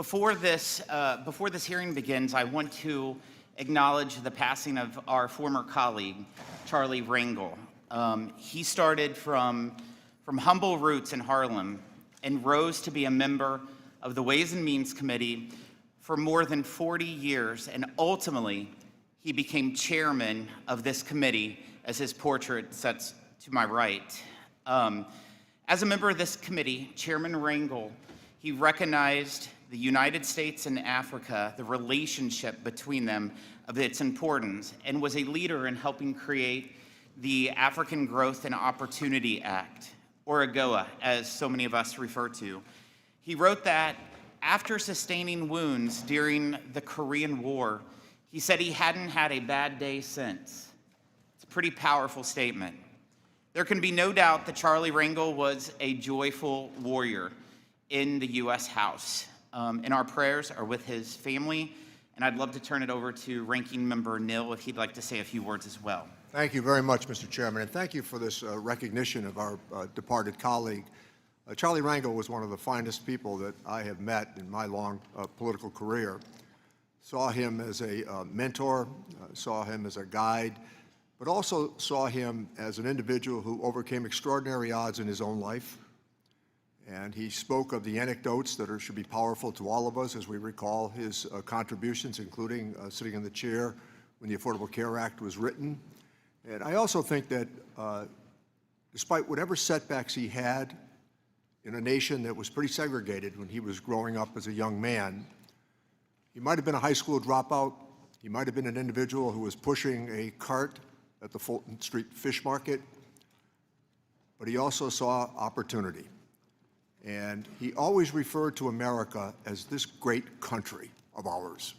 Before this hearing begins, I want to acknowledge the passing of our former colleague, Charlie Rangel. He started from humble roots in Harlem and rose to be a member of the Ways and Means Committee for more than 40 years, and ultimately, he became chairman of this committee, as his portrait sets to my right. As a member of this committee, Chairman Rangel, he recognized the United States and Africa, the relationship between them, of its importance, and was a leader in helping create the African Growth and Opportunity Act, or AGOA, as so many of us refer to. He wrote that after sustaining wounds during the Korean War, he said he hadn't had a bad day since. It's a pretty powerful statement. There can be no doubt that Charlie Rangel was a joyful warrior in the U.S. House. And our prayers are with his family, and I'd love to turn it over to Ranking Member Nill if he'd like to say a few words as well. Thank you very much, Mr. Chairman, and thank you for this recognition of our departed colleague. Charlie Rangel was one of the finest people that I have met in my long political career. Saw him as a mentor, saw him as a guide, but also saw him as an individual who overcame extraordinary odds in his own life. And he spoke of the anecdotes that should be powerful to all of us as we recall his contributions, including sitting in the chair when the Affordable Care Act was written. And I also think that despite whatever setbacks he had in a nation that was pretty segregated when he was growing up as a young man, he might have been a high school dropout, he might have been an individual who was pushing a cart at the Fulton Street Fish Market, but he also saw opportunity. And he always referred to America as this great country of ours.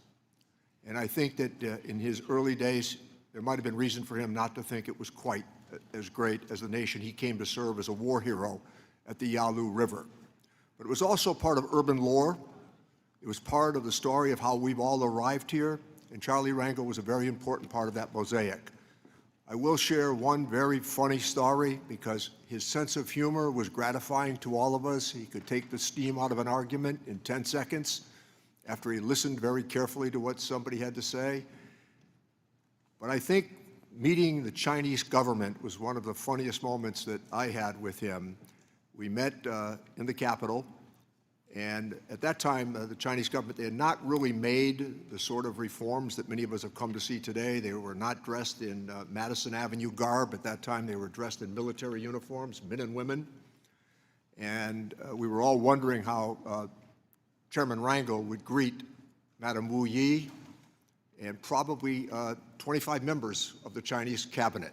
And I think that in his early days, there might have been reason for him not to think it was quite as great as the nation he came to serve as a war hero at the Yalu River. But it was also part of urban lore. It was part of the story of how we've all arrived here, and Charlie Rangel was a very important part of that mosaic. I will share one very funny story because his sense of humor was gratifying to all of us. He could take the steam out of an argument in 10 seconds after he listened very carefully to what somebody had to say. But I think meeting the Chinese government was one of the funniest moments that I had with him. We met in the Capitol, and at that time, the Chinese government, they had not really made the sort of reforms that many of us have come to see today. They were not dressed in Madison Avenue garb. At that time, they were dressed in military uniforms, men and women. And we were all wondering how Chairman Rangel would greet Madame Wu Yi and probably 25 members of the Chinese cabinet.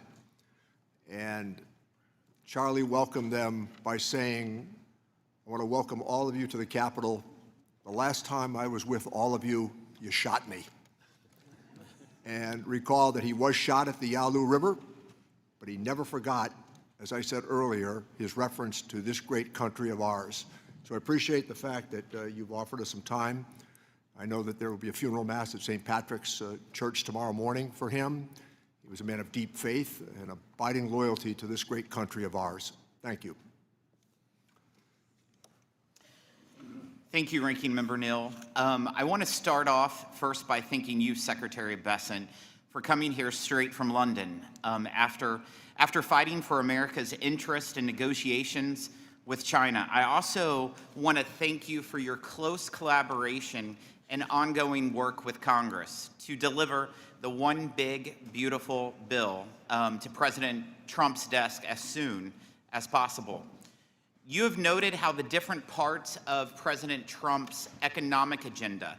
And Charlie welcomed them by saying, I want to welcome all of you to the Capitol. The last time I was with all of you, you shot me. And recall that he was shot at the Yalu River, but he never forgot, as I said earlier, his reference to this great country of ours. So I appreciate the fact that you've offered us some time. I know that there will be a funeral mass at St. Patrick's Church tomorrow morning for him. He was a man of deep faith and abiding loyalty to this great country of ours. Thank you. Thank you, Ranking Member Nill. I want to start off first by thanking you, Secretary Bessent, for coming here straight from London after fighting for America's interest in negotiations with China. I also want to thank you for your close collaboration and ongoing work with Congress to deliver the One Big Beautiful Bill to President Trump's desk as soon as possible. You have noted how the different parts of President Trump's economic agenda,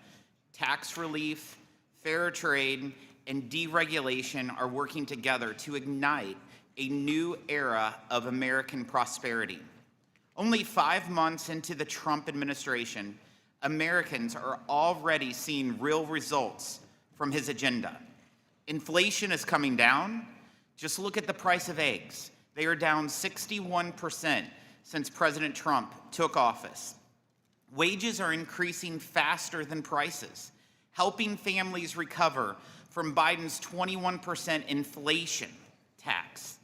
tax relief, fair trade, and deregulation are working together to ignite a new era of American prosperity. Only 5 months into the Trump administration, Americans are already seeing real results from his agenda. Inflation is coming down. Just look at the price of eggs. They are down 61% since President Trump took office. Wages are increasing faster than prices, helping families recover from Biden's 21% inflation tax.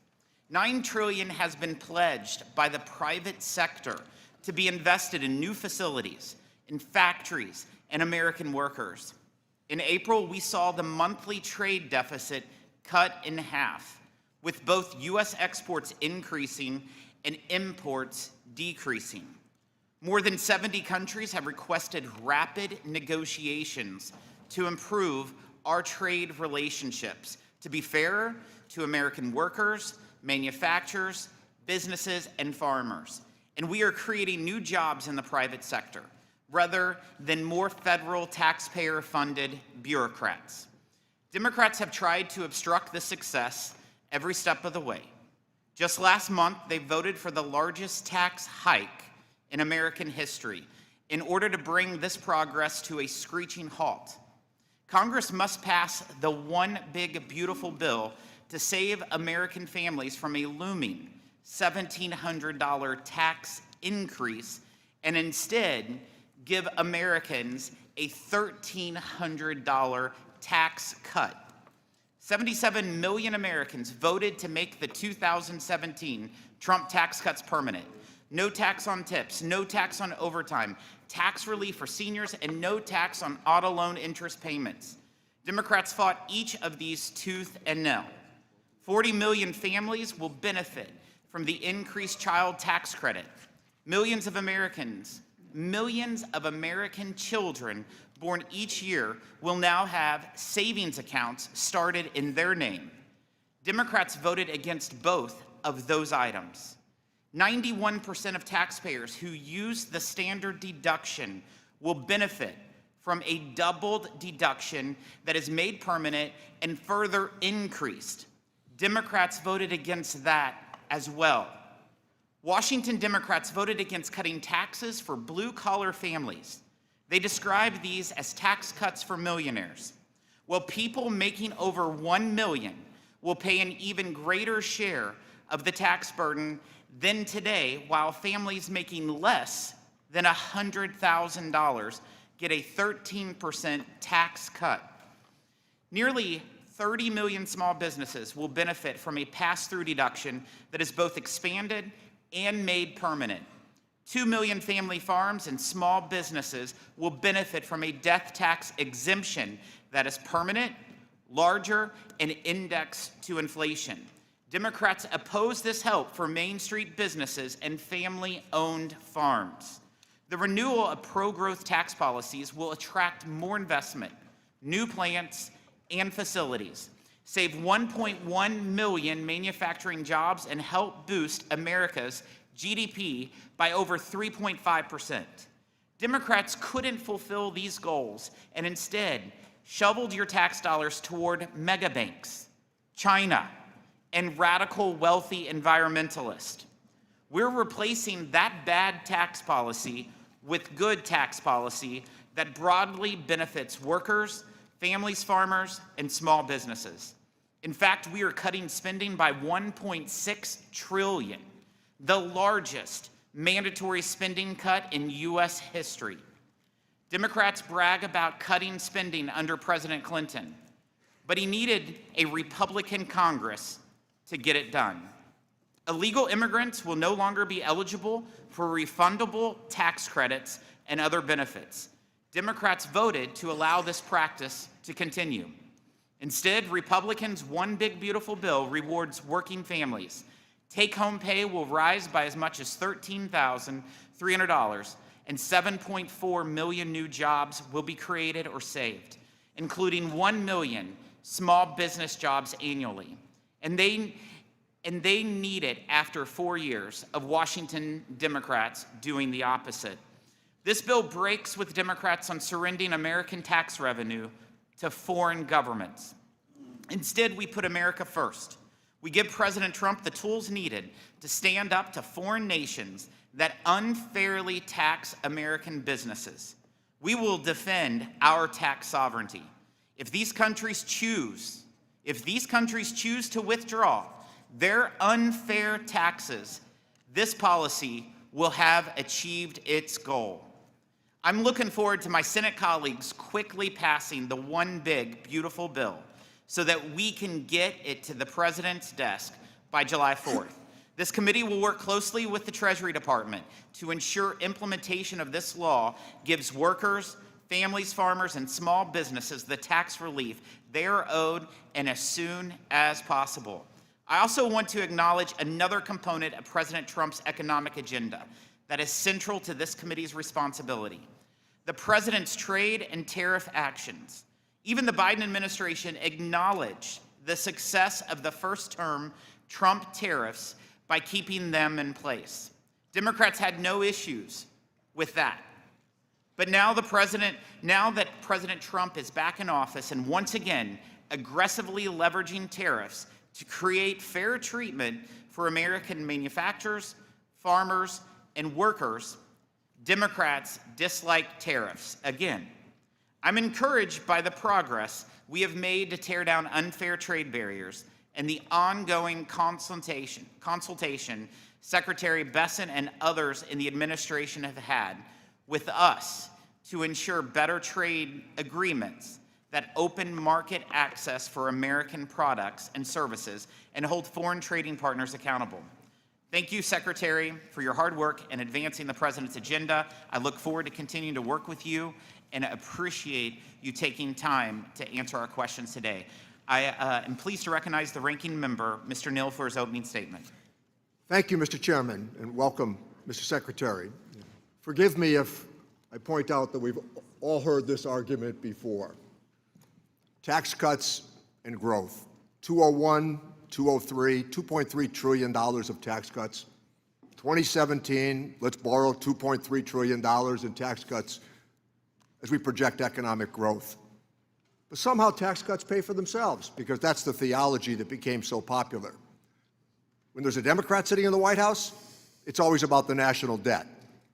$9 trillion has been pledged by the private sector to be invested in new facilities, in factories, and American workers. In April, we saw the monthly trade deficit cut in half, with both U.S. exports increasing and imports decreasing. More than 70 countries have requested rapid negotiations to improve our trade relationships to be fairer to American workers, manufacturers, businesses, and farmers. And we are creating new jobs in the private sector, rather than more federal taxpayer-funded bureaucrats. Democrats have tried to obstruct this success every step of the way. Just last month, they voted for the largest tax hike in American history in order to bring this progress to a screeching halt. Congress must pass the one big beautiful bill to save American families from a looming $1,700 tax increase and instead give Americans a $1,300 tax cut. 77 million Americans voted to make the 2017 Trump tax cuts permanent. No tax on tips, no tax on overtime, tax relief for seniors, and no tax on auto loan interest payments. Democrats fought each of these tooth and nail. 40 million families will benefit from the increased child tax credit. Millions of American children born each year will now have savings accounts started in their name. Democrats voted against both of those items. 91% of taxpayers who use the standard deduction will benefit from a doubled deduction that is made permanent and further increased. Democrats voted against that as well. Washington Democrats voted against cutting taxes for blue-collar families. They described these as tax cuts for millionaires. Well, people making over $1 million will pay an even greater share of the tax burden than today, while families making less than $100,000 get a 13% tax cut. Nearly 30 million small businesses will benefit from a pass-through deduction that is both expanded and made permanent. 2 million family farms and small businesses will benefit from a death tax exemption that is permanent, larger, and indexed to inflation. Democrats oppose this help for Main Street businesses and family-owned farms. The renewal of pro-growth tax policies will attract more investment, new plants, and facilities, save 1.1 million manufacturing jobs, and help boost America's GDP by over 3.5%. Democrats couldn't fulfill these goals and instead shoveled your tax dollars toward mega banks, China, and radical wealthy environmentalists. We're replacing that bad tax policy with good tax policy that broadly benefits workers, families, farmers, and small businesses. In fact, we are cutting spending by $1.6 trillion, the largest mandatory spending cut in U.S. history. Democrats brag about cutting spending under President Clinton, but he needed a Republican Congress to get it done. Illegal immigrants will no longer be eligible for refundable tax credits and other benefits. Democrats voted to allow this practice to continue. Instead, Republicans' one big beautiful bill rewards working families. Take-home pay will rise by as much as $13,300, and 7.4 million new jobs will be created or saved, including 1 million small business jobs annually. And they need it after 4 years of Washington Democrats doing the opposite. This bill breaks with Democrats on surrendering American tax revenue to foreign governments. Instead, we put America first. We give President Trump the tools needed to stand up to foreign nations that unfairly tax American businesses. We will defend our tax sovereignty. If these countries choose to withdraw their unfair taxes, this policy will have achieved its goal. I'm looking forward to my Senate colleagues quickly passing the one big, beautiful bill so that we can get it to the president's desk by July 4th. This committee will work closely with the Treasury Department to ensure implementation of this law gives workers, families, farmers, and small businesses the tax relief they are owed and as soon as possible. I also want to acknowledge another component of President Trump's economic agenda that is central to this committee's responsibility: the president's trade and tariff actions. Even the Biden administration acknowledged the success of the first-term Trump tariffs by keeping them in place. Democrats had no issues with that. But now that President Trump is back in office and once again aggressively leveraging tariffs to create fair treatment for American manufacturers, farmers, and workers, Democrats dislike tariffs again. I'm encouraged by the progress we have made to tear down unfair trade barriers and the ongoing consultation Secretary Bessent and others in the administration have had with us to ensure better trade agreements that open market access for American products and services and hold foreign trading partners accountable. Thank you, Secretary, for your hard work in advancing the President's agenda. I look forward to continuing to work with you and appreciate you taking time to answer our questions today. I am pleased to recognize the ranking member, Mr. Neal, for his opening statement. Thank you, Mr. Chairman, and welcome, Mr. Secretary. Forgive me if I point out that we've all heard this argument before. Tax cuts and growth. 201, 203, $2.3 trillion of tax cuts. 2017, let's borrow $2.3 trillion in tax cuts as we project economic growth. But somehow tax cuts pay for themselves, because that's the theology that became so popular. When there's a Democrat sitting in the White House, it's always about the national debt.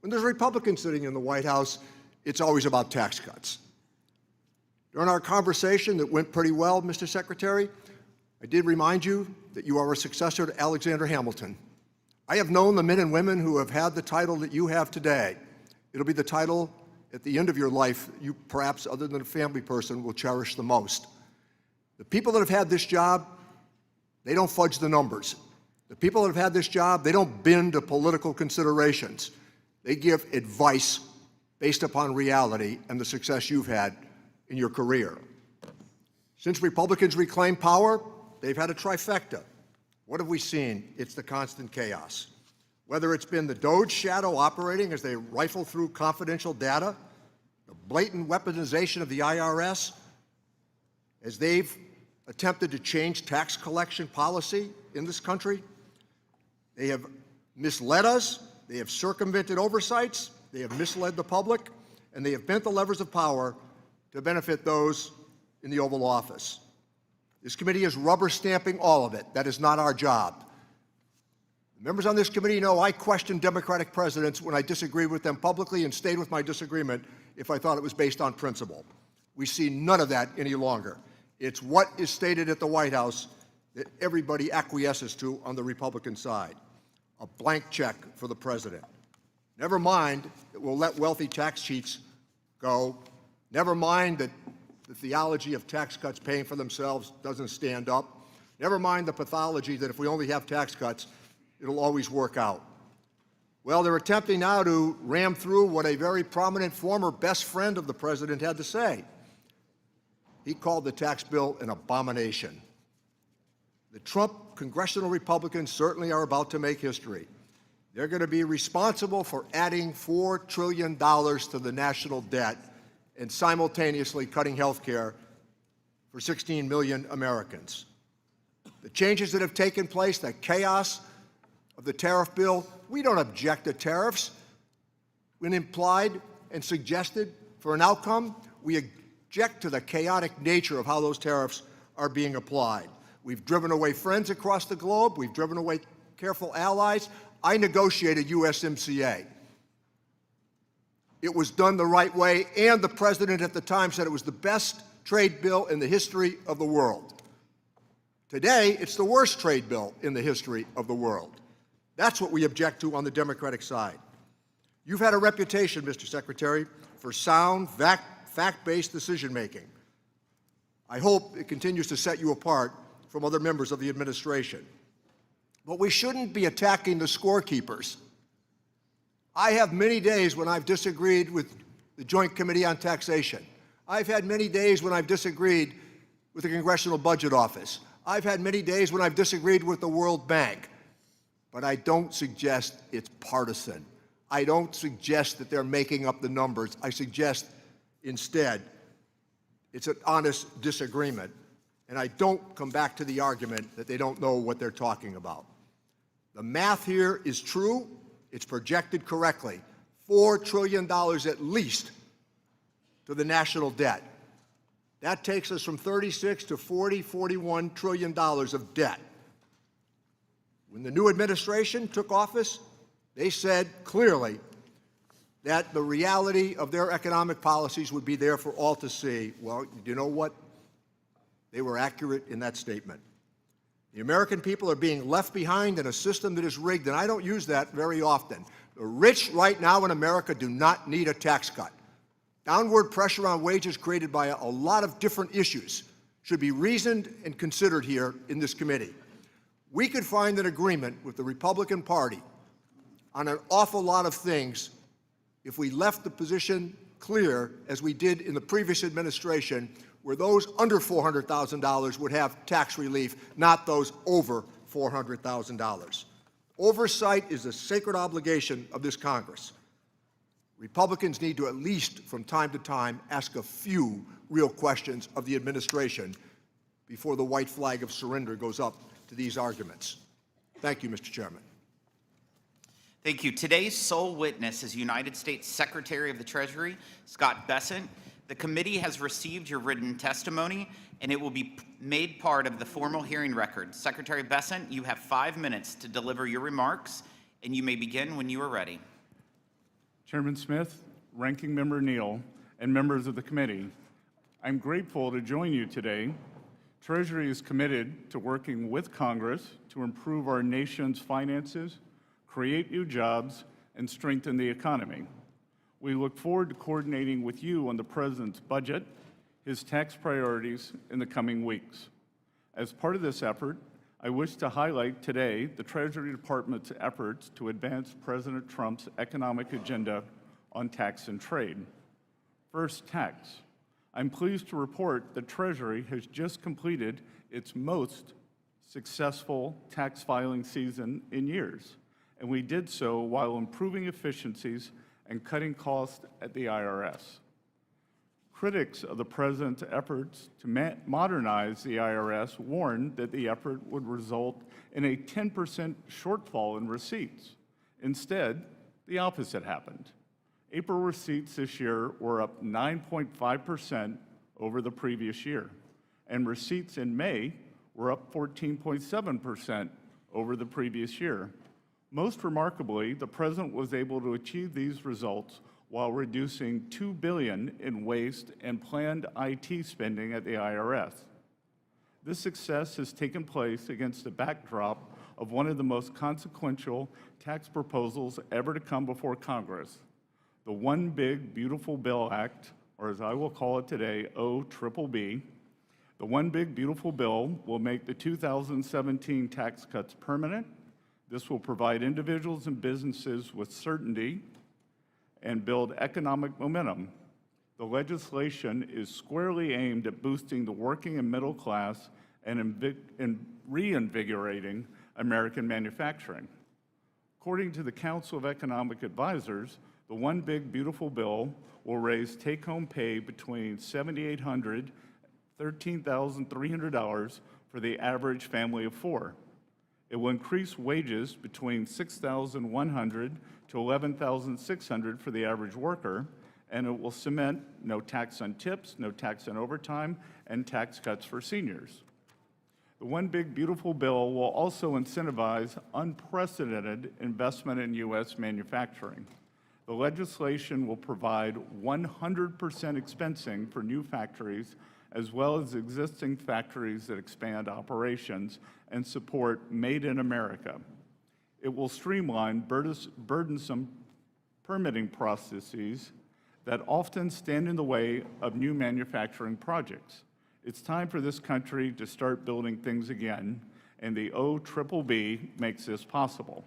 When there's a Republican sitting in the White House, it's always about tax cuts. During our conversation that went pretty well, Mr. Secretary, I did remind you that you are a successor to Alexander Hamilton. I have known the men and women who have had the title that you have today. It'll be the title at the end of your life you, perhaps other than a family person, will cherish the most. The people that have had this job, they don't fudge the numbers. The people that have had this job, they don't bend to political considerations. They give advice based upon reality and the success you've had in your career. Since Republicans reclaimed power, they've had a trifecta. What have we seen? It's the constant chaos. Whether it's been the DOGE shadow operating as they rifle through confidential data, the blatant weaponization of the IRS, as they've attempted to change tax collection policy in this country, they have misled us, they have circumvented oversights, they have misled the public, and they have bent the levers of power to benefit those in the Oval Office. This committee is rubber stamping all of it. That is not our job. Members on this committee know I questioned Democratic presidents when I disagreed with them publicly and stayed with my disagreement if I thought it was based on principle. We see none of that any longer. It's what is stated at the White House that everybody acquiesces to on the Republican side. A blank check for the president. Never mind that we'll let wealthy tax cheats go. Never mind that the theology of tax cuts paying for themselves doesn't stand up. Never mind the pathology that if we only have tax cuts, it'll always work out. Well, they're attempting now to ram through what a very prominent former best friend of the president had to say. He called the tax bill an abomination. The Trump congressional Republicans certainly are about to make history. They're going to be responsible for adding $4 trillion to the national debt and simultaneously cutting health care for 16 million Americans. The changes that have taken place, the chaos of the tariff bill, we don't object to tariffs. When implied and suggested for an outcome, we object to the chaotic nature of how those tariffs are being applied. We've driven away friends across the globe. We've driven away careful allies. I negotiated USMCA. It was done the right way, and the president at the time said it was the best trade bill in the history of the world. Today, it's the worst trade bill in the history of the world. That's what we object to on the Democratic side. You've had a reputation, Mr. Secretary, for sound, fact-based decision-making. I hope it continues to set you apart from other members of the administration. But we shouldn't be attacking the scorekeepers. I have many days when I've disagreed with the Joint Committee on Taxation. I've had many days when I've disagreed with the Congressional Budget Office. I've had many days when I've disagreed with the World Bank. But I don't suggest it's partisan. I don't suggest that they're making up the numbers. I suggest instead it's an honest disagreement. And I don't come back to the argument that they don't know what they're talking about. The math here is true. It's projected correctly. $4 trillion at least to the national debt. That takes us from 36 to 40, $41 trillion of debt. When the new administration took office, they said clearly that the reality of their economic policies would be there for all to see. Well, you know what? They were accurate in that statement. The American people are being left behind in a system that is rigged, and I don't use that very often. The rich right now in America do not need a tax cut. Downward pressure on wages created by a lot of different issues should be reasoned and considered here in this committee. We could find an agreement with the Republican Party on an awful lot of things if we left the position clear, as we did in the previous administration, where those under $400,000 would have tax relief, not those over $400,000. Oversight is a sacred obligation of this Congress. Republicans need to at least, from time to time, ask a few real questions of the administration before the white flag of surrender goes up to these arguments. Thank you, Mr. Chairman. Thank you. Today's sole witness is United States Secretary of the Treasury, Scott Bessent. The committee has received your written testimony, and it will be made part of the formal hearing record. Secretary Bessent, you have 5 minutes to deliver your remarks, and you may begin when you are ready. Chairman Smith, Ranking Member Neal, and members of the committee, I'm grateful to join you today. Treasury is committed to working with Congress to improve our nation's finances, create new jobs, and strengthen the economy. We look forward to coordinating with you on the President's budget, his tax priorities in the coming weeks. As part of this effort, I wish to highlight today the Treasury Department's efforts to advance President Trump's economic agenda on tax and trade. First, tax. I'm pleased to report that Treasury has just completed its most successful tax filing season in years, and we did so while improving efficiencies and cutting costs at the IRS. Critics of the President's efforts to modernize the IRS warned that the effort would result in a 10% shortfall in receipts. Instead, the opposite happened. April receipts this year were up 9.5% over the previous year, and receipts in May were up 14.7% over the previous year. Most remarkably, the President was able to achieve these results while reducing $2 billion in waste and planned IT spending at the IRS. This success has taken place against the backdrop of one of the most consequential tax proposals ever to come before Congress, the One Big Beautiful Bill Act, or as I will call it today, OBBB. The One Big Beautiful Bill will make the 2017 tax cuts permanent. This will provide individuals and businesses with certainty and build economic momentum. The legislation is squarely aimed at boosting the working and middle class and reinvigorating American manufacturing. According to the Council of Economic Advisors, the One Big Beautiful Bill will raise take-home pay between $7,800 and $13,300 for the average family of four. It will increase wages between $6,100 to $11,600 for the average worker, and it will cement no tax on tips, no tax on overtime, and tax cuts for seniors. The One Big Beautiful Bill will also incentivize unprecedented investment in U.S. manufacturing. The legislation will provide 100% expensing for new factories, as well as existing factories that expand operations and support Made in America. It will streamline burdensome permitting processes that often stand in the way of new manufacturing projects. It's time for this country to start building things again, and the OBBB makes this possible.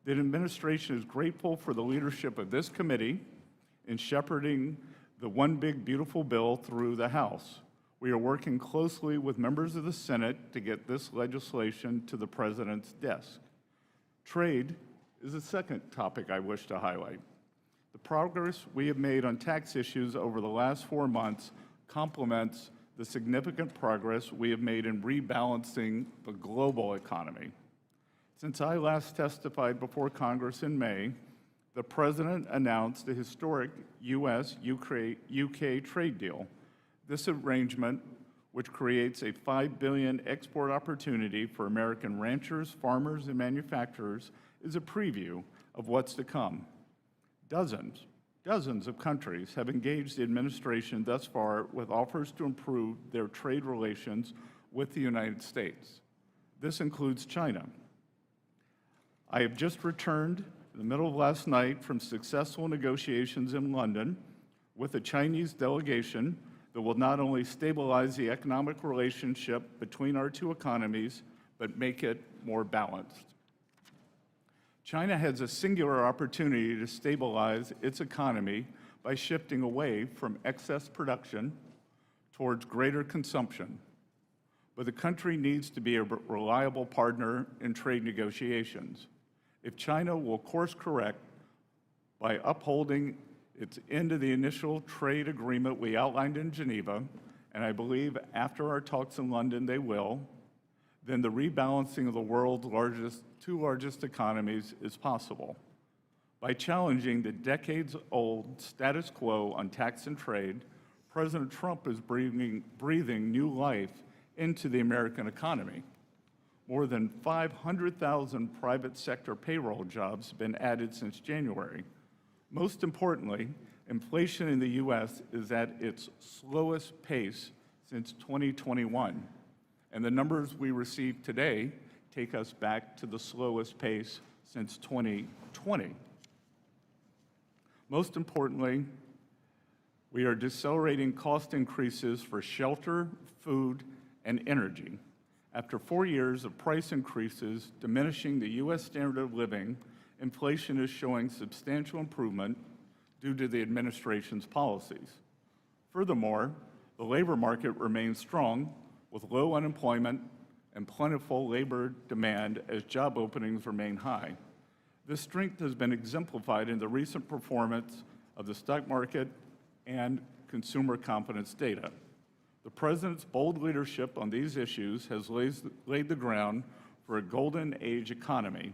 The administration is grateful for the leadership of this committee in shepherding the One Big Beautiful Bill through the House. We are working closely with members of the Senate to get this legislation to the President's desk. Trade is the second topic I wish to highlight. The progress we have made on tax issues over the last 4 months complements the significant progress we have made in rebalancing the global economy. Since I last testified before Congress in May, the President announced the historic U.S.-UK trade deal. This arrangement, which creates a $5 billion export opportunity for American ranchers, farmers, and manufacturers, is a preview of what's to come. Dozens of countries have engaged the administration thus far with offers to improve their trade relations with the United States. This includes China. I have just returned in the middle of last night from successful negotiations in London with a Chinese delegation that will not only stabilize the economic relationship between our two economies, but make it more balanced. China has a singular opportunity to stabilize its economy by shifting away from excess production towards greater consumption. But the country needs to be a reliable partner in trade negotiations. If China will course correct by upholding its end of the initial trade agreement we outlined in Geneva, and I believe after our talks in London they will, then the rebalancing of the world's two largest economies is possible. By challenging the decades-old status quo on tax and trade, President Trump is breathing new life into the American economy. More than 500,000 private sector payroll jobs have been added since January. Most importantly, inflation in the U.S. is at its slowest pace since 2021, and the numbers we received today take us back to the slowest pace since 2020. Most importantly, we are decelerating cost increases for shelter, food, and energy. After 4 years of price increases diminishing the U.S. standard of living, inflation is showing substantial improvement due to the administration's policies. Furthermore, the labor market remains strong with low unemployment and plentiful labor demand as job openings remain high. This strength has been exemplified in the recent performance of the stock market and consumer confidence data. The President's bold leadership on these issues has laid the ground for a golden age economy.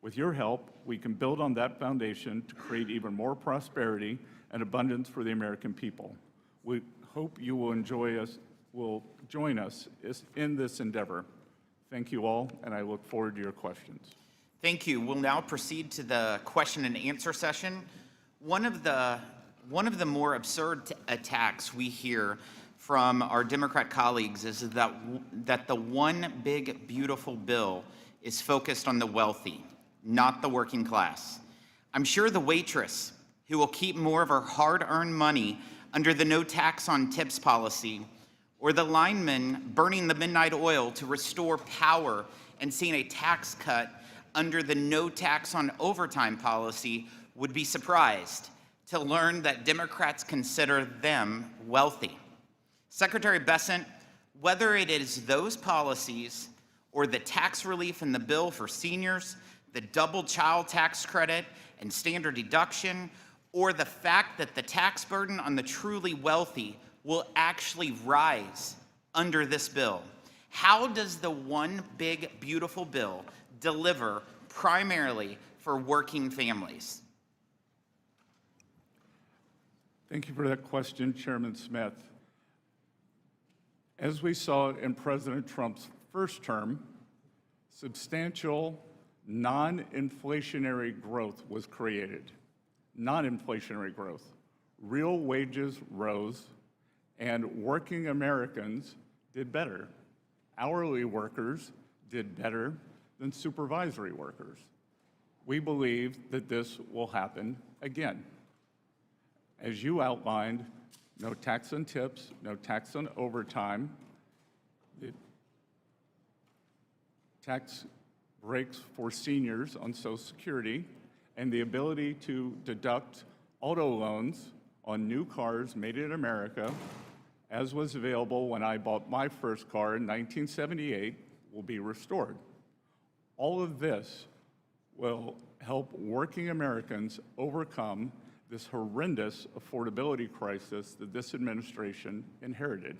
With your help, we can build on that foundation to create even more prosperity and abundance for the American people. We hope you will join us in this endeavor. Thank you all, and I look forward to your questions. Thank you. We'll now proceed to the question and answer session. One of the more absurd attacks we hear from our Democrat colleagues is that the one big beautiful bill is focused on the wealthy, not the working class. I'm sure the waitress who will keep more of her hard-earned money under the no tax on tips policy, or the lineman burning the midnight oil to restore power and seeing a tax cut under the no tax on overtime policy would be surprised to learn that Democrats consider them wealthy. Secretary Bessent, whether it is those policies or the tax relief in the bill for seniors, the double child tax credit and standard deduction, or the fact that the tax burden on the truly wealthy will actually rise under this bill, how does the one big beautiful bill deliver primarily for working families? Thank you for that question, Chairman Smith. As we saw in President Trump's first term, substantial non-inflationary growth was created. Non-inflationary growth. Real wages rose, and working Americans did better. Hourly workers did better than supervisory workers. We believe that this will happen again. As you outlined, no tax on tips, no tax on overtime. The tax breaks for seniors on Social Security, and the ability to deduct auto loans on new cars made in America, as was available when I bought my first car in 1978, will be restored. All of this will help working Americans overcome this horrendous affordability crisis that this administration inherited.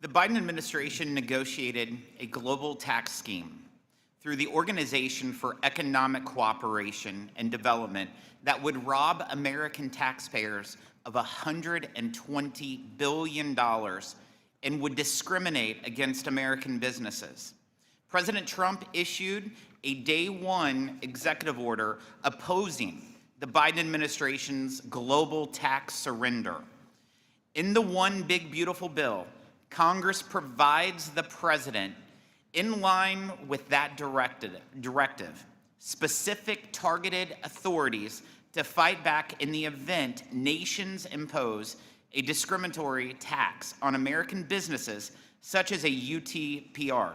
The Biden administration negotiated a global tax scheme through the Organization for Economic Cooperation and Development that would rob American taxpayers of $120 billion and would discriminate against American businesses. President Trump issued a day one executive order opposing the Biden administration's global tax surrender. In the One Big Beautiful Bill, Congress provides the president, in line with that directive, specific targeted authorities to fight back in the event nations impose a discriminatory tax on American businesses, such as a UTPR.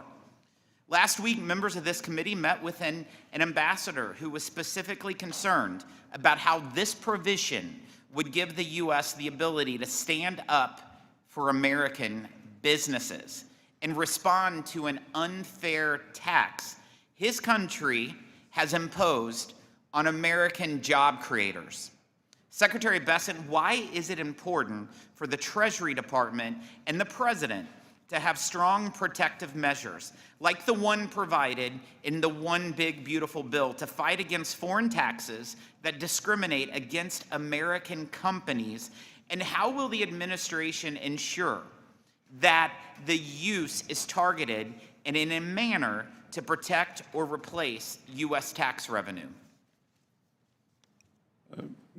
Last week, members of this committee met with an ambassador who was specifically concerned about how this provision would give the U.S. the ability to stand up for American businesses and respond to an unfair tax his country has imposed on American job creators. Secretary Bessent, why is it important for the Treasury Department and the President to have strong protective measures, like the one provided in the One Big Beautiful Bill, to fight against foreign taxes that discriminate against American companies? And how will the administration ensure that the use is targeted and in a manner to protect or replace U.S. tax revenue?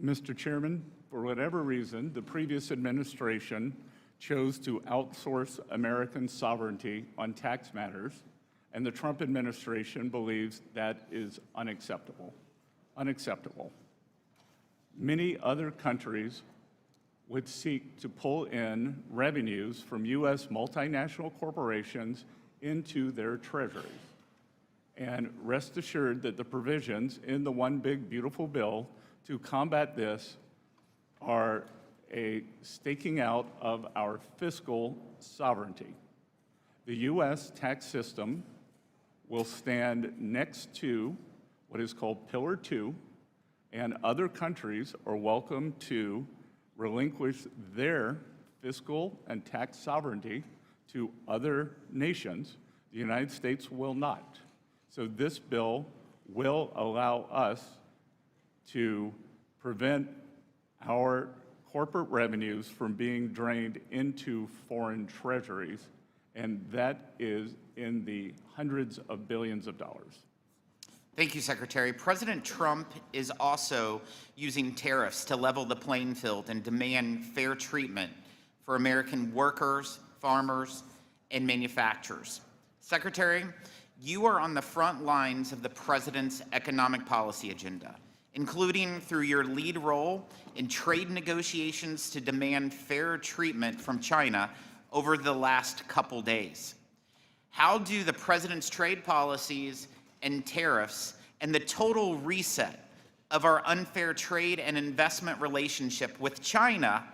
Mr. Chairman, for whatever reason, the previous administration chose to outsource American sovereignty on tax matters, and the Trump administration believes that is unacceptable. Unacceptable. Many other countries would seek to pull in revenues from U.S. multinational corporations into their treasuries. And rest assured that the provisions in the One Big Beautiful Bill to combat this are a staking out of our fiscal sovereignty. The U.S. tax system will stand next to what is called Pillar 2, and other countries are welcome to relinquish their fiscal and tax sovereignty to other nations. The United States will not. So this bill will allow us to prevent our corporate revenues from being drained into foreign treasuries, and that is in the hundreds of billions of dollars. Thank you, Secretary. President Trump is also using tariffs to level the playing field and demand fair treatment for American workers, farmers, and manufacturers. Secretary, you are on the front lines of the president's economic policy agenda, including through your lead role in trade negotiations to demand fair treatment from China over the last couple days. How do the president's trade policies and tariffs and the total reset of our unfair trade and investment relationship with China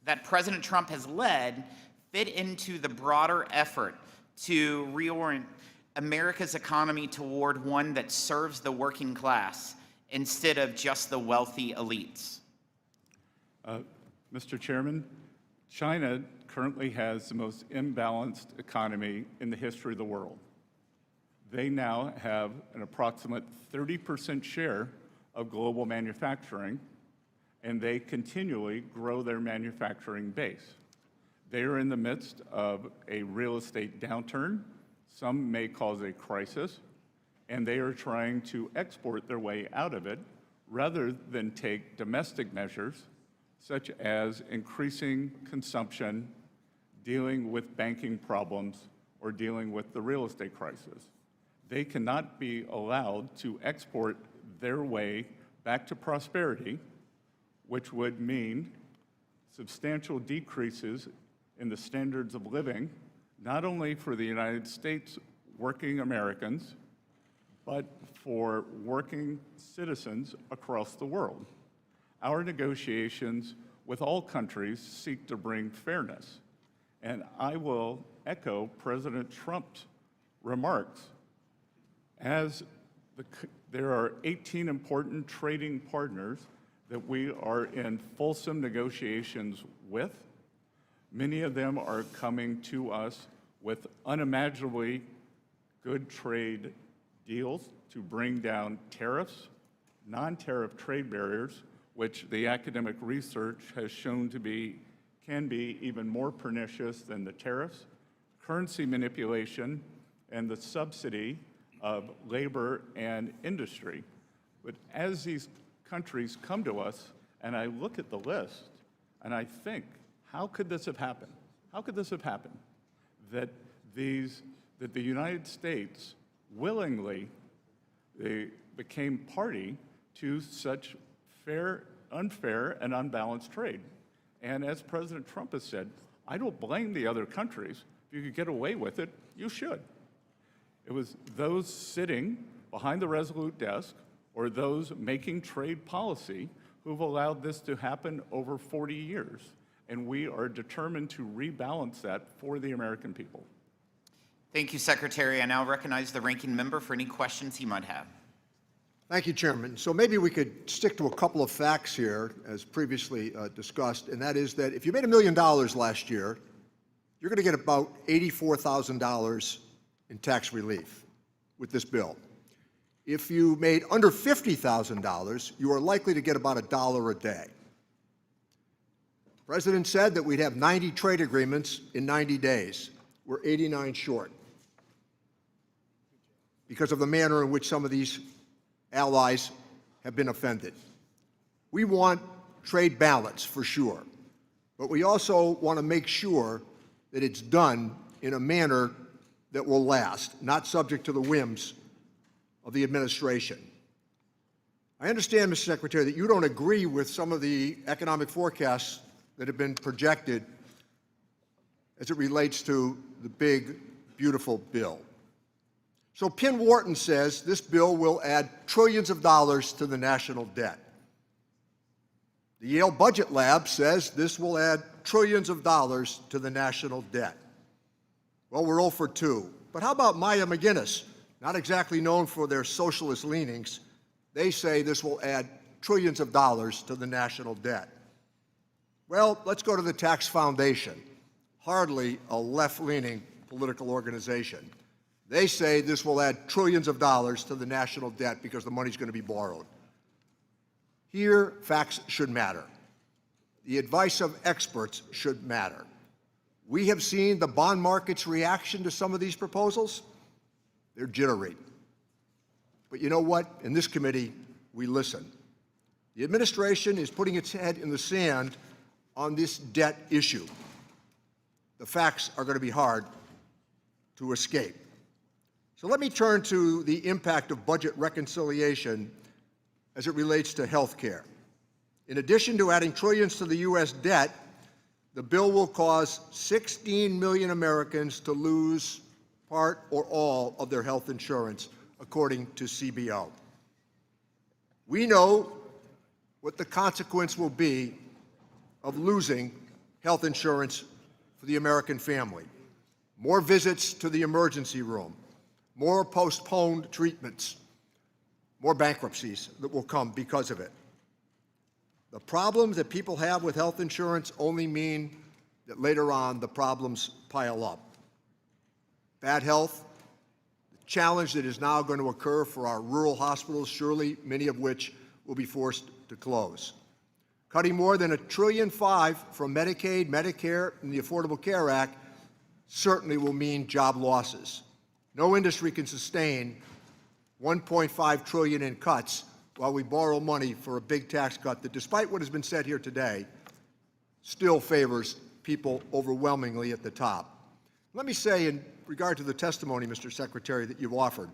that President Trump has led fit into the broader effort to reorient America's economy toward one that serves the working class instead of just the wealthy elites? Mr. Chairman, China currently has the most imbalanced economy in the history of the world. They now have an approximate 30% share of global manufacturing, and they continually grow their manufacturing base. They are in the midst of a real estate downturn, some may cause a crisis, and they are trying to export their way out of it rather than take domestic measures such as increasing consumption, dealing with banking problems, or dealing with the real estate crisis. They cannot be allowed to export their way back to prosperity, which would mean substantial decreases in the standards of living not only for the United States working Americans, but for working citizens across the world. Our negotiations with all countries seek to bring fairness. And I will echo President Trump's remarks. There are 18 important trading partners that we are in fulsome negotiations with. Many of them are coming to us with unimaginably good trade deals to bring down tariffs, non-tariff trade barriers, which the academic research has shown to can be even more pernicious than the tariffs, currency manipulation, and the subsidy of labor and industry. But as these countries come to us, and I look at the list, and I think, how could this have happened? How could this have happened? That the United States willingly became party to such unfair, and unbalanced trade. And as President Trump has said, I don't blame the other countries. If you could get away with it, you should. It was those sitting behind the Resolute desk or those making trade policy who've allowed this to happen over 40 years. And we are determined to rebalance that for the American people. Thank you, Secretary. I now recognize the ranking member for any questions he might have. Thank you, Chairman. So maybe we could stick to a couple of facts here, as previously discussed, and that is that if you made $1 million last year, you're going to get about $84,000 in tax relief with this bill. If you made under $50,000, you are likely to get about $1 a day. The President said that we'd have 90 trade agreements in 90 days. We're 89 short because of the manner in which some of these allies have been offended. We want trade balance for sure, but we also want to make sure that it's done in a manner that will last, not subject to the whims of the administration. I understand, Mr. Secretary, that you don't agree with some of the economic forecasts that have been projected as it relates to the big, beautiful bill. So Penn Wharton says this bill will add trillions of dollars to the national debt. The Yale Budget Lab says this will add trillions of dollars to the national debt. Well, we're 0 for 2. But how about Maya McGinnis? Not exactly known for their socialist leanings. They say this will add trillions of dollars to the national debt. Well, let's go to the Tax Foundation, hardly a left-leaning political organization. They say this will add trillions of dollars to the national debt because the money's going to be borrowed. Here, facts should matter. The advice of experts should matter. We have seen the bond market's reaction to some of these proposals. They're jittery. But you know what? In this committee, we listen. The administration is putting its head in the sand on this debt issue. The facts are going to be hard to escape. So let me turn to the impact of budget reconciliation as it relates to health care. In addition to adding trillions to the U.S. debt, the bill will cause 16 million Americans to lose part or all of their health insurance, according to CBO. We know what the consequence will be of losing health insurance for the American family. More visits to the emergency room, more postponed treatments, more bankruptcies that will come because of it. The problems that people have with health insurance only mean that later on the problems pile up. Bad health, the challenge that is now going to occur for our rural hospitals, surely many of which will be forced to close. Cutting more than $1.5 trillion from Medicaid, Medicare, and the Affordable Care Act certainly will mean job losses. No industry can sustain $1.5 trillion in cuts while we borrow money for a big tax cut that, despite what has been said here today, still favors people overwhelmingly at the top. Let me say, in regard to the testimony, Mr. Secretary, that you've offered,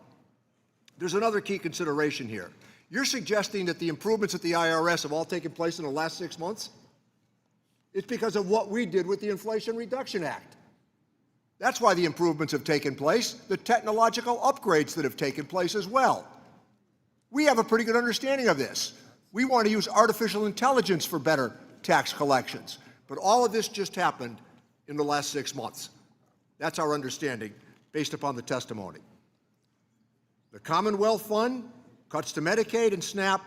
there's another key consideration here. You're suggesting that the improvements at the IRS have all taken place in the last 6 months? It's because of what we did with the Inflation Reduction Act. That's why the improvements have taken place, the technological upgrades that have taken place as well. We have a pretty good understanding of this. We want to use artificial intelligence for better tax collections. But all of this just happened in the last 6 months. That's our understanding based upon the testimony. The Commonwealth Fund, cuts to Medicaid and SNAP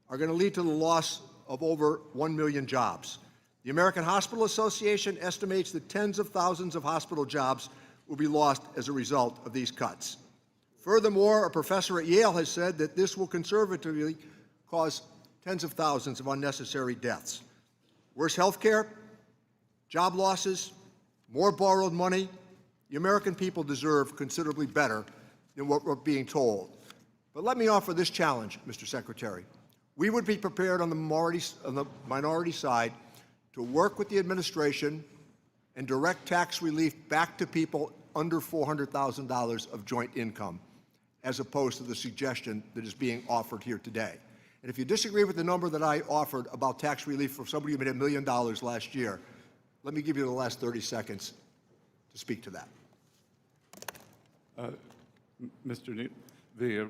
are going to lead to the loss of over 1 million jobs. The American Hospital Association estimates that tens of thousands of hospital jobs will be lost as a result of these cuts. Furthermore, a professor at Yale has said that this will conservatively cause tens of thousands of unnecessary deaths. Worse health care, job losses, more borrowed money. The American people deserve considerably better than what we're being told. But let me offer this challenge, Mr. Secretary. We would be prepared on the minority side to work with the administration and direct tax relief back to people under $400,000 of joint income, as opposed to the suggestion that is being offered here today. And if you disagree with the number that I offered about tax relief for somebody who made $1 million last year, let me give you the last 30 seconds to speak to that.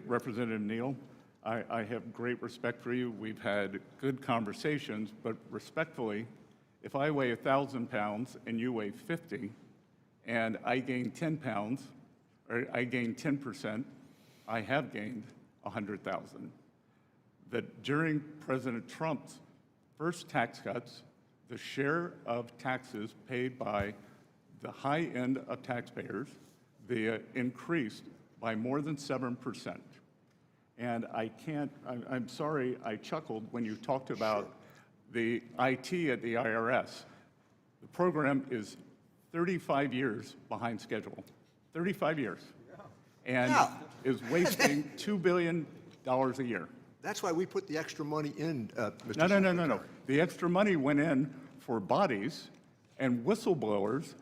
Representative Neal, I have great respect for you. We've had good conversations, but respectfully, if I weigh 1,000 pounds and you weigh 50, and I gain 10 pounds, or I gain 10%, I have gained 100,000. That during President Trump's first tax cuts, the share of taxes paid by the high end of taxpayers, increased by more than 7%. And I'm sorry I chuckled when you talked about the IT at the IRS. The program is 35 years behind schedule, 35 years, and is wasting $2 billion a year. That's why we put the extra money in, Mr. No. Secretary. The extra money went in for bodies, and whistleblowers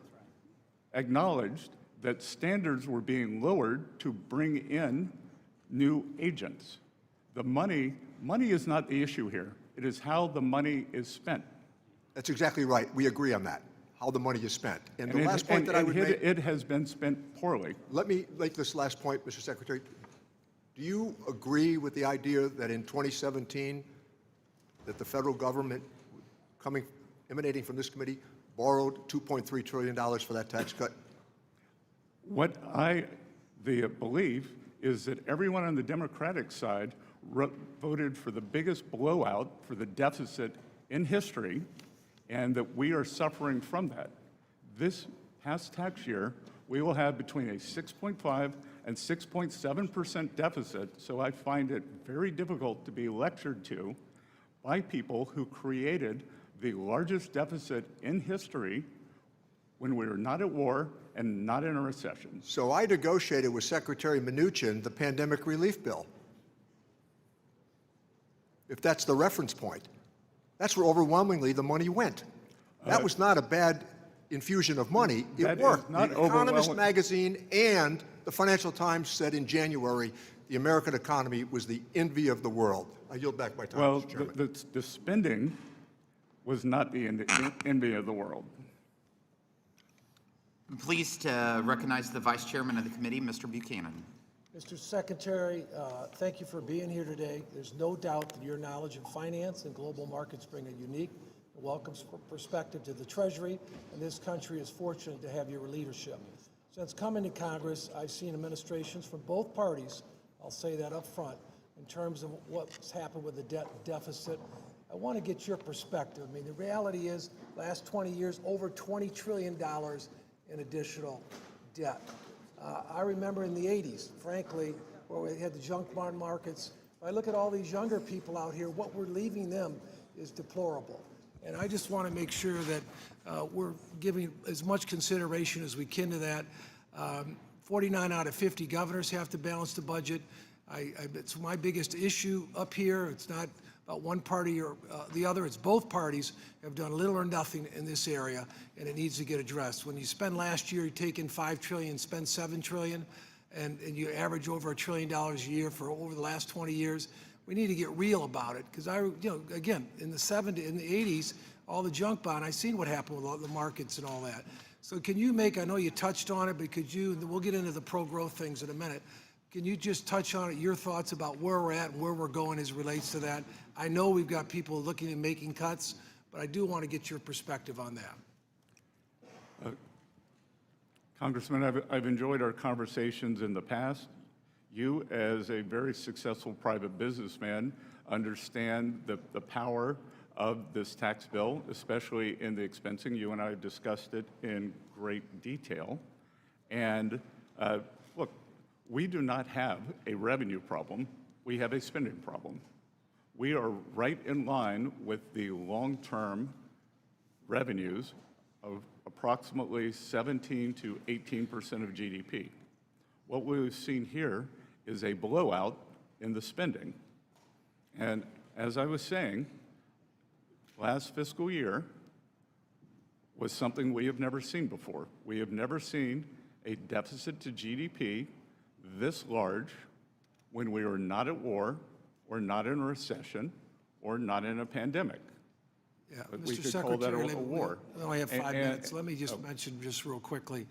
acknowledged that standards were being lowered to bring in new agents. The money is not the issue here. It is how the money is spent. That's exactly right. We agree on that, how the money is spent. And the last point that I would make... It has been spent poorly. Let me make this last point, Mr. Secretary. Do you agree with the idea that in 2017, that the federal government, emanating from this committee, borrowed $2.3 trillion for that tax cut? What I believe is that everyone on the Democratic side voted for the biggest blowout for the deficit in history, and that we are suffering from that. This past tax year, we will have between a 6.5 and 6.7% deficit, so I find it very difficult to be lectured to by people who created the largest deficit in history when we were not at war and not in a recession. So I negotiated with Secretary Mnuchin the pandemic relief bill. If that's the reference point, that's where overwhelmingly the money went. That was not a bad infusion of money. It worked. The Economist magazine and the Financial Times said in January the American economy was the envy of the world. I yield back my time, Mr. Chairman. Well, the spending was not the envy of the world. I'm pleased to recognize the Vice Chairman of the committee, Mr. Buchanan. Mr. Secretary, thank you for being here today. There's no doubt that your knowledge of finance and global markets bring a unique and welcome perspective to the Treasury, and this country is fortunate to have your leadership. Since coming to Congress, I've seen administrations from both parties, I'll say that up front, in terms of what's happened with the debt deficit. I want to get your perspective. I mean, the reality is, last 20 years, over $20 trillion in additional debt. I remember in the 80s, frankly, where we had the junk bond markets. If I look at all these younger people out here, what we're leaving them is deplorable. And I just want to make sure that we're giving as much consideration as we can to that. 49 out of 50 governors have to balance the budget. It's my biggest issue up here. It's not about one party or the other. It's both parties have done little or nothing in this area, and it needs to get addressed. When you spend last year, you take in $5 trillion, spend $7 trillion, and you average over $1 trillion a year for over the last 20 years, we need to get real about it. Because again, in the 70s, in the 80s, all the junk bond, I seen what happened with all the markets and all that. So can you make, I know you touched on it, but could you, we'll get into the pro-growth things in a minute. Can you just touch on it, your thoughts about where we're at and where we're going as it relates to that? I know we've got people looking at making cuts, but I do want to get your perspective on that. Congressman, I've enjoyed our conversations in the past. You, as a very successful private businessman, understand the power of this tax bill, especially in the expensing. You and I discussed it in great detail. And look, we do not have a revenue problem. We have a spending problem. We are right in line with the long-term revenues of approximately 17 to 18% of GDP. What we've seen here is a blowout in the spending. And as I was saying, last fiscal year was something we have never seen before. We have never seen a deficit to GDP this large when we were not at war, or not in a recession, or not in a pandemic. Yeah, We Mr. could call that Secretary, a war. we only have 5 And- minutes. Let me just mention just real quickly.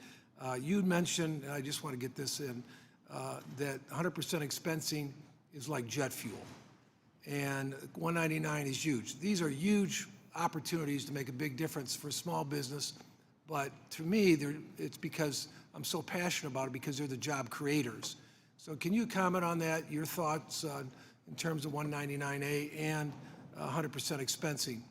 You mentioned, and I just want to get this in, that 100% expensing is like jet fuel. And 199 is huge. These are huge opportunities to make a big difference for small business. But to me, it's because I'm so passionate about it, because they're the job creators. So can you comment on that, your thoughts in terms of 199A and 100% expensing?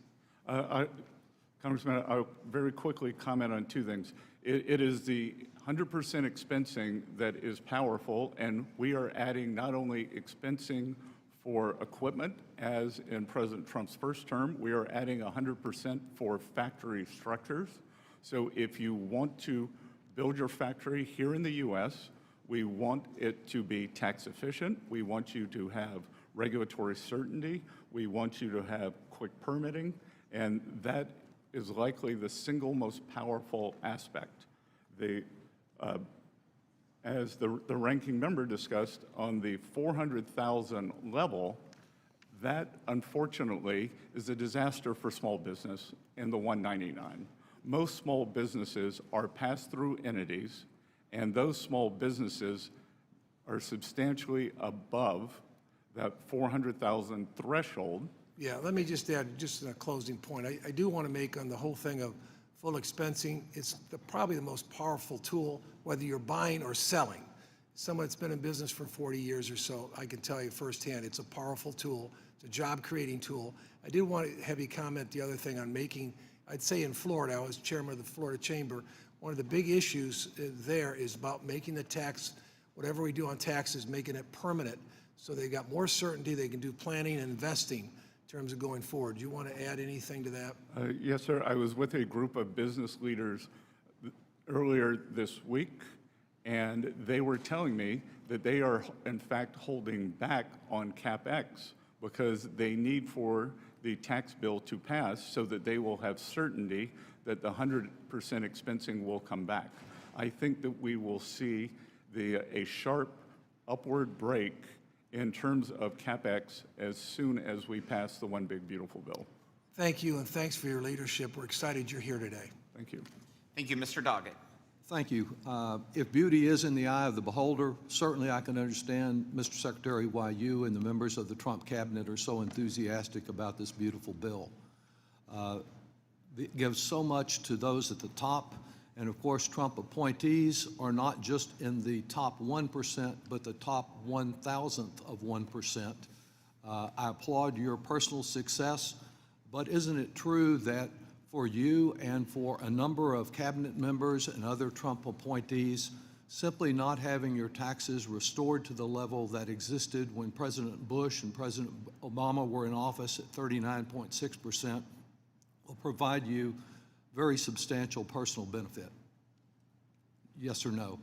Congressman, I'll very quickly comment on two things. It is the 100% expensing that is powerful, and we are adding not only expensing for equipment, as in President Trump's first term, we are adding 100% for factory structures. So if you want to build your factory here in the U.S., we want it to be tax efficient. We want you to have regulatory certainty. We want you to have quick permitting. And that is likely the single most powerful aspect. As the ranking member discussed, on the 400,000 level, that unfortunately is a disaster for small business in the 199. Most small businesses are pass-through entities, and those small businesses are substantially above that 400,000 threshold. Yeah, let me just add, just a closing point. I do want to make on the whole thing of full expensing, it's probably the most powerful tool, whether you're buying or selling. Someone that's been in business for 40 years or so, I can tell you firsthand, it's a powerful tool. It's a job-creating tool. I did want to have you comment the other thing on making, I'd say in Florida, I was chairman of the Florida Chamber, one of the big issues there is about making the tax, whatever we do on taxes, making it permanent, so they got more certainty, they can do planning and investing in terms of going forward. Do you want to add anything to that? Yes, sir. I was with a group of business leaders earlier this week, and they were telling me that they are, in fact, holding back on CapEx because they need for the tax bill to pass so that they will have certainty that the 100% expensing will come back. I think that we will see a sharp upward break in terms of CapEx as soon as we pass the One Big Beautiful Bill. Thank you, and thanks for your leadership. We're excited you're here today. Thank you. Thank you, Mr. Doggett. Thank you. If beauty is in the eye of the beholder, certainly I can understand, Mr. Secretary, why you and the members of the Trump cabinet are so enthusiastic about this beautiful bill. It gives so much to those at the top, and of course, Trump appointees are not just in the top 1%, but the top 1,000th of 1%. I applaud your personal success, but isn't it true that for you and for a number of cabinet members and other Trump appointees, simply not having your taxes restored to the level that existed when President Bush and President Obama were in office at 39.6% will provide you very substantial personal benefit? Yes or no?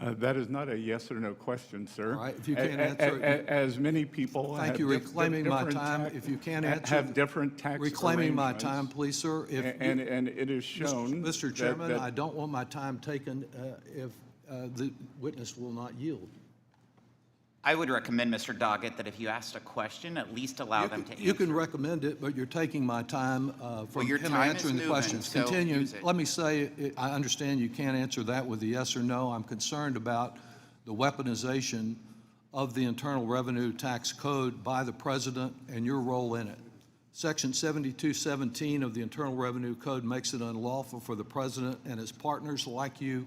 That is not a yes or no question, sir. All right, if you can't answer it. As many people Thank have you, reclaiming my different time. tax- If you can't answer. have different tax Reclaiming my arrangements. time, please, sir. And it is shown. Mr. Chairman, that- I don't want my time taken if the witness will not yield. I would recommend, Mr. Doggett, that if you asked a question, at least allow them to answer. You can recommend it, but you're taking my time from your him time is answering the moving, questions. so Continue. use it. Let me say, I understand you can't answer that with a yes or no. I'm concerned about the weaponization of the Internal Revenue Tax Code by the President and your role in it. Section 7217 of the Internal Revenue Code makes it unlawful for the President and his partners like you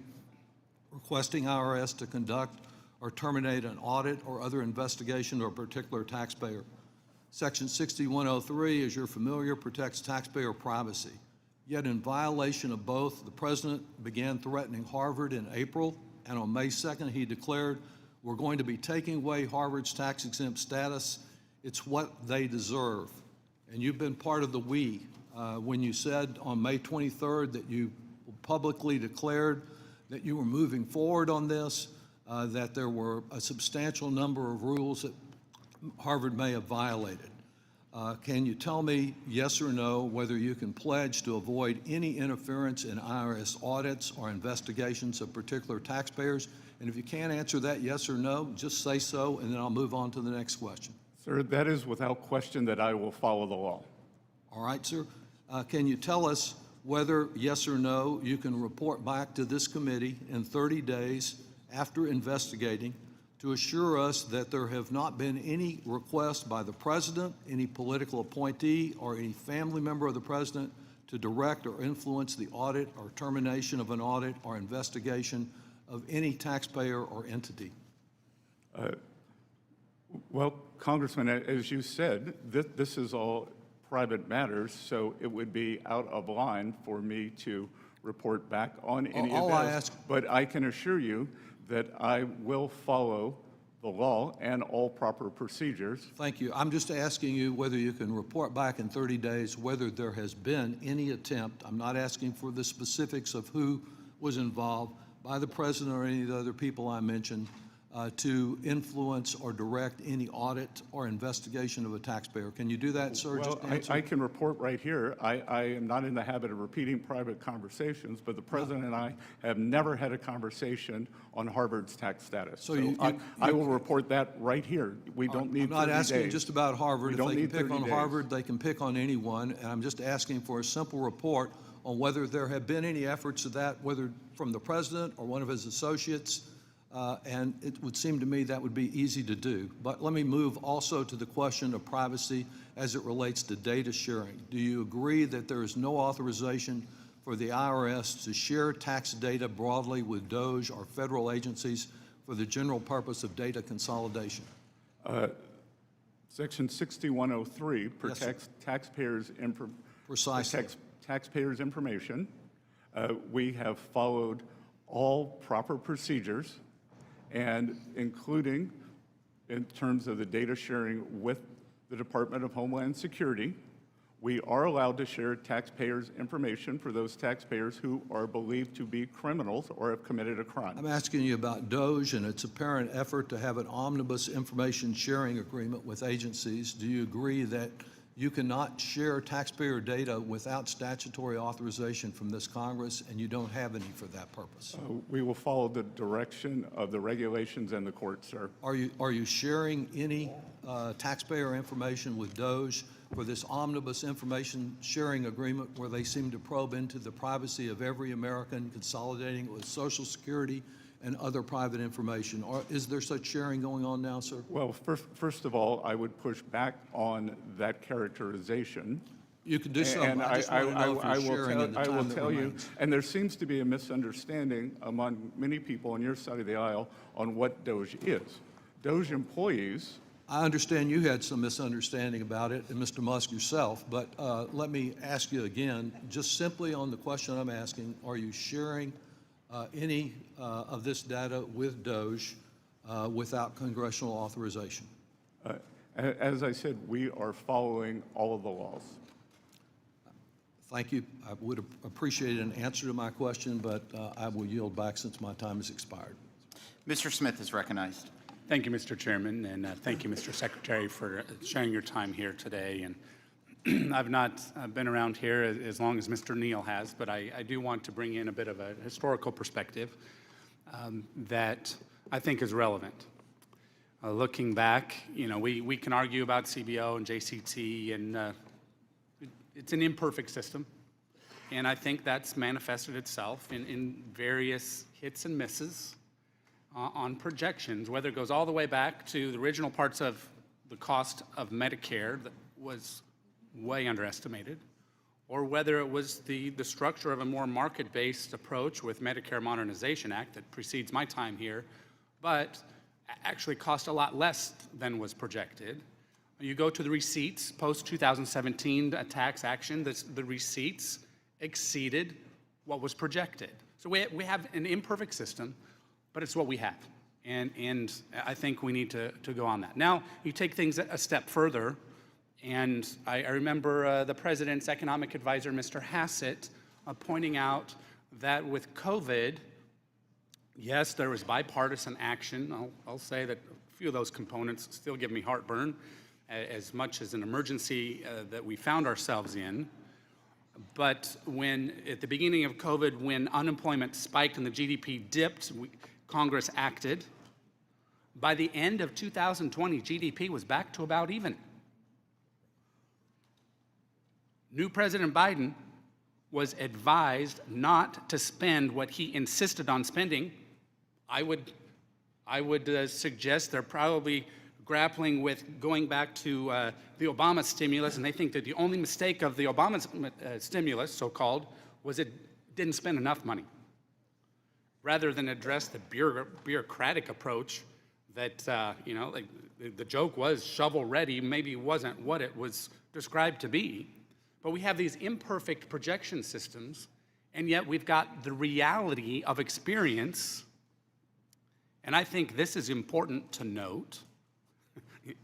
requesting IRS to conduct or terminate an audit or other investigation of a particular taxpayer. Section 6103, as you're familiar, protects taxpayer privacy. Yet in violation of both, the President began threatening Harvard in April, and on May 2nd, he declared, "We're going to be taking away Harvard's tax-exempt status. It's what they deserve." And you've been part of the we when you said on May 23rd that you publicly declared that you were moving forward on this, that there were a substantial number of rules that Harvard may have violated. Can you tell me, yes or no, whether you can pledge to avoid any interference in IRS audits or investigations of particular taxpayers? And if you can't answer that yes or no, just say so, and then I'll move on to the next question. Sir, that is without question that I will follow the law. All right, sir. Can you tell us whether, yes or no, you can report back to this committee in 30 days after investigating to assure us that there have not been any requests by the President, any political appointee, or any family member of the President to direct or influence the audit or termination of an audit or investigation of any taxpayer or entity? Well, Congressman, as you said, this is all private matters, so it would be out of line for me to report back on any All of I this. ask- But I can assure you that I will follow the law and all proper procedures. Thank you. I'm just asking you whether you can report back in 30 days whether there has been any attempt, I'm not asking for the specifics of who was involved, by the President or any of the other people I mentioned, to influence or direct any audit or investigation of a taxpayer. Can you do that, sir? Well, Just answer. I can report right here. I am not in the habit of repeating private conversations, but the President and I have never had a conversation on Harvard's tax status. So I will report that right here. We don't need 30 days. I'm not asking just about Harvard. We If don't they can need pick 30 on days. Harvard, they can pick on anyone, and I'm just asking for a simple report on whether there have been any efforts of that, whether from the President or one of his associates, and it would seem to me that would be easy to do. But let me move also to the question of privacy as it relates to data sharing. Do you agree that there is no authorization for the IRS to share tax data broadly with DOJ or federal agencies for the general purpose of data consolidation? Section 6103 sir. protects Precisely. taxpayers' information. We have followed all proper procedures, and including in terms of the data sharing with the Department of Homeland Security. We are allowed to share taxpayers' information for those taxpayers who are believed to be criminals or have committed a crime. I'm asking you about DOJ and its apparent effort to have an omnibus information sharing agreement with agencies. Do you agree that you cannot share taxpayer data without statutory authorization from this Congress, and you don't have any for that purpose? We will follow the direction of the regulations and the court, sir. Are you sharing any taxpayer information with DOJ for this omnibus information sharing agreement where they seem to probe into the privacy of every American, consolidating it with Social Security and other private information? Or is there such sharing going on now, sir? Well, first of all, I would push back on that characterization. You can do so. And I just want to know if you're sharing in the I will time that tell you, remains. and there seems to be a misunderstanding among many people on your side of the aisle on what DOJ is. DOJ employees. I understand you had some misunderstanding about it, and Mr. Musk yourself, but let me ask you again, just simply on the question I'm asking, are you sharing any of this data with DOJ without congressional authorization? As I said, we are following all of the laws. Thank you. I would appreciate an answer to my question, but I will yield back since my time has expired. Mr. Smith is recognized. Thank you, Mr. Chairman, and thank you, Mr. Secretary, for sharing your time here today. And I've not been around here as long as Mr. Neal has, but I do want to bring in a bit of a historical perspective that I think is relevant. Looking back, we can argue about CBO and JCT, and it's an imperfect system. And I think that's manifested itself in various hits and misses on projections, whether it goes all the way back to the original parts of the cost of Medicare that was way underestimated, or whether it was the structure of a more market-based approach with Medicare Modernization Act that precedes my time here, but actually cost a lot less than was projected. You go to the receipts, post-2017 tax action, the receipts exceeded what was projected. So we have an imperfect system, but it's what we have. And I think we need to go on that. Now, you take things a step further, and I remember the President's economic advisor, Mr. Hassett, pointing out that with COVID, yes, there was bipartisan action. I'll say that a few of those components still give me heartburn, as much as an emergency that we found ourselves in. But when, at the beginning of COVID, when unemployment spiked and the GDP dipped, Congress acted. By the end of 2020, GDP was back to about even. New President Biden was advised not to spend what he insisted on spending. I would suggest they're probably grappling with going back to the Obama stimulus, and they think that the only mistake of the Obama stimulus, so-called, was it didn't spend enough money, rather than address the bureaucratic approach that, like the joke was shovel-ready, maybe wasn't what it was described to be. But we have these imperfect projection systems, and yet we've got the reality of experience. And I think this is important to note,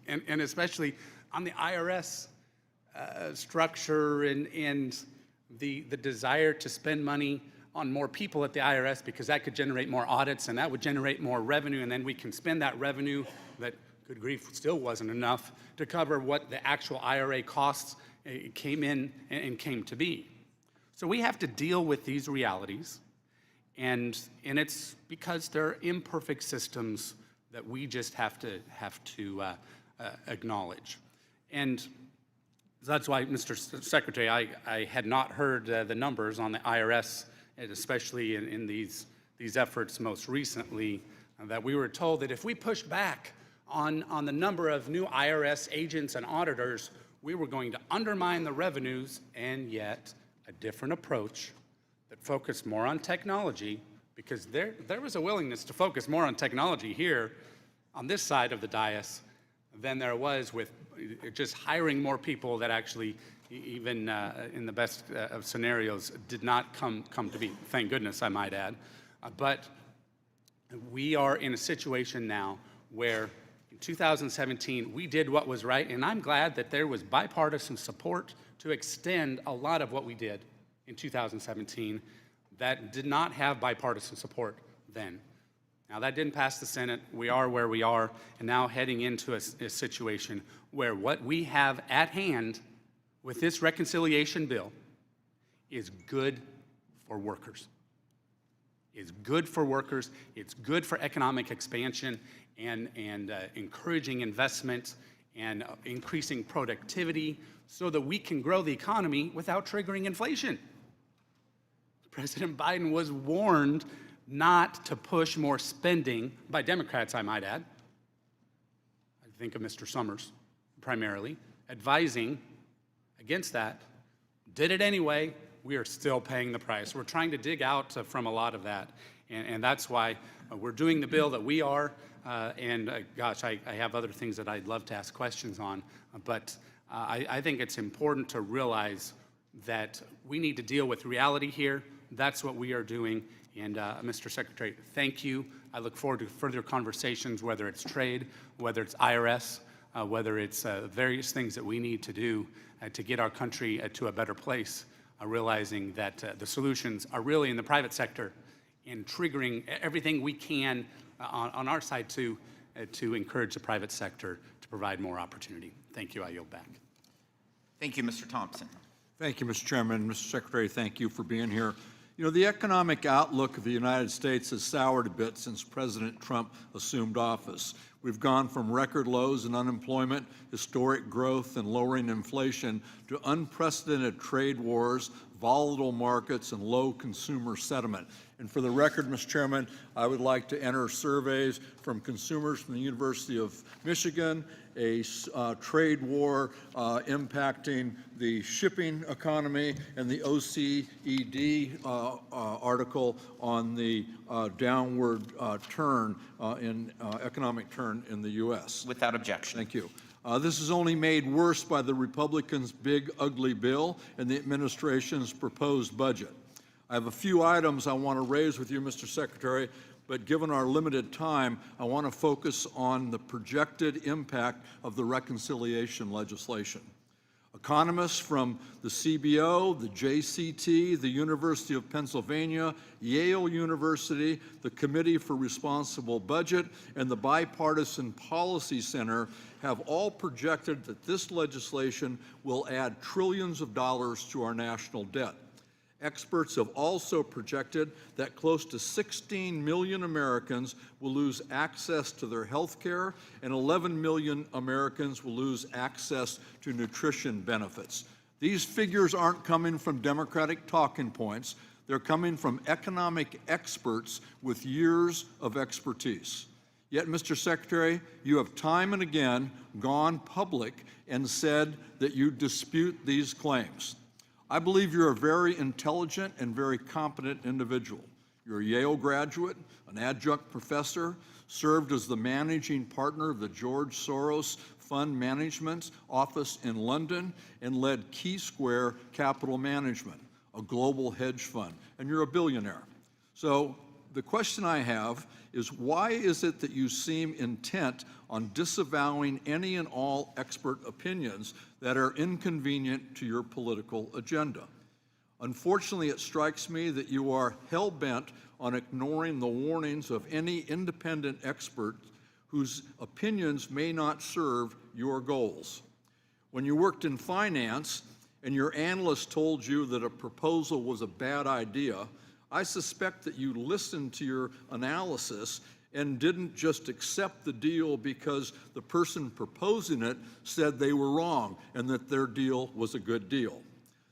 and especially on the IRS structure and the desire to spend money on more people at the IRS, because that could generate more audits and that would generate more revenue, and then we can spend that revenue that, good grief, still wasn't enough to cover what the actual IRA costs came in and came to be. So we have to deal with these realities, and it's because they're imperfect systems that we just have to acknowledge. And that's why, Mr. Secretary, I had not heard the numbers on the IRS, and especially in these efforts most recently, that we were told that if we pushed back on the number of new IRS agents and auditors, we were going to undermine the revenues, and yet a different approach that focused more on technology, because there was a willingness to focus more on technology here on this side of the dais than there was with just hiring more people that actually, even in the best of scenarios, did not come to be. Thank goodness, I might add. But we are in a situation now where in 2017, we did what was right, and I'm glad that there was bipartisan support to extend a lot of what we did in 2017 that did not have bipartisan support then. Now, that didn't pass the Senate. We are where we are, and now heading into a situation where what we have at hand with this reconciliation bill is good for workers. It's good for workers, it's good for economic expansion and encouraging investment and increasing productivity so that we can grow the economy without triggering inflation. President Biden was warned not to push more spending by Democrats, I might add. I think of Mr. Summers primarily, advising against that. Did it anyway. We are still paying the price. We're trying to dig out from a lot of that, and that's why we're doing the bill that we are, gosh, I have other things that I'd love to ask questions on, but I think it's important to realize that we need to deal with reality here. That's what we are doing, and Mr. Secretary, thank you. I look forward to further conversations, whether it's trade, whether it's IRS, whether it's various things that we need to do to get our country to a better place, realizing that the solutions are really in the private sector and triggering everything we can on our side to encourage the private sector to provide more opportunity. Thank you. I yield back. Thank you, Mr. Thompson. Thank you, Mr. Chairman. Mr. Secretary, thank you for being here. You know, the economic outlook of the United States has soured a bit since President Trump assumed office. We've gone from record lows in unemployment, historic growth, and lowering inflation to unprecedented trade wars, volatile markets, and low consumer sentiment. And for the record, Mr. Chairman, I would like to enter surveys from consumers from the University of Michigan, a trade war impacting the shipping economy, and the OECD article on the downward turn in economic turn in the U.S. Without objection. Thank you. This is only made worse by the Republicans' big, ugly bill and the administration's proposed budget. I have a few items I want to raise with you, Mr. Secretary, but given our limited time, I want to focus on the projected impact of the reconciliation legislation. Economists from the CBO, the JCT, the University of Pennsylvania, Yale University, the Committee for Responsible Budget, and the Bipartisan Policy Center have all projected that this legislation will add trillions of dollars to our national debt. Experts have also projected that close to 16 million Americans will lose access to their health care, and 11 million Americans will lose access to nutrition benefits. These figures aren't coming from Democratic talking points. They're coming from economic experts with years of expertise. Yet, Mr. Secretary, you have time and again gone public and said that you dispute these claims. I believe you're a very intelligent and very competent individual. You're a Yale graduate, an adjunct professor, served as the managing partner of the George Soros Fund Management Office in London, and led Key Square Capital Management, a global hedge fund, and you're a billionaire. So the question I have is, why is it that you seem intent on disavowing any and all expert opinions that are inconvenient to your political agenda? Unfortunately, it strikes me that you are hell-bent on ignoring the warnings of any independent expert whose opinions may not serve your goals. When you worked in finance and your analyst told you that a proposal was a bad idea, I suspect that you listened to your analysis and didn't just accept the deal because the person proposing it said they were wrong and that their deal was a good deal.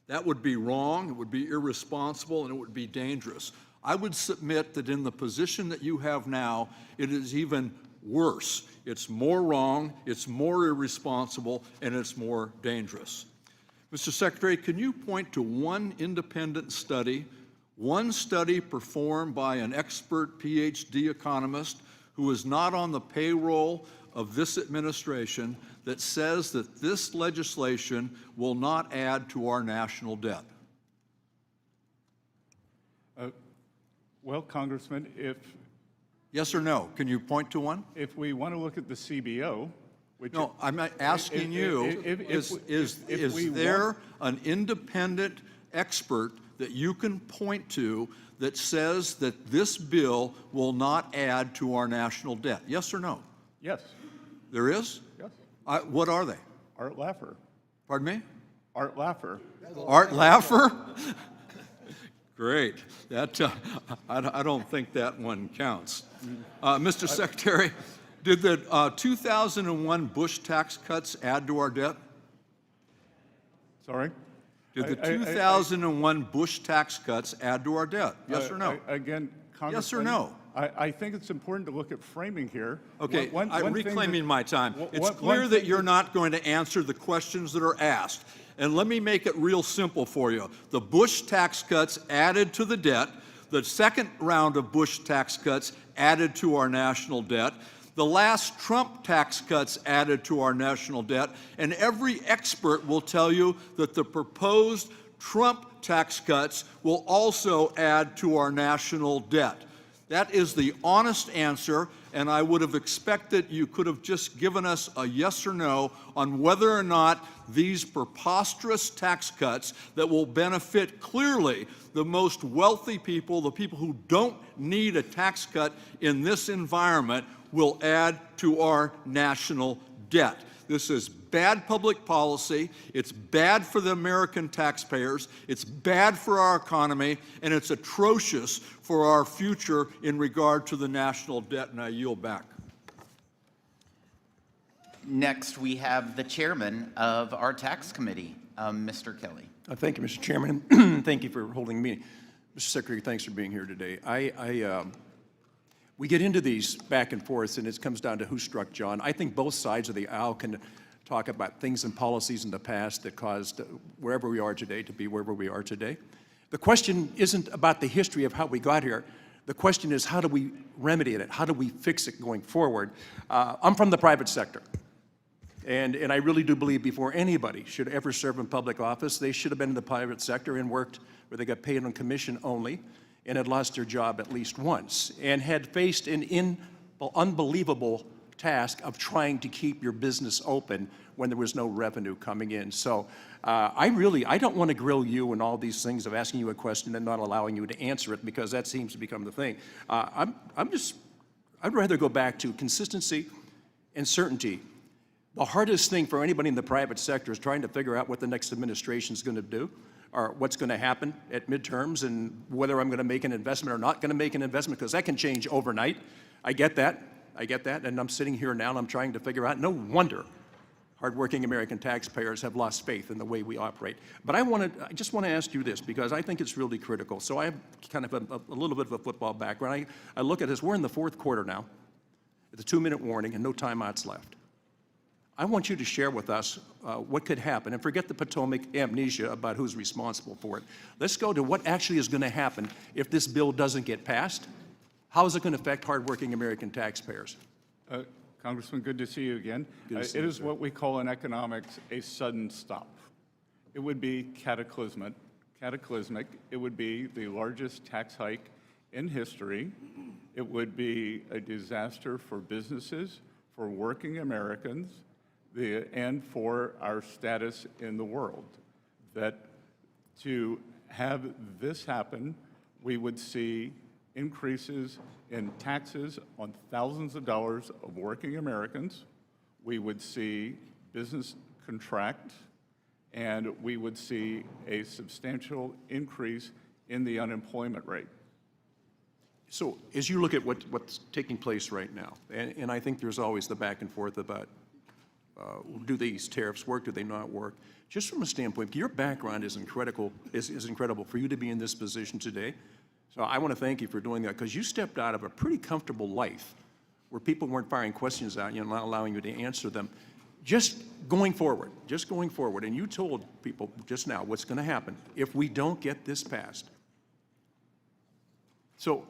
That would be wrong, it would be irresponsible, and it would be dangerous. I would submit that in the position that you have now, it is even worse. It's more wrong, it's more irresponsible, and it's more dangerous. Mr. Secretary, can you point to one independent study, one study performed by an expert PhD economist who is not on the payroll of this administration, that says that this legislation will not add to our national debt? Well, Congressman, Yes or no? Can you point to one? if we want to look at the CBO, which No, I'm not asking you, is there an independent expert that you can point to that says that this bill will not add to our national debt? Yes or no? yes, There is? yes, What are they? Art Laffer, Pardon me? Art Laffer. Art Laffer? Great. That, I don't think that one counts. Mr. Secretary, did the 2001 Bush tax cuts add to our debt? Sorry? Did the 2001 Bush tax cuts add to our debt? Yes or no? Again, Congressman. Yes or no? I think it's important to look at framing here. Okay, One I'm thing reclaiming my time. It's one clear that thing you're not going to answer the questions that are asked. And let me make it real simple for you. The Bush tax cuts added to the debt. The second round of Bush tax cuts added to our national debt. The last Trump tax cuts added to our national debt, and every expert will tell you that the proposed Trump tax cuts will also add to our national debt. That is the honest answer, and I would have expected you could have just given us a yes or no on whether or not these preposterous tax cuts that will benefit clearly the most wealthy people, the people who don't need a tax cut in this environment, will add to our national debt. This is bad public policy, it's bad for the American taxpayers, it's bad for our economy, and it's atrocious for our future in regard to the national debt, and I yield back. Next, we have the chairman of our tax committee, Mr. Kelly. Thank you, Mr. Chairman. Thank you for holding the meeting. Mr. Secretary, thanks for being here today. We get into these back and forth, and it comes down to who struck John. I think both sides of the aisle can talk about things and policies in the past that caused wherever we are today to be wherever we are today. The question isn't about the history of how we got here. The question is, how do we remedy it? How do we fix it going forward? I'm from the private sector. And I really do believe before anybody should ever serve in public office, they should have been in the private sector and worked where they got paid on commission only and had lost their job at least once and had faced an unbelievable task of trying to keep your business open when there was no revenue coming in. So I don't want to grill you and all these things of asking you a question and not allowing you to answer it, because that seems to become the thing. I'd rather go back to consistency and certainty. The hardest thing for anybody in the private sector is trying to figure out what the next administration is going to do, or what's going to happen at midterms, and whether I'm going to make an investment or not going to make an investment, because that can change overnight. I get that, and I'm sitting here now and I'm trying to figure out, no wonder hardworking American taxpayers have lost faith in the way we operate. But I just want to ask you this, because I think it's really critical. So I have kind of a little bit of a football background. I look at this, we're in the fourth quarter now, it's a 2-minute warning and no timeouts left. I want you to share with us what could happen, and forget the Potomac amnesia about who's responsible for it. Let's go to what actually is going to happen if this bill doesn't get passed. How is it going to affect hardworking American taxpayers? Congressman, good to see you again. Good to see It you, is sir. what we call in economics a sudden stop. It would be cataclysmic. It would be the largest tax hike in history. It would be a disaster for businesses, for working Americans, and for our status in the world. That to have this happen, we would see increases in taxes on thousands of dollars of working Americans. We would see business contract, and we would see a substantial increase in the unemployment rate. So as you look at what's taking place right now, and I think there's always the back and forth about do these tariffs work, do they not work? Just from a standpoint, your background is incredible for you to be in this position today. So I want to thank you for doing that, because you stepped out of a pretty comfortable life where people weren't firing questions at you and not allowing you to answer them. Just going forward, and you told people just now what's going to happen if we don't get this passed. So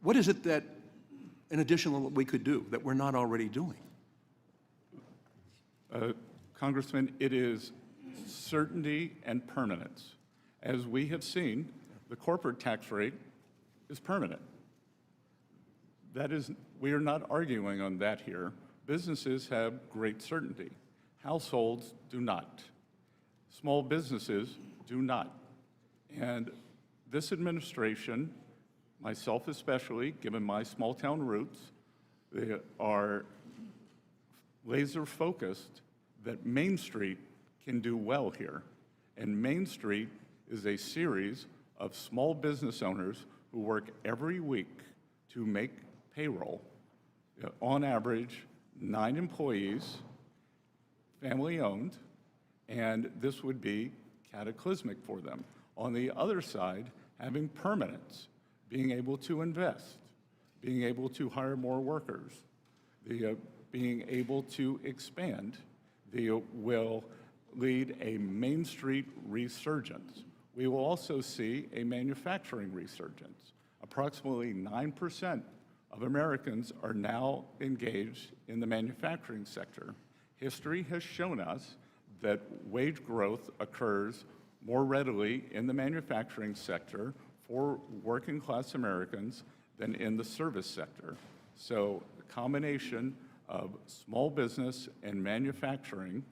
what is it that, in addition to what we could do, that we're not already doing? Congressman, it is certainty and permanence. As we have seen, the corporate tax rate is permanent. We are not arguing on that here. Businesses have great certainty. Households do not. Small businesses do not. And this administration, myself especially, given my small town roots, they are laser focused that Main Street can do well here. And Main Street is a series of small business owners who work every week to make payroll. On average, 9 employees, family owned, and this would be cataclysmic for them. On the other side, having permanence, being able to invest, being able to hire more workers, being able to expand, will lead a Main Street resurgence. We will also see a manufacturing resurgence. Approximately 9% of Americans are now engaged in the manufacturing sector. History has shown us that wage growth occurs more readily in the manufacturing sector for working class Americans than in the service sector. So the combination of small business and manufacturing,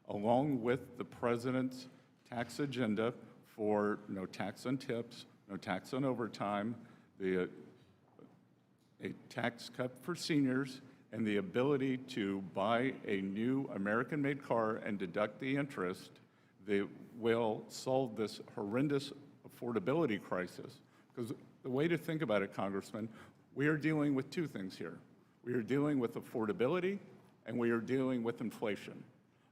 along with the president's tax agenda for no tax on tips, no tax on overtime, a tax cut for seniors, and the ability to buy a new American-made car and deduct the interest, they will solve this horrendous affordability crisis. Because the way to think about it, Congressman, we are dealing with two things here. We are dealing with affordability, and we are dealing with inflation.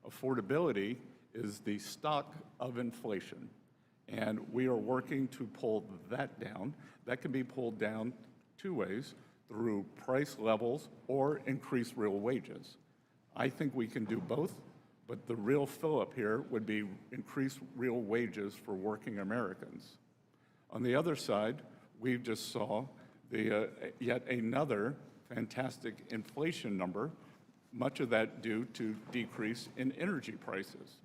Affordability is the stock of inflation, and we are working to pull that down. That can be pulled down two ways, through price levels or increased real wages. I think we can do both, but the real fill-up here would be increased real wages for working Americans. On the other side, we just saw the yet another fantastic inflation number, much of that due to decrease in energy prices.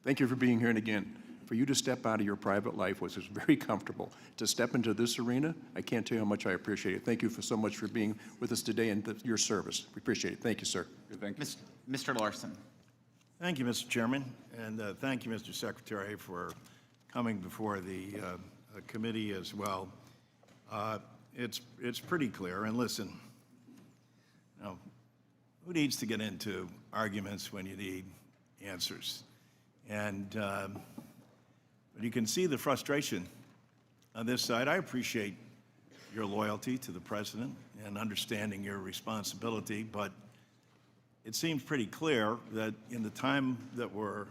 Thank you for being here, and again, for you to step out of your private life, which is very comfortable, to step into this arena, I can't tell you how much I appreciate it. Thank you so much for being with us today and your service. We appreciate it. Thank you, sir. Thank you. Mr. Larson. Thank you, Mr. Chairman, and thank you, Mr. Secretary, for coming before the committee as well. It's pretty clear, and listen, now, who needs to get into arguments when you need answers? And but you can see the frustration on this side. I appreciate your loyalty to the president and understanding your responsibility, but it seems pretty clear that in the time that we're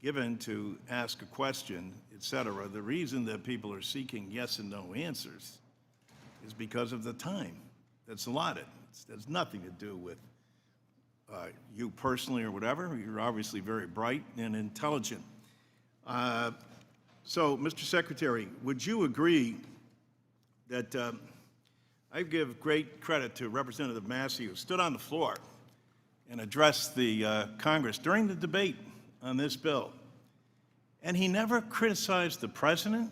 given to ask a question, et cetera, the reason that people are seeking yes and no answers is because of the time that's allotted. It has nothing to do with you personally or whatever. You're obviously very bright and intelligent. So, Mr. Secretary, would you agree that I give great credit to Representative Massey, who stood on the floor and addressed the Congress during the debate on this bill, and he never criticized the president.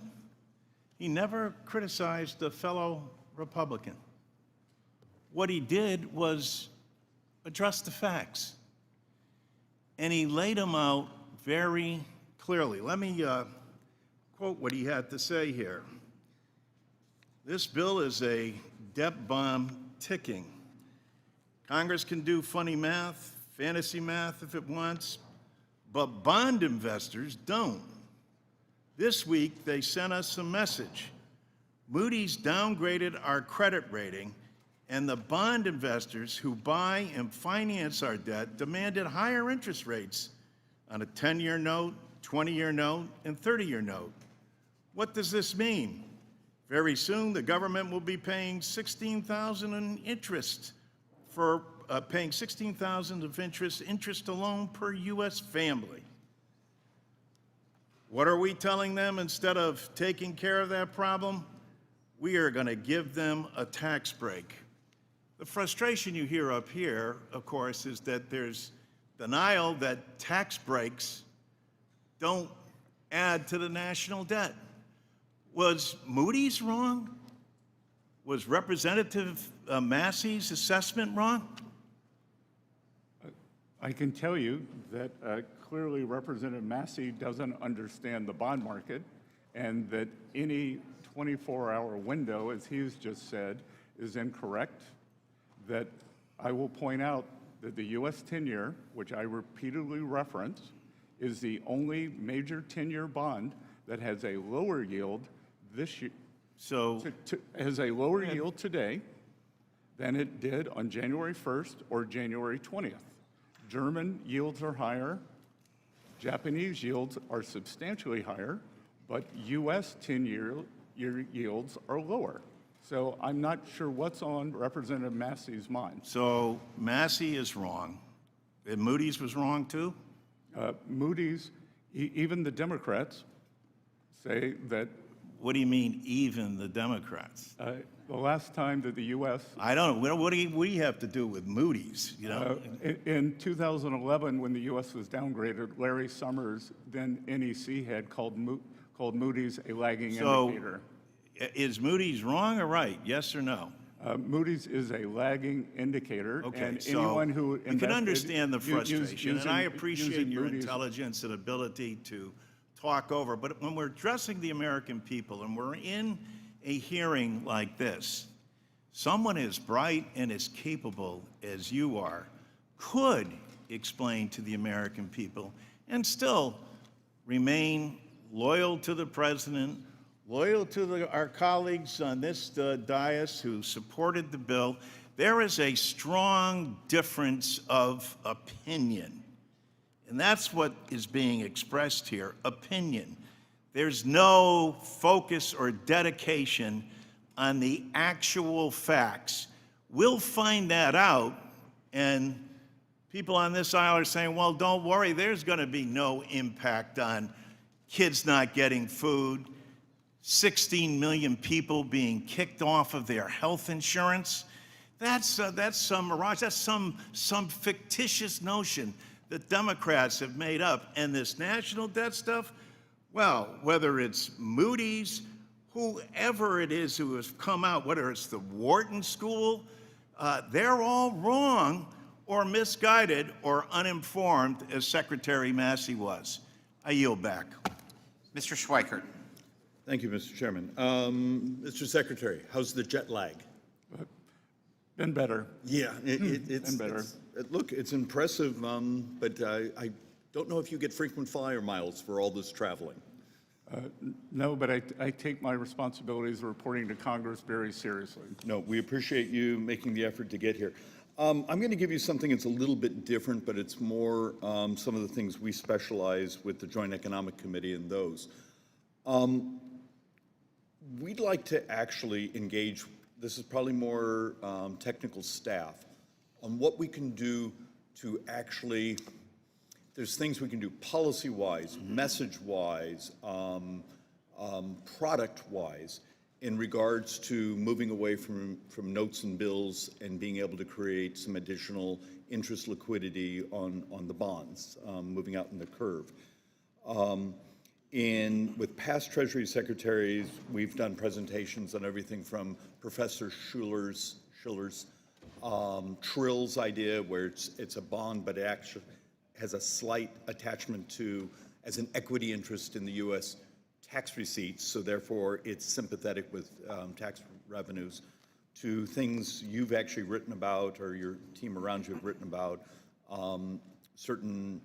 He never criticized a fellow Republican. What he did was address the facts, and he laid them out very clearly. Let me quote what he had to say here. This bill is a debt bomb ticking. Congress can do funny math, fantasy math if it wants, but bond investors don't. This week, they sent us a message. Moody's downgraded our credit rating, and the bond investors who buy and finance our debt demanded higher interest rates on a 10-year note, 20-year note, and 30-year note. What does this mean? Very soon, the government will be paying $16,000 in interest for paying $16,000 of interest alone per U.S. family. What are we telling them? Instead of taking care of that problem, we are going to give them a tax break. The frustration you hear up here, of course, is that there's denial that tax breaks don't add to the national debt. Was Moody's wrong? Was Representative Massey's assessment wrong? I can tell you that clearly Representative Massey doesn't understand the bond market, and that any 24-hour window, as he's just said, is incorrect. That I will point out that the U.S. 10-year, which I repeatedly reference, is the only major 10-year bond that has a lower yield this year. So Has a lower yield today than it did on January 1st or January 20th. German yields are higher, Japanese yields are substantially higher, but U.S. 10-year yields are lower. So I'm not sure what's on Representative Massey's mind. So Massey is wrong, and Moody's was wrong too? Moody's, even the Democrats say that What do you mean, even the Democrats? the last time that the U.S. I don't know. What do you have to do with Moody's, you know? In 2011, when the U.S. was downgraded, Larry Summers, then NEC head, called Moody's a lagging indicator. Is Moody's wrong or right? Yes or no? Moody's is a lagging indicator, Okay, and so anyone who you can invested understand the frustration, and I using appreciate your Moody's- intelligence and ability to talk over, but when we're addressing the American people and we're in a hearing like this, someone as bright and as capable as you are could explain to the American people and still remain loyal to the president, loyal to our colleagues on this dais who supported the bill. There is a strong difference of opinion. And that's what is being expressed here, opinion. There's no focus or dedication on the actual facts. We'll find that out, and people on this aisle are saying, well, don't worry, there's going to be no impact on kids not getting food, 16 million people being kicked off of their health insurance. That's some mirage. That's some fictitious notion that Democrats have made up. And this national debt stuff, well, whether it's Moody's, whoever it is who has come out, whether it's the Wharton School, they're all wrong or misguided or uninformed, as Secretary Massey was. I yield back. Mr. Schweikert. Thank you, Mr. Chairman. Mr. Secretary, how's the jet lag? Been better. Yeah, it's Been better. Look, it's impressive, but I don't know if you get frequent flyer miles for all this traveling. No, but I take my responsibilities of reporting to Congress very seriously. No, we appreciate you making the effort to get here. I'm going to give you something that's a little bit different, but it's more some of the things we specialize with the Joint Economic Committee and those. We'd like to actually engage, this is probably more technical staff, on what we can do to actually, there's things we can do policy-wise, message-wise, product-wise, in regards to moving away from notes and bills and being able to create some additional interest liquidity on the bonds, moving out in the curve. With past Treasury Secretaries, we've done presentations on everything from Professor Schiller's Trill's idea, where it's a bond, but it actually has a slight attachment to, as an equity interest in the U.S. tax receipts, so therefore it's sympathetic with tax revenues, to things you've actually written about, or your team around you have written about, certain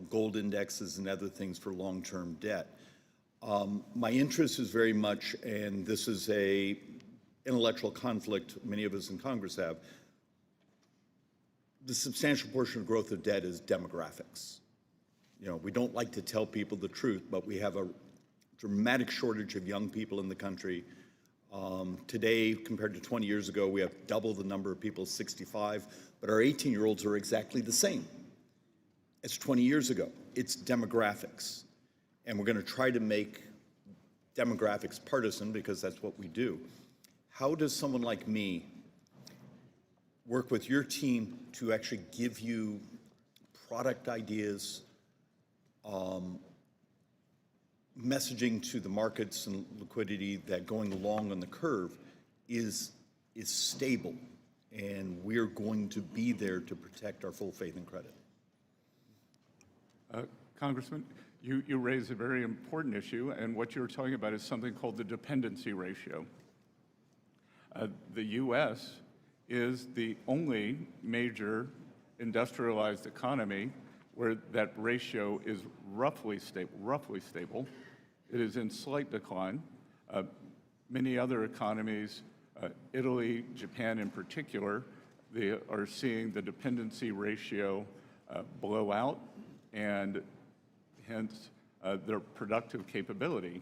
gold indexes and other things for long-term debt. My interest is very much, and this is a intellectual conflict many of us in Congress have, the substantial portion of growth of debt is demographics. We don't like to tell people the truth, but we have a dramatic shortage of young people in the country. Today, compared to 20 years ago, we have double the number of people 65, but our 18-year-olds are exactly the same as 20 years ago. It's demographics. And we're going to try to make demographics partisan, because that's what we do. How does someone like me work with your team to actually give you product ideas, messaging to the markets and liquidity that going along on the curve is stable, and we're going to be there to protect our full faith and credit? Congressman, you raise a very important issue, and what you're talking about is something called the dependency ratio. The U.S. is the only major industrialized economy where that ratio is roughly stable. It is in slight decline. Many other economies, Italy, Japan in particular, they are seeing the dependency ratio blow out, and hence their productive capability.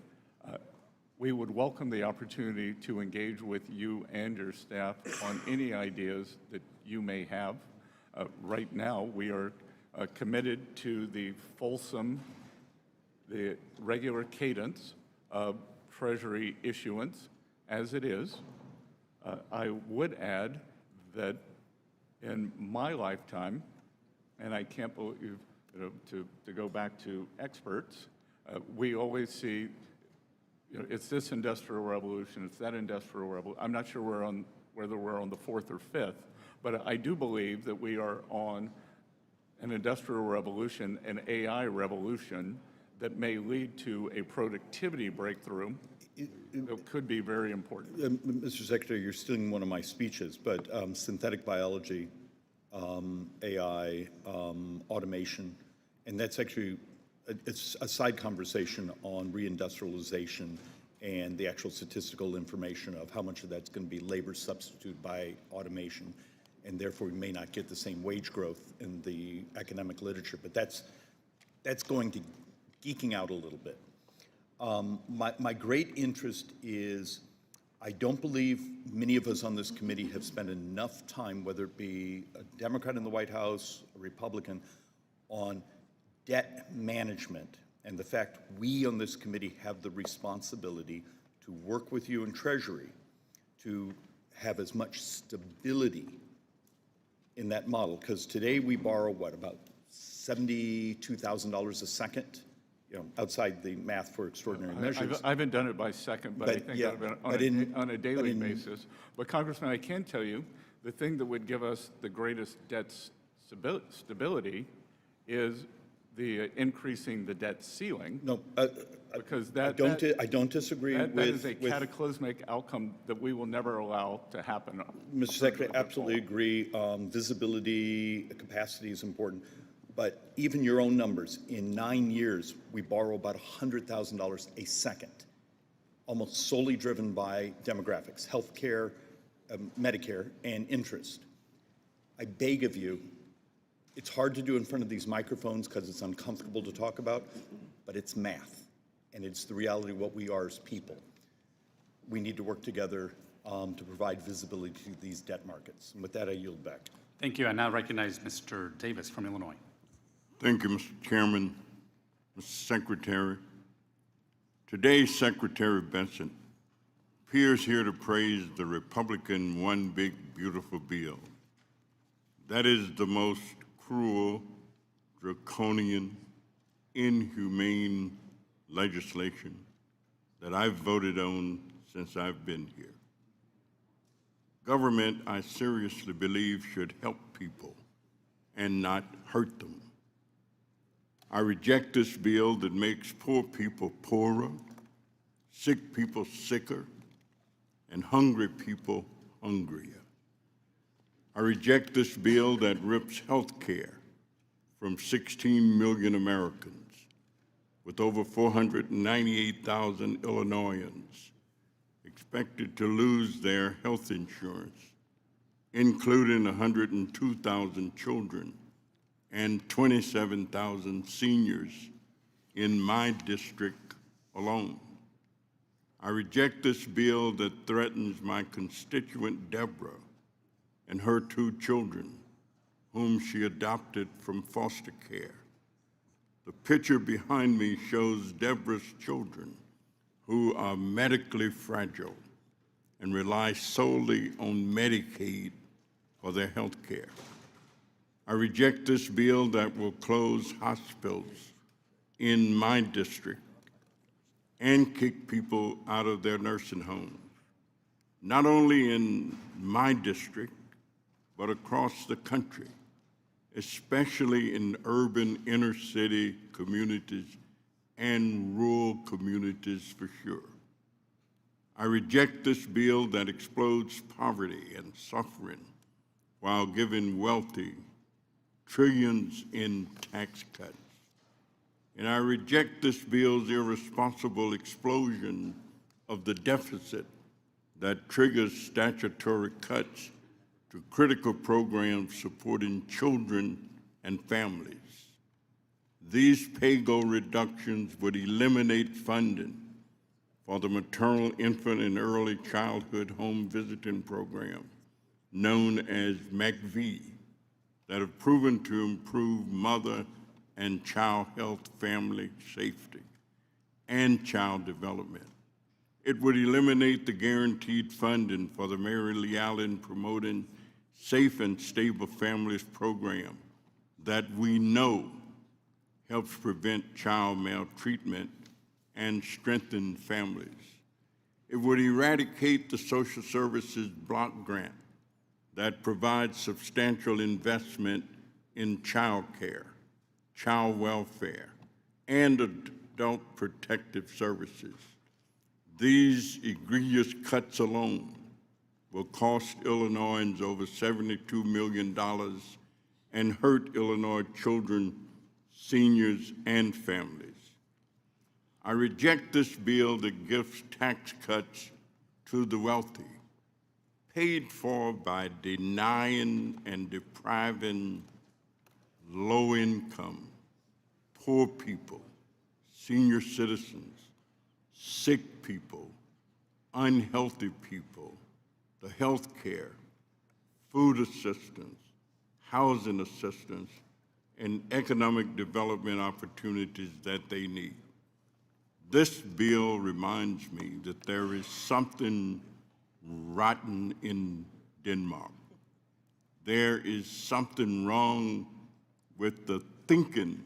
We would welcome the opportunity to engage with you and your staff on any ideas that you may have. Right now, we are committed to the regular cadence of Treasury issuance as it is. I would add that in my lifetime, and I can't believe, to go back to experts, we always see, it's this industrial revolution, it's that industrial revolution. I'm not sure whether we're on the fourth or fifth, but I do believe that we are on an industrial revolution, an AI revolution that may lead to a productivity breakthrough that could be very important. Mr. Secretary, you're stealing one of my speeches, but synthetic biology, AI, automation, and that's actually, it's a side conversation on reindustrialization and the actual statistical information of how much of that's going to be labor substitute by automation, and therefore we may not get the same wage growth in the academic literature. But that's going to geeking out a little bit. My great interest is, I don't believe many of us on this committee have spent enough time, whether it be a Democrat in the White House, a Republican, on debt management and the fact we on this committee have the responsibility to work with you in Treasury to have as much stability in that model. Because today we borrow, what, about $72,000 a second? You know, outside the math for extraordinary measures. I haven't done it by second, but I But, think yeah, on a daily basis. But Congressman, I can tell you, the thing that would give us the greatest debt stability is the increasing the debt ceiling. No, Because I don't disagree that with. is a cataclysmic outcome that we will never allow to happen. Mr. Secretary, absolutely agree. Visibility, capacity is important. But even your own numbers, in 9 years, we borrow about $100,000 a second, almost solely driven by demographics, healthcare, Medicare, and interest. I beg of you, it's hard to do in front of these microphones because it's uncomfortable to talk about, but it's math, and it's the reality of what we are as people. We need to work together to provide visibility to these debt markets. And with that, I yield back. Thank you. I now recognize Mr. Davis from Illinois. Thank you, Mr. Chairman, Mr. Secretary. Today, Secretary Bessent appears here to praise the Republican One Big Beautiful Bill. That is the most cruel, draconian, inhumane legislation that I've voted on since I've been here. Government, I seriously believe, should help people and not hurt them. I reject this bill that makes poor people poorer, sick people sicker, and hungry people hungrier. I reject this bill that rips health care from 16 million Americans, with over 498,000 Illinoisans expected to lose their health insurance, including 102,000 children and 27,000 seniors in my district alone. I reject this bill that threatens my constituent Deborah and her 2 children, whom she adopted from foster care. The picture behind me shows Deborah's children, who are medically fragile and rely solely on Medicaid for their health care. I reject this bill that will close hospitals in my district and kick people out of their nursing homes, not only in my district, but across the country, especially in urban inner city communities and rural communities for sure. I reject this bill that explodes poverty and suffering while giving wealthy trillions in tax cuts. And I reject this bill's irresponsible explosion of the deficit that triggers statutory cuts to critical programs supporting children and families. These pay-go reductions would eliminate funding for the maternal, infant, and early childhood home visiting program, known as MACV, that have proven to improve mother and child health, family safety, and child development. It would eliminate the guaranteed funding for the Mary Lee Allen Promoting Safe and Stable Families program that we know helps prevent child maltreatment and strengthen families. It would eradicate the social services block grant that provides substantial investment in child care, child welfare, and adult protective services. These egregious cuts alone will cost Illinoisans over $72 million and hurt Illinois children, seniors, and families. I reject this bill that gives tax cuts to the wealthy, paid for by denying and depriving low-income, poor people, senior citizens, sick people, unhealthy people, the health care, food assistance, housing assistance, and economic development opportunities that they need. This bill reminds me that there is something rotten in Denmark. There is something wrong with the thinking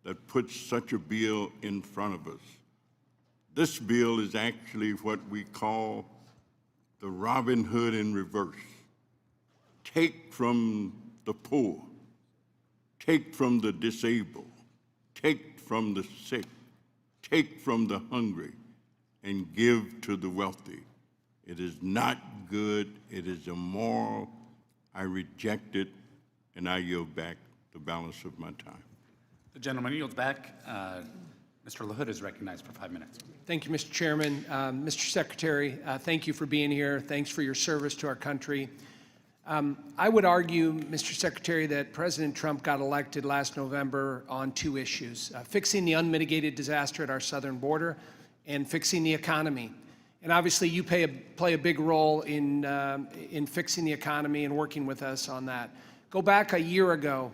that puts such a bill in front of us. This bill is actually what we call the Robin Hood in reverse. Take from the poor, take from the disabled, take from the sick, take from the hungry, and give to the wealthy. It is not good, it is immoral. I reject it, and I yield back the balance of my time. The gentleman yields back. Mr. LaHood is recognized for 5 minutes. Thank you, Mr. Chairman. Mr. Secretary, thank you for being here. Thanks for your service to our country. I would argue, Mr. Secretary, that President Trump got elected last November on two issues, fixing the unmitigated disaster at our southern border and fixing the economy. And obviously, you play a big role in fixing the economy and working with us on that. Go back a year ago,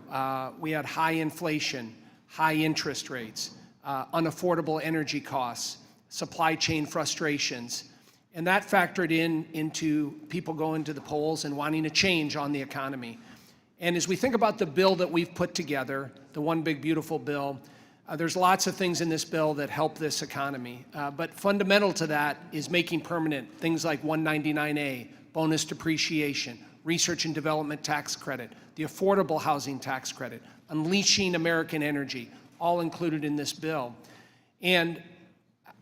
we had high inflation, high interest rates, unaffordable energy costs, supply chain frustrations. And that factored into people going to the polls and wanting a change on the economy. And as we think about the bill that we've put together, the One Big Beautiful Bill, there's lots of things in this bill that help this economy. But fundamental to that is making permanent things like 199A, bonus depreciation, research and development tax credit, the affordable housing tax credit, unleashing American energy, all included in this bill. And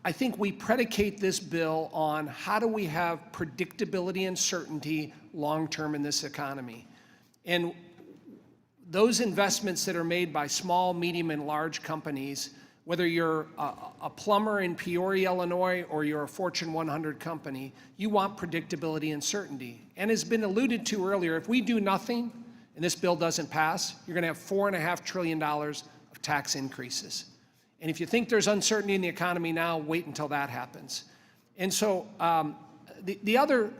I think we predicate this bill on how do we have predictability and certainty long-term in this economy. And those investments that are made by small, medium, and large companies, whether you're a plumber in Peoria, Illinois, or you're a Fortune 100 company, you want predictability and certainty. And as been alluded to earlier, if we do nothing and this bill doesn't pass, you're gonna have $4.5 trillion of tax increases. And if you think there's uncertainty in the economy now, wait until that happens. And so the other,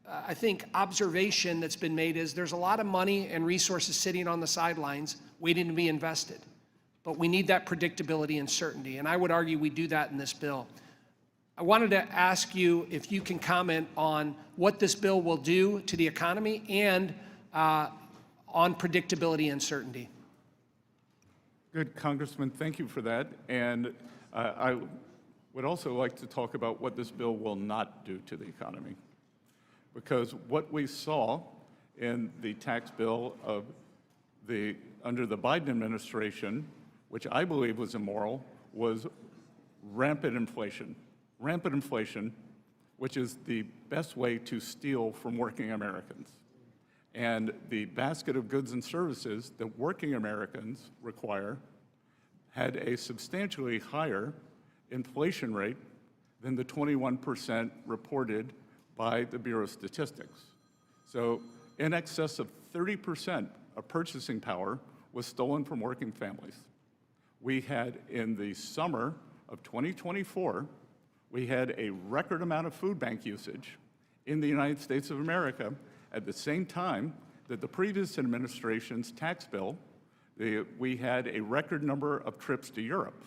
I think, observation that's been made is there's a lot of money and resources sitting on the sidelines waiting to be invested. But we need that predictability and certainty. And I would argue we do that in this bill. I wanted to ask you if you can comment on what this bill will do to the economy and on predictability and certainty. Good, Congressman, thank you for that. And I would also like to talk about what this bill will not do to the economy. Because what we saw in the tax bill of under the Biden administration, which I believe was immoral, was rampant inflation. Rampant inflation, which is the best way to steal from working Americans. And the basket of goods and services that working Americans require had a substantially higher inflation rate than the 21% reported by the Bureau of Statistics. So in excess of 30% of purchasing power was stolen from working families. We had, in the summer of 2024, we had a record amount of food bank usage in the United States of America at the same time that the previous administration's tax bill, we had a record number of trips to Europe.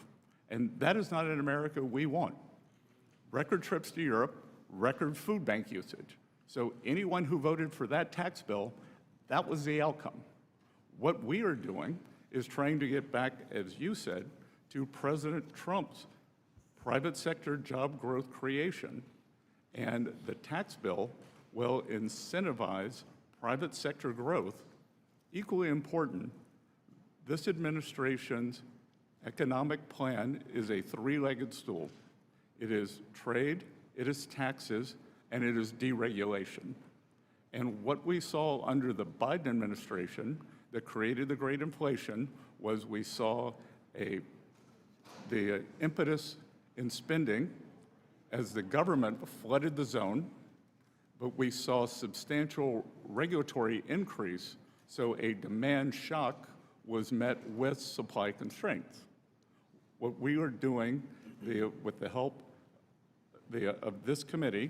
And that is not an America we want. Record trips to Europe, record food bank usage. So anyone who voted for that tax bill, that was the outcome. What we are doing is trying to get back, as you said, to President Trump's private sector job growth creation. And the tax bill will incentivize private sector growth. Equally important, this administration's economic plan is a three-legged stool. It is trade, it is taxes, and it is deregulation. And what we saw under the Biden administration that created the great inflation was we saw the impetus in spending as the government flooded the zone, but we saw substantial regulatory increase, so a demand shock was met with supply constraints. What we are doing, with the help of this committee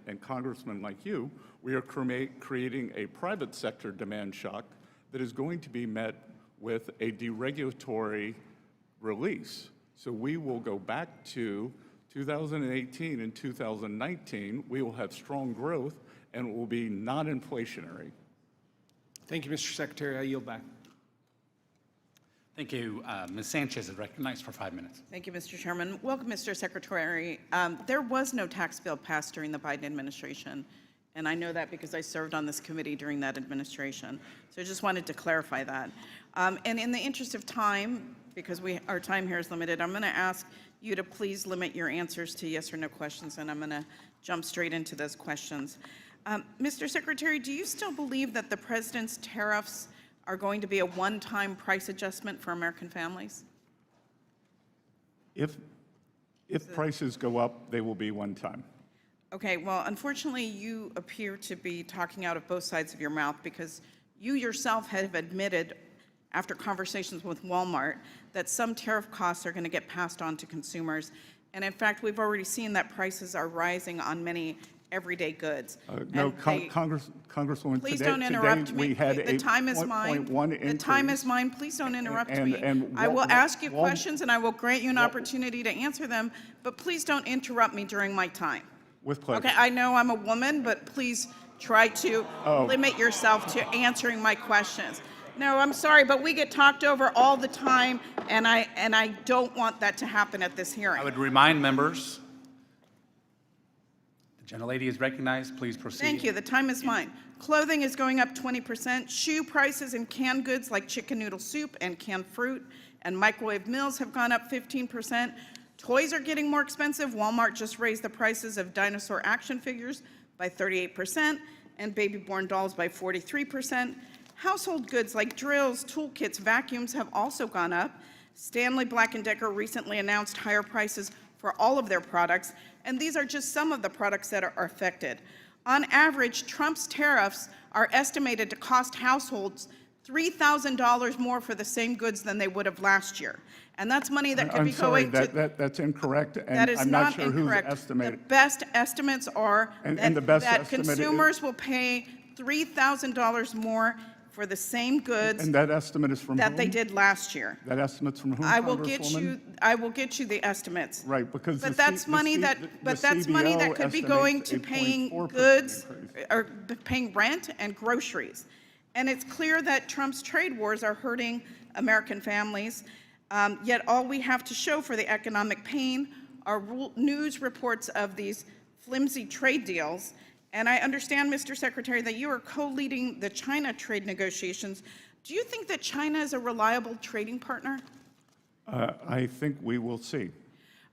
and congressmen like you, we are creating a private sector demand shock that is going to be met with a deregulatory release. So we will go back to 2018 and 2019. We will have strong growth and it will be non-inflationary. Thank you, Mr. Secretary. I yield back. Thank you. Ms. Sanchez is recognized for 5 minutes. Thank you, Mr. Chairman. Welcome, Mr. Secretary. There was no tax bill passed during the Biden administration, and I know that because I served on this committee during that administration. So I just wanted to clarify that. And in the interest of time, because our time here is limited, I'm going to ask you to please limit your answers to yes or no questions, and I'm going to jump straight into those questions. Mr. Secretary, do you still believe that the president's tariffs are going to be a one-time price adjustment for American families? If prices go up, they will be one time. Okay, well, unfortunately, you appear to be talking out of both sides of your mouth because you yourself have admitted, after conversations with Walmart, that some tariff costs are going to get passed on to consumers. And in fact, we've already seen that prices are rising on many everyday goods. No, Congresswoman, please don't interrupt me. We had The time is mine. The time is mine. Please don't interrupt me. I will ask you questions and I will grant you an opportunity to answer them, but please don't interrupt me during my time. With pleasure. Okay, I know I'm a woman, but please try to limit yourself to answering my questions. No, I'm sorry, but we get talked over all the time, and I don't want that to happen at this hearing. I would remind members, the gentlelady is recognized. Please proceed. Thank you. The time is mine. Clothing is going up 20%. Shoe prices and canned goods like chicken noodle soup and canned fruit and microwave meals have gone up 15%. Toys are getting more expensive. Walmart just raised the prices of dinosaur action figures by 38% and baby-born dolls by 43%. Household goods like drills, toolkits, vacuums have also gone up. Stanley Black & Decker recently announced higher prices for all of their products, and these are just some of the products that are affected. On average, Trump's tariffs are estimated to cost households $3,000 more for the same goods than they would have last year. And that's money that could be going to... That's incorrect, and That is I'm not not sure incorrect. who's estimated. The best estimates are that estimate consumers will pay $3,000 more for the same goods And that estimate is from that whom? they did last year. That estimate's from whom, I will get Congresswoman? you the estimates. Right, because But that's money that could be going to paying 0.4% goods increase. or paying rent and groceries. And it's clear that Trump's trade wars are hurting American families. Yet all we have to show for the economic pain are news reports of these flimsy trade deals. And I understand, Mr. Secretary, that you are co-leading the China trade negotiations. Do you think that China is a reliable trading partner? I think we will see.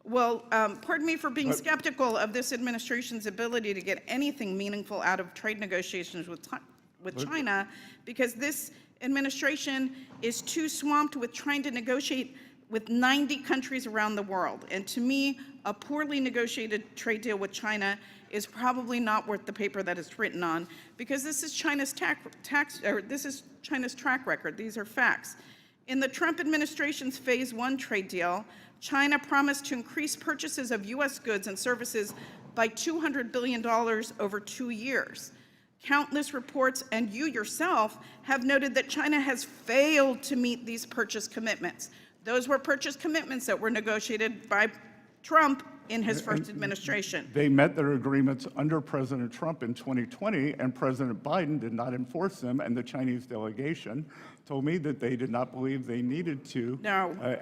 Well, pardon me for being skeptical of this administration's ability to get anything meaningful out of trade negotiations with China, because this administration is too swamped with trying to negotiate with 90 countries around the world. And to me, a poorly negotiated trade deal with China is probably not worth the paper that it's written on, because this is China's China's track record. These are facts. In the Trump administration's Phase 1 trade deal, China promised to increase purchases of U.S. goods and services by $200 billion over 2 years. Countless reports, and you yourself, have noted that China has failed to meet these purchase commitments. Those were purchase commitments that were negotiated by Trump in his first administration. They met their agreements under President Trump in 2020, and President Biden did not enforce them, and the Chinese delegation told me that they did not believe they needed to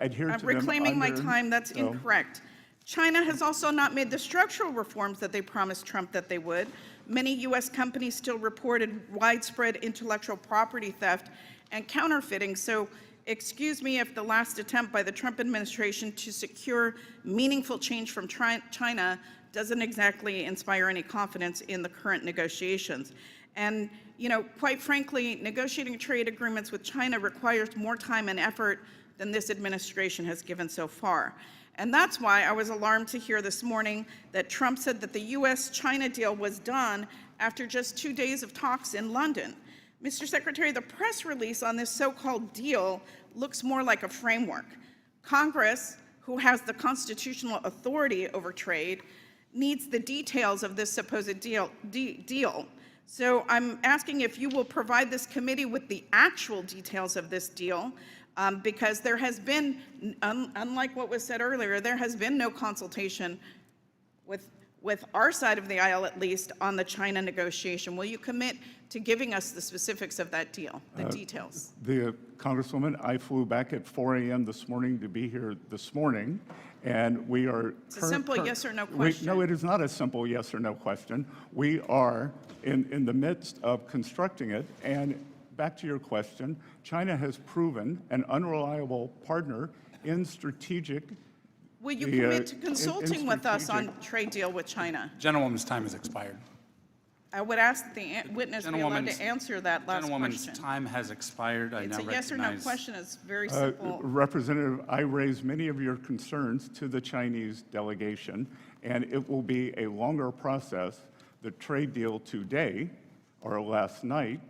adhere to them. I'm reclaiming my time. That's incorrect. China has also not made the structural reforms that they promised Trump that they would. Many U.S. companies still reported widespread intellectual property theft and counterfeiting. So excuse me if the last attempt by the Trump administration to secure meaningful change from China doesn't exactly inspire any confidence in the current negotiations. And, you know, quite frankly, negotiating trade agreements with China requires more time and effort than this administration has given so far. And that's why I was alarmed to hear this morning that Trump said that the U.S.-China deal was done after just 2 days of talks in London. Mr. Secretary, the press release on this so-called deal looks more like a framework. Congress, who has the constitutional authority over trade, needs the details of this supposed deal. So I'm asking if you will provide this committee with the actual details of this deal, because there has been, unlike what was said earlier, there has been no consultation with our side of the aisle, at least, on the China negotiation. Will you commit to giving us the specifics of that deal, the details? Congresswoman, I flew back at 4 a.m. this morning to be here this morning, and we are... It's a simple yes or no question. No, it is not a simple yes or no question. We are in the midst of constructing it, and back to your question, China has proven an unreliable partner in strategic... Will you commit to consulting with us on trade deal with China? Gentlewoman's time has expired. I would ask that the witness be allowed to answer that last Gentlewoman's question. time has expired. I It's now a yes or no recognize- question. It's very simple. Representative, I raised many of your concerns to the Chinese delegation, and it will be a longer process. The trade deal today, or last night,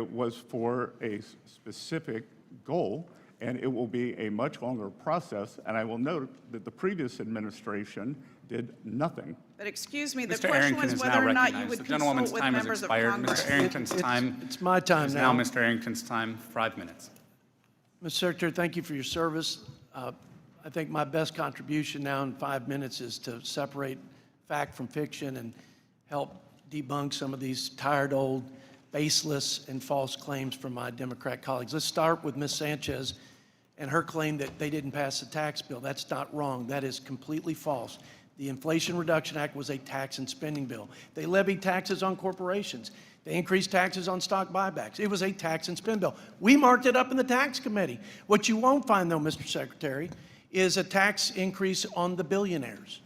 was for a specific goal, and it will be a much longer process. And I will note that the previous administration did nothing. But excuse me, the Mr. question Arrington was is whether now or not you recognized. would The consult gentlewoman's with time has members of expired. Congress. Mr. Arrington's time It's my time is now. now Mr. Arrington's time, 5 minutes. Mr. Secretary, thank you for your service. I think my best contribution now in 5 minutes is to separate fact from fiction and help debunk some of these tired, old, baseless, and false claims from my Democrat colleagues. Let's start with Ms. Sanchez and her claim that they didn't pass the tax bill. That's not wrong. That is completely false. The Inflation Reduction Act was a tax and spending bill. They levied taxes on corporations. They increased taxes on stock buybacks. It was a tax and spend bill. We marked it up in the tax committee. What you won't find, though, Mr. Secretary, is a tax increase on the billionaires.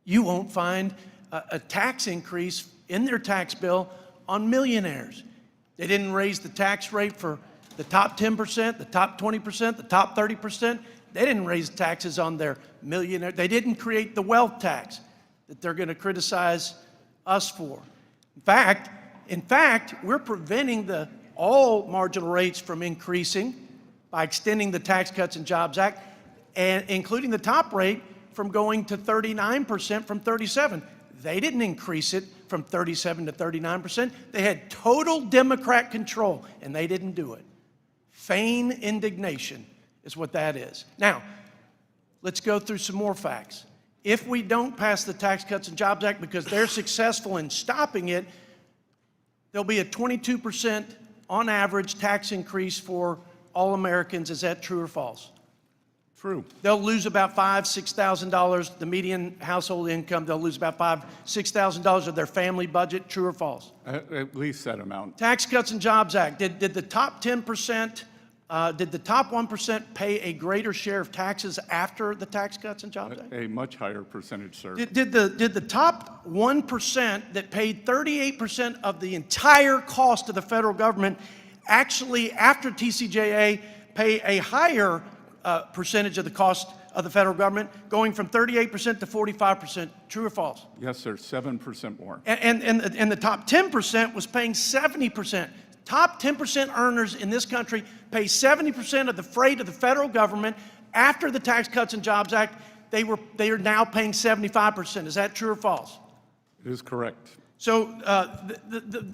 You won't find a tax increase in their tax bill on millionaires. They didn't raise the tax rate for the top 10%, the top 20%, the top 30%. They didn't raise taxes on their millionaire. They didn't create the wealth tax that they're going to criticize us for. In fact, we're preventing all marginal rates from increasing by extending the Tax Cuts and Jobs Act, and including the top rate from going to 39% from 37%. They didn't increase it from 37% to 39%. They had total Democrat control, and they didn't do it. Feign indignation is what that is. Now, let's go through some more facts. If we don't pass the Tax Cuts and Jobs Act because they're successful in stopping it, there'll be a 22% on average tax increase for all Americans. Is that true or false? True. They'll lose about $5,000, $6,000, the median household income, they'll lose about $5,000, $6,000 of their family budget. True or false? At least that amount. Tax Cuts and Jobs Act, did the top 10%, did the top 1% pay a greater share of taxes after the Tax Cuts and Jobs Act? A much higher percentage, sir. Did the top 1% that paid 38% of the entire cost of the federal government actually, after TCJA, pay a higher percentage of the cost of the federal government, going from 38% to 45%? True or false? Yes, sir, 7% more. And the top 10% was paying 70%. Top 10% earners in this country pay 70% of the freight of the federal government. After the Tax Cuts and Jobs Act, they are now paying 75%. Is that true or false? It is correct. So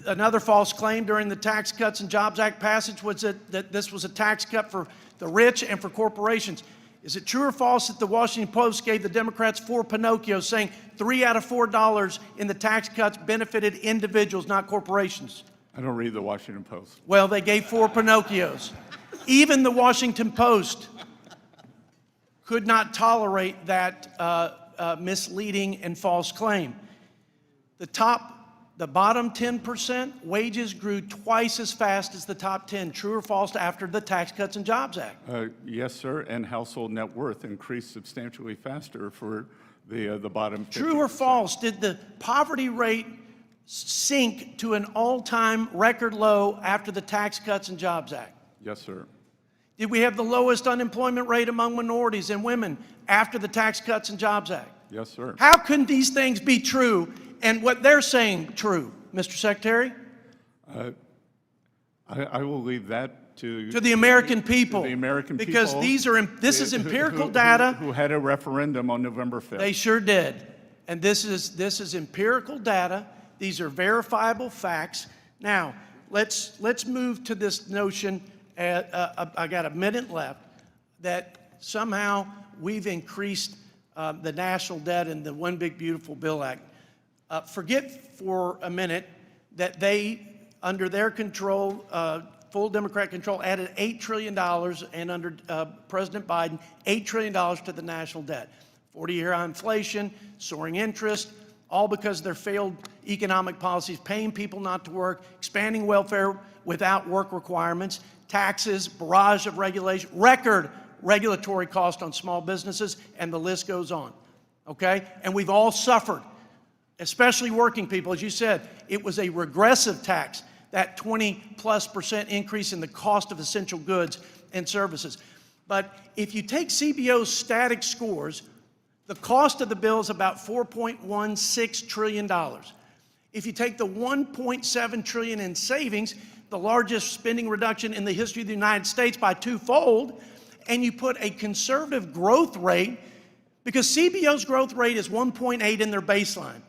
another false claim during the Tax Cuts and Jobs Act passage was that this was a tax cut for the rich and for corporations. Is it true or false that the Washington Post gave the Democrats 4 Pinocchios, saying 3 out of $4 in the tax cuts benefited individuals, not corporations? I don't read the Washington Post. Well, they gave 4 Pinocchios. Even the Washington Post could not tolerate that misleading and false claim. The bottom 10% wages grew twice as fast as the top 10. True or false after the Tax Cuts and Jobs Act? Yes, sir, and household net worth increased substantially faster for the bottom 50%. True or false? Did the poverty rate sink to an all-time record low after the Tax Cuts and Jobs Act? Yes, sir. Did we have the lowest unemployment rate among minorities and women after the Tax Cuts and Jobs Act? Yes, sir. How can these things be true and what they're saying true, Mr. Secretary? I will leave that to The American people. the American because people. This is empirical data. Who had a referendum on November 5th. They sure did. And this is empirical data. These are verifiable facts. Now, let's move to this notion, I got a minute left, that somehow we've increased the national debt in the One Big Beautiful Bill Act. Forget for a minute that they, under their control, full Democrat control, added $8 trillion, and under President Biden, $8 trillion to the national debt. 40-year inflation, soaring interest, all because of their failed economic policies, paying people not to work, expanding welfare without work requirements, taxes, barrage of regulation, record regulatory cost on small businesses, and the list goes on, okay? And we've all suffered, especially working people. As you said, it was a regressive tax, that 20+% increase in the cost of essential goods and services. But if you take CBO's static scores, the cost of the bill is about $4.16 trillion. If you take the $1.7 trillion in savings, the largest spending reduction in the history of the United States by twofold, and you put a conservative growth rate, because CBO's growth rate is 1.8 in their baseline.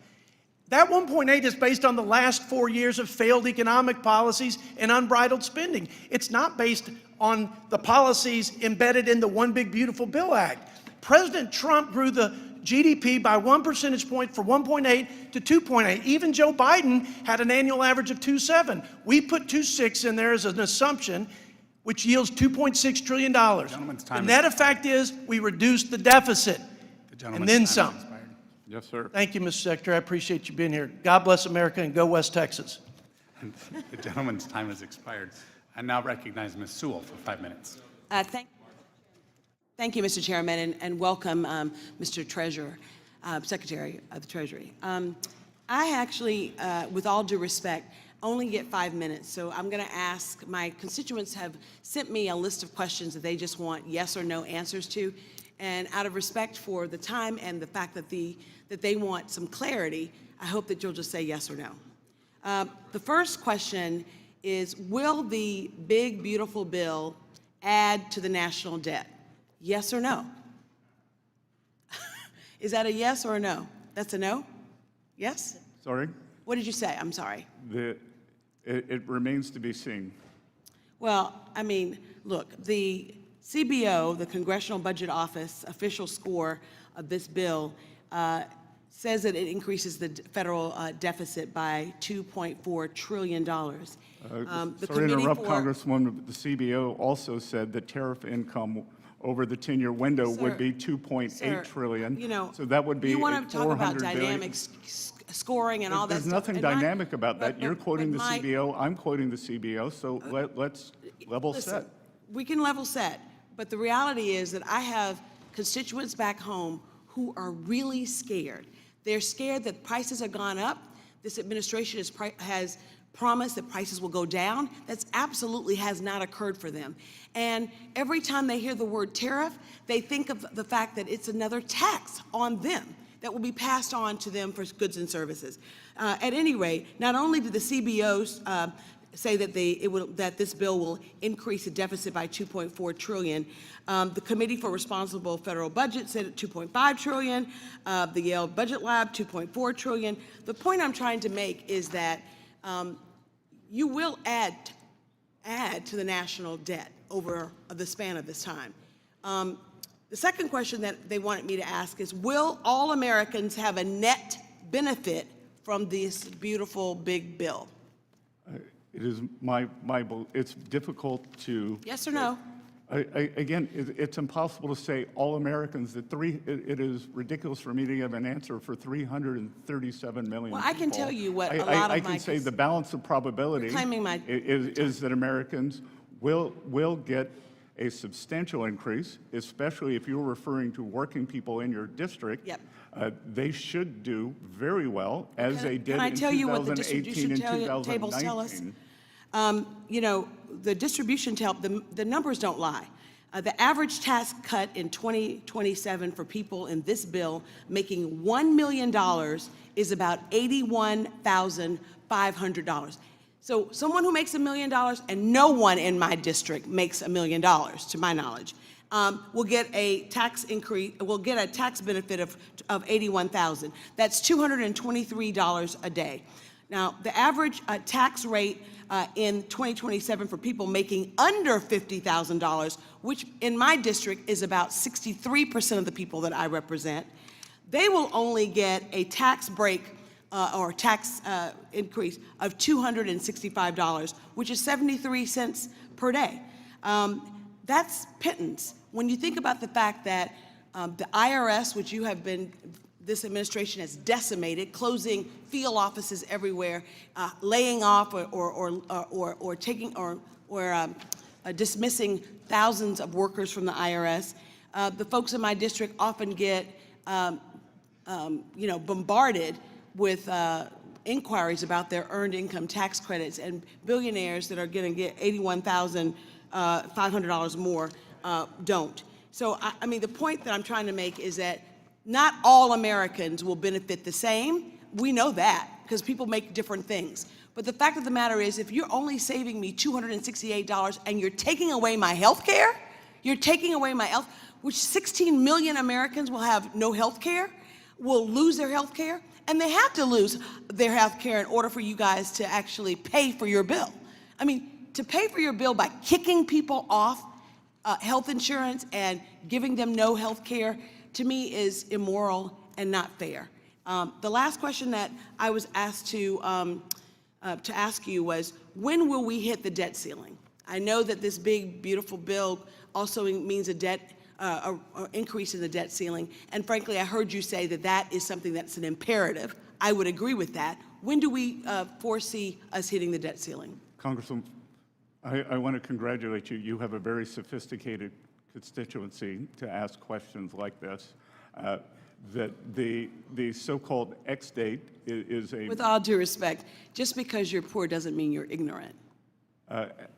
That 1.8 is based on the last 4 years of failed economic policies and unbridled spending. It's not based on the policies embedded in the One Big Beautiful Bill Act. President Trump grew the GDP by 1 percentage point from 1.8 to 2.8. Even Joe Biden had an annual average of 2.7. We put 2.6 in there as an assumption, which yields $2.6 trillion. The net effect is we reduced the deficit, and then some. Yes, sir. Thank you, Mr. Secretary. I appreciate you being here. God bless America, and go West Texas. The gentleman's time has expired. I now recognize Ms. Sewell for 5 minutes. Thank you, Mr. Chairman, and welcome, Mr. Treasurer, Secretary of the Treasury. I actually, with all due respect, only get 5 minutes, so I'm going to ask, my constituents have sent me a list of questions that they just want yes or no answers to, and out of respect for the time and the fact that they want some clarity, I hope that you'll just say yes or no. The first question is, will the big, beautiful bill add to the national debt? Yes or no? Is that a yes or a no? That's a no? Yes? Sorry? What did you say? I'm sorry. It remains to be seen. Well, I mean, look, the CBO, the Congressional Budget Office official score of this bill says that it increases the federal deficit by $2.4 trillion. Sorry to interrupt, Congresswoman, but the CBO also said that tariff income over the 10-year window would be $2.8 trillion. You know, so that would be you want to talk about $400 billion. dynamic scoring and all that There's stuff. nothing dynamic about that. You're quoting the my- CBO, I'm quoting the CBO, so let's level Listen, set. we can level set, but the reality is that I have constituents back home who are really scared. They're scared that prices have gone up. This administration has promised that prices will go down. That's absolutely has not occurred for them. And every time they hear the word tariff, they think of the fact that it's another tax on them that will be passed on to them for goods and services. At any rate, not only did the CBOs say that that this bill will increase the deficit by $2.4 trillion. The Committee for Responsible Federal Budget said $2.5 trillion. The Yale Budget Lab, $2.4 trillion. The point I'm trying to make is that you will add to the national debt over the span of this time. The second question that they wanted me to ask is, will all Americans have a net benefit from this beautiful big bill? It is it's difficult to. Yes or no? Again, it's impossible to say all Americans. It is ridiculous for me to give an answer for 337 million. Well, I can people. tell you what a lot of I can say the balance of probability is that Americans will get a substantial increase, especially if you're referring to working people in your district. Yep. They should do very well, as they did Can I in tell you what the 2018 distribution and tables tell us? 2019. You know, the distribution to help, the numbers don't lie. The average tax cut in 2027 for people in this bill making $1 million is about $81,500. So someone who makes $1 million, and no one in my district makes $1 million, to my knowledge, will get a tax increase, will get a tax benefit of $81,000. That's $223 a day. Now, the average tax rate in 2027 for people making under $50,000, which in my district is about 63% of the people that I represent, they will only get a tax break or tax increase of $265, which is 73 cents per day. That's pittance. When you think about the fact that the IRS, which you have been, this administration has decimated, closing field offices everywhere, laying off or taking or dismissing thousands of workers from the IRS. The folks in my district often get, bombarded with inquiries about their earned income tax credits, and billionaires that are going to get $81,500 more don't. So, I mean, the point that I'm trying to make is that not all Americans will benefit the same. We know that because people make different things. But the fact of the matter is, if you're only saving me $268 and you're taking away my health care, you're taking away my health, which 16 million Americans will have no health care, will lose their health care, and they have to lose their health care in order for you guys to actually pay for your bill. I mean, to pay for your bill by kicking people off health insurance and giving them no health care, to me, is immoral and not fair. The last question that I was asked to ask you was, when will we hit the debt ceiling? I know that this big, beautiful bill also means a debt increase in the debt ceiling, and frankly, I heard you say that that is something that's an imperative. I would agree with that. When do we foresee us hitting the debt ceiling? Congresswoman, I want to congratulate you. You have a very sophisticated constituency to ask questions like this. That the so-called X date is a... With all due respect, just because you're poor doesn't mean you're ignorant.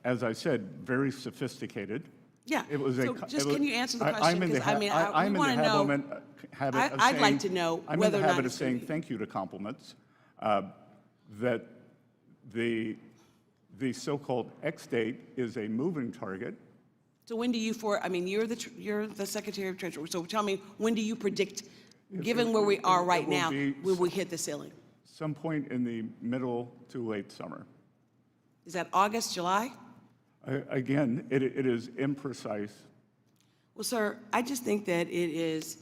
As I said, very sophisticated. Yeah, It was so just can you answer the question? Because I mean, we want to know. I'd like to know whether or not... I'm in the habit of saying thank you to compliments. That the so-called X date is a moving target. So when do you I mean, you're the Secretary of Treasury, so tell me, when do you predict, given where we are right now, will we hit the ceiling? Some point in the middle to late summer. Is that August, July? Again, it is imprecise. Well, sir, I just think that it is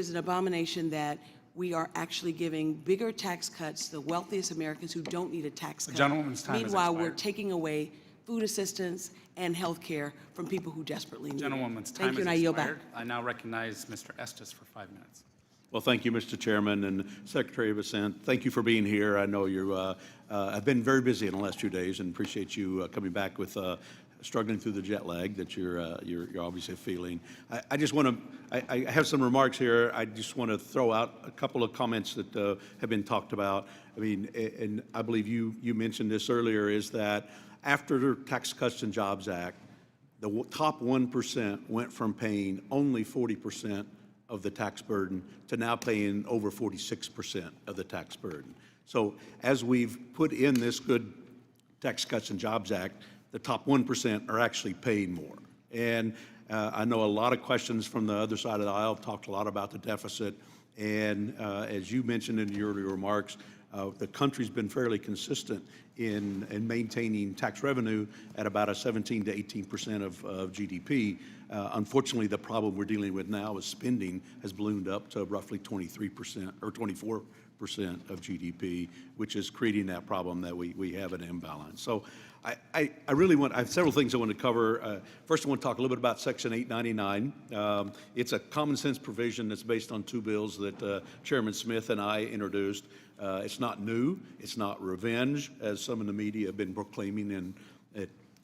an abomination that we are actually giving bigger tax cuts to the wealthiest Americans who don't need a tax cut. The gentleman's time has Meanwhile, we're expired. taking away food assistance and health care from people who desperately need it. Gentlewoman's Thank time you, and I has yield back. expired. I now recognize Mr. Estes for 5 minutes. Well, thank you, Mr. Chairman, and Secretary Bessent. Thank you for being here. I know you have been very busy in the last few days, and appreciate you coming back with struggling through the jet lag that you're obviously feeling. I just want to, I have some remarks here. I just want to throw out a couple of comments that have been talked about. I mean, and I believe you mentioned this earlier, is that after the Tax Cuts and Jobs Act, the top 1% went from paying only 40% of the tax burden to now paying over 46% of the tax burden. So as we've put in this good Tax Cuts and Jobs Act, the top 1% are actually paying more. And I know a lot of questions from the other side of the aisle talked a lot about the deficit. And as you mentioned in your earlier remarks, the country's been fairly consistent in maintaining tax revenue at about a 17 to 18% of GDP. Unfortunately, the problem we're dealing with now is spending has ballooned up to roughly 23% or 24% of GDP, which is creating that problem that we have an imbalance. So I have several things I want to cover. First, I want to talk a little bit about Section 899. It's a common sense provision that's based on two bills that Chairman Smith and I introduced. It's not new. It's not revenge, as some in the media have been proclaiming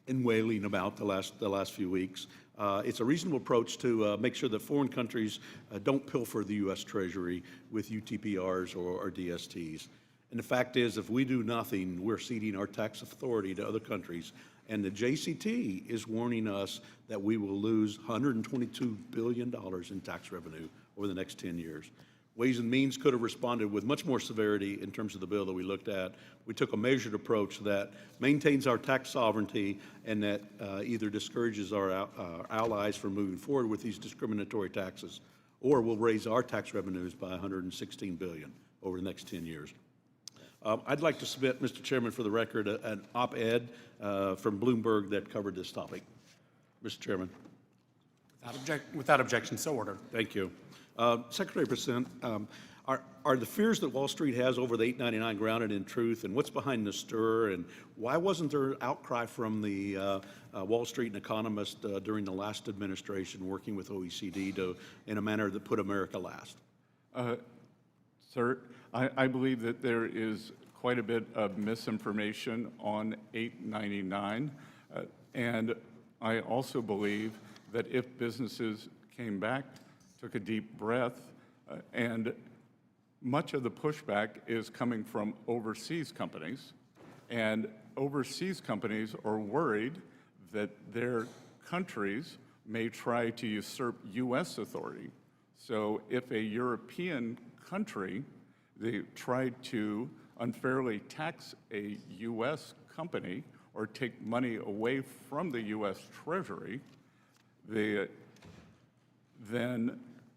and wailing about the last few weeks. It's a reasonable approach to make sure that foreign countries don't pilfer the U.S. Treasury with UTPRs or DSTs. And the fact is, if we do nothing, we're ceding our tax authority to other countries. And the JCT is warning us that we will lose $122 billion in tax revenue over the next 10 years. Ways and Means could have responded with much more severity in terms of the bill that we looked at. We took a measured approach that maintains our tax sovereignty and that either discourages our allies from moving forward with these discriminatory taxes, or will raise our tax revenues by $116 billion over the next 10 years. I'd like to submit, Mr. Chairman, for the record, an op-ed from Bloomberg that covered this topic. Mr. Chairman. Without objection, so ordered. Thank you. Secretary Bessent, are the fears that Wall Street has over the 899 grounded in truth, and what's behind the stir, and why wasn't there outcry from the Wall Street and economists during the last administration working with OECD in a manner that put America last? Sir, I believe that there is quite a bit of misinformation on 899, and I also believe that if businesses came back, took a deep breath, and much of the pushback is coming from overseas companies, and overseas companies are worried that their countries may try to usurp U.S. authority. So if a European country, they tried to unfairly tax a U.S. company or take money away from the U.S. Treasury, then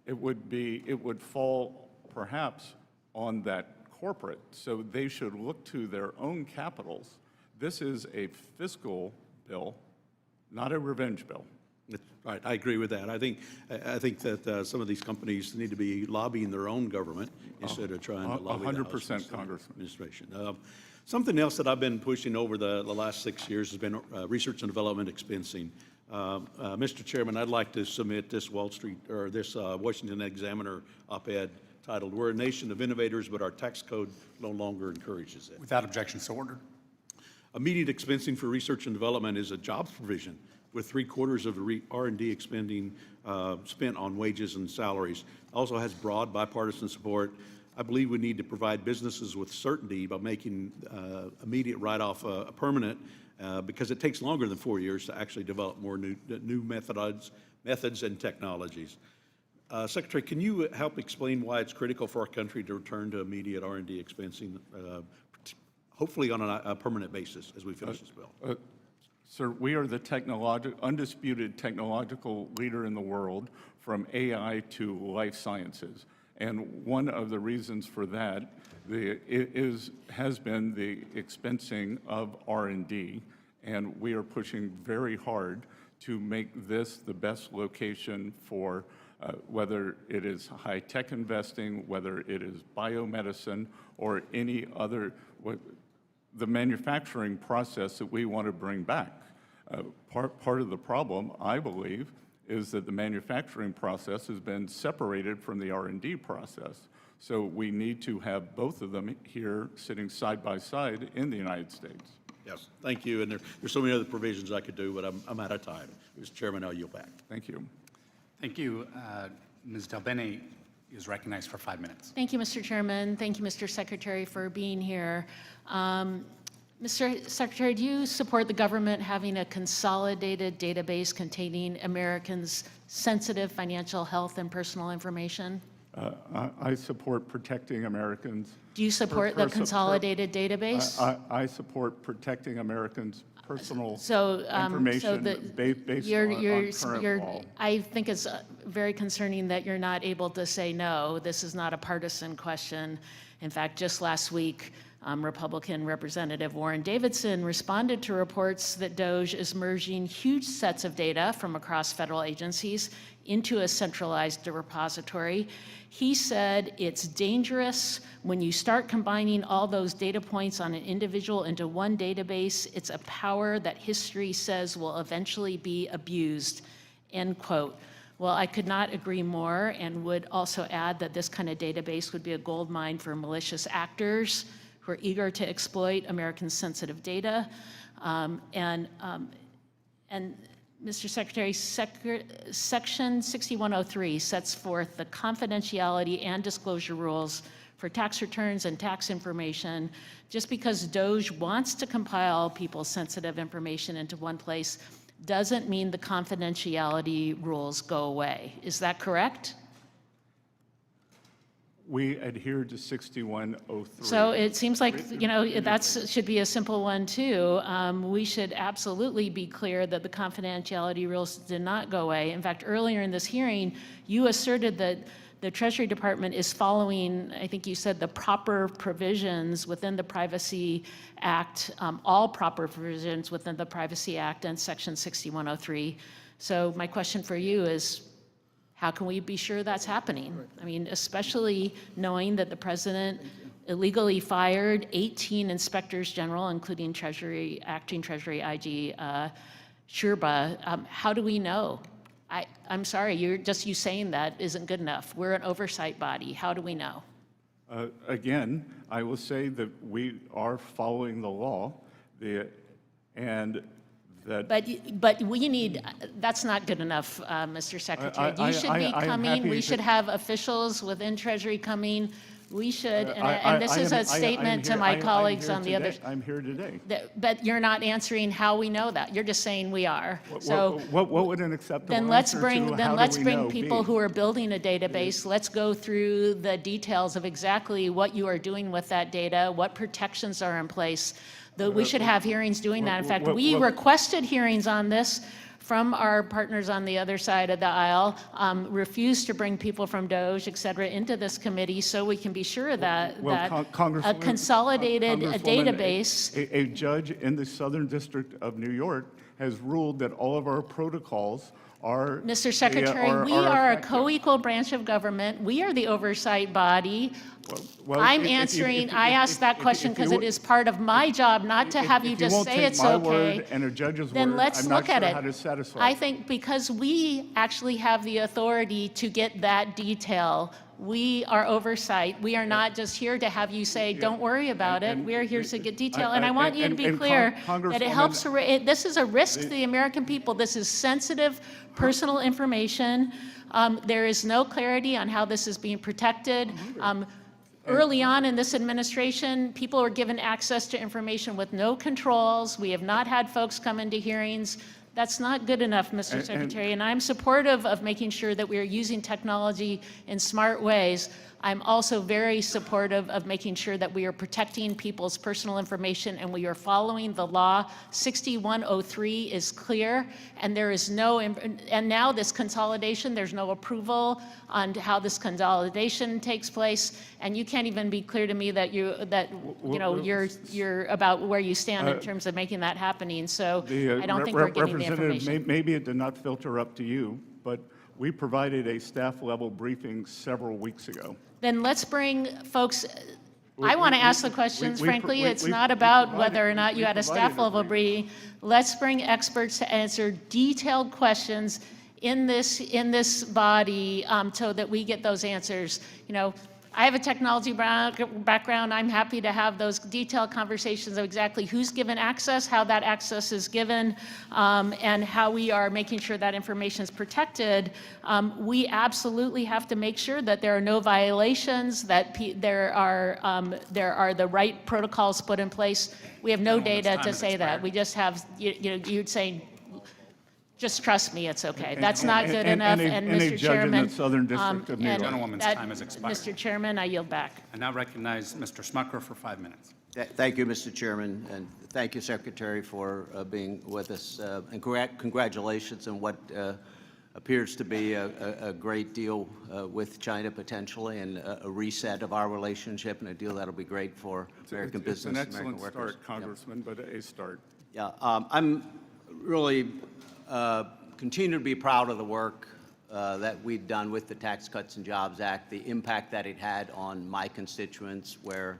it would fall perhaps on that corporate. So they should look to their own capitals. This is a fiscal bill, not a revenge bill. Right, I agree with that. I think that some of these companies need to be lobbying their own government instead of trying to lobby the 100%, Congressman. administration. Something else that I've been pushing over the last 6 years has been research and development expensing. Mr. Chairman, I'd like to submit this Washington Examiner op-ed titled, "We're a Nation of Innovators, but our tax code no longer encourages it." Without objection, so ordered. Immediate expensing for research and development is a jobs provision, with 3/4 of R&D expending spent on wages and salaries. Also has broad bipartisan support. I believe we need to provide businesses with certainty by making immediate write-off permanent, because it takes longer than 4 years to actually develop more new methods and technologies. Secretary, can you help explain why it's critical for our country to return to immediate R&D expensing, hopefully on a permanent basis as we finish this bill? Sir, we are the undisputed technological leader in the world, from AI to life sciences. And one of the reasons for that has been the expensing of R&D, and we are pushing very hard to make this the best location for whether it is high-tech investing, whether it is biomedicine, or any other, the manufacturing process that we want to bring back. Part of the problem, I believe, is that the manufacturing process has been separated from the R&D process. So we need to have both of them here sitting side by side in the United States. Yes, thank you. And there's so many other provisions I could do, but I'm out of time. Mr. Chairman, I'll yield back. Thank you. Thank you. Ms. Del Bene is recognized for 5 minutes. Thank you, Mr. Chairman. Thank you, Mr. Secretary, for being here. Mr. Secretary, do you support the government having a consolidated database containing Americans' sensitive financial, health, and personal information? I support protecting Americans. Do you support the consolidated database? I support protecting Americans' personal information based on current law. I think it's very concerning that you're not able to say no. This is not a partisan question. In fact, just last week, Republican Representative Warren Davidson responded to reports that DOJ is merging huge sets of data from across federal agencies into a centralized repository. He said it's dangerous when you start combining all those data points on an individual into one database. It's a power that history says will eventually be abused, end quote. Well, I could not agree more, and would also add that this kind of database would be a goldmine for malicious actors who are eager to exploit Americans' sensitive data. And Mr. Secretary, Section 6103 sets forth the confidentiality and disclosure rules for tax returns and tax information. Just because DOJ wants to compile people's sensitive information into one place doesn't mean the confidentiality rules go away. Is that correct? We adhere to 6103. So it seems like, you know, that should be a simple one too. We should absolutely be clear that the confidentiality rules did not go away. In fact, earlier in this hearing, you asserted that the Treasury Department is following, I think you said, the proper provisions within the Privacy Act, all proper provisions within the Privacy Act and Section 6103. So my question for you is, how can we be sure that's happening? I mean, especially knowing that the president illegally fired 18 inspectors general, including acting Treasury IG Sherba. How do we know? I'm sorry, you saying that isn't good enough. We're an oversight body. How do we know? Again, I will say that we are following the law, and that. But we need, that's not good enough, Mr. Secretary. You should be coming. We should have officials within Treasury coming. We should, and this is a statement to my colleagues on the other. I'm here today. But you're not answering how we know that. You're just saying we are. So what would an acceptable then let's answer bring to then how let's do we bring know people be? who are building a database. Let's go through the details of exactly what you are doing with that data, what protections are in place. We should have hearings doing that. In fact, we requested hearings on this from our partners on the other side of the aisle, refused to bring people from DOJ, et cetera, into this committee so we can be sure that, a consolidated database. A judge in the Southern District of New York has ruled that all of our protocols are. Mr. Secretary, we are a co-equal branch of government. We are the oversight body. I'm answering, I asked that question because it is part of my job not to have you just say it's okay. And a judge's Then word, let's I'm not look at sure it. how to satisfy. I think because we actually have the authority to get that detail, we are oversight. We are not just here to have you say, don't worry about it. We're here to get detail. And I want you to be clear that it helps, this is a risk to the American people. This is sensitive personal information. There is no clarity on how this is being protected. Early on in this administration, people were given access to information with no controls. We have not had folks come into hearings. That's not good enough, Mr. Secretary, and I'm supportive of making sure that we are using technology in smart ways. I'm also very supportive of making sure that we are protecting people's personal information and we are following the law. 6103 is clear, and there is no, and now this consolidation, there's no approval on how this consolidation takes place, and you can't even be clear to me that you're about where you stand in terms of making that happening. So I don't think we're getting the information. Maybe it did not filter up to you, but we provided a staff-level briefing several weeks ago. Then let's bring folks, I want to ask the questions, frankly. It's not about whether or not you had a staff level briefing. Let's bring experts to answer detailed questions in this body so that we get those answers. You know, I have a technology background. I'm happy to have those detailed conversations of exactly who's given access, how that access is given, and how we are making sure that information is protected. We absolutely have to make sure that there are no violations, that there are the right protocols put in place. We have no data to say that. We just have, you'd say, just trust me, it's okay. That's not good enough. And Mr. Chairman, Gentlewoman's time has expired. Mr. Chairman, I yield back. I now recognize Mr. Smucker for 5 minutes. Thank you, Mr. Chairman, and thank you, Secretary, for being with us. And congratulations on what appears to be a great deal with China potentially, and a reset of our relationship, and a deal that'll be great for American business, It's an American excellent workers. start, Congressman, but a start. Yeah, I'm really continue to be proud of the work that we've done with the Tax Cuts and Jobs Act, the impact that it had on my constituents, where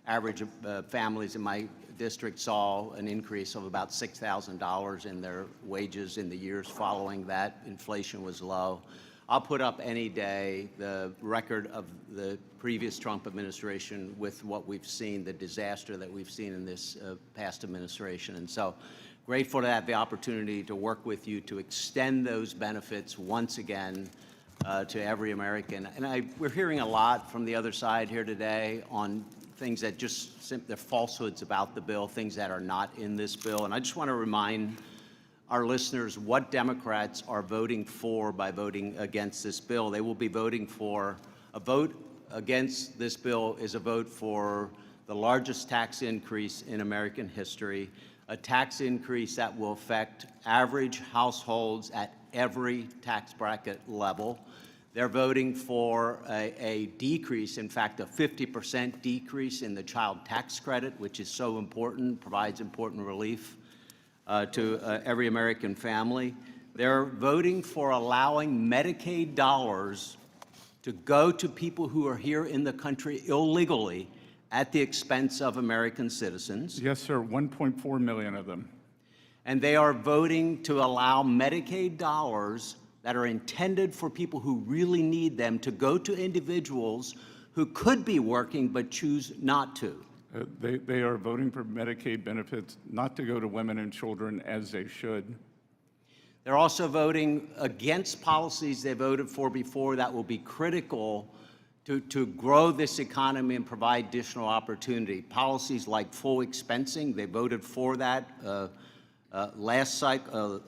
average families in my district saw an increase of about $6,000 in their wages in the years following that. Inflation was low. I'll put up any day the record of the previous Trump administration with what we've seen, the disaster that we've seen in this past administration. And so grateful to have the opportunity to work with you to extend those benefits once again to every American. And we're hearing a lot from the other side here today on things that they're falsehoods about the bill, things that are not in this bill. And I just want to remind our listeners what Democrats are voting for by voting against this bill. They will be voting for a vote against this bill is a vote for the largest tax increase in American history, a tax increase that will affect average households at every tax bracket level. They're voting for a decrease, in fact, a 50% decrease in the child tax credit, which is so important, provides important relief to every American family. They're voting for allowing Medicaid dollars to go to people who are here in the country illegally at the expense of American citizens. Yes, sir, 1.4 million of them. And they are voting to allow Medicaid dollars that are intended for people who really need them to go to individuals who could be working but choose not to. They are voting for Medicaid benefits not to go to women and children as they should. They're also voting against policies they voted for before that will be critical to grow this economy and provide additional opportunity. Policies like full expensing, they voted for that last cycle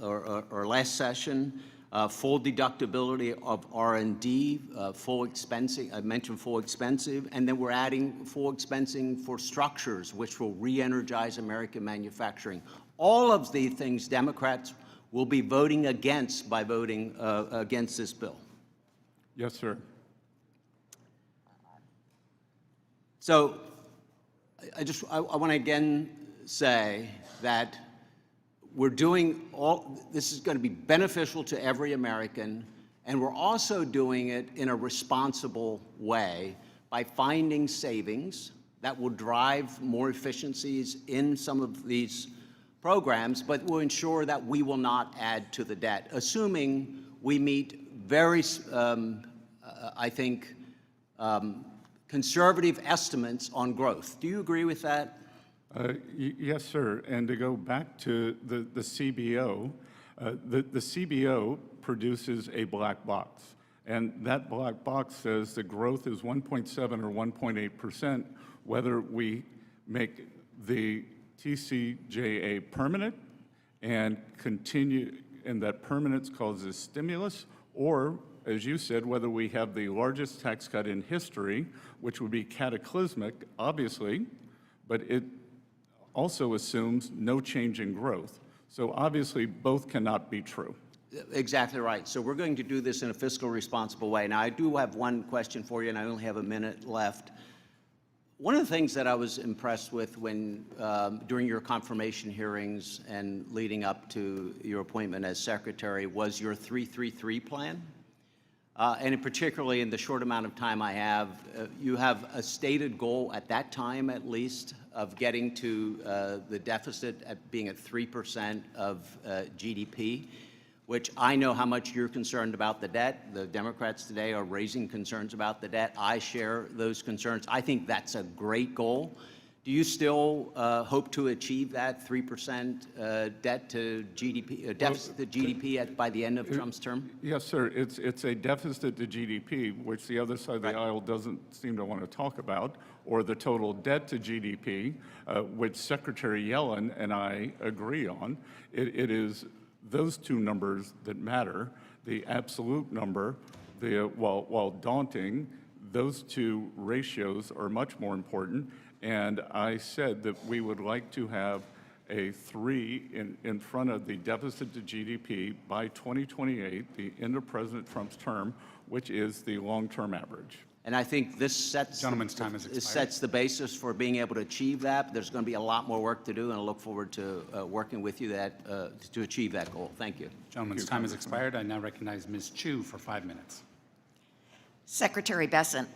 or last session. Full deductibility of R&D, full expensing, I mentioned full expensing, and then we're adding full expensing for structures, which will re-energize American manufacturing. All of these things Democrats will be voting against by voting against this bill. Yes, sir. So I want to again say that we're doing this is going to be beneficial to every American, and we're also doing it in a responsible way by finding savings that will drive more efficiencies in some of these programs, but will ensure that we will not add to the debt, assuming we meet very, I think, conservative estimates on growth. Do you agree with that? Yes, sir. And to go back to the CBO, the CBO produces a black box. And that black box says the growth is 1.7 or 1.8%, whether we make the TCJA permanent and continue, and that permanence causes stimulus, or, as you said, whether we have the largest tax cut in history, which would be cataclysmic, obviously, but it also assumes no change in growth. So obviously, both cannot be true. Exactly right. So we're going to do this in a fiscally responsible way. Now, I do have one question for you, and I only have a minute left. One of the things that I was impressed with when, during your confirmation hearings and leading up to your appointment as secretary was your 333 plan. And particularly in the short amount of time I have, you have a stated goal at that time, at least, of getting to the deficit at being at 3% of GDP, which I know how much you're concerned about the debt. The Democrats today are raising concerns about the debt. I share those concerns. I think that's a great goal. Do you still hope to achieve that 3% debt to GDP, deficit to GDP by the end of Trump's term? Yes, sir. It's a deficit to GDP, which the other side of the aisle doesn't seem to want to talk about, or the total debt to GDP, which Secretary Yellen and I agree on. It is those two numbers that matter. The absolute number, while daunting, those two ratios are much more important. And I said that we would like to have a 3 in front of the deficit to GDP by 2028, the end of President Trump's term, which is the long-term average. And I think this sets, Gentleman's time has expired. This sets the basis for being able to achieve that. There's going to be a lot more work to do, and I look forward to working with you to achieve that goal. Thank you. Gentleman's time has expired. I now recognize Ms. Chu for 5 minutes. Secretary Bessent,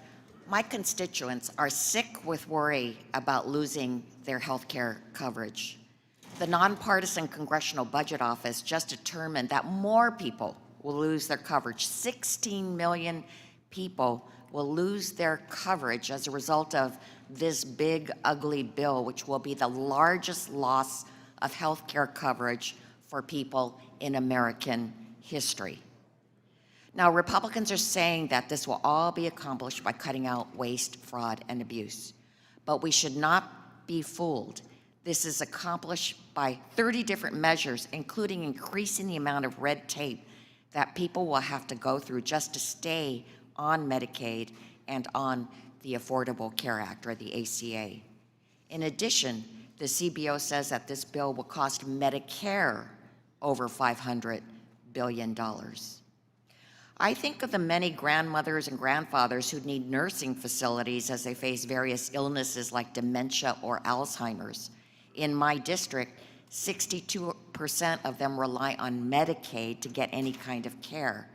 my constituents are sick with worry about losing their health care coverage. The nonpartisan Congressional Budget Office just determined that more people will lose their coverage. 16 million people will lose their coverage as a result of this big, ugly bill, which will be the largest loss of health care coverage for people in American history. Now, Republicans are saying that this will all be accomplished by cutting out waste, fraud, and abuse. But we should not be fooled. This is accomplished by 30 different measures, including increasing the amount of red tape that people will have to go through just to stay on Medicaid and on the Affordable Care Act, or the ACA. In addition, the CBO says that this bill will cost Medicare over $500 billion. I think of the many grandmothers and grandfathers who need nursing facilities as they face various illnesses like dementia or Alzheimer's. In my district, 62% of them rely on Medicaid to get any kind of care.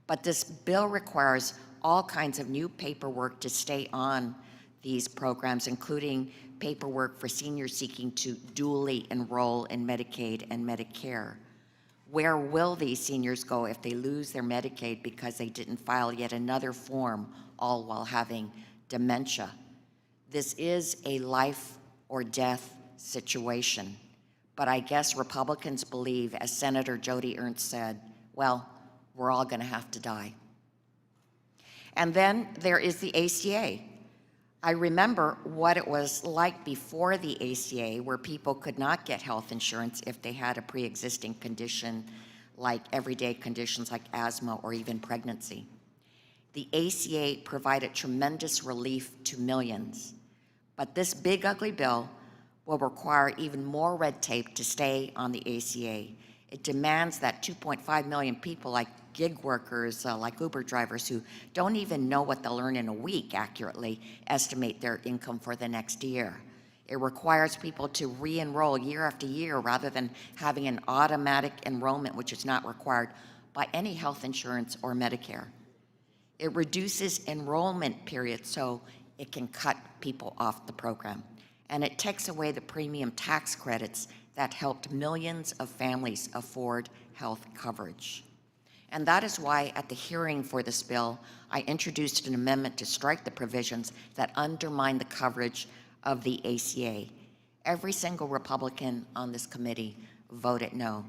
But this bill requires all kinds of new paperwork to stay on these programs, including paperwork for seniors seeking to dually enroll in Medicaid and Medicare. Where will these seniors go if they lose their Medicaid because they didn't file yet another form, all while having dementia? This is a life or death situation, but I guess Republicans believe, as Senator Joni Ernst said, well, we're all going to have to die. And then there is the ACA. I remember what it was like before the ACA, where people could not get health insurance if they had a pre-existing condition, like everyday conditions like asthma or even pregnancy. The ACA provided tremendous relief to millions, but this big ugly bill will require even more red tape to stay on the ACA. It demands that 2.5 million people, like gig workers, like Uber drivers, who don't even know what they'll earn in a week accurately, estimate their income for the next year. It requires people to re-enroll year after year rather than having an automatic enrollment, which is not required by any health insurance or Medicare. It reduces enrollment periods so it can cut people off the program. And it takes away the premium tax credits that helped millions of families afford health coverage. And that is why at the hearing for this bill, I introduced an amendment to strike the provisions that undermine the coverage of the ACA. Every single Republican on this committee voted no.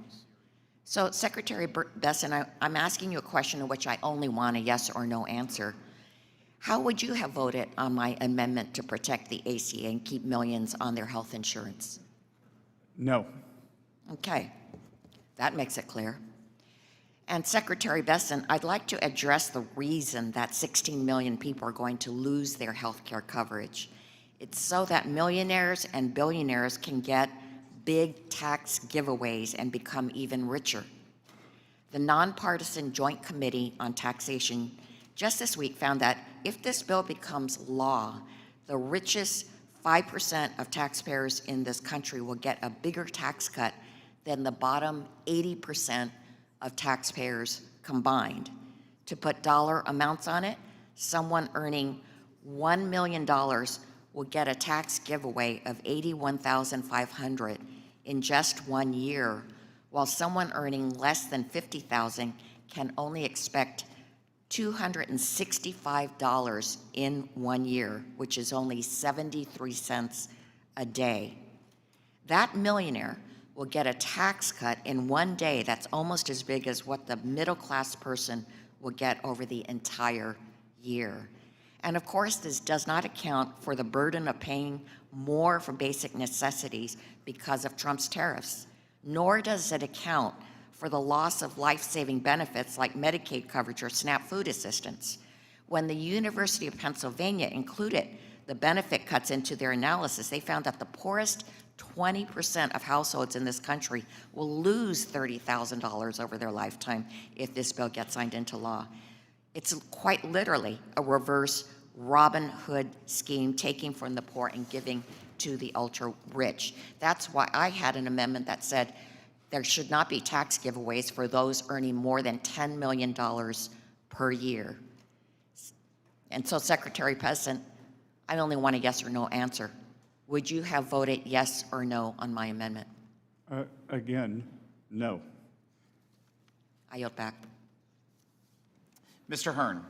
So Secretary Bessent, I'm asking you a question in which I only want a yes or no answer. How would you have voted on my amendment to protect the ACA and keep millions on their health insurance? No. Okay, that makes it clear. And Secretary Bessent, I'd like to address the reason that 16 million people are going to lose their health care coverage. It's so that millionaires and billionaires can get big tax giveaways and become even richer. The nonpartisan Joint Committee on Taxation just this week found that if this bill becomes law, the richest 5% of taxpayers in this country will get a bigger tax cut than the bottom 80% of taxpayers combined. To put dollar amounts on it, someone earning $1 million will get a tax giveaway of $81,500 in just 1 year, while someone earning less than $50,000 can only expect $265 in 1 year, which is only 73 cents a day. That millionaire will get a tax cut in 1 day that's almost as big as what the middle-class person will get over the entire year. And of course, this does not account for the burden of paying more for basic necessities because of Trump's tariffs, nor does it account for the loss of life-saving benefits like Medicaid coverage or SNAP food assistance. When the University of Pennsylvania included the benefit cuts into their analysis, they found that the poorest 20% of households in this country will lose $30,000 over their lifetime if this bill gets signed into law. It's quite literally a reverse Robin Hood scheme, taking from the poor and giving to the ultra-rich. That's why I had an amendment that said there should not be tax giveaways for those earning more than $10 million per year. And so, Secretary Bessent, I only want a yes or no answer. Would you have voted yes or no on my amendment? Again, no. I yield back. Mr. Hearn.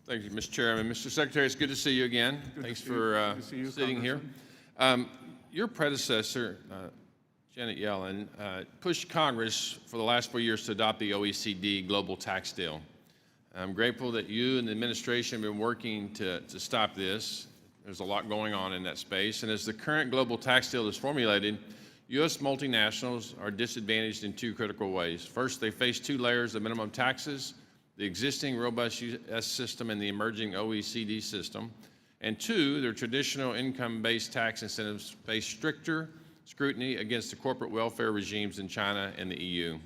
Thank you, Mr. Chairman. Mr. Secretary, it's good to see you again. Thanks for sitting here. Your predecessor, Janet Yellen, pushed Congress for the last 4 years to adopt the OECD global tax deal. I'm grateful that you and the administration have been working to stop this. There's a lot going on in that space. And as the current global tax deal is formulated, U.S. multinationals are disadvantaged in two critical ways. First, they face two layers of minimum taxes, the existing robust U.S. system and the emerging OECD system. And two, their traditional income-based tax incentives face stricter scrutiny against the corporate welfare regimes in China and the EU.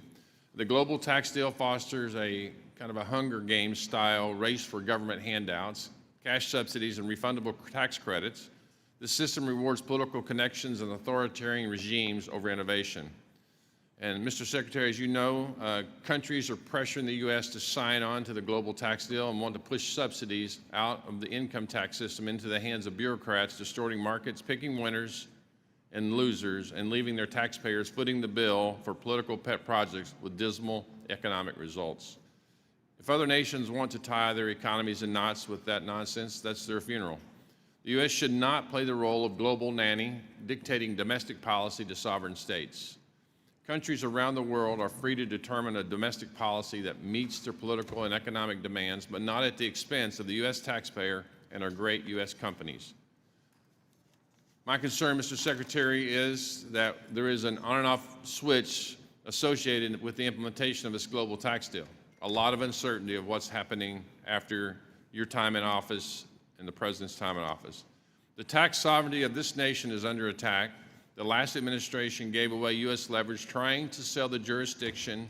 The global tax deal fosters a kind of a Hunger Games style race for government handouts, cash subsidies, and refundable tax credits. The system rewards political connections and authoritarian regimes over innovation. And Mr. Secretary, as you know, countries are pressuring the U.S. to sign on to the global tax deal and want to push subsidies out of the income tax system into the hands of bureaucrats, distorting markets, picking winners and losers, and leaving their taxpayers footing the bill for political pet projects with dismal economic results. If other nations want to tie their economies in knots with that nonsense, that's their funeral. The U.S. should not play the role of global nanny, dictating domestic policy to sovereign states. Countries around the world are free to determine a domestic policy that meets their political and economic demands, but not at the expense of the U.S. taxpayer and our great U.S. companies. My concern, Mr. Secretary, is that there is an on and off switch associated with the implementation of this global tax deal. A lot of uncertainty of what's happening after your time in office and the President's time in office. The tax sovereignty of this nation is under attack. The last administration gave away U.S. leverage trying to sell the jurisdiction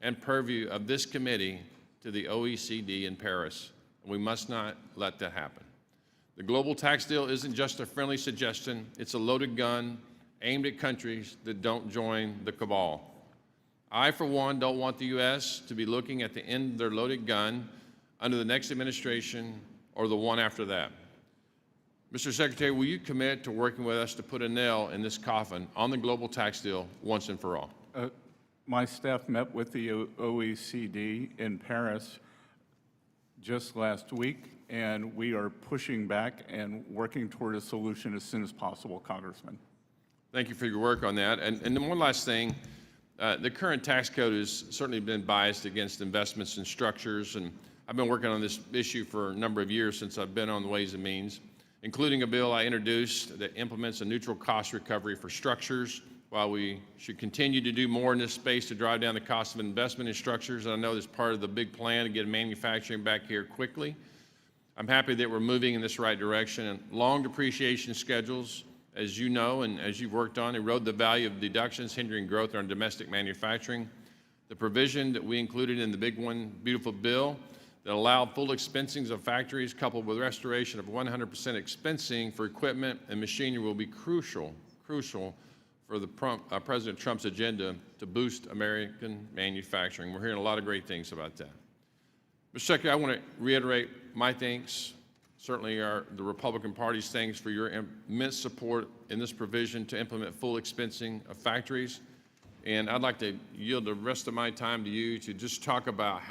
and purview of this committee to the OECD in Paris. We must not let that happen. The global tax deal isn't just a friendly suggestion, it's a loaded gun aimed at countries that don't join the cabal. I, for one, don't want the U.S. to be looking at the end of their loaded gun under the next administration or the one after that. Mr. Secretary, will you commit to working with us to put a nail in this coffin on the global tax deal once and for all? My staff met with the OECD in Paris just last week, and we are pushing back and working toward a solution as soon as possible, Congressman. Thank you for your work on that. And then one last thing, the current tax code has certainly been biased against investments and structures, and I've been working on this issue for a number of years since I've been on the Ways and Means, including a bill I introduced that implements a neutral cost recovery for structures. While we should continue to do more in this space to drive down the cost of investment in structures, and I know that's part of the big plan to get manufacturing back here quickly, I'm happy that we're moving in this right direction. And long depreciation schedules, as you know and as you've worked on, erode the value of deductions, hindering growth on domestic manufacturing. The provision that we included in the big one, beautiful bill that allowed full expensing of factories coupled with restoration of 100% expensing for equipment and machinery will be crucial for the President Trump's agenda to boost American manufacturing. We're hearing a lot of great things about that. Mr. Secretary, I want to reiterate my thanks, certainly the Republican Party's thanks for your immense support in this provision to implement full expensing of factories. And I'd like to yield the rest of my time to you to just talk about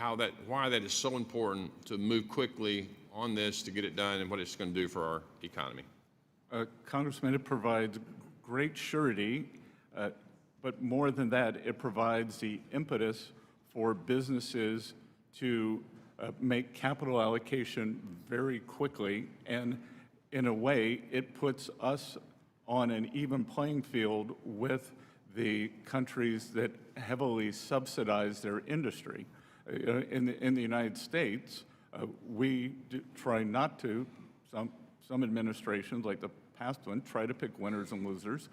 why that is so important to move quickly on this to get it done and what it's going to do for our economy. Congressman, it provides great surety, but more than that, it provides the impetus for businesses to make capital allocation very quickly, and in a way, it puts us on an even playing field with the countries that heavily subsidize their industry. In the United States, we try not to, some administrations, like the past one, try to pick winners and losers.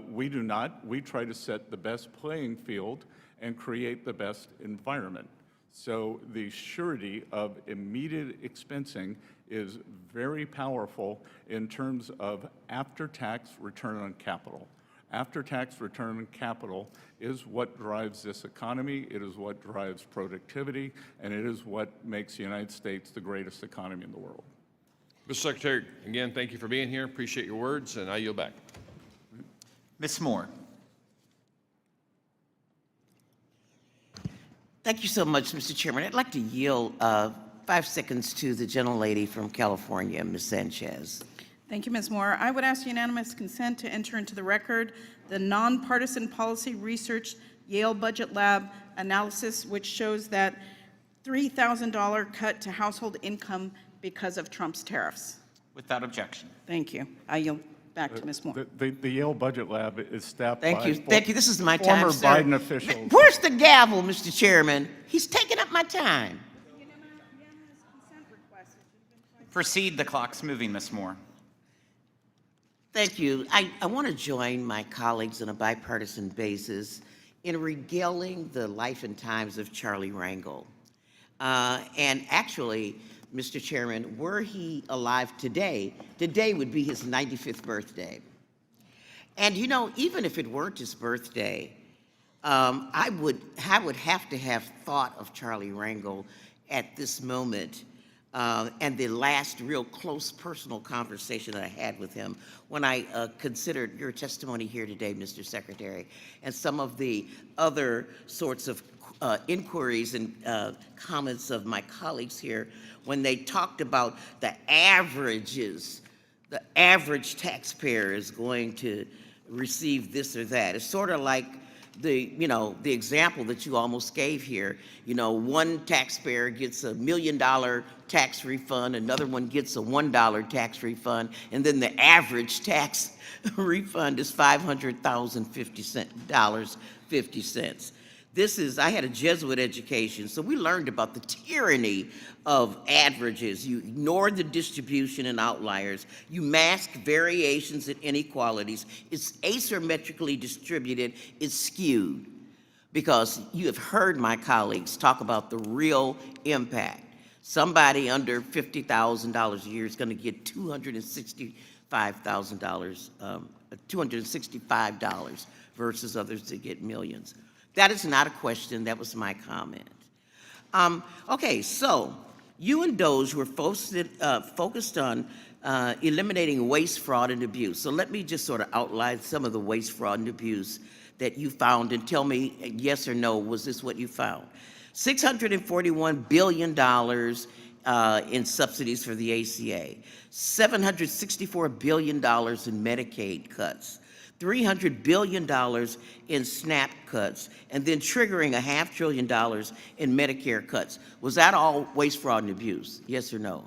We do not. We try to set the best playing field and create the best environment. So the surety of immediate expensing is very powerful in terms of after-tax return on capital. After-tax return on capital is what drives this economy, it is what drives productivity, and it is what makes the United States the greatest economy in the world. Mr. Secretary, again, thank you for being here. Appreciate your words, and I yield back. Ms. Moore. Thank you so much, Mr. Chairman. I'd like to yield 5 seconds to the gentlelady from California, Ms. Sanchez. Thank you, Ms. Moore. I would ask unanimous consent to enter into the record the nonpartisan policy research Yale Budget Lab analysis, which shows that $3,000 cut to household income because of Trump's tariffs. Without objection. Thank you. I yield back to Ms. Moore. The Yale Budget Lab is staffed by Thank you. Thank you. This is my former time, sir. Biden officials. Where's the gavel, Mr. Chairman? He's taking up my time. Proceed, the clock's moving, Ms. Moore. Thank you. I want to join my colleagues on a bipartisan basis in regaling the life and times of Charlie Rangel. And actually, Mr. Chairman, were he alive today, today would be his 95th birthday. And you know, even if it weren't his birthday, I would have to have thought of Charlie Rangel at this moment, and the last real close personal conversation that I had with him when I considered your testimony here today, Mr. Secretary, and some of the other sorts of inquiries and comments of my colleagues here when they talked about the averages. The average taxpayer is going to receive this or that. It's sort of like the example that you almost gave here. You know, one taxpayer gets $1 million tax refund, another one gets a $1 tax refund, and then the average tax refund is $500,050. I had a Jesuit education, so we learned about the tyranny of averages. You ignore the distribution and outliers. You mask variations and inequalities. It's asymmetrically distributed. It's skewed. Because you have heard my colleagues talk about the real impact. Somebody under $50,000 a year is going to get $265 versus others that get millions. That is not a question. That was my comment. Okay, so you and Doge were focused on eliminating waste, fraud, and abuse. So let me just sort of outline some of the waste, fraud, and abuse that you found and tell me yes or no, was this what you found? $641 billion in subsidies for the ACA, $764 billion in Medicaid cuts, $300 billion in SNAP cuts, and then triggering $500 billion in Medicare cuts. Was that all waste, fraud, and abuse? Yes or no?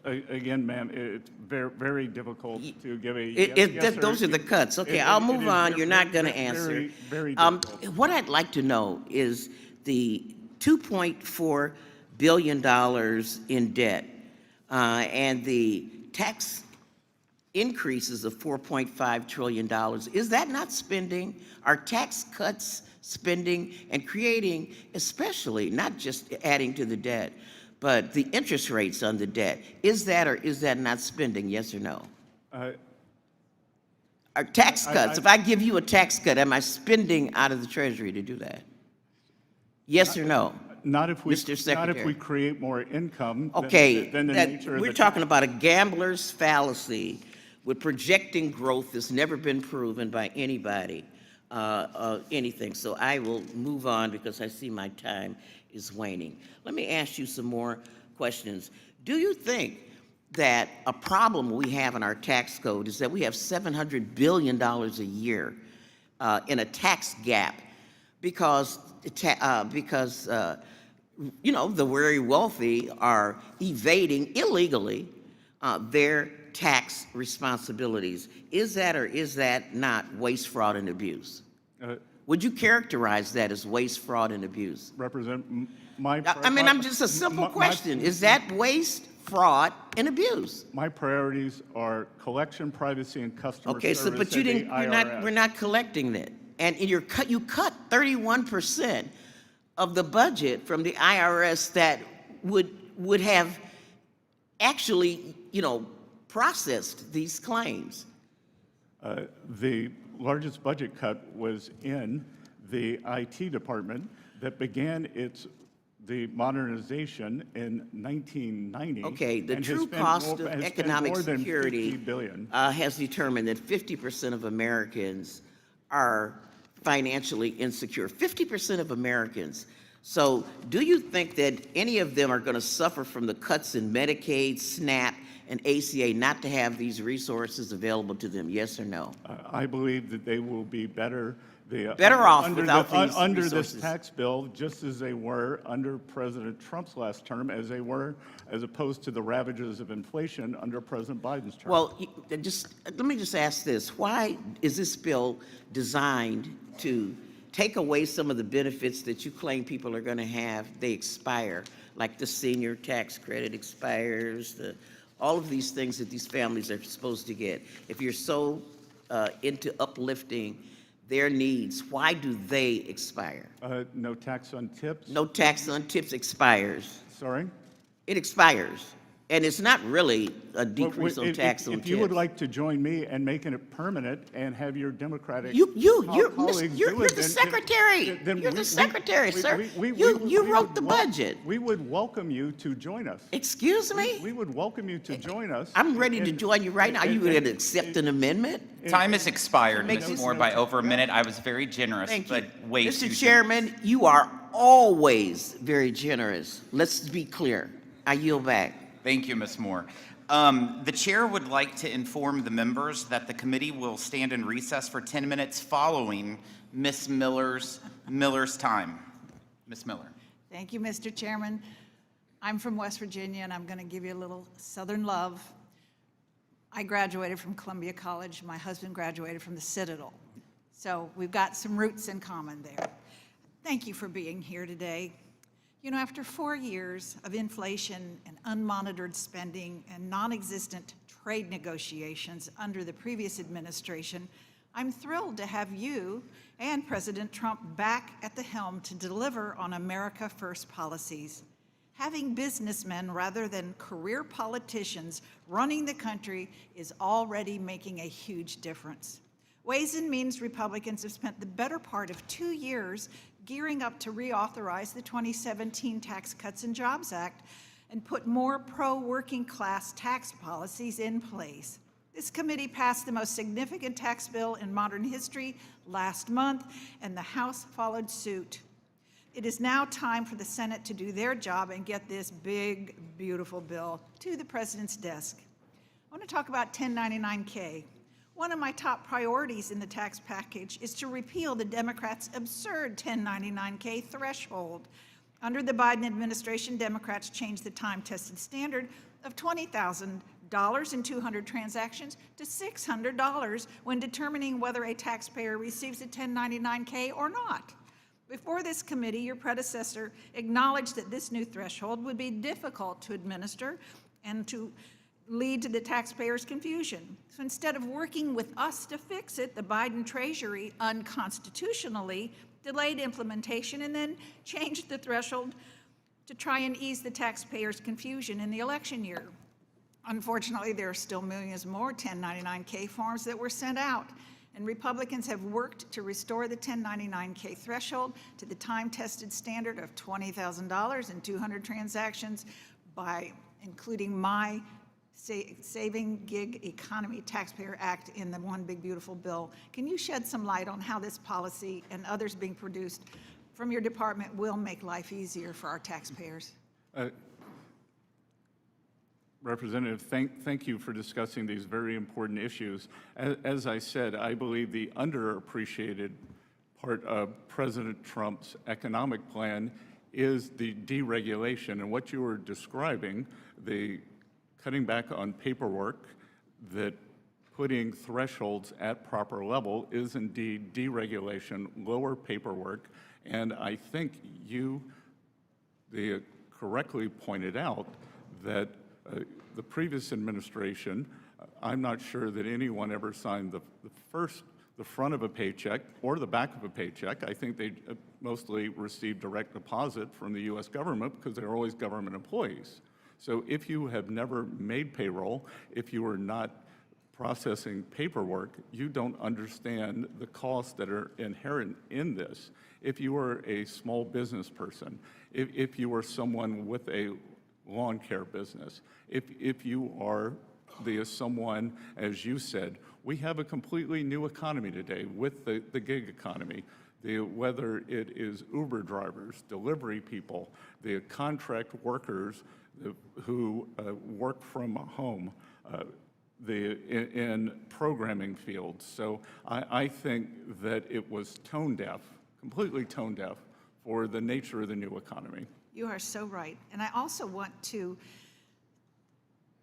Again, ma'am, it's very, very difficult to give a yes those are the cuts. Okay, I'll move on. You're not going to answer. Very difficult. What I'd like to know is the $2.4 billion in debt and the tax increases of $4.5 trillion. Is that not spending? Are tax cuts spending and creating, especially, not just adding to the debt, but the interest rates on the debt? Is that or is that not spending, yes or no? Are tax cuts, if I give you a tax cut, am I spending out of the Treasury to do that? Yes or no? Not if we, Mr. Secretary. not if we create more income Okay, than the nature of we're the talking about a gambler's fallacy with projecting growth that's never been proven by anybody, anything. So I will move on because I see my time is waning. Let me ask you some more questions. Do you think that a problem we have in our tax code is that we have $700 billion a year in a tax gap because you know, the very wealthy are evading illegally their tax responsibilities? Is that or is that not waste, fraud, and abuse? Would you characterize that as waste, fraud, and abuse? I mean, I'm just a simple question. Is that waste, fraud, and abuse? My priorities are collection, privacy, and customer Okay, service. so but you at the didn't. We're not collecting that, and you cut 31% of the budget from the IRS that would have actually, you know, processed these claims. The largest budget cut was in the IT department that began the modernization in 1990. Okay, the and true has spent cost more- of has spent economic more than security $50 billion. has determined that 50% of Americans are financially insecure. 50% of Americans. So do you think that any of them are going to suffer from the cuts in Medicaid, SNAP, and ACA not to have these resources available to them, yes or no? I believe that they will be better. Better off under without these under resources. this tax bill, just as they were under President Trump's last term, as opposed to the ravages of inflation under President Biden's term. Well, let me just ask this. Why is this bill designed to take away some of the benefits that you claim people are going to have? They expire, like the senior tax credit expires, all of these things that these families are supposed to get. If you're so into uplifting their needs, why do they expire? No tax on tips. No tax on tips expires. Sorry? It expires. And it's not really a decrease on tax on tips. If you would like to join me and making it permanent and have your Democratic You're colleagues do it, the secretary. You're the secretary, sir. You wrote the budget. We would welcome you to join us. Excuse me? We would welcome you to join us. I'm ready to join you right now. Are you going to accept an amendment? Time has expired, Make Ms. this- Moore, by over a minute. I was very generous, Thank but you. way too Mr. generous. Chairman, you are always very generous. Let's be clear. I yield back. Thank you, Ms. Moore. The chair would like to inform the members that the committee will stand in recess for 10 minutes following Ms. Miller's time. Ms. Miller. Thank you, Mr. Chairman. I'm from West Virginia, and I'm going to give you a little Southern love. I graduated from Columbia College. My husband graduated from the Citadel. So we've got some roots in common there. Thank you for being here today. You know, after 4 years of inflation and unmonitored spending and non-existent trade negotiations under the previous administration, I'm thrilled to have you and President Trump back at the helm to deliver on America First policies. Having businessmen rather than career politicians running the country is already making a huge difference. Ways and Means Republicans have spent the better part of 2 years gearing up to reauthorize the 2017 Tax Cuts and Jobs Act and put more pro-working class tax policies in place. This committee passed the most significant tax bill in modern history last month, and the House followed suit. It is now time for the Senate to do their job and get this big, beautiful bill to the President's desk. I want to talk about 1099-K. One of my top priorities in the tax package is to repeal the Democrats' absurd 1099-K threshold. Under the Biden administration, Democrats changed the time-tested standard of $20,000 in 200 transactions to $600 when determining whether a taxpayer receives a 1099-K or not. Before this committee, your predecessor acknowledged that this new threshold would be difficult to administer and to lead to the taxpayers' confusion. So instead of working with us to fix it, the Biden Treasury unconstitutionally delayed implementation and then changed the threshold to try and ease the taxpayers' confusion in the election year. Unfortunately, there are still millions more 1099-K forms that were sent out, and Republicans have worked to restore the 1099-K threshold to the time-tested standard of $20,000 in 200 transactions by including my Saving Gig Economy Taxpayer Act in the One Big Beautiful Bill. Can you shed some light on how this policy and others being produced from your department will make life easier for our taxpayers? Representative, thank you for discussing these very important issues. As I said, I believe the underappreciated part of President Trump's economic plan is the deregulation. And what you were describing, the cutting back on paperwork, that putting thresholds at proper level is indeed deregulation, lower paperwork, and I think you correctly pointed out that the previous administration, I'm not sure that anyone ever signed the front of a paycheck or the back of a paycheck. I think they mostly received direct deposit from the U.S. government because they're always government employees. So if you have never made payroll, if you are not processing paperwork, you don't understand the costs that are inherent in this. If you are a small business person, if you are someone with a lawn care business, if you are someone, as you said, we have a completely new economy today with the gig economy. Whether it is Uber drivers, delivery people, the contract workers who work from home in programming fields. So I think that it was tone deaf, completely tone deaf, for the nature of the new economy. You are so right. And I also want to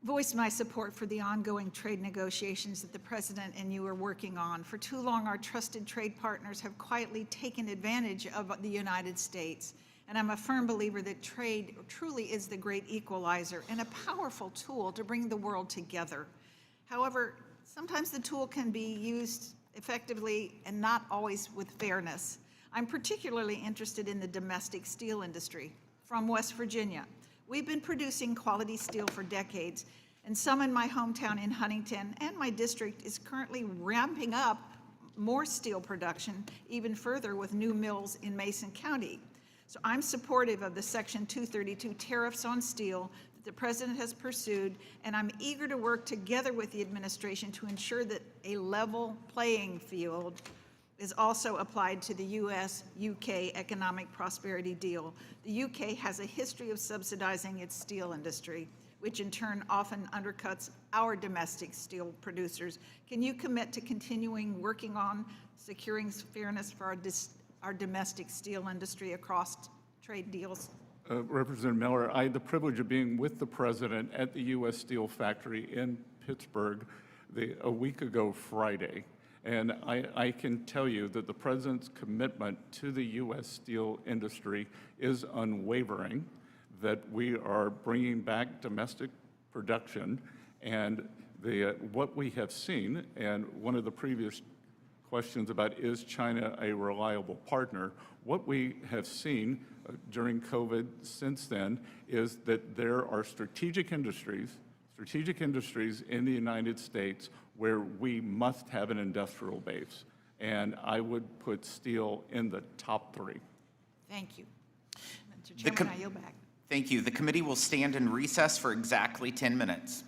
voice my support for the ongoing trade negotiations that the President and you are working on. For too long, our trusted trade partners have quietly taken advantage of the United States. And I'm a firm believer that trade truly is the great equalizer and a powerful tool to bring the world together. However, sometimes the tool can be used effectively and not always with fairness. I'm particularly interested in the domestic steel industry. From West Virginia, we've been producing quality steel for decades, and some in my hometown in Huntington and my district is currently ramping up more steel production even further with new mills in Mason County. So I'm supportive of the Section 232 tariffs on steel that the President has pursued, and I'm eager to work together with the administration to ensure that a level playing field is also applied to the U.S.-UK economic prosperity deal. The U.K. has a history of subsidizing its steel industry, which in turn often undercuts our domestic steel producers. Can you commit to continuing working on securing fairness for our domestic steel industry across trade deals? Representative Miller, I had the privilege of being with the President at the U.S. Steel factory in Pittsburgh a week ago Friday. And I can tell you that the President's commitment to the U.S. steel industry is unwavering, that we are bringing back domestic production, and what we have seen, and one of the previous questions about is China a reliable partner, what we have seen during COVID since then is that there are strategic industries in the United States where we must have an industrial base. And I would put steel in the top 3. Thank you. Mr. Chairman, I yield back. Thank you. The committee will stand in recess for exactly 10 minutes.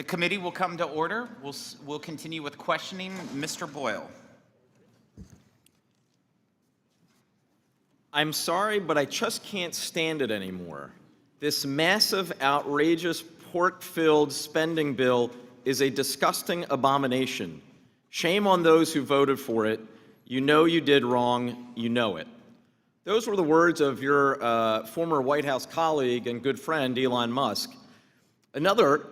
The committee will come to order. We'll continue with questioning. Mr. Boyle. I'm sorry, but I just can't stand it anymore. This massive, outrageous, pork-filled spending bill is a disgusting abomination. Shame on those who voted for it. You know you did wrong. You know it. Those were the words of your former White House colleague and good friend, Elon Musk. Another,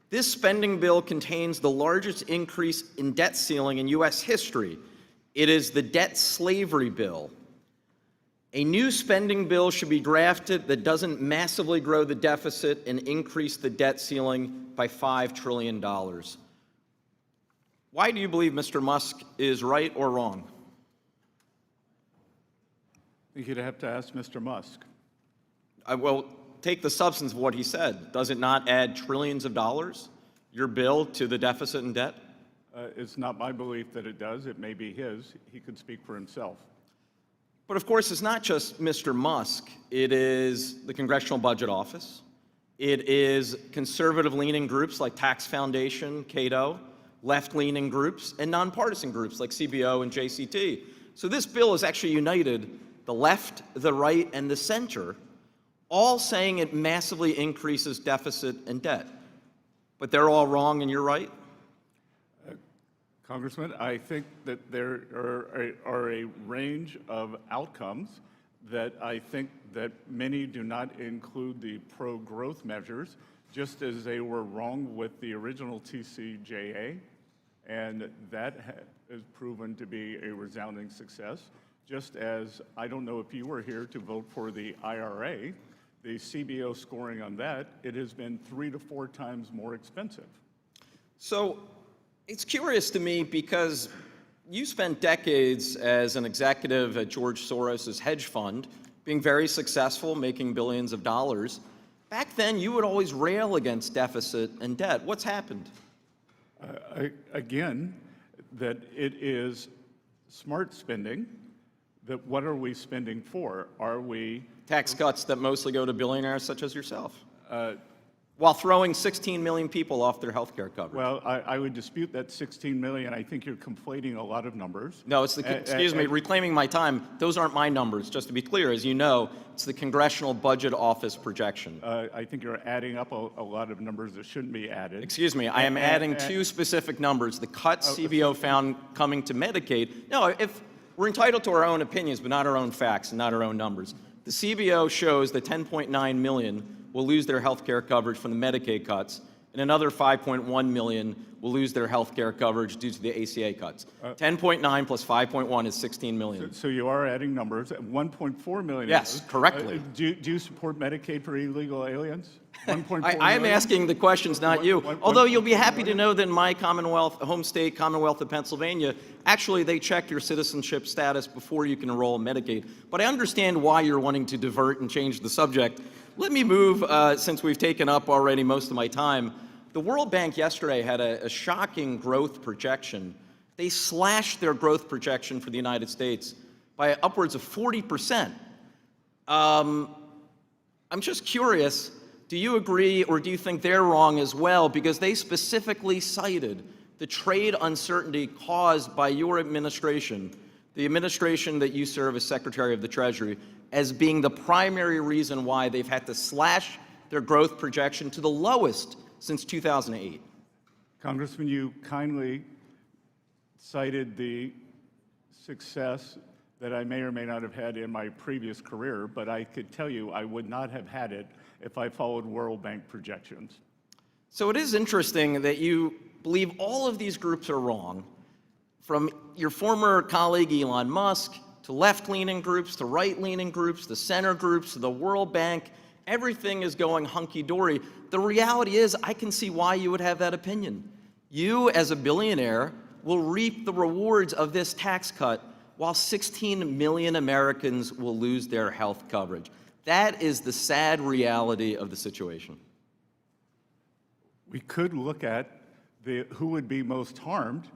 this spending bill contains the largest increase in debt ceiling in U.S. history. It is the debt slavery bill. A new spending bill should be drafted that doesn't massively grow the deficit and increase the debt ceiling by $5 trillion. Why do you believe Mr. Musk is right or wrong? I think you'd have to ask Mr. Musk. Well, take the substance of what he said. Does it not add trillions of dollars, your bill, to the deficit and debt? It's not my belief that it does. It may be his. He could speak for himself. But of course, it's not just Mr. Musk. It is the Congressional Budget Office. It is conservative-leaning groups like Tax Foundation, Cato, left-leaning groups, and nonpartisan groups like CBO and JCT. So this bill has actually united the left, the right, and the center, all saying it massively increases deficit and debt. But they're all wrong and you're right? Congressman, I think that there are a range of outcomes that I think that many do not include the pro-growth measures, just as they were wrong with the original TCJA, and that has proven to be a resounding success. Just as I don't know if you were here to vote for the IRA, the CBO scoring on that, it has been 3 to 4 times more expensive. So it's curious to me because you spent decades as an executive at George Soros's hedge fund, being very successful, making billions of dollars. Back then, you would always rail against deficit and debt. What's happened? Again, that it is smart spending. That what are we spending for? Are we tax cuts that mostly go to billionaires such as yourself? While throwing 16 million people off their health care coverage. Well, I would dispute that 16 million. I think you're conflating a lot of numbers. No, it's the, excuse me, reclaiming my time. Those aren't my numbers, just to be clear. As you know, it's the Congressional Budget Office projection. I think you're adding up a lot of numbers that shouldn't be added. Excuse me, I am adding 2 specific numbers. The cuts CBO found coming to Medicaid. No, if we're entitled to our own opinions, but not our own facts and not our own numbers. The CBO shows that 10.9 million will lose their health care coverage from the Medicaid cuts, and another 5.1 million will lose their health care coverage due to the ACA cuts. 10.9 plus 5.1 is 16 million. So you are adding numbers. 1.4 million. Yes, correctly. Do you support Medicaid for illegal aliens? 1.4 I am million? asking the questions, not you. Although you'll be happy to know that in my Commonwealth, home state, Commonwealth of Pennsylvania, actually they check your citizenship status before you can enroll in Medicaid. But I understand why you're wanting to divert and change the subject. Let me move, since we've taken up already most of my time. The World Bank yesterday had a shocking growth projection. They slashed their growth projection for the United States by upwards of 40%. I'm just curious, do you agree or do you think they're wrong as well? Because they specifically cited the trade uncertainty caused by your administration, the administration that you serve as Secretary of the Treasury, as being the primary reason why they've had to slash their growth projection to the lowest since 2008. Congressman, you kindly cited the success that I may or may not have had in my previous career, but I could tell you I would not have had it if I followed World Bank projections. So it is interesting that you believe all of these groups are wrong, from your former colleague Elon Musk, to left-leaning groups, to right-leaning groups, the center groups, to the World Bank. Everything is going hunky-dory. The reality is, I can see why you would have that opinion. You, as a billionaire, will reap the rewards of this tax cut, while 16 million Americans will lose their health coverage. That is the sad reality of the situation. We could look at who would be most harmed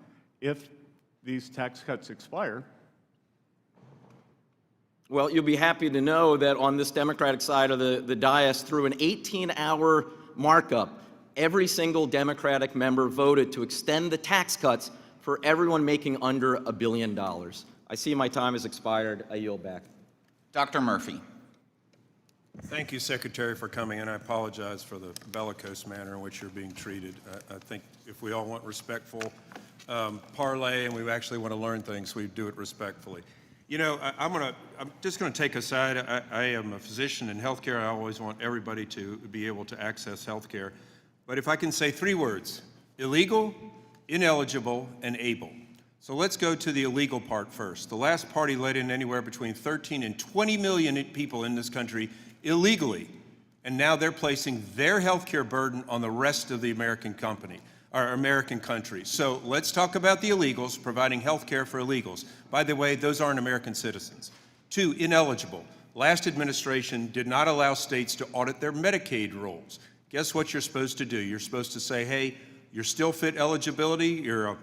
if these tax cuts expire. Well, you'll be happy to know that on this Democratic side of the dais, through an 18-hour markup, every single Democratic member voted to extend the tax cuts for everyone making under $1 billion. I see my time has expired. I yield back. Dr. Murphy. Thank you, Secretary, for coming, and I apologize for the bellicose manner in which you're being treated. I think if we all want respectful parley and we actually want to learn things, we do it respectfully. You know, I'm just going to take a side. I am a physician in healthcare. I always want everybody to be able to access healthcare. But if I can say 3 words: illegal, ineligible, and able. So let's go to the illegal part first. The last party let in anywhere between 13 and 20 million people in this country illegally, and now they're placing their health care burden on the rest of the American country. So let's talk about the illegals, providing health care for illegals. By the way, those aren't American citizens. 2, ineligible. Last administration did not allow states to audit their Medicaid rolls. Guess what you're supposed to do? You're supposed to say, hey, you're still fit eligibility, you're an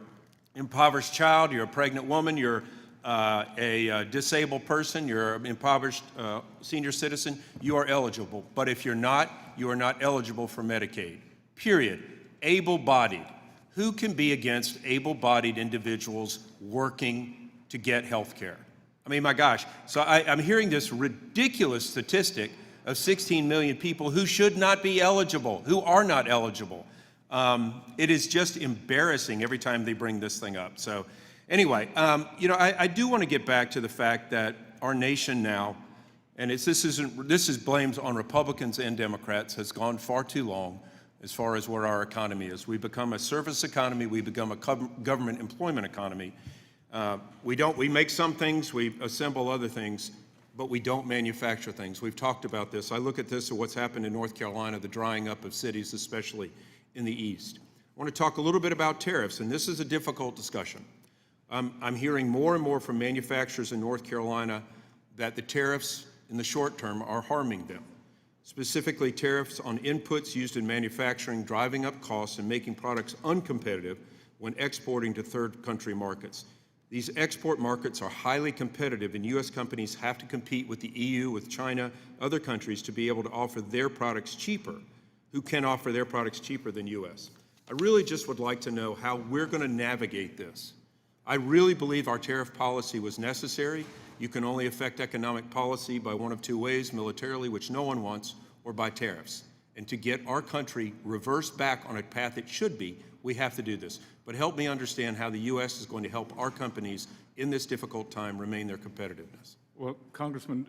impoverished child, you're a pregnant woman, you're a disabled person, you're an impoverished senior citizen, you are eligible. But if you're not, you are not eligible for Medicaid, period. Able-bodied. Who can be against able-bodied individuals working to get health care? I mean, my gosh. So I'm hearing this ridiculous statistic of 16 million people who should not be eligible, who are not eligible. It is just embarrassing every time they bring this thing up. So anyway, you know, I do want to get back to the fact that our nation now, and this is blames on Republicans and Democrats, has gone far too long as far as where our economy is. We've become a service economy. We've become a government employment economy. We make some things, we assemble other things, but we don't manufacture things. We've talked about this. I look at this and what's happened in North Carolina, the drying up of cities, especially in the East. I want to talk a little bit about tariffs, and this is a difficult discussion. I'm hearing more and more from manufacturers in North Carolina that the tariffs in the short term are harming them. Specifically, tariffs on inputs used in manufacturing, driving up costs and making products uncompetitive when exporting to third country markets. These export markets are highly competitive, and U.S. companies have to compete with the EU, with China, other countries to be able to offer their products cheaper. Who can offer their products cheaper than U.S.? I really just would like to know how we're going to navigate this. I really believe our tariff policy was necessary. You can only affect economic policy by one of 2 ways: militarily, which no one wants, or by tariffs. And to get our country reversed back on a path it should be, we have to do this. But help me understand how the U.S. is going to help our companies in this difficult time remain their competitiveness. Well, Congressman,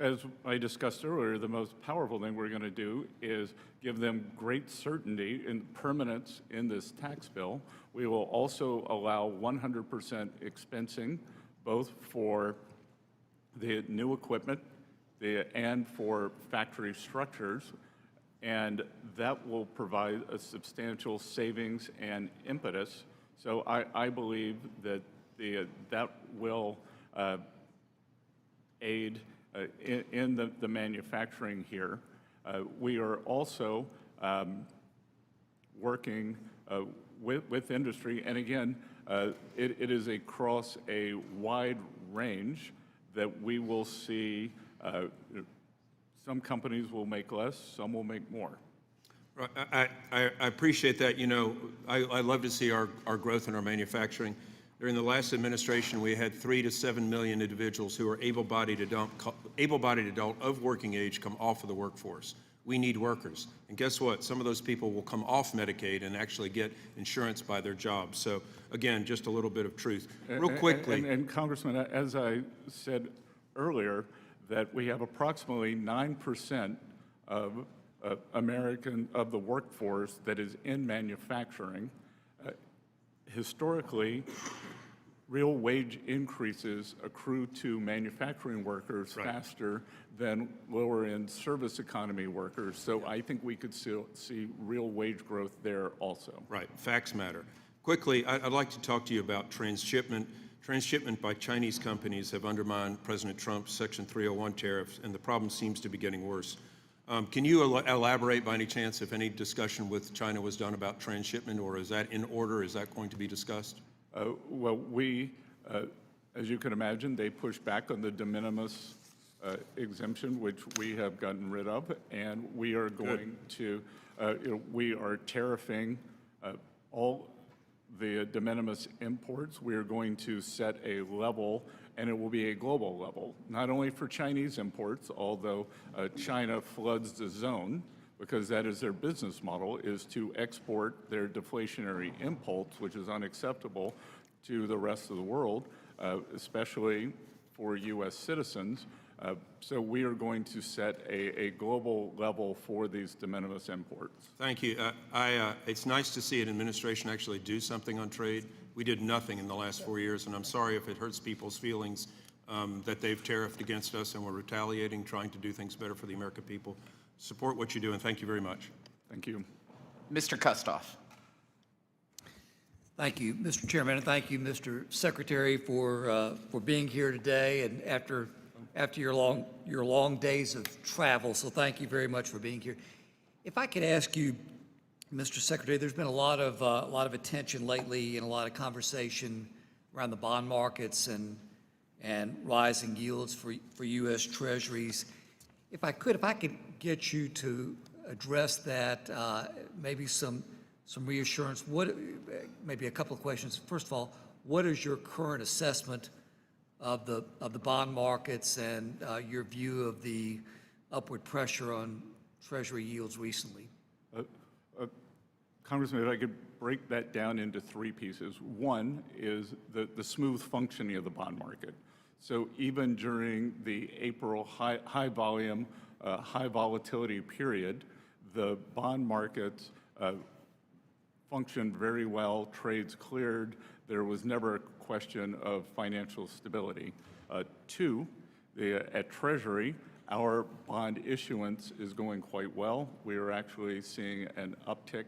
as I discussed earlier, the most powerful thing we're going to do is give them great certainty and permanence in this tax bill. We will also allow 100% expensing, both for the new equipment and for factory structures, and that will provide a substantial savings and impetus. So I believe that that will aid in the manufacturing here. We are also working with industry, and again, it is across a wide range that we will see. Some companies will make less, some will make more. I appreciate that. You know, I love to see our growth in our manufacturing. During the last administration, we had 3 to 7 million individuals who are able-bodied adult of working age come off of the workforce. We need workers. And guess what? Some of those people will come off Medicaid and actually get insurance by their jobs. So again, just a little bit of truth. Real quickly. And Congressman, as I said earlier, that we have approximately 9% of the workforce that is in manufacturing. Historically, real wage increases accrue to manufacturing workers faster than lower-end service economy workers. So I think we could still see real wage growth there also. Right, facts matter. Quickly, I'd like to talk to you about transshipment. Transshipment by Chinese companies have undermined President Trump's Section 301 tariffs, and the problem seems to be getting worse. Can you elaborate by any chance if any discussion with China was done about transshipment, or is that in order? Is that going to be discussed? Well, as you can imagine, they pushed back on the de minimis exemption, which we have gotten rid of, and we are going to, we are tariffing all the de minimis imports. We are going to set a level, and it will be a global level, not only for Chinese imports, although China floods the zone, because that is their business model, is to export their deflationary impulse, which is unacceptable to the rest of the world, especially for U.S. citizens. So we are going to set a global level for these de minimis imports. Thank you. It's nice to see an administration actually do something on trade. We did nothing in the last 4 years, and I'm sorry if it hurts people's feelings that they've tariffed against us and we're retaliating, trying to do things better for the American people. Support what you do, and thank you very much. Thank you. Mr. Kustoff. Thank you, Mr. Chairman, and thank you, Mr. Secretary, for being here today and after your long days of travel. So thank you very much for being here. If I could ask you, Mr. Secretary, there's been a lot of attention lately and a lot of conversation around the bond markets and rising yields for U.S. Treasuries. If I could get you to address that, maybe some reassurance. Maybe a couple of questions. First of all, what is your current assessment of the bond markets and your view of the upward pressure on Treasury yields recently? Congressman, if I could break that down into three pieces. One is the smooth functioning of the bond market. So even during the April high volume, high volatility period, the bond markets functioned very well, trades cleared. There was never a question of financial stability. Two, at Treasury, our bond issuance is going quite well. We are actually seeing an uptick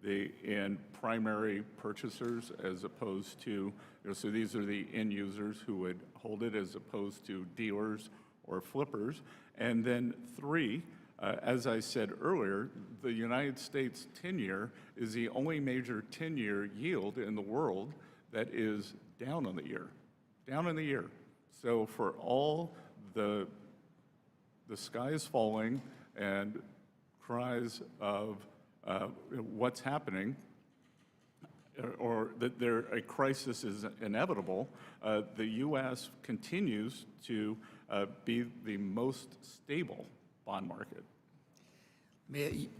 in primary purchasers as opposed to, so these are the end users who would hold it as opposed to dealers or flippers. And then three, as I said earlier, the United States 10-year is the only major 10-year yield in the world that is down on the year, down in the year. So for all the sky is falling and cries of what's happening, or that a crisis is inevitable, the U.S. continues to be the most stable bond market.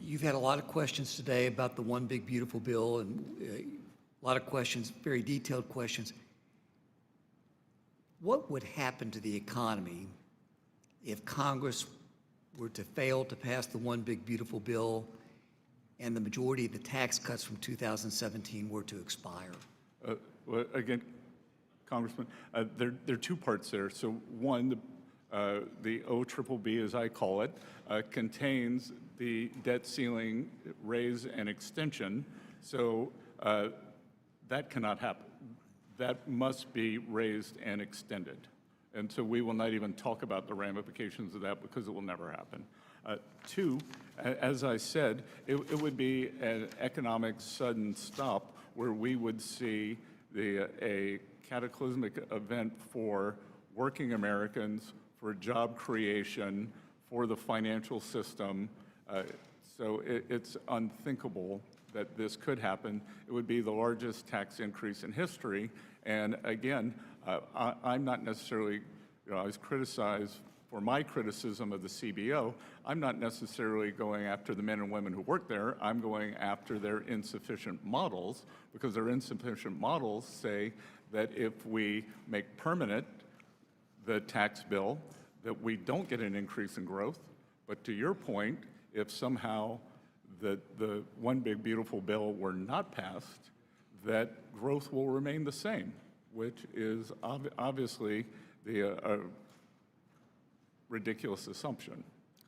You've had a lot of questions today about the One Big Beautiful Bill, and a lot of questions, very detailed questions. What would happen to the economy if Congress were to fail to pass the One Big Beautiful Bill and the majority of the tax cuts from 2017 were to expire? Well, again, Congressman, there are two parts there. So one, the OBBB, as I call it, contains the debt ceiling raise and extension. So that cannot happen. That must be raised and extended. And so we will not even talk about the ramifications of that because it will never happen. Two, as I said, it would be an economic sudden stop where we would see a cataclysmic event for working Americans, for job creation, for the financial system. So it's unthinkable that this could happen. It would be the largest tax increase in history. And again, I'm not necessarily, I was criticized for my criticism of the CBO. I'm not necessarily going after the men and women who work there. I'm going after their insufficient models, because their insufficient models say that if we make permanent the tax bill, that we don't get an increase in growth. But to your point, if somehow the One Big Beautiful Bill were not passed, that growth will remain the same, which is obviously the ridiculous assumption.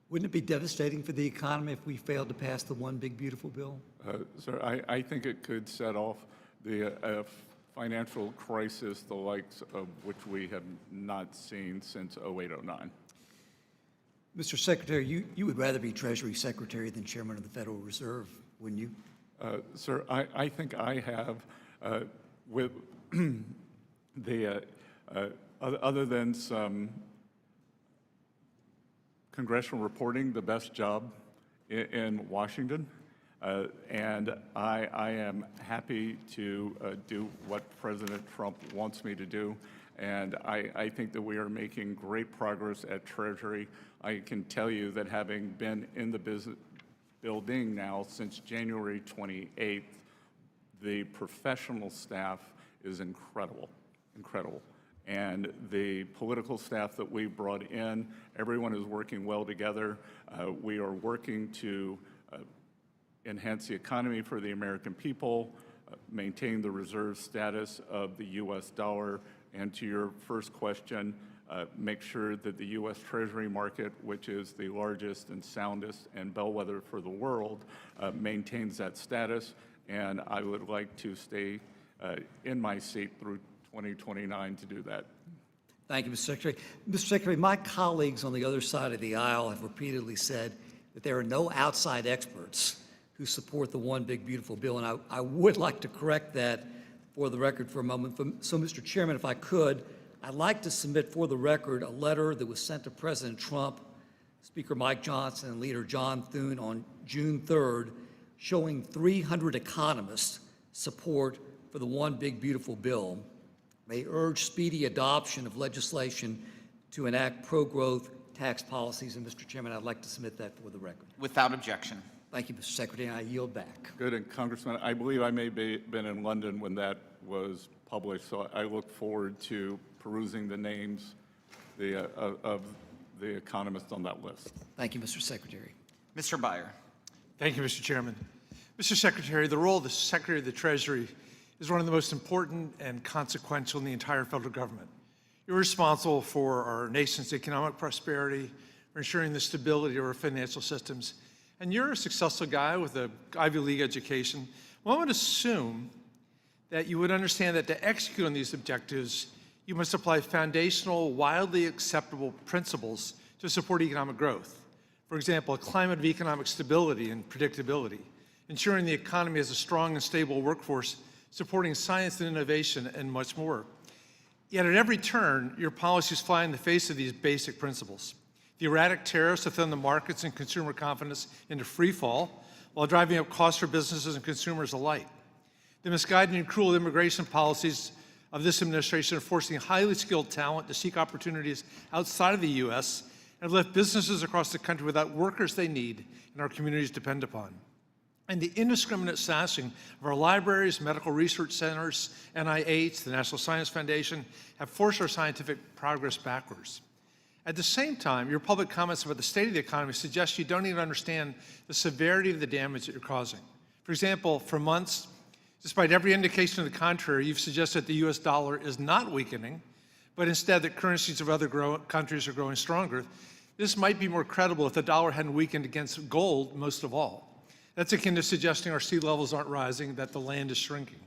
Wouldn't it be devastating for the economy if we failed to pass the One Big Beautiful Bill? Sir, I think it could set off the financial crisis, the likes of which we have not seen since 08-09. Mr. Secretary, you would rather be Treasury Secretary than Chairman of the Federal Reserve, wouldn't you? Sir, I think I have, with other than some congressional reporting the best job in Washington. And I am happy to do what President Trump wants me to do. And I think that we are making great progress at Treasury. I can tell you that having been in the building now since January 28th, the professional staff is incredible, incredible. And the political staff that we brought in, everyone is working well together. We are working to enhance the economy for the American people, maintain the reserve status of the U.S. dollar, and to your first question, make sure that the U.S. Treasury market, which is the largest and soundest and bellwether for the world, maintains that status. And I would like to stay in my seat through 2029 to do that. Thank you, Mr. Secretary. Mr. Secretary, my colleagues on the other side of the aisle have repeatedly said that there are no outside experts who support the One Big Beautiful Bill, and I would like to correct that for the record for a moment. So, Mr. Chairman, if I could, I'd like to submit for the record a letter that was sent to President Trump, Speaker Mike Johnson, and Leader John Thune on June 3rd, showing 300 economists' support for the One Big Beautiful Bill. They urge speedy adoption of legislation to enact pro-growth tax policies. And, Mr. Chairman, I'd like to submit that for the record. Without objection. Thank you, Mr. Secretary, and I yield back. Good, and Congressman, I believe I may have been in London when that was published, so I look forward to perusing the names of the economists on that list. Thank you, Mr. Secretary. Mr. Byer. Thank you, Mr. Chairman. Mr. Secretary, the role of the Secretary of the Treasury is one of the most important and consequential in the entire federal government. You're responsible for our nation's economic prosperity, for ensuring the stability of our financial systems, and you're a successful guy with an Ivy League education. One would assume that you would understand that to execute on these objectives, you must apply foundational, widely acceptable principles to support economic growth. For example, a climate of economic stability and predictability, ensuring the economy has a strong and stable workforce, supporting science and innovation, and much more. Yet at every turn, your policies fly in the face of these basic principles. The erratic tariffs have thrown the markets and consumer confidence into free fall, while driving up costs for businesses and consumers alike. The misguided and cruel immigration policies of this administration are forcing highly skilled talent to seek opportunities outside of the U.S. and have left businesses across the country without workers they need and our communities depend upon. And the indiscriminate slashing of our libraries, medical research centers, NIH, the National Science Foundation, have forced our scientific progress backwards. At the same time, your public comments about the state of the economy suggest you don't even understand the severity of the damage that you're causing. For example, for months, despite every indication to the contrary, you've suggested that the U.S. dollar is not weakening, but instead that currencies of other countries are growing stronger. This might be more credible if the dollar hadn't weakened against gold most of all. That's akin to suggesting our sea levels aren't rising, that the land is shrinking.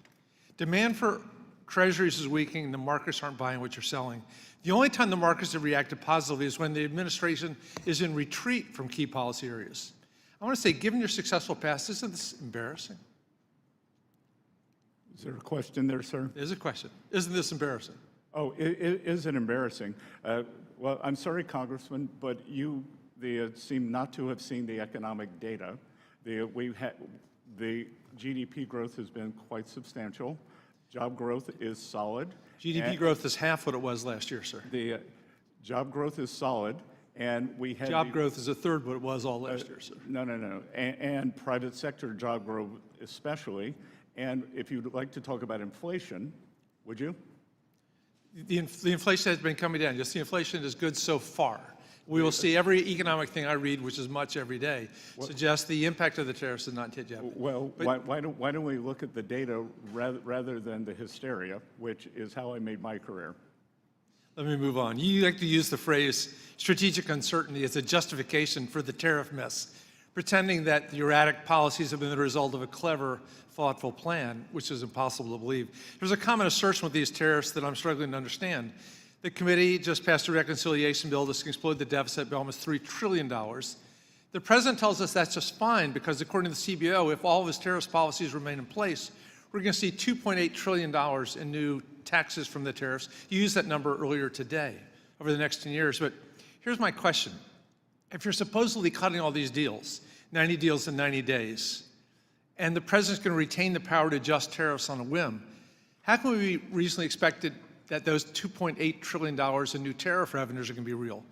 Demand for treasuries is weakening, and the markets aren't buying what you're selling. The only time the markets have reacted positively is when the administration is in retreat from key policy areas. I want to say, given your successful past, isn't this embarrassing? Is there a question there, sir? There's a question. Isn't this embarrassing? Oh, is it embarrassing? Well, I'm sorry, Congressman, but you seem not to have seen the economic data. The GDP growth has been quite substantial. Job growth is solid. GDP growth is half what it was last year, sir. The job growth is solid, and we had job growth is a third what it was all last year, sir. No. And private sector job growth especially. And if you'd like to talk about inflation, would you? The inflation has been coming down. Just the inflation is good so far. We will see every economic thing I read, which is much every day, suggests the impact of the tariffs is not hit yet. Well, why don't we look at the data rather than the hysteria, which is how I made my career. Let me move on. You like to use the phrase strategic uncertainty as a justification for the tariff mess, pretending that the erratic policies have been the result of a clever, thoughtful plan, which is impossible to believe. There's a common assertion with these tariffs that I'm struggling to understand. The committee just passed a reconciliation bill that's going to explode the deficit by almost $3 trillion. The president tells us that's just fine because according to the CBO, if all of his tariffs policies remain in place, we're going to see $2.8 trillion in new taxes from the tariffs. You used that number earlier today over the next 10 years. But here's my question. if you're supposedly cutting all these deals, 90 deals in 90 days, and the president's going to retain the power to adjust tariffs on a whim, how can we reasonably expect that those $2.8 trillion in new tariff revenues are going to be real?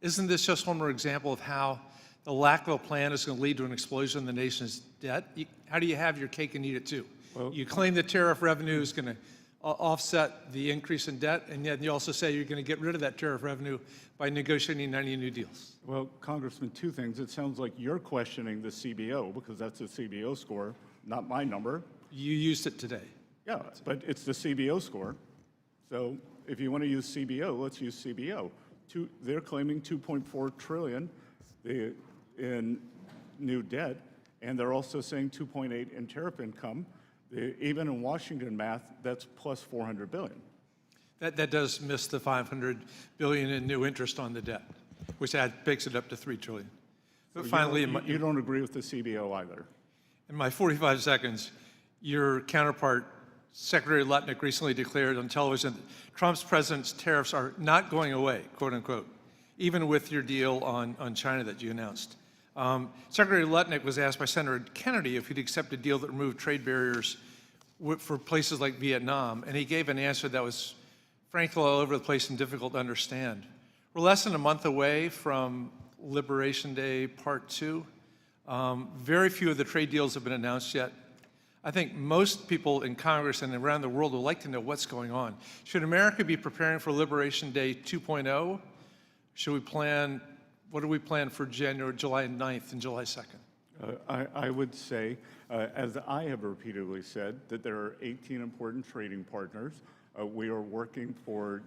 Isn't this just one more example of how the lack of a plan is going to lead to an explosion in the nation's debt? How do you have your cake and eat it too? Well, you claim the tariff revenue is going to offset the increase in debt, and yet you also say you're going to get rid of that tariff revenue by negotiating 90 new deals. Well, Congressman, two things. It sounds like you're questioning the CBO because that's a CBO score, not my number. You used it today. Yeah, but it's the CBO score. So if you want to use CBO, let's use CBO. They're claiming $2.4 trillion in new debt, and they're also saying 2.8 in tariff income. Even in Washington math, that's plus 400 billion. That does miss the 500 billion in new interest on the debt, which takes it up to 3 trillion. But So finally, you don't agree with the CBO either. in my 45 seconds, your counterpart, Secretary Lutnick, recently declared on television that Trump's president's tariffs are not going away, quote unquote, even with your deal on China that you announced. Secretary Lutnick was asked by Senator Kennedy if he'd accept a deal that removed trade barriers for places like Vietnam, and he gave an answer that was frankly all over the place and difficult to understand. We're less than a month away from Liberation Day Part 2. Very few of the trade deals have been announced yet. I think most people in Congress and around the world would like to know what's going on. Should America be preparing for Liberation Day 2.0? Should we plan, what do we plan for July 9th and July 2nd? I would say, as I have repeatedly said, that there are 18 important trading partners. We are working toward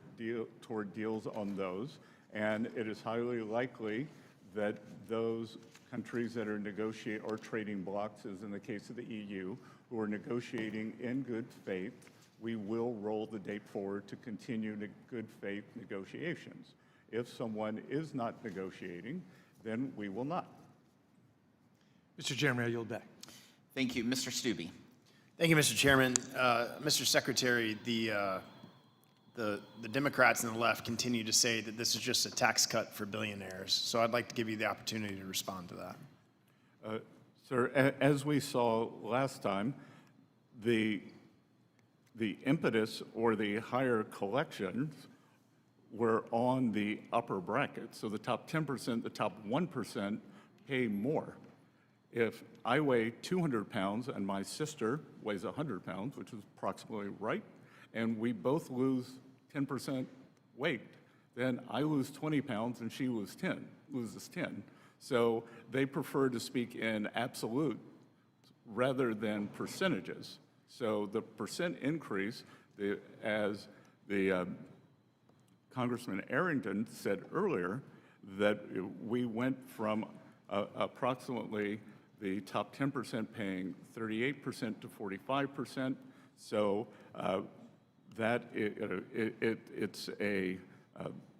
deals on those, and it is highly likely that those countries that are trading blocs, as in the case of the EU, who are negotiating in good faith, we will roll the date forward to continue good faith negotiations. If someone is not negotiating, then we will not. Mr. Chairman, I yield back. Thank you. Mr. Stubbe. Thank you, Mr. Chairman. Mr. Secretary, the Democrats and the left continue to say that this is just a tax cut for billionaires. So I'd like to give you the opportunity to respond to that. Sir, as we saw last time, the impetus or the higher collections were on the upper bracket. So the top 10%, the top 1% pay more. If I weigh 200 pounds and my sister weighs 100 pounds, which is approximately right, and we both lose 10% weight, then I lose 20 pounds and she loses 10. So they prefer to speak in absolute rather than percentages. So the percent increase, as the Congressman Arrington said earlier, that we went from approximately the top 10% paying 38% to 45%. So that it's a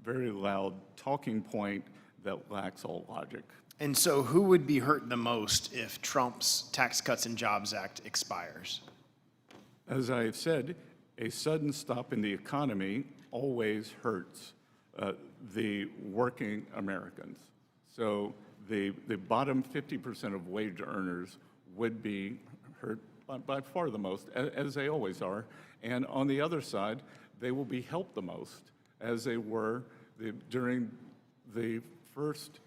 very loud talking point that lacks all logic. And so who would be hurt the most if Trump's Tax Cuts and Jobs Act expires? As I have said, a sudden stop in the economy always hurts the working Americans. So the bottom 50% of wage earners would be hurt by far the most, as they always are. And on the other side, they will be helped the most, as they were during the first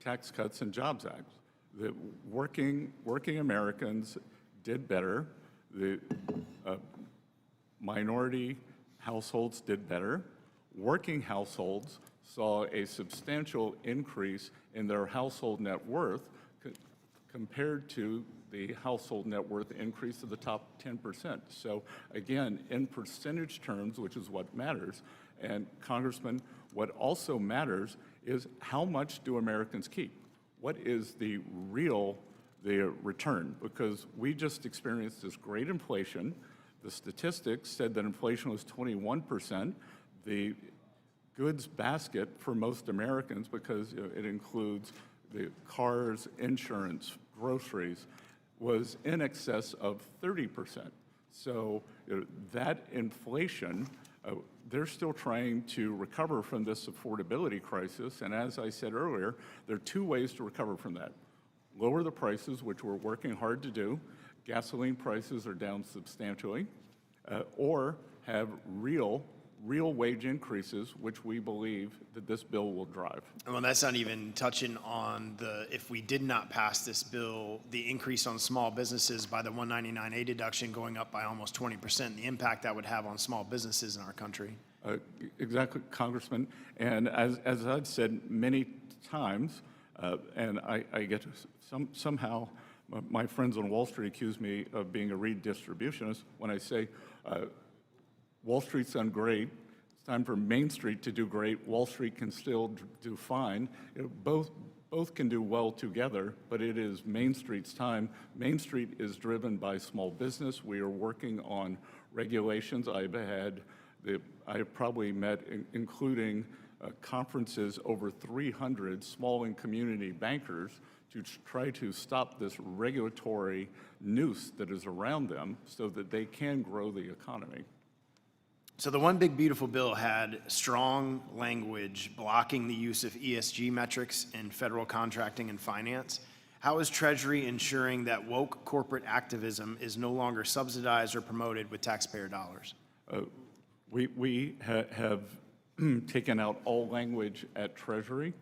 Tax Cuts and Jobs Act. The working Americans did better. The minority households did better. Working households saw a substantial increase in their household net worth compared to the household net worth increase of the top 10%. So again, in percentage terms, which is what matters, and Congressman, what also matters is how much do Americans keep? What is the return? Because we just experienced this great inflation. The statistics said that inflation was 21%. The goods basket for most Americans, because it includes the cars, insurance, groceries, was in excess of 30%. So that inflation they're still trying to recover from this affordability crisis. And as I said earlier, there are two ways to recover from that. Lower the prices, which we're working hard to do. Gasoline prices are down substantially. Or have real wage increases, which we believe that this bill will drive. Well, that's not even touching on if we did not pass this bill, the increase on small businesses by the 199A deduction going up by almost 20%, the impact that would have on small businesses in our country. Exactly, Congressman. And as I've said many times, and I get somehow my friends on Wall Street accuse me of being a redistributionist when I say Wall Street's done great. It's time for Main Street to do great. Wall Street can still do fine. Both can do well together, but it is Main Street's time. Main Street is driven by small business. We are working on regulations. I have probably met, including conferences, over 300 small and community bankers to try to stop this regulatory noose that is around them so that they can grow the economy. So the One Big Beautiful Bill had strong language blocking the use of ESG metrics in federal contracting and finance. How is Treasury ensuring that woke corporate activism is no longer subsidized or promoted with taxpayer dollars? We have taken out all language at Treasury.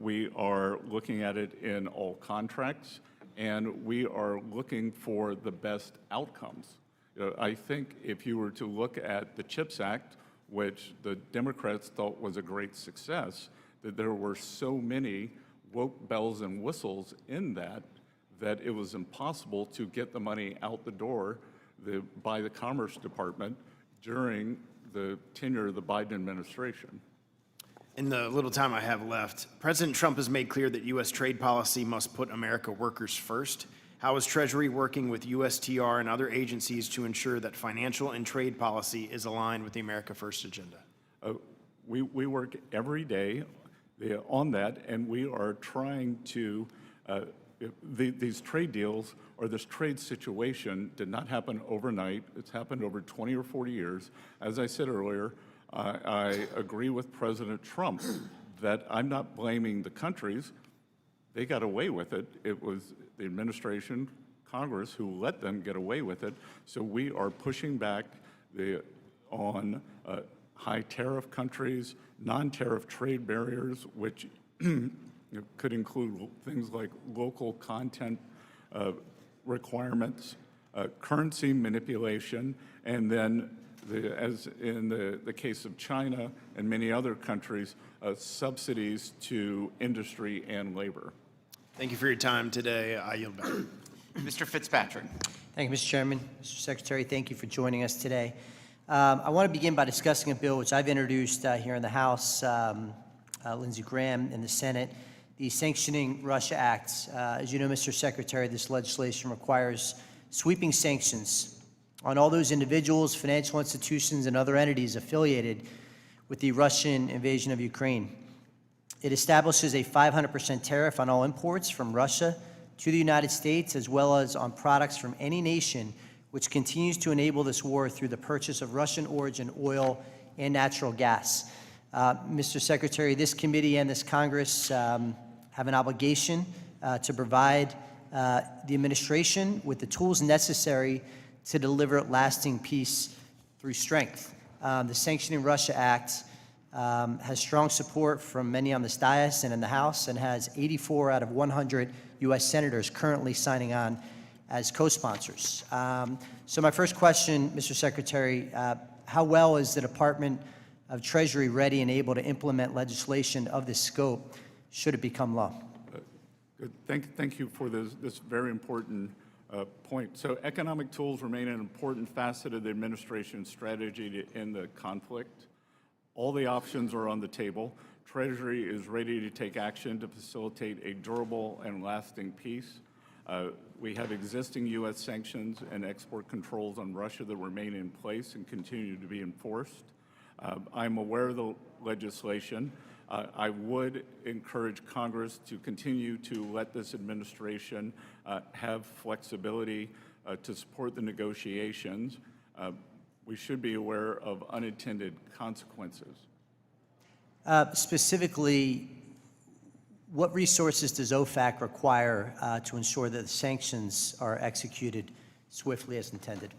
We are looking at it in all contracts, and we are looking for the best outcomes. I think if you were to look at the CHIPS Act, which the Democrats thought was a great success, that there were so many woke bells and whistles in that it was impossible to get the money out the door by the Commerce Department during the tenure of the Biden administration. In the little time I have left, President Trump has made clear that U.S. trade policy must put America workers first. How is Treasury working with USTR and other agencies to ensure that financial and trade policy is aligned with the America First agenda? We work every day on that, and we are trying to, these trade deals or this trade situation did not happen overnight. It's happened over 20 or 40 years. As I said earlier, I agree with President Trump that I'm not blaming the countries. They got away with it. It was the administration, Congress, who let them get away with it. So we are pushing back on high tariff countries, non-tariff trade barriers, which could include things like local content requirements, currency manipulation, and then, as in the case of China and many other countries, subsidies to industry and labor. Thank you for your time today. I yield back. Mr. Fitzpatrick. Thank you, Mr. Chairman. Mr. Secretary, thank you for joining us today. I want to begin by discussing a bill which I've introduced here in the House, Lindsey Graham in the Senate, the Sanctioning Russia Act. As you know, Mr. Secretary, this legislation requires sweeping sanctions on all those individuals, financial institutions, and other entities affiliated with the Russian invasion of Ukraine. It establishes a 500% tariff on all imports from Russia to the United States, as well as on products from any nation which continues to enable this war through the purchase of Russian origin oil and natural gas. Mr. Secretary, this committee and this Congress have an obligation to provide the administration with the tools necessary to deliver lasting peace through strength. The Sanctioning Russia Act has strong support from many on this dais and in the House, and has 84 out of 100 U.S. senators currently signing on as co-sponsors. So my first question, Mr. Secretary, how well is the Department of Treasury ready and able to implement legislation of this scope should it become law? Good. Thank you for this very important point. So economic tools remain an important facet of the administration's strategy to end the conflict. All the options are on the table. Treasury is ready to take action to facilitate a durable and lasting peace. We have existing U.S. sanctions and export controls on Russia that remain in place and continue to be enforced. I'm aware of the legislation. I would encourage Congress to continue to let this administration have flexibility to support the negotiations. we should be aware of unintended consequences. Specifically, what resources does OFAC require to ensure that the sanctions are executed swiftly as intended?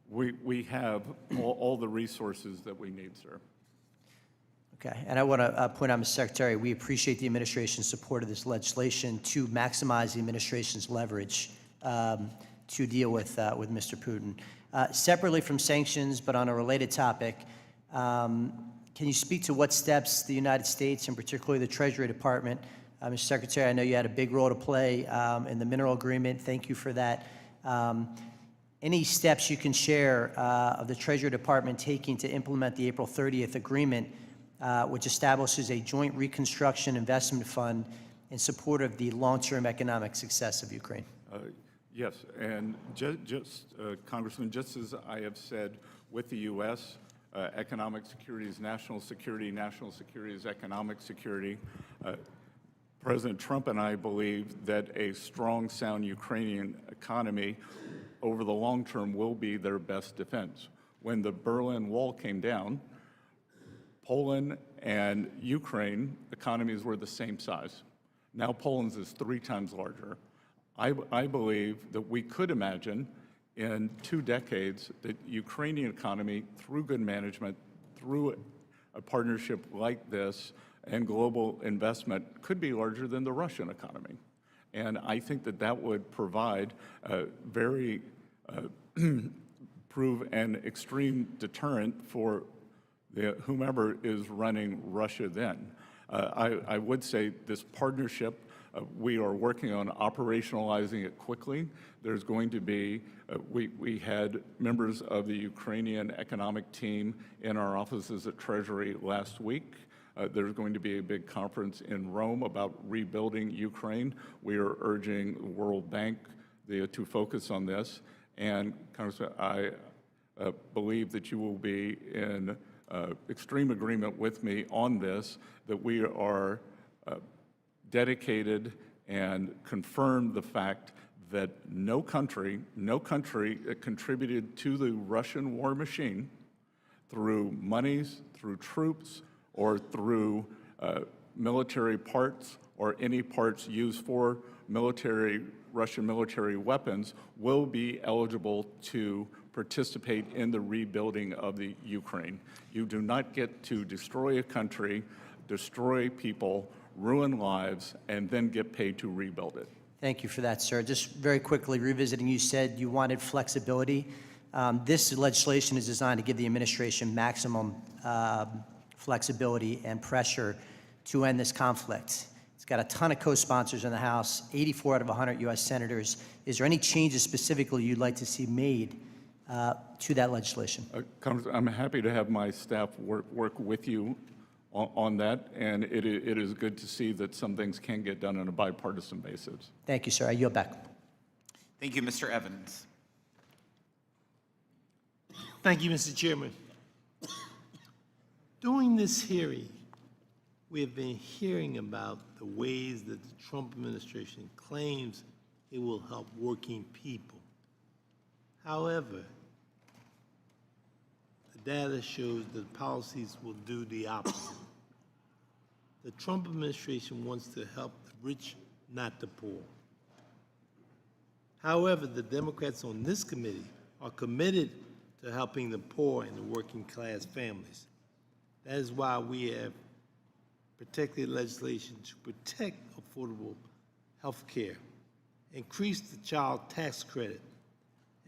We have all the resources that we need, sir. Okay, and I want to point out, Mr. Secretary, we appreciate the administration's support of this legislation to maximize the administration's leverage to deal with Mr. Putin. Separately from sanctions, but on a related topic, can you speak to what steps the United States, and particularly the Treasury Department, Mr. Secretary, I know you had a big role to play in the mineral agreement. Thank you for that. Any steps you can share of the Treasury Department taking to implement the April 30th agreement, which establishes a joint reconstruction investment fund in support of the long-term economic success of Ukraine? Yes, and Congressman, just as I have said with the U.S., economic security is national security is economic security. President Trump and I believe that a strong, sound Ukrainian economy over the long term will be their best defense. When the Berlin Wall came down, Poland and Ukraine economies were the same size. Now Poland's is 3 times larger. I believe that we could imagine in 2 decades that Ukrainian economy, through good management, through a partnership like this and global investment, could be larger than the Russian economy. And I think that that would provide a very prove an extreme deterrent for whomever is running Russia then. I would say this partnership, we are working on operationalizing it quickly. There's going to be, we had members of the Ukrainian economic team in our offices at Treasury last week. There's going to be a big conference in Rome about rebuilding Ukraine. We are urging the World Bank to focus on this. And Congressman, I believe that you will be in extreme agreement with me on this, that we are dedicated and confirm the fact that no country contributed to the Russian war machine through monies, through troops, or through military parts or any parts used for Russian military weapons will be eligible to participate in the rebuilding of the Ukraine. You do not get to destroy a country, destroy people, ruin lives, and then get paid to rebuild it. Thank you for that, sir. Just very quickly revisiting, you said you wanted flexibility. This legislation is designed to give the administration maximum flexibility and pressure to end this conflict. It's got a ton of co-sponsors in the House, 84 out of 100 U.S. senators. Is there any changes specifically you'd like to see made to that legislation? I'm happy to have my staff work with you on that, and it is good to see that some things can get done on a bipartisan basis. Thank you, sir. I yield back. Thank you, Mr. Evans. Thank you, Mr. Chairman. During this hearing, we have been hearing about the ways that the Trump administration claims it will help working people. However, the data shows that policies will do the opposite. The Trump administration wants to help the rich, not the poor. However, the Democrats on this committee are committed to helping the poor and the working class families. That is why we have protected legislation to protect affordable health care, increase the child tax credit,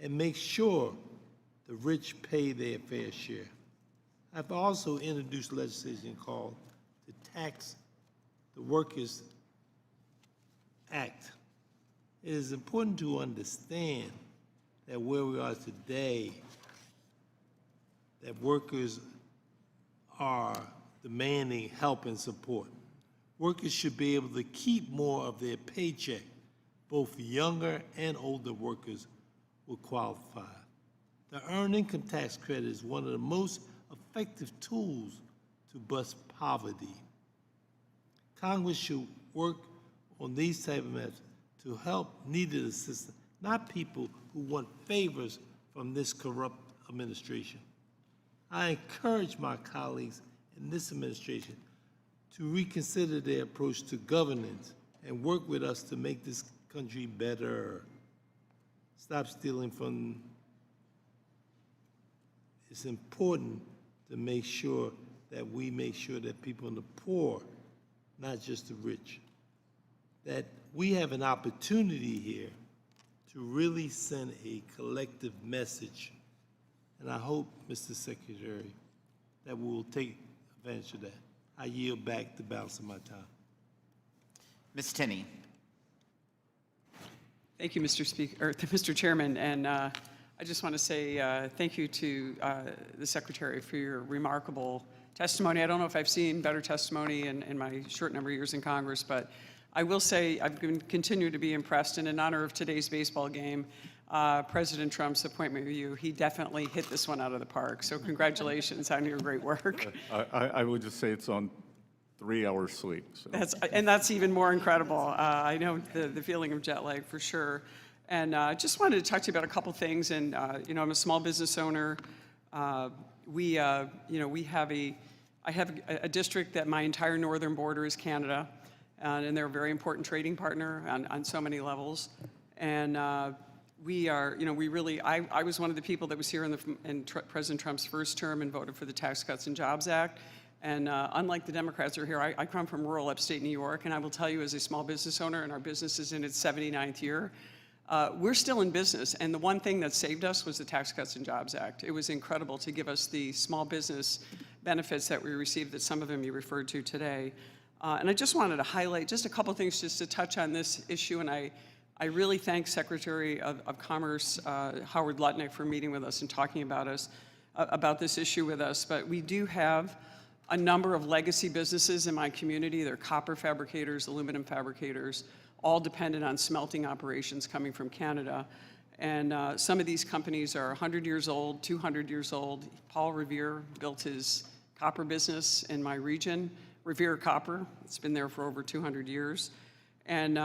and make sure the rich pay their fair share. I've also introduced legislation called the Tax the Workers Act. It is important to understand that where we are today, that workers are demanding help and support. Workers should be able to keep more of their paycheck. Both younger and older workers will qualify. The Earned Income Tax Credit is one of the most effective tools to bust poverty. Congress should work on these type of measures to help needed assistance, not people who want favors from this corrupt administration. I encourage my colleagues in this administration to reconsider their approach to governance and work with us to make this country better. Stop stealing from. It's important to make sure that we make sure that people in the poor, not just the rich, that we have an opportunity here to really send a collective message. And I hope, Mr. Secretary, that we will take advantage of that. I yield back the balance of my time. Ms. Tenney. Thank you, Mr. Chairman, and I just want to say thank you to the Secretary for your remarkable testimony. I don't know if I've seen better testimony in my short number of years in Congress, but I will say I've continued to be impressed, and in honor of today's baseball game, President Trump's appointment with you, he definitely hit this one out of the park. So congratulations on your great work. I would just say it's on 3 hours sleep. So. That's even more incredible. I know the feeling of jet lag for sure. And just wanted to talk to you about a couple things. And you know, I'm a small business owner. You know, I have a district that my entire northern border is Canada, and they're a very important trading partner on so many levels. And we are, you know, we really, I was one of the people that was here in President Trump's first term and voted for the Tax Cuts and Jobs Act. And unlike the Democrats who are here, I come from rural upstate New York, and I will tell you as a small business owner, and our business is in its 79th year, we're still in business. And the one thing that saved us was the Tax Cuts and Jobs Act. It was incredible to give us the small business benefits that we received, that some of them you referred to today. And I just wanted to highlight just a couple things just to touch on this issue, and I really thank Secretary of Commerce Howard Lutnick for meeting with us and talking about this issue with us. But we do have a number of legacy businesses in my community. They're copper fabricators, aluminum fabricators, all dependent on smelting operations coming from Canada. And some of these companies are 100 years old, 200 years old. Paul Revere built his copper business in my region, Revere Copper. It's been there for over 200 years. And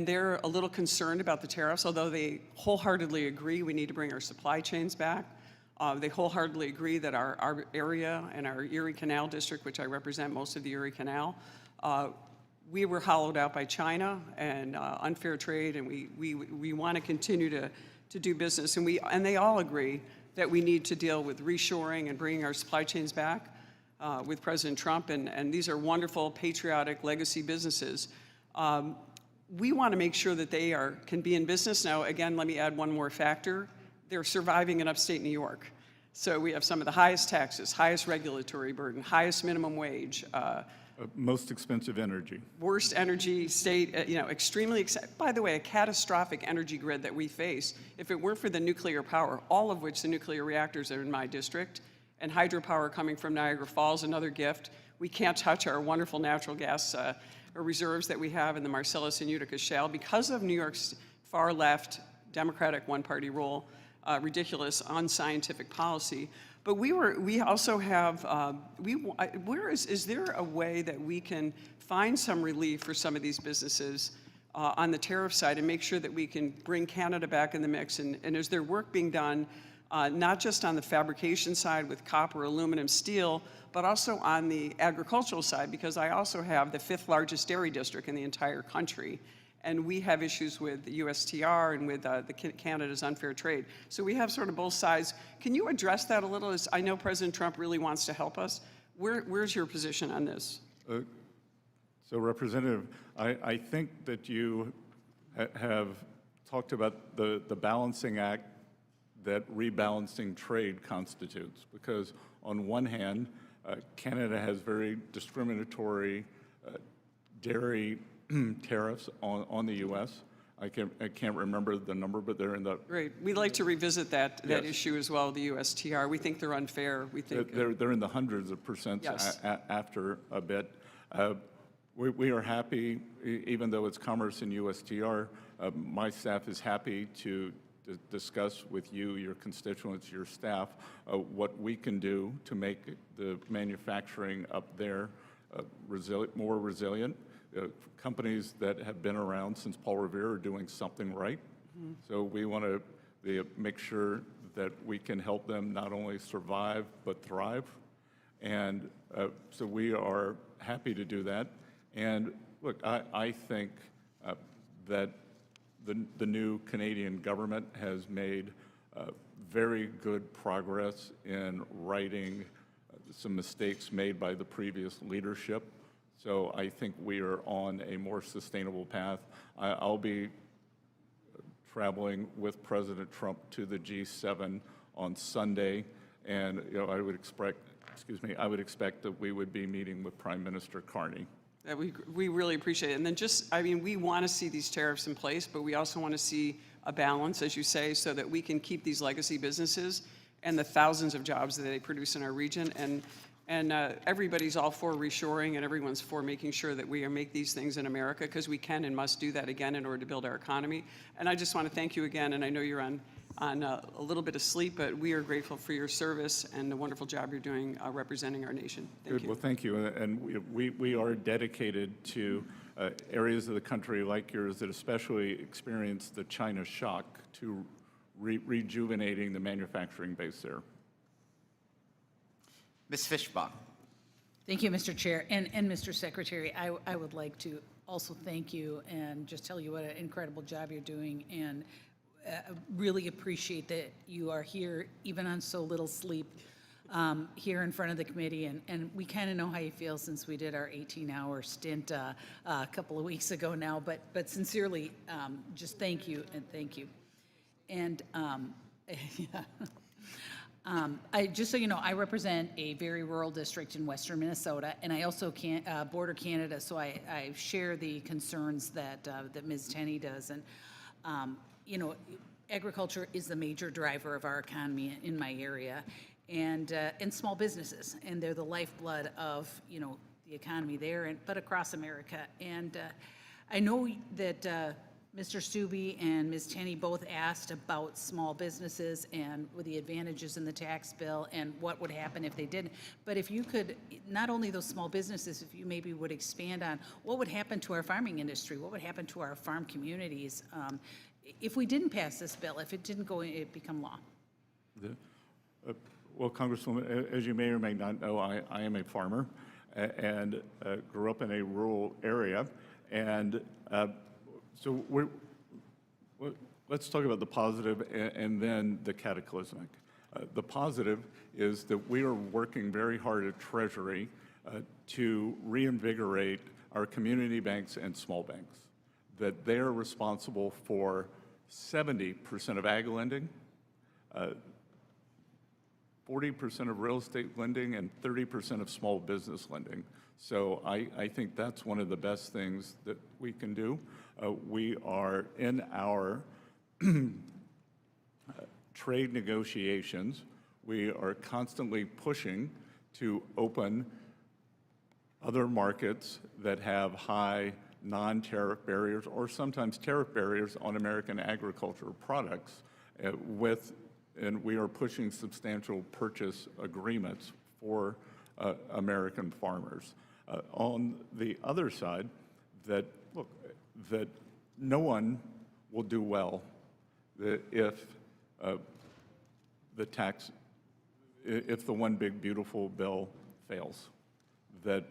they're a little concerned about the tariffs, although they wholeheartedly agree we need to bring our supply chains back. They wholeheartedly agree that our area and our Erie Canal District, which I represent most of the Erie Canal, we were hollowed out by China and unfair trade, and we want to continue to do business. And they all agree that we need to deal with reshoring and bringing our supply chains back with President Trump. And these are wonderful, patriotic, legacy businesses. We want to make sure that they can be in business. Now, again, let me add one more factor. They're surviving in upstate New York. So we have some of the highest taxes, highest regulatory burden, highest minimum wage. Most expensive energy. Worst energy state, you know, extremely, by the way, a catastrophic energy grid that we face. If it weren't for the nuclear power, all of which the nuclear reactors are in my district, and hydropower coming from Niagara Falls, another gift, we can't touch our wonderful natural gas reserves that we have in the Marcellus and Utica Shale because of New York's far left Democratic one-party rule. Ridiculous, unscientific policy. But we also have, is there a way that we can find some relief for some of these businesses on the tariff side and make sure that we can bring Canada back in the mix? And is there work being done, not just on the fabrication side with copper, aluminum, steel, but also on the agricultural side? Because I also have the 5th largest dairy district in the entire country. And we have issues with the USTR and with Canada's unfair trade. So we have sort of both sides. Can you address that a little? I know President Trump really wants to help us. Where's your position on this? So, Representative, I think that you have talked about the balancing act that rebalancing trade constitutes. Because on one hand, Canada has very discriminatory dairy tariffs on the U.S. I can't remember the number, but they're in the... Great. We'd like to revisit that issue as well, the USTR. We think they're unfair. We think... They're in the hundreds of percents after a bit. We are happy, even though it's Commerce and USTR, my staff is happy to discuss with you, your constituents, your staff, what we can do to make the manufacturing up there more resilient. Companies that have been around since Paul Revere are doing something right. So we want to make sure that we can help them not only survive but thrive. And so we are happy to do that. And look, I think that the new Canadian government has made very good progress in righting some mistakes made by the previous leadership. So I think we are on a more sustainable path. I'll be traveling with President Trump to the G7 on Sunday, and I would expect that we would be meeting with Prime Minister Carney. We really appreciate it. And then we want to see these tariffs in place, but we also want to see a balance, as you say, so that we can keep these legacy businesses and the thousands of jobs that they produce in our region. And everybody's all for reshoring, and everyone's for making sure that we make these things in America, because we can and must do that again in order to build our economy. And I just want to thank you again, and I know you're on a little bit of sleep, but we are grateful for your service and the wonderful job you're doing representing our nation. Thank you. Well, thank you. And we are dedicated to areas of the country like yours that especially experienced the China shock to rejuvenating the manufacturing base there. Ms. Fischbach. Thank you, Mr. Chair. And Mr. Secretary, I would like to also thank you and just tell you what an incredible job you're doing, and really appreciate that you are here, even on so little sleep, here in front of the committee. And we kind of know how you feel since we did our 18-hour stint a couple of weeks ago now. But sincerely, just thank you and thank you. And just so you know, I represent a very rural district in western Minnesota, and I also border Canada, so I share the concerns that Ms. Tenney does. And agriculture is the major driver of our economy in my area, and small businesses, and they're the lifeblood of the economy there, but across America. And I know that Mr. Stube and Ms. Tenney both asked about small businesses and with the advantages in the tax bill and what would happen if they didn't. But if you could, not only those small businesses, if you maybe would expand on what would happen to our farming industry, what would happen to our farm communities if we didn't pass this bill, if it didn't become law. Well, Congresswoman, as you may or may not know, I am a farmer and grew up in a rural area. And so let's talk about the positive and then the cataclysmic. The positive is that we are working very hard at Treasury to reinvigorate our community banks and small banks, that they are responsible for 70% of ag lending, 40% of real estate lending, and 30% of small business lending. So I think that's one of the best things that we can do. We are in our trade negotiations. We are constantly pushing to open other markets that have high non-tariff barriers or sometimes tariff barriers on American agricultural products and we are pushing substantial purchase agreements for American farmers. On the other side, that no one will do well if the one big beautiful bill fails. That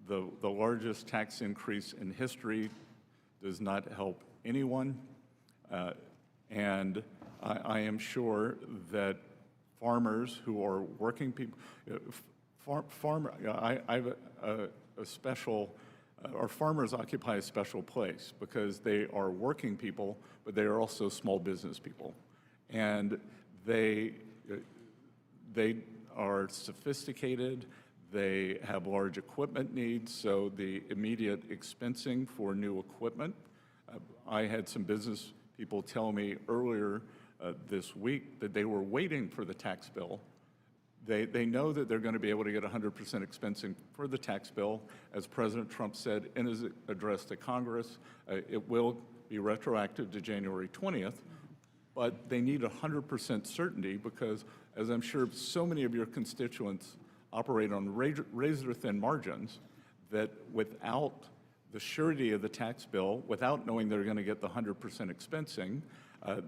the largest tax increase in history does not help anyone, and I am sure that farmers who are working people, our farmers occupy a special place because they are working people, but they are also small business people. And they are sophisticated, they have large equipment needs, so the immediate expensing for new equipment. I had some business people tell me earlier this week that they were waiting for the tax bill. They know that they're going to be able to get 100% expensing for the tax bill. As President Trump said in his address to Congress, it will be retroactive to January 20th, but they need 100% certainty because, as I'm sure so many of your constituents operate on razor-thin margins, that without the surety of the tax bill, without knowing they're going to get the 100% expensing,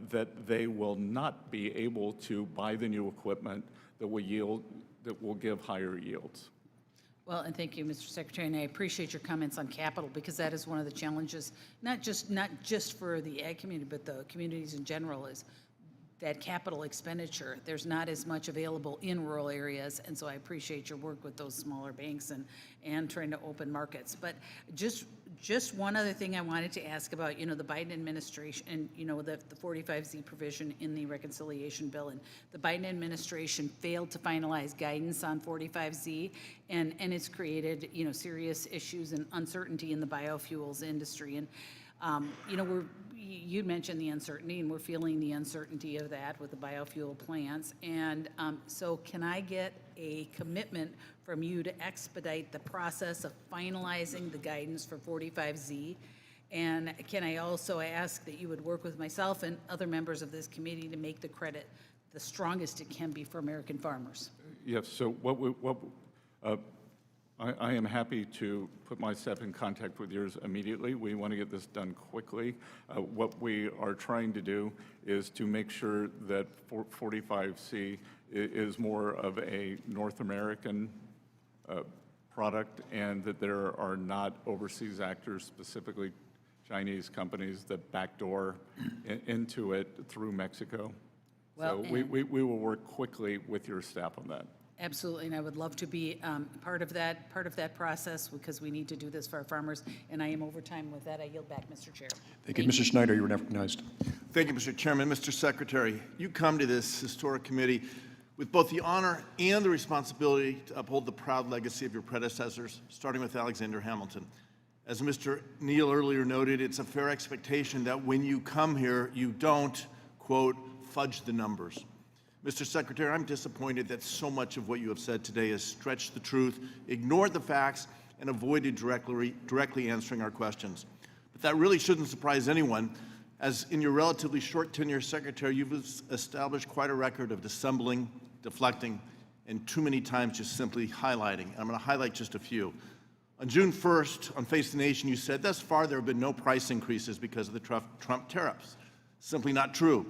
that they will not be able to buy the new equipment that will give higher yields. Well, and thank you, Mr. Secretary, and I appreciate your comments on capital, because that is one of the challenges, not just for the ag community, but the communities in general, is that capital expenditure. There's not as much available in rural areas, and so I appreciate your work with those smaller banks and trying to open markets. But just one other thing I wanted to ask about, the Biden administration and, the 45Z provision in the reconciliation bill, and the Biden administration failed to finalize guidance on 45Z, and it's created, serious issues and uncertainty in the biofuels industry. And, you mentioned the uncertainty, and we're feeling the uncertainty of that with the biofuel plants. And so can I get a commitment from you to expedite the process of finalizing the guidance for 45Z? And can I also ask that you would work with myself and other members of this committee to make the credit the strongest it can be for American farmers? Yes, so I am happy to put myself in contact with yours immediately. We want to get this done quickly. What we are trying to do is to make sure that 45C is more of a North American product, and that there are not overseas actors, specifically Chinese companies, that backdoor into it through Mexico. Well, so we will work quickly with your staff on that. Absolutely, and I would love to be part of that process, because we need to do this for our farmers. And I am over time. With that, I yield back, Mr. Chair. Thank you. Mr. Schneider, you're recognized. Thank you, Mr. Chairman. Mr. Secretary, you come to this historic committee with both the honor and the responsibility to uphold the proud legacy of your predecessors, starting with Alexander Hamilton. As Mr. Neal earlier noted, it's a fair expectation that when you come here, you don't, quote, fudge the numbers. Mr. Secretary, I'm disappointed that so much of what you have said today has stretched the truth, ignored the facts, and avoided directly answering our questions. But that really shouldn't surprise anyone, as in your relatively short tenure as Secretary, you've established quite a record of dissembling, deflecting, and too many times just simply highlighting. And I'm going to highlight just a few. On June 1st, on Face the Nation, you said, thus far there have been no price increases because of the Trump tariffs. Simply not true.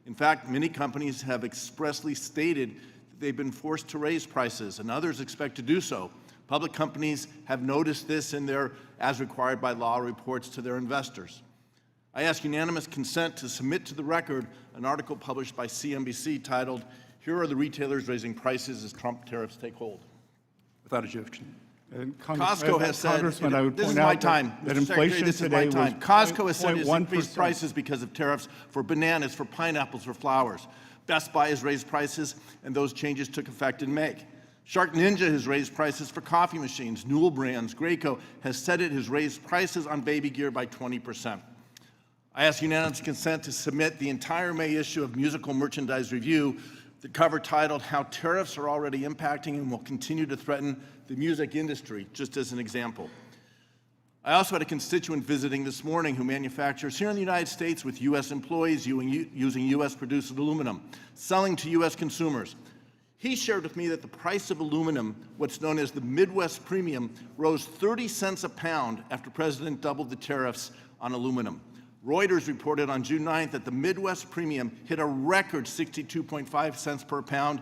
In fact, many companies have expressly stated that they've been forced to raise prices, and others expect to do so. Public companies have noticed this in their, as required by law, reports to their investors. I ask unanimous consent to submit to the record an article published by CNBC titled, "Here are the retailers raising prices as Trump tariffs take hold." Without objection. Costco has said, Congressman, I would this is point my out time, that Mr. Secretary, inflation this is my today time. was Costco has said it's 0.1%. increased prices because of tariffs for bananas, for pineapples, for flowers. Best Buy has raised prices, and those changes took effect in May. Shark Ninja has raised prices for coffee machines. Newell Brands, Graco has said it has raised prices on baby gear by 20%. I ask unanimous consent to submit the entire May issue of Musical Merchandise Review, the cover titled, "How Tariffs Are Already Impacting and Will Continue to Threaten the Music Industry," just as an example. I also had a constituent visiting this morning who manufactures here in the United States with U.S. employees using U.S.-produced aluminum, selling to U.S. consumers. He shared with me that the price of aluminum, what's known as the Midwest Premium, rose 30 cents a pound after President doubled the tariffs on aluminum. Reuters reported on June 9th that the Midwest Premium hit a record 62.5 cents per pound,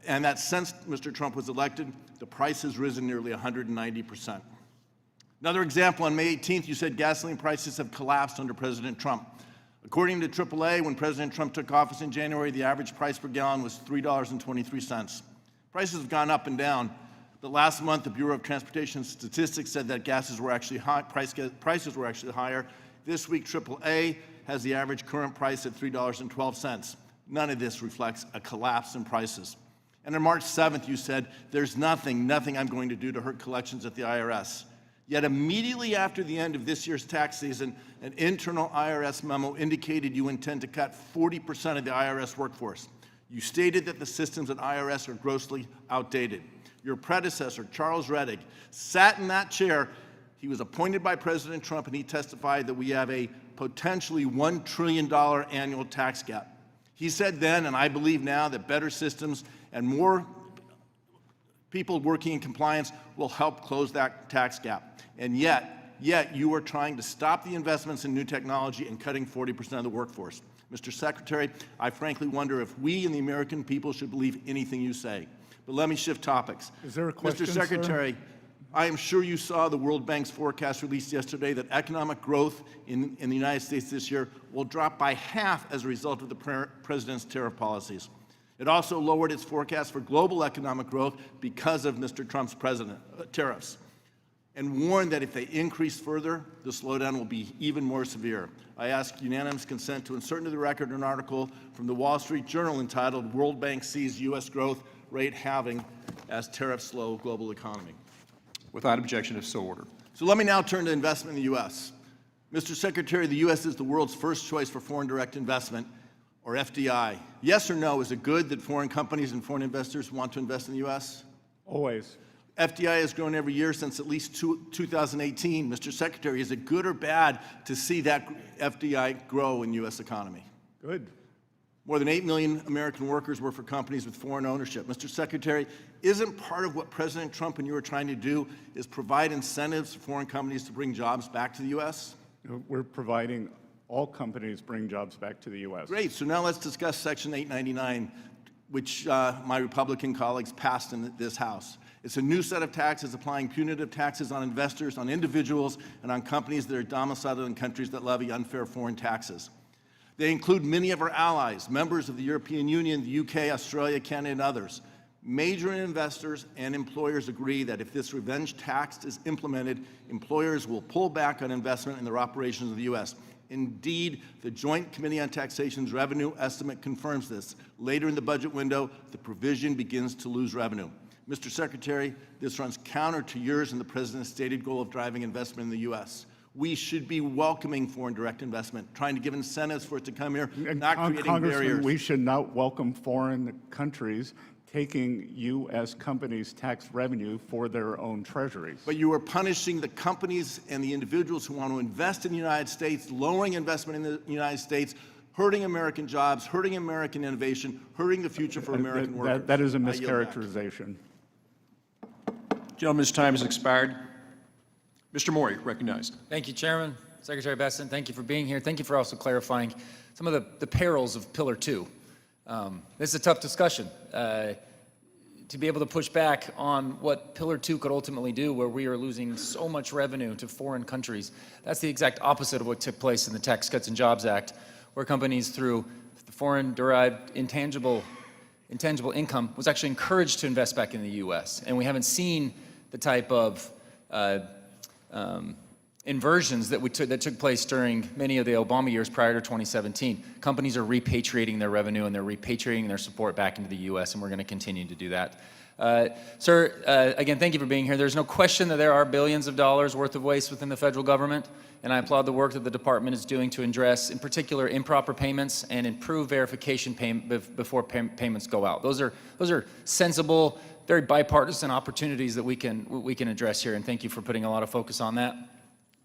and that since Mr. Trump was elected, the price has risen nearly 190%. Another example, on May 18th, you said gasoline prices have collapsed under President Trump. According to AAA, when President Trump took office in January, the average price per gallon was $3.23. Prices have gone up and down, but last month, the Bureau of Transportation Statistics said that prices were actually higher. This week, AAA has the average current price at $3.12. None of this reflects a collapse in prices. And on March 7th, you said, "There's nothing I'm going to do to hurt collections at the IRS." Yet immediately after the end of this year's tax season, an internal IRS memo indicated you intend to cut 40% of the IRS workforce. You stated that the systems at IRS are grossly outdated. Your predecessor, Charles Rettig, sat in that chair. He was appointed by President Trump, and he testified that we have a potentially $1 trillion annual tax gap. He said then, and I believe now, that better systems and more people working in compliance will help close that tax gap. And yet you are trying to stop the investments in new technology and cutting 40% of the workforce. Mr. Secretary, I frankly wonder if we and the American people should believe anything you say. But let me shift topics. Is there a question, Mr. Secretary, sir? I am sure you saw the World Bank's forecast released yesterday that economic growth in the United States this year will drop by half as a result of the president's tariff policies. It also lowered its forecast for global economic growth because of Mr. Trump's tariffs, and warned that if they increase further, the slowdown will be even more severe. I ask unanimous consent to insert into the record an article from the Wall Street Journal entitled "World Bank Sees U.S. Growth Rate Halving as Tariffs Slow Global Economy." Without objection, if so ordered. So let me now turn to investment in the U.S. Mr. Secretary, the U.S. is the world's first choice for foreign direct investment, or FDI. Yes or no, is it good that foreign companies and foreign investors want to invest in the U.S.? Always. FDI has grown every year since at least 2018. Mr. Secretary, is it good or bad to see that FDI grow in the U.S. economy? Good. More than 8 million American workers work for companies with foreign ownership. Mr. Secretary, isn't part of what President Trump and you are trying to do is provide incentives for foreign companies to bring jobs back to the U.S.? We're providing all companies bring jobs back to the U.S. Great. So now let's discuss Section 899, which my Republican colleagues passed in this House. It's a new set of taxes applying punitive taxes on investors, on individuals, and on companies that are domiciled in countries that levy unfair foreign taxes. They include many of our allies, members of the European Union, the UK, Australia, Canada, and others. Major investors and employers agree that if this revenge tax is implemented, employers will pull back on investment in their operations in the U.S. Indeed, the Joint Committee on Taxation's revenue estimate confirms this. Later in the budget window, the provision begins to lose revenue. Mr. Secretary, this runs counter to yours and the President's stated goal of driving investment in the U.S. We should be welcoming foreign direct investment, trying to give incentives for it to come here, not creating Congressman, barriers. we should not welcome foreign countries taking U.S. companies' tax revenue for their own treasuries. But you are punishing the companies and the individuals who want to invest in the United States, lowering investment in the United States, hurting American jobs, hurting American innovation, hurting the future for American workers. That is a I yield back. mischaracterization. Gentleman's time has expired. Mr. Maury, recognized. Thank you, Chairman. Secretary Bessent, thank you for being here. Thank you for also clarifying some of the perils of Pillar 2. This is a tough discussion. To be able to push back on what Pillar 2 could ultimately do, where we are losing so much revenue to foreign countries, that's the exact opposite of what took place in the Tax Cuts and Jobs Act, where companies through the foreign-derived intangible income was actually encouraged to invest back in the U.S. And we haven't seen the type of inversions that took place during many of the Obama years prior to 2017. Companies are repatriating their revenue and they're repatriating their support back into the U.S., and we're going to continue to do that. Sir, again, thank you for being here. There's no question that there are billions of dollars worth of waste within the federal government, and I applaud the work that the department is doing to address, in particular, improper payments and improve verification before payments go out. Those are sensible, very bipartisan opportunities that we can address here, and thank you for putting a lot of focus on that.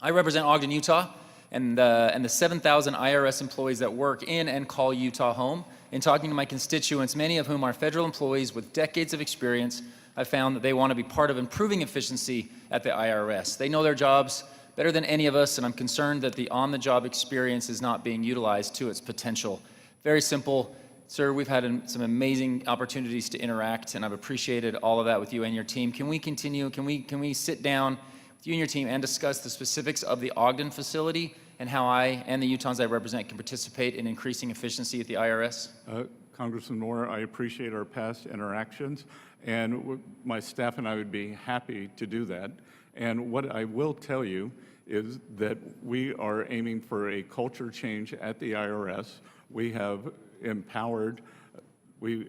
I represent Ogden, Utah, and the 7,000 IRS employees that work in and call Utah home. In talking to my constituents, many of whom are federal employees with decades of experience, I found that they want to be part of improving efficiency at the IRS. They know their jobs better than any of us, and I'm concerned that the on-the-job experience is not being utilized to its potential. Very simple. Sir, we've had some amazing opportunities to interact, and I've appreciated all of that with you and your team. Can we continue? Can we sit down with you and your team and discuss the specifics of the Ogden facility and how I and the Utahns I represent can participate in increasing efficiency at the IRS? Congressman Moore, I appreciate our past interactions, and my staff and I would be happy to do that. And what I will tell you is that we are aiming for a culture change at the IRS. We have empowered, we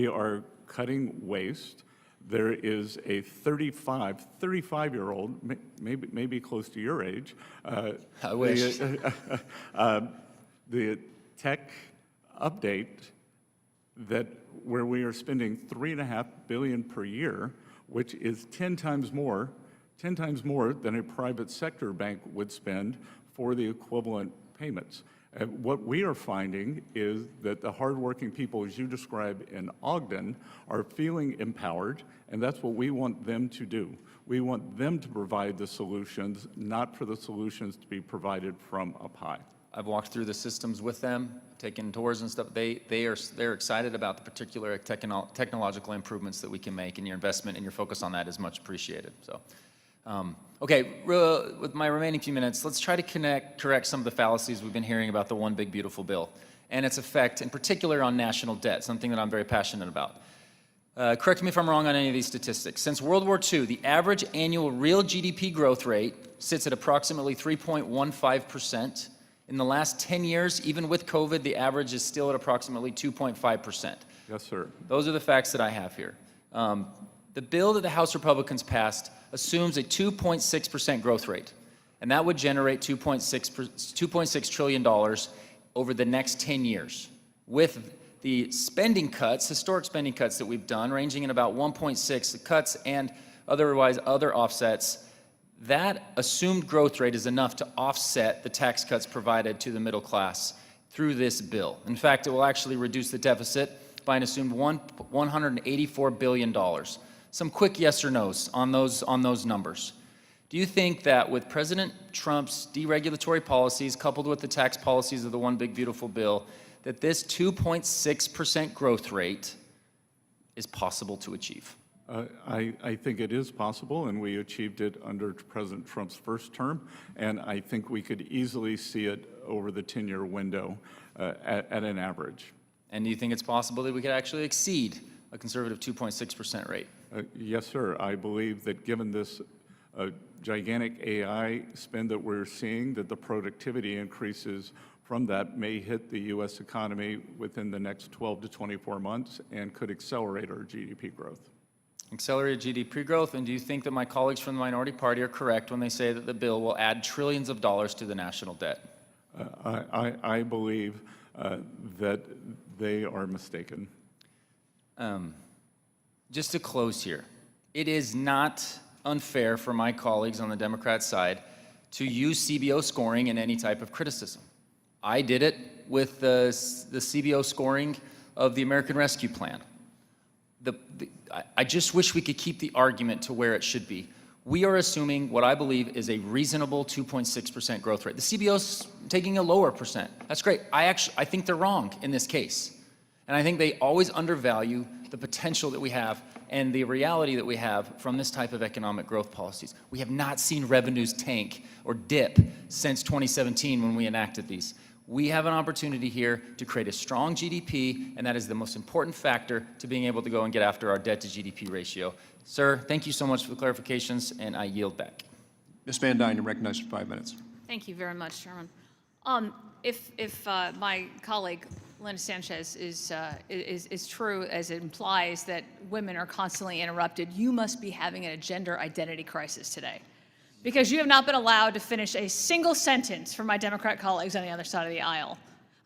are cutting waste. There is a 35-year-old, maybe close to your age. I wish. The tech update where we are spending $3.5 billion per year, which is 10 times more than a private sector bank would spend for the equivalent payments. And what we are finding is that the hardworking people, as you describe in Ogden, are feeling empowered, and that's what we want them to do. We want them to provide the solutions, not for the solutions to be provided from up high. I've walked through the systems with them, taken tours and stuff. They're excited about the particular technological improvements that we can make, and your investment and your focus on that is much appreciated. So, okay, with my remaining few minutes, let's try to correct some of the fallacies we've been hearing about the One Big Beautiful Bill and its effect, in particular, on national debt, something that I'm very passionate about. Correct me if I'm wrong on any of these statistics. Since World War II, the average annual real GDP growth rate sits at approximately 3.15%. In the last 10 years, even with COVID, the average is still at approximately 2.5%. Yes, sir. Those are the facts that I have here. The bill that the House Republicans passed assumes a 2.6% growth rate, and that would generate $2.6 trillion over the next 10 years. With the spending cuts, historic spending cuts that we've done, ranging in about 1.6 cuts and other offsets, that assumed growth rate is enough to offset the tax cuts provided to the middle class through this bill. In fact, it will actually reduce the deficit by an assumed $184 billion. Some quick yes or no's on those numbers. Do you think that with President Trump's deregulatory policies coupled with the tax policies of the One Big Beautiful Bill, that this 2.6% growth rate is possible to achieve? I think it is possible, and we achieved it under President Trump's first term, and I think we could easily see it over the 10-year window at an average. And do you think it's possible that we could actually exceed a conservative 2.6% rate? Yes, sir. I believe that given this gigantic AI spend that we're seeing, that the productivity increases from that may hit the U.S. economy within the next 12 to 24 months and could accelerate our GDP growth. Accelerated GDP growth, and do you think that my colleagues from the minority party are correct when they say that the bill will add trillions of dollars to the national debt? I believe that they are mistaken. Just to close here, it is not unfair for my colleagues on the Democrat side to use CBO scoring in any type of criticism. I did it with the CBO scoring of the American Rescue Plan. I just wish we could keep the argument to where it should be. We are assuming what I believe is a reasonable 2.6% growth rate. The CBO's taking a lower percent. That's great. I think they're wrong in this case. And I think they always undervalue the potential that we have and the reality that we have from this type of economic growth policies. We have not seen revenues tank or dip since 2017 when we enacted these. We have an opportunity here to create a strong GDP, and that is the most important factor to being able to go and get after our debt to GDP ratio. Sir, thank you so much for the clarifications, and I yield back. Ms. Van Dyne, you're recognized for 5 minutes. Thank you very much, Chairman. If my colleague Linda Sanchez is true as it implies that women are constantly interrupted, you must be having a gender identity crisis today, because you have not been allowed to finish a single sentence from my Democrat colleagues on the other side of the aisle.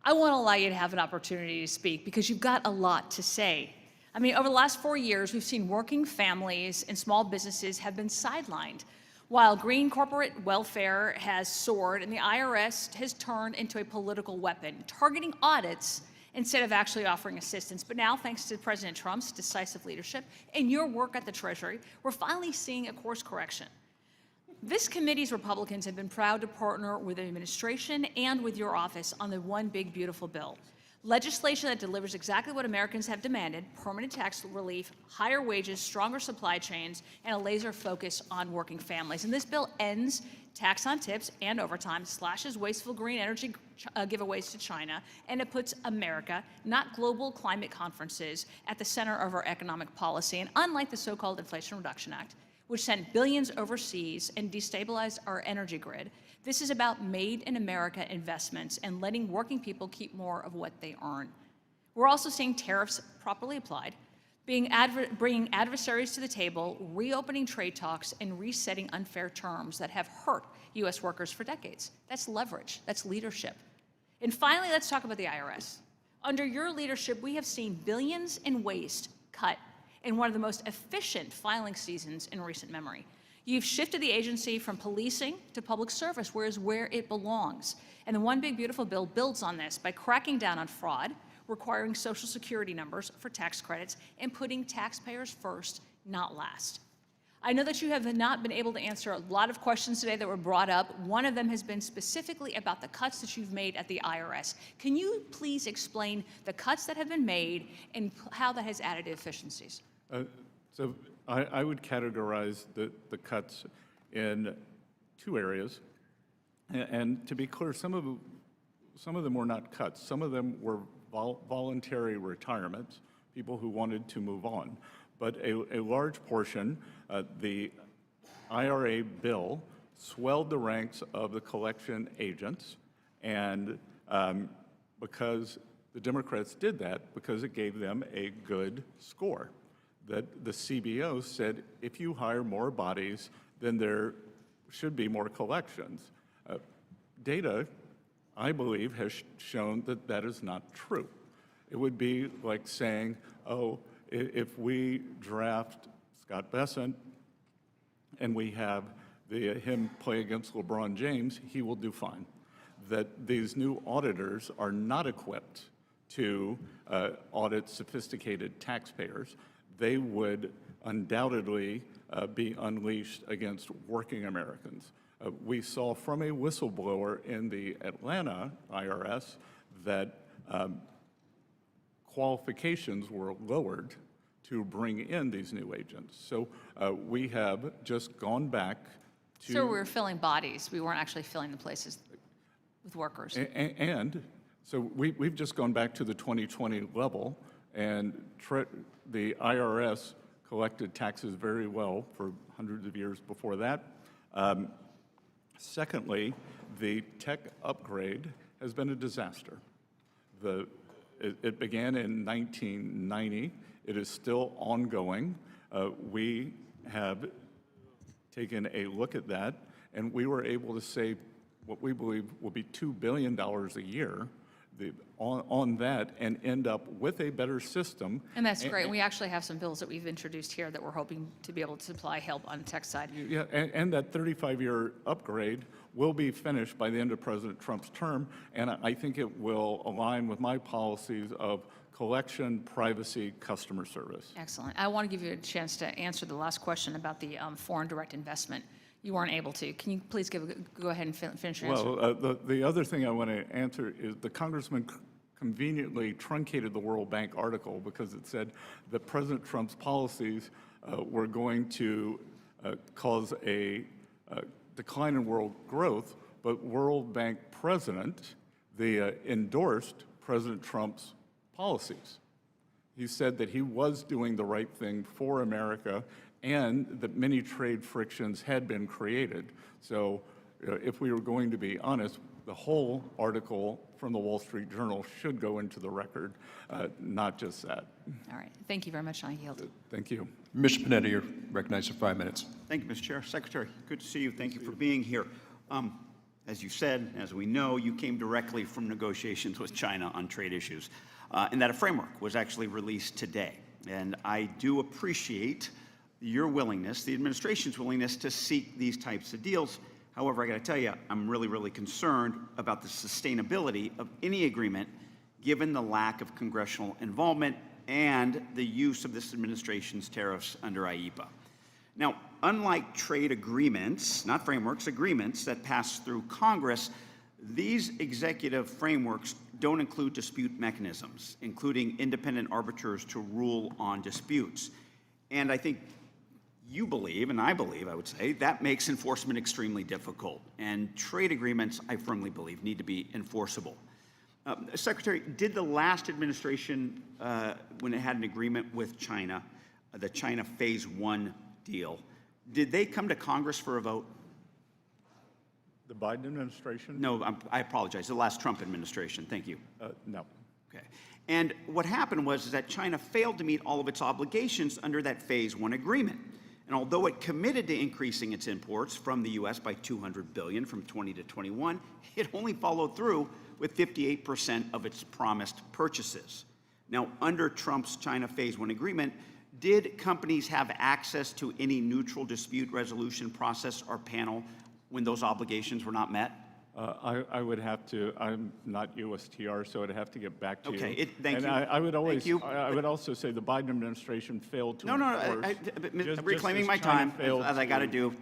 I want to allow you to have an opportunity to speak because you've got a lot to say. I mean, over the last 4 years, we've seen working families and small businesses have been sidelined, while green corporate welfare has soared and the IRS has turned into a political weapon, targeting audits instead of actually offering assistance. But now, thanks to President Trump's decisive leadership and your work at the Treasury, we're finally seeing a course correction. This committee's Republicans have been proud to partner with the administration and with your office on the One Big Beautiful Bill. Legislation that delivers exactly what Americans have demanded: permanent tax relief, higher wages, stronger supply chains, and a laser focus on working families. And this bill ends tax on tips and overtime, slashes wasteful green energy giveaways to China, and it puts America, not global climate conferences, at the center of our economic policy. And unlike the so-called Inflation Reduction Act, which sent billions overseas and destabilized our energy grid, this is about made in America investments and letting working people keep more of what they earn. We're also seeing tariffs properly applied, bringing adversaries to the table, reopening trade talks, and resetting unfair terms that have hurt U.S. workers for decades. That's leverage. That's leadership. And finally, let's talk about the IRS. Under your leadership, we have seen billions in waste cut in one of the most efficient filing seasons in recent memory. You've shifted the agency from policing to public service, where it belongs. And the One Big Beautiful Bill builds on this by cracking down on fraud, requiring Social Security numbers for tax credits, and putting taxpayers first, not last. I know that you have not been able to answer a lot of questions today that were brought up. One of them has been specifically about the cuts that you've made at the IRS. Can you please explain the cuts that have been made and how that has added efficiencies? So I would categorize the cuts in two areas. And to be clear, some of them were not cuts. Some of them were voluntary retirements, people who wanted to move on. But a large portion, the IRA bill swelled the ranks of the collection agents, and because the Democrats did that, because it gave them a good score. That the CBO said, if you hire more bodies, then there should be more collections. Data, I believe, has shown that that is not true. It would be like saying, oh, if we draft Scott Bessent and we have him play against LeBron James, he will do fine. That these new auditors are not equipped to audit sophisticated taxpayers. They would undoubtedly be unleashed against working Americans. We saw from a whistleblower in the Atlanta IRS that qualifications were lowered to bring in these new agents. So we have just gone back to... So we were filling bodies. We weren't actually filling the places with workers. And so we've just gone back to the 2020 level, and the IRS collected taxes very well for hundreds of years before that. Secondly, the tech upgrade has been a disaster. It began in 1990. It is still ongoing. We have taken a look at that, and we were able to save what we believe will be $2 billion a year on that, and end up with a better system. And that's great. We actually have some bills that we've introduced here that we're hoping to be able to supply help on the tech side. Yeah, and that 35-year upgrade will be finished by the end of President Trump's term, and I think it will align with my policies of collection, privacy, customer service. Excellent. I want to give you a chance to answer the last question about the foreign direct investment. You weren't able to. Can you please go ahead and finish your answer? Well, the other thing I want to answer is the congressman conveniently truncated the World Bank article because it said that President Trump's policies were going to cause a decline in world growth, but World Bank president endorsed President Trump's policies. He said that he was doing the right thing for America and that many trade frictions had been created. So if we were going to be honest, the whole article from the Wall Street Journal should go into the record, not just that. All right. Thank you very much. I yield. Thank you. Mr. Panetta, you're recognized for 5 minutes. Thank you, Mr. Chair. Secretary, good to see you. Thank you for being here. As you said, as we know, you came directly from negotiations with China on trade issues, and that a framework was actually released today. And I do appreciate your willingness, the administration's willingness to seek these types of deals. However, I got to tell you, I'm really, really concerned about the sustainability of any agreement given the lack of congressional involvement and the use of this administration's tariffs under IEEPA. Now, unlike trade agreements, not frameworks, agreements that pass through Congress, these executive frameworks don't include dispute mechanisms, including independent arbiters to rule on disputes. And I think you believe, and I believe, I would say, that makes enforcement extremely difficult. And trade agreements, I firmly believe, need to be enforceable. Secretary, did the last administration, when it had an agreement with China, the China Phase 1 deal, did they come to Congress for a vote? The Biden administration? No, I apologize. The last Trump administration. Thank you. No. Okay. And what happened was that China failed to meet all of its obligations under that Phase 1 agreement. And although it committed to increasing its imports from the U.S. by $200 billion from 20 to 21, it only followed through with 58% of its promised purchases. Now, under Trump's China Phase 1 agreement, did companies have access to any neutral dispute resolution process or panel when those obligations were not met? I would have to, I'm not USTR, so I'd have to get back to you. Okay, thank and you. I would always, Thank you. I would also say the Biden administration failed to No, no, enforce. I'm reclaiming my time, as I got to do.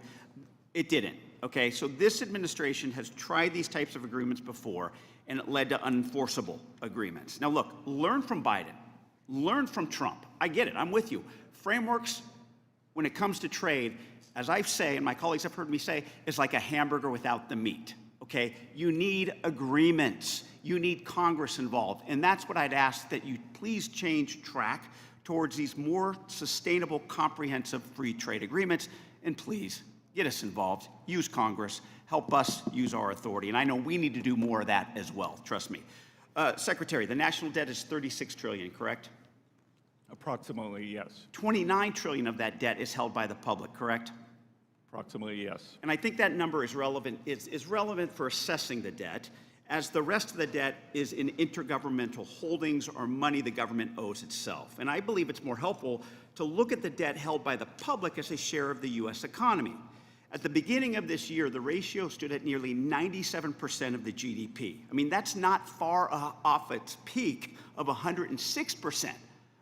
It didn't, okay? So this administration has tried these types of agreements before, and it led to unenforceable agreements. Now, look, learn from Biden. Learn from Trump. I get it. I'm with you. Frameworks, when it comes to trade, as I say, and my colleagues have heard me say, is like a hamburger without the meat, okay? You need agreements. You need Congress involved. And that's what I'd ask, that you please change track towards these more sustainable, comprehensive free trade agreements. And please, get us involved. Use Congress. Help us use our authority. And I know we need to do more of that as well, trust me. Secretary, the national debt is $36 trillion, correct? Approximately, yes. $29 trillion of that debt is held by the public, correct? Approximately, yes. And I think that number is relevant. Is relevant for assessing the debt, as the rest of the debt is in intergovernmental holdings or money the government owes itself. And I believe it's more helpful to look at the debt held by the public as a share of the U.S. economy. At the beginning of this year, the ratio stood at nearly 97% of the GDP. I mean, that's not far off its peak of 106%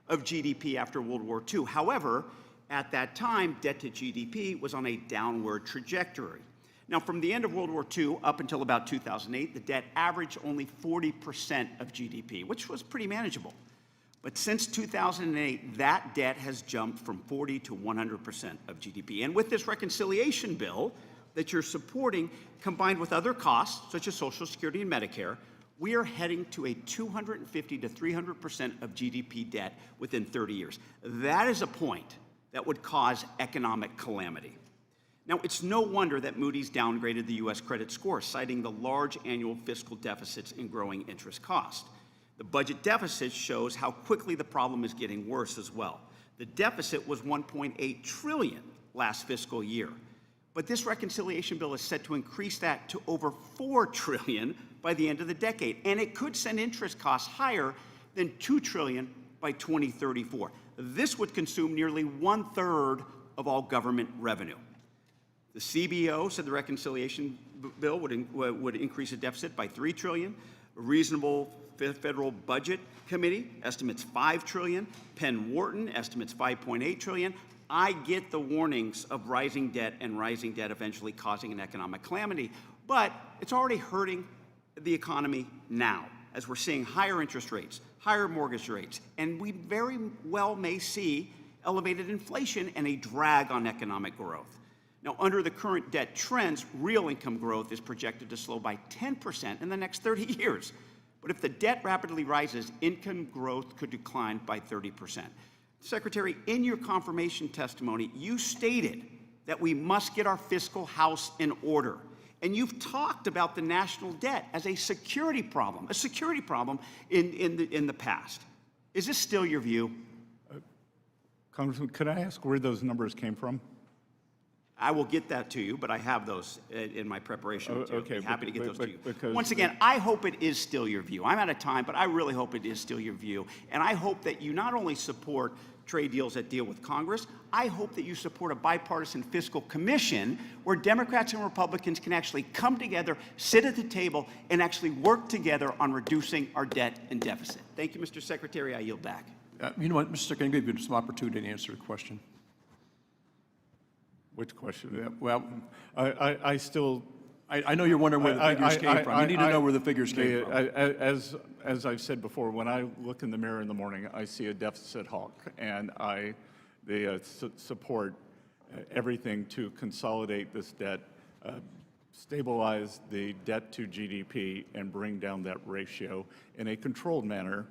of GDP after World War II. However, at that time, debt to GDP was on a downward trajectory. Now, from the end of World War II up until about 2008, the debt averaged only 40% of GDP, which was pretty manageable. But since 2008, that debt has jumped from 40 to 100% of GDP. And with this reconciliation bill that you're supporting, combined with other costs, such as Social Security and Medicare, we are heading to a 250 to 300% of GDP debt within 30 years. That is a point that would cause economic calamity. Now, it's no wonder that Moody's downgraded the U.S. credit score, citing the large annual fiscal deficits and growing interest cost. The budget deficit shows how quickly the problem is getting worse as well. The deficit was $1.8 trillion last fiscal year, but this reconciliation bill is set to increase that to over $4 trillion by the end of the decade, and it could send interest costs higher than $2 trillion by 2034. This would consume nearly 1/3 of all government revenue. The CBO said the reconciliation bill would increase the deficit by $3 trillion. A reasonable Federal Budget Committee estimates $5 trillion. Penn Wharton estimates $5.8 trillion. I get the warnings of rising debt and rising debt eventually causing an economic calamity, but it's already hurting the economy now, as we're seeing higher interest rates, higher mortgage rates, and we very well may see elevated inflation and a drag on economic growth. Now, under the current debt trends, real income growth is projected to slow by 10% in the next 30 years. But if the debt rapidly rises, income growth could decline by 30%. Secretary, in your confirmation testimony, you stated that we must get our fiscal house in order. And you've talked about the national debt as a security problem in the past. Is this still your view? Congressman, could I ask where those numbers came from? I will get that to you, but I have those in my preparation. Okay, I'd be happy to get those to you. because- Once again, I hope it is still your view. I'm out of time, but I really hope it is still your view. And I hope that you not only support trade deals that deal with Congress, I hope that you support a bipartisan fiscal commission where Democrats and Republicans can actually come together, sit at the table, and actually work together on reducing our debt and deficit. Thank you, Mr. Secretary. I yield back. You know what, Mr. Secretary, I'm going to give you some opportunity to answer the question. Which question? Yeah, well, I still... I know you're wondering where the figures came from. You need to know where the figures came from. As I've said before, when I look in the mirror in the morning, I see a deficit hawk, and they support everything to consolidate this debt, stabilize the debt to GDP, and bring down that ratio in a controlled manner.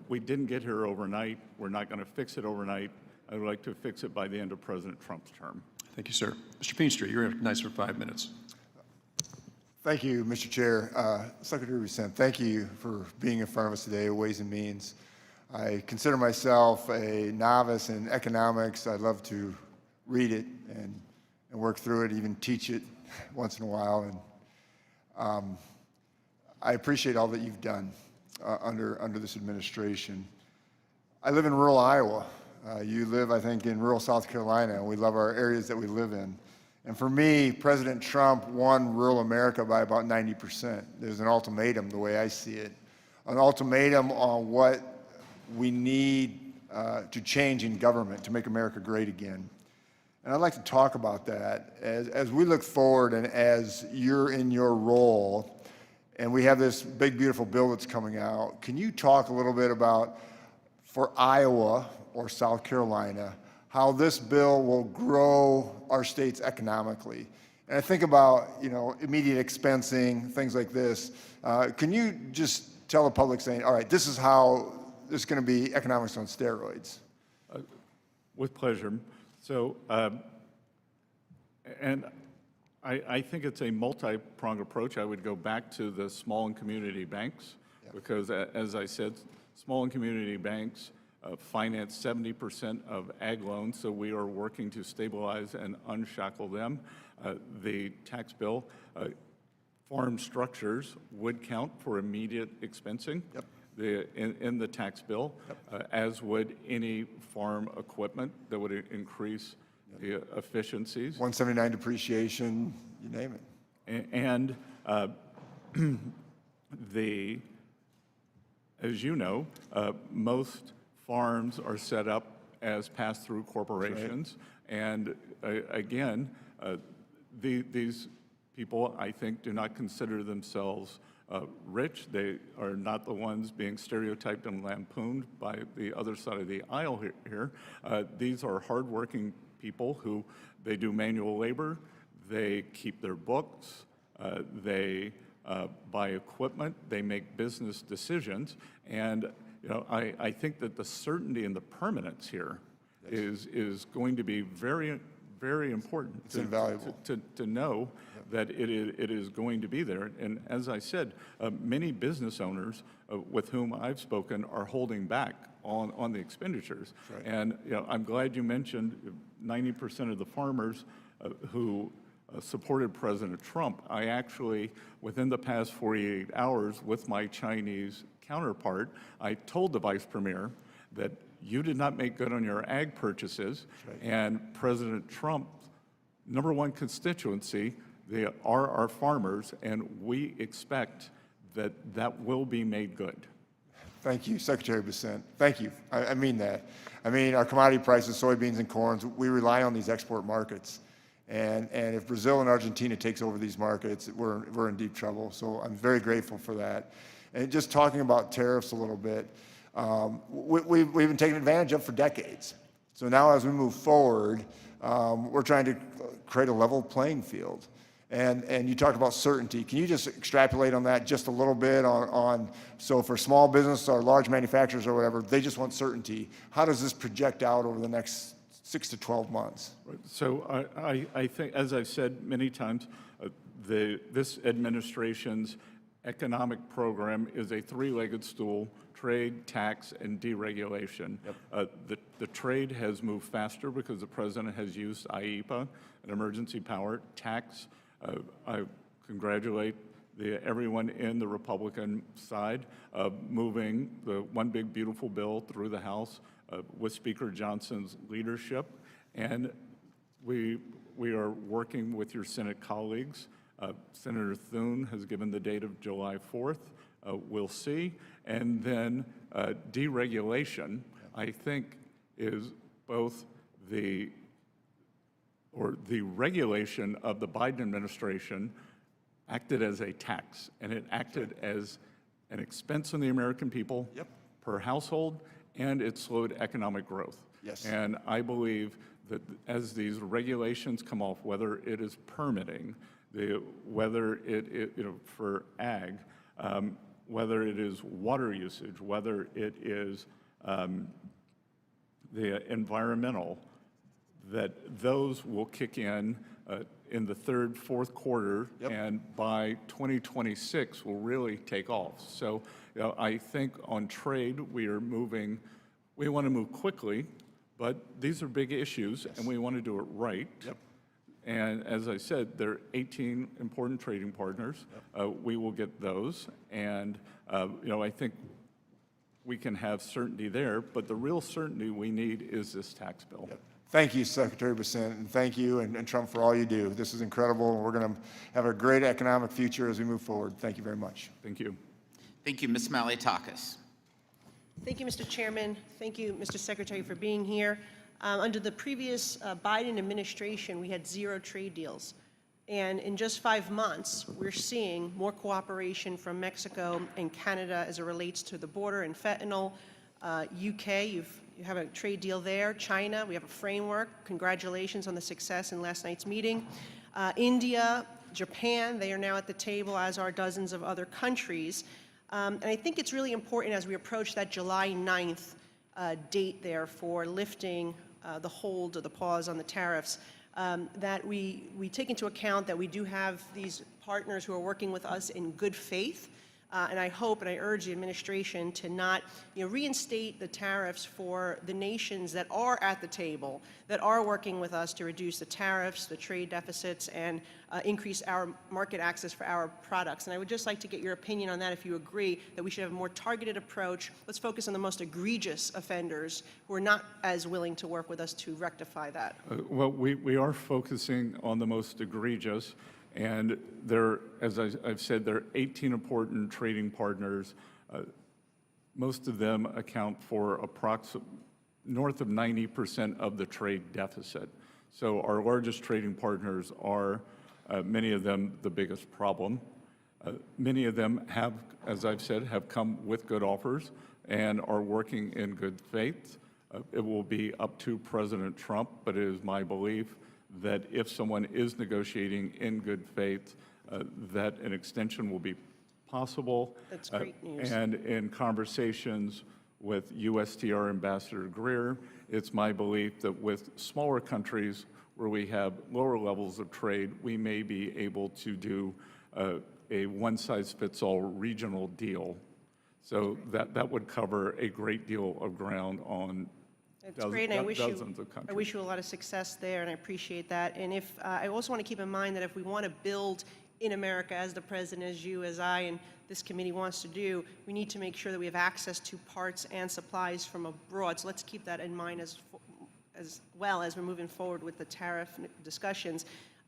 We didn't get here overnight. We're not going to fix it overnight. I would like to fix it by the end of President Trump's term. Thank you, sir. Mr. Peenstreet, you're recognized for 5 minutes. Thank you, Mr. Chair. Secretary Bessent, thank you for being in front of us today, Ways and Means. I consider myself a novice in economics. I'd love to read it and work through it, even teach it once in a while. And I appreciate all that you've done under this administration. I live in rural Iowa. You live, I think, in rural South Carolina, and we love our areas that we live in. And for me, President Trump won rural America by about 90%. There's an ultimatum, the way I see it, an ultimatum on what we need to change in government to make America great again. And I'd like to talk about that as we look forward and as you're in your role and we have this big, beautiful bill that's coming out. Can you talk a little bit about, for Iowa or South Carolina, how this bill will grow our states economically? And I think about, immediate expensing, things like this. Can you just tell the public saying, all right, this is how this is going to be economics on steroids? With pleasure. So, and I think it's a multi-pronged approach. I would go back to the small and community banks, because as I said, small and community banks finance 70% of ag loans, so we are working to stabilize and unshackle them. The tax bill, farm structures would count for immediate expensing in the tax bill, as would any farm equipment that would increase the efficiencies. 179 depreciation, you name it. And as you know, most farms are set up as pass-through corporations. Right. And again, these people, I think, do not consider themselves rich. They are not the ones being stereotyped and lampooned by the other side of the aisle here. These are hardworking people who, they do manual labor, they keep their books, they buy equipment, they make business decisions, and I think that the certainty and the permanence here is going to be very, very important. It's invaluable. To know that it is going to be there. And as I said, many business owners with whom I've spoken are holding back on the expenditures. Right. And I'm glad you mentioned 90% of the farmers who supported President Trump. I actually, within the past 48 hours with my Chinese counterpart, I told the Vice Premier that you did not make good on your ag purchases, right. And President Trump's #1 constituency, they are our farmers, and we expect that will be made good. Thank you, Secretary Bessent. Thank you. I mean that. I mean, our commodity prices, soybeans and corn, we rely on these export markets. And if Brazil and Argentina takes over these markets, we're in deep trouble. So I'm very grateful for that. And just talking about tariffs a little bit, we've been taken advantage of for decades. So now as we move forward, we're trying to create a level playing field. And you talked about certainty. Can you just extrapolate on that just a little bit so for small business or large manufacturers or whatever, they just want certainty. How does this project out over the next 6 to 12 months? Right. So I think, as I've said many times, this administration's economic program is a three-legged stool: trade, tax, and deregulation. Yep. The trade has moved faster because the president has used IEPA, an emergency power. Tax, I congratulate everyone in the Republican side of moving the one big beautiful bill through the House with Speaker Johnson's leadership. And we are working with your Senate colleagues. Senator Thune has given the date of July 4th. We'll see. And then deregulation, I think, is both the regulation of the Biden administration acted as a tax, and it acted as an expense on the American people per household, and it slowed economic growth. Yes. And I believe that as these regulations come off, whether it is permitting, whether it for ag, whether it is water usage, whether it is the environmental, that those will kick in the third, fourth quarter, and by 2026 will really take off. So I think on trade we want to move quickly, but these are big issues, and we want to do it right. Yep. And as I said, there are 18 important trading partners. We will get those, and I think we can have certainty there, but the real certainty we need is this tax bill. Yep. Thank you, Secretary Bessent, and thank you and Trump for all you do. This is incredible, and we're going to have a great economic future as we move forward. Thank you very much. Thank you. Thank you, Ms. Malliotakis. Thank you, Mr. Chairman. Thank you, Mr. Secretary, for being here. Under the previous Biden administration, we had 0 trade deals. And in just 5 months, we're seeing more cooperation from Mexico and Canada as it relates to the border and fentanyl. UK, you have a trade deal there. China, we have a framework. Congratulations on the success in last night's meeting. India, Japan, they are now at the table, as are dozens of other countries. And I think it's really important as we approach that July 9th date there for lifting the hold or the pause on the tariffs, that we take into account that we do have these partners who are working with us in good faith. And I hope and I urge the administration to not reinstate the tariffs for the nations that are at the table, that are working with us to reduce the tariffs, the trade deficits, and increase our market access for our products. And I would just like to get your opinion on that, if you agree that we should have a more targeted approach. Let's focus on the most egregious offenders who are not as willing to work with us to rectify that. Well, we are focusing on the most egregious. And there, as I've said, there are 18 important trading partners. Most of them account for north of 90% of the trade deficit. So our largest trading partners are, many of them, the biggest problem. Many of them have, as I've said, have come with good offers and are working in good faith. It will be up to President Trump, but it is my belief that if someone is negotiating in good faith, that an extension will be possible. That's great news. And in conversations with USTR Ambassador Greer, it's my belief that with smaller countries where we have lower levels of trade, we may be able to do a one-size-fits-all regional deal. So that would cover a great deal of ground on It's great, and dozens of I countries. wish you a lot of success there, and I appreciate that. And if I also want to keep in mind that if we want to build in America, as the President, as you, as I, and this committee wants to do, we need to make sure that we have access to parts and supplies from abroad. So let's keep that in mind as well as we're moving forward with the tariff discussions.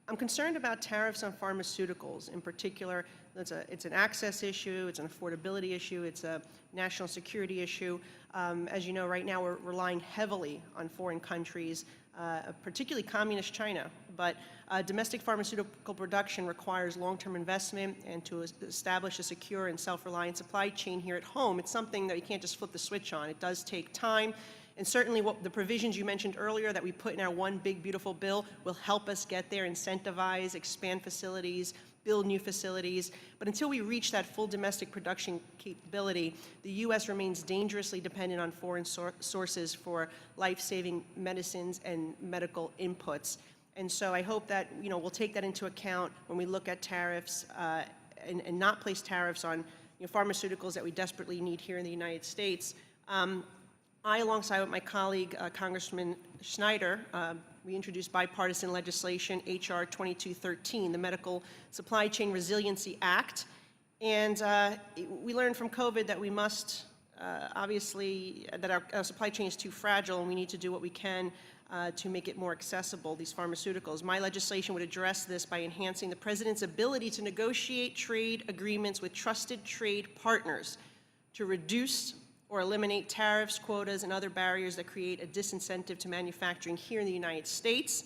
I'm concerned about tariffs on pharmaceuticals. In particular, it's an access issue, it's an affordability issue, it's a national security issue. As you know, right now we're relying heavily on foreign countries, particularly communist China. But domestic pharmaceutical production requires long-term investment, and to establish a secure and self-reliant supply chain here at home, it's something that you can't just flip the switch on. It does take time. And certainly the provisions you mentioned earlier that we put in our one big beautiful bill will help us get there, incentivize, expand facilities, build new facilities. But until we reach that full domestic production capability, the U.S. remains dangerously dependent on foreign sources for life-saving medicines and medical inputs. And so I hope that we'll take that into account when we look at tariffs and not place tariffs on pharmaceuticals that we desperately need here in the United States. I, alongside with my colleague, Congressman Schneider, we introduced bipartisan legislation, H.R. 2213, the Medical Supply Chain Resiliency Act. And we learned from COVID that we must, obviously, that our supply chain is too fragile, and we need to do what we can to make it more accessible, these pharmaceuticals. My legislation would address this by enhancing the President's ability to negotiate trade agreements with trusted trade partners to reduce or eliminate tariffs, quotas, and other barriers that create a disincentive to manufacturing here in the United States.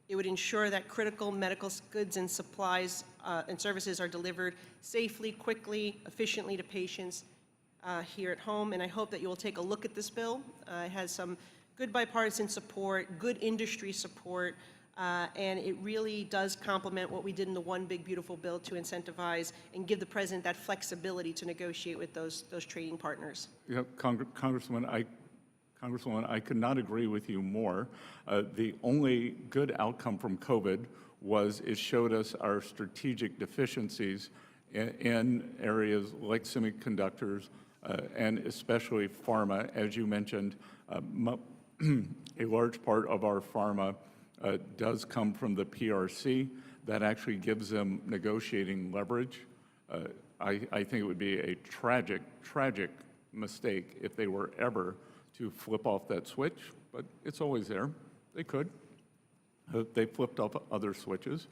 It would ensure that critical medical goods and supplies and services are delivered safely, quickly, efficiently to patients here at home. And I hope that you will take a look at this bill. It has some good bipartisan support, good industry support, and it really does complement what we did in the one big beautiful bill to incentivize and give the President that flexibility to negotiate with those trading partners. Yeah, Congresswoman, I could not agree with you more. The only good outcome from COVID was it showed us our strategic deficiencies in areas like semiconductors and especially pharma. As you mentioned, a large part of our pharma does come from the PRC. That actually gives them negotiating leverage. I think it would be a tragic mistake if they were ever to flip off that switch, but it's always there. They could. They flipped up other switches.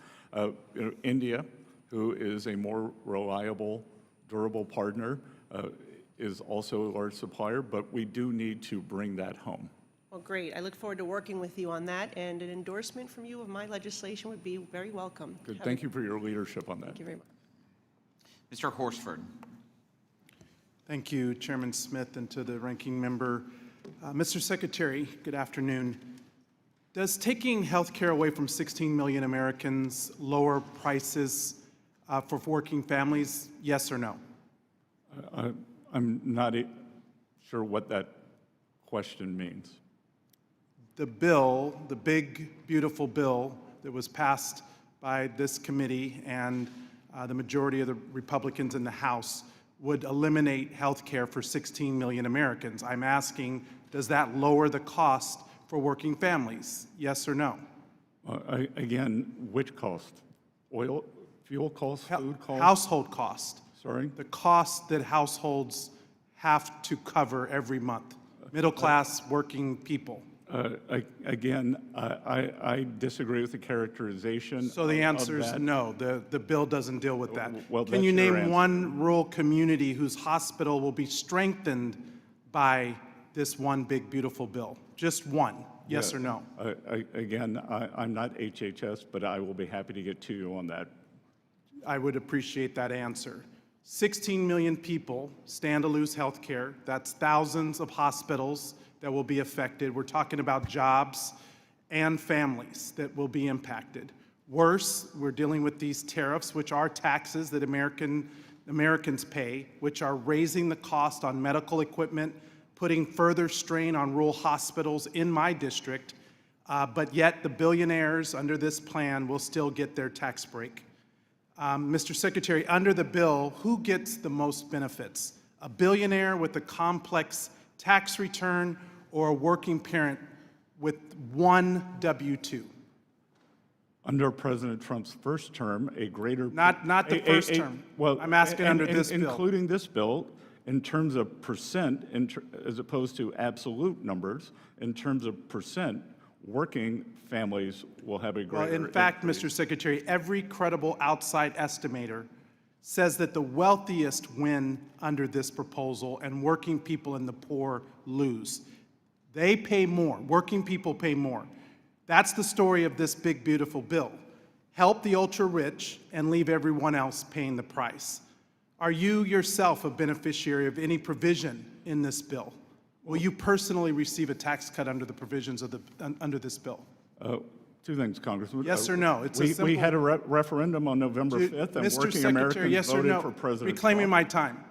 India, who is a more reliable, durable partner, is also a large supplier, but we do need to bring that home. Well, great. I look forward to working with you on that, and an endorsement from you of my legislation would be very welcome. Good. Thank you for your leadership on that. Thank you very much. Mr. Horsford. Thank you, Chairman Smith, and to the ranking member. Mr. Secretary, good afternoon. Does taking health care away from 16 million Americans lower prices for working families, yes or no? I'm not sure what that question means. The bill, the big, beautiful bill that was passed by this committee and the majority of the Republicans in the House would eliminate health care for 16 million Americans. I'm asking, does that lower the cost for working families? Yes or no? Again, which cost? Oil, fuel cost, food cost? Household cost. Sorry? The cost that households have to cover every month. Middle-class working people. Again, I disagree with the characterization. So the answer is no. The bill doesn't deal with that. Can you name one rural community whose hospital will be strengthened by this one big, beautiful bill? Just one. Yes or no? Again, I'm not HHS, but I will be happy to get to you on that. I would appreciate that answer. 16 million people stand to lose health care. That's thousands of hospitals that will be affected. We're talking about jobs and families that will be impacted. Worse, we're dealing with these tariffs, which are taxes that Americans pay, which are raising the cost on medical equipment, putting further strain on rural hospitals in my district, but yet the billionaires under this plan will still get their tax break. Mr. Secretary, under the bill, who gets the most benefits? A billionaire with a complex tax return or a working parent with one W-2? Under President Trump's first term, a greater... Not the first term. Well, I'm asking under this bill. Including this bill, in terms of percent, as opposed to absolute numbers, in terms of percent, working families will have a greater... Well, in fact, Mr. Secretary, every credible outside estimator says that the wealthiest win under this proposal and working people and the poor lose. They pay more. Working people pay more. That's the story of this big, beautiful bill. Help the ultra-rich and leave everyone else paying the price. Are you yourself a beneficiary of any provision in this bill? Will you personally receive a tax cut under the provisions of under this bill? Two things, Congressman. Yes or no? It's a simple... We had a referendum on November 5th, and Mr. working Secretary, Americans yes or voted no? for President Reclaiming Trump. my time.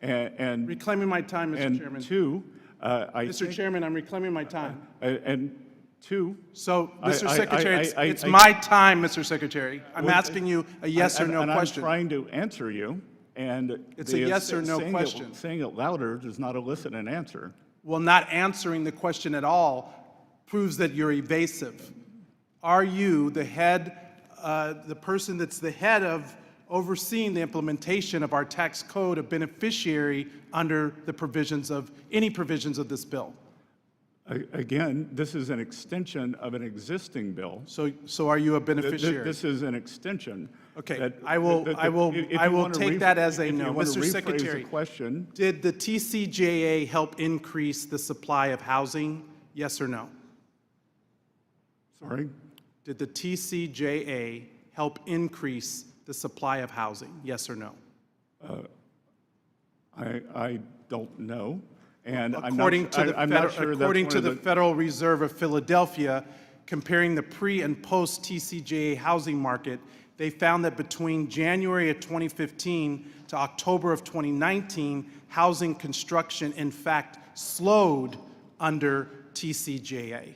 And Reclaiming my time, Mr. Chairman. And two, Mr. Chairman, I'm reclaiming my time. And two... So, Mr. Secretary, it's my time, Mr. Secretary. I'm asking you a yes or no question. I'm trying to answer you, and... It's a yes or no question. Saying it louder does not elicit an answer. Well, not answering the question at all proves that you're evasive. Are you the head, the person that's the head of overseeing the implementation of our tax code, a beneficiary under the provisions of, any provisions of this bill? Again, this is an extension of an existing bill. So are you a beneficiary? This is an extension. Okay, I will take that as a no. Mr. Secretary, question, did the TCJA help increase the supply of housing? Yes or no? Sorry? Did the TCJA help increase the supply of housing? Yes or no? I don't know. And according to the Federal Reserve of Philadelphia, comparing the pre and post TCJA housing market, they found that between January of 2015 to October of 2019, housing construction, in fact, slowed under TCJA.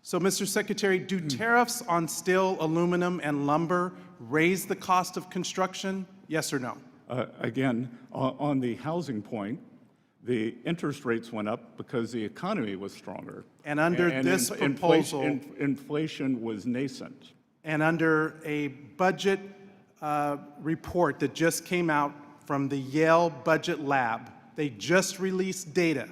So, Mr. Secretary, do tariffs on steel, aluminum, and lumber raise the cost of construction? Yes or no? Again, on the housing point, the interest rates went up because the economy was stronger. And under this proposal... Inflation was nascent. And under a budget report that just came out from the Yale Budget Lab, they just released data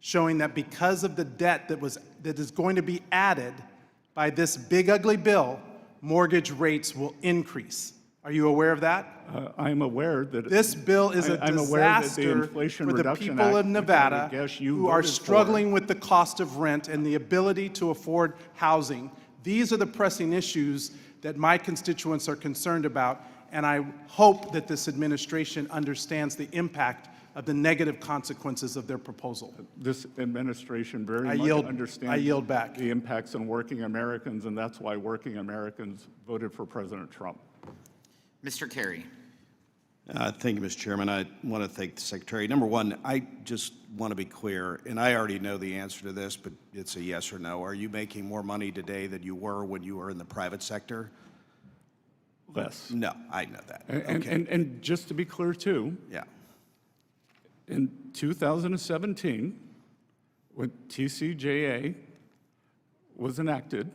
showing that because of the debt that is going to be added By this big ugly bill, mortgage rates will increase. Are you aware of that? I'm aware that This bill is a I'm aware that the disaster Inflation for the Reduction people Act, of which I Nevada guess you who are voted for. struggling with the cost of rent and the ability to afford housing. These are the pressing issues that my constituents are concerned about, and I hope that this administration understands the impact of the negative consequences of their proposal. This administration very I much yield- understands I yield back. the impacts on working Americans, and that's why working Americans voted for President Trump. Mr. Kerry. Thank you, Mr. Chairman. I want to thank the Secretary. Number one, I just want to be clear, and I already know the answer to this, but it's a yes or no. Are you making more money today than you were when you were in the private sector? Less. No, I know that. And just to be clear, too, Yeah. in 2017, when TCJA was enacted,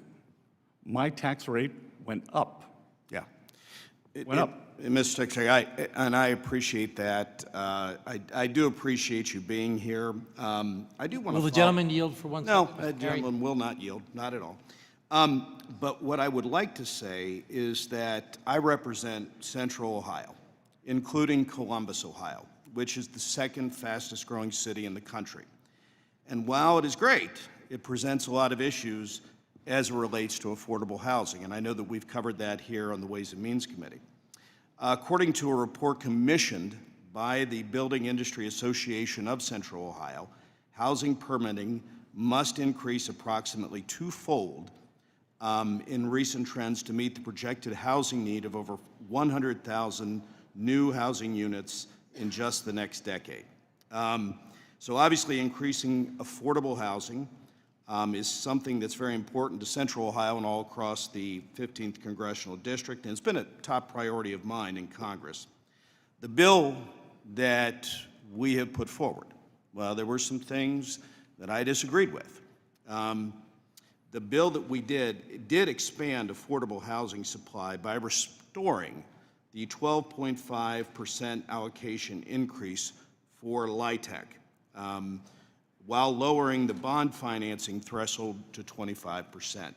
my tax rate went up. Yeah. Went up. Mr. Secretary, I appreciate that. I do appreciate you being here. I do want to. Will the gentleman yield for 1 second? No, a gentleman will not yield, not at all. But what I would like to say is that I represent Central Ohio, including Columbus, Ohio, which is the second fastest growing city in the country. And while it is great, it presents a lot of issues as it relates to affordable housing. And I know that we've covered that here on the Ways and Means Committee. According to a report commissioned by the Building Industry Association of Central Ohio, housing permitting must increase approximately twofold in recent trends to meet the projected housing need of over 100,000 new housing units in just the next decade. So obviously increasing affordable housing is something that's very important to Central Ohio and all across the 15th Congressional District, and it's been a top priority of mine in Congress. The bill that we have put forward, well, there were some things that I disagreed with. The bill that we did expand affordable housing supply by restoring the 12.5% allocation increase for LIHTC, while lowering the bond financing threshold to 25%.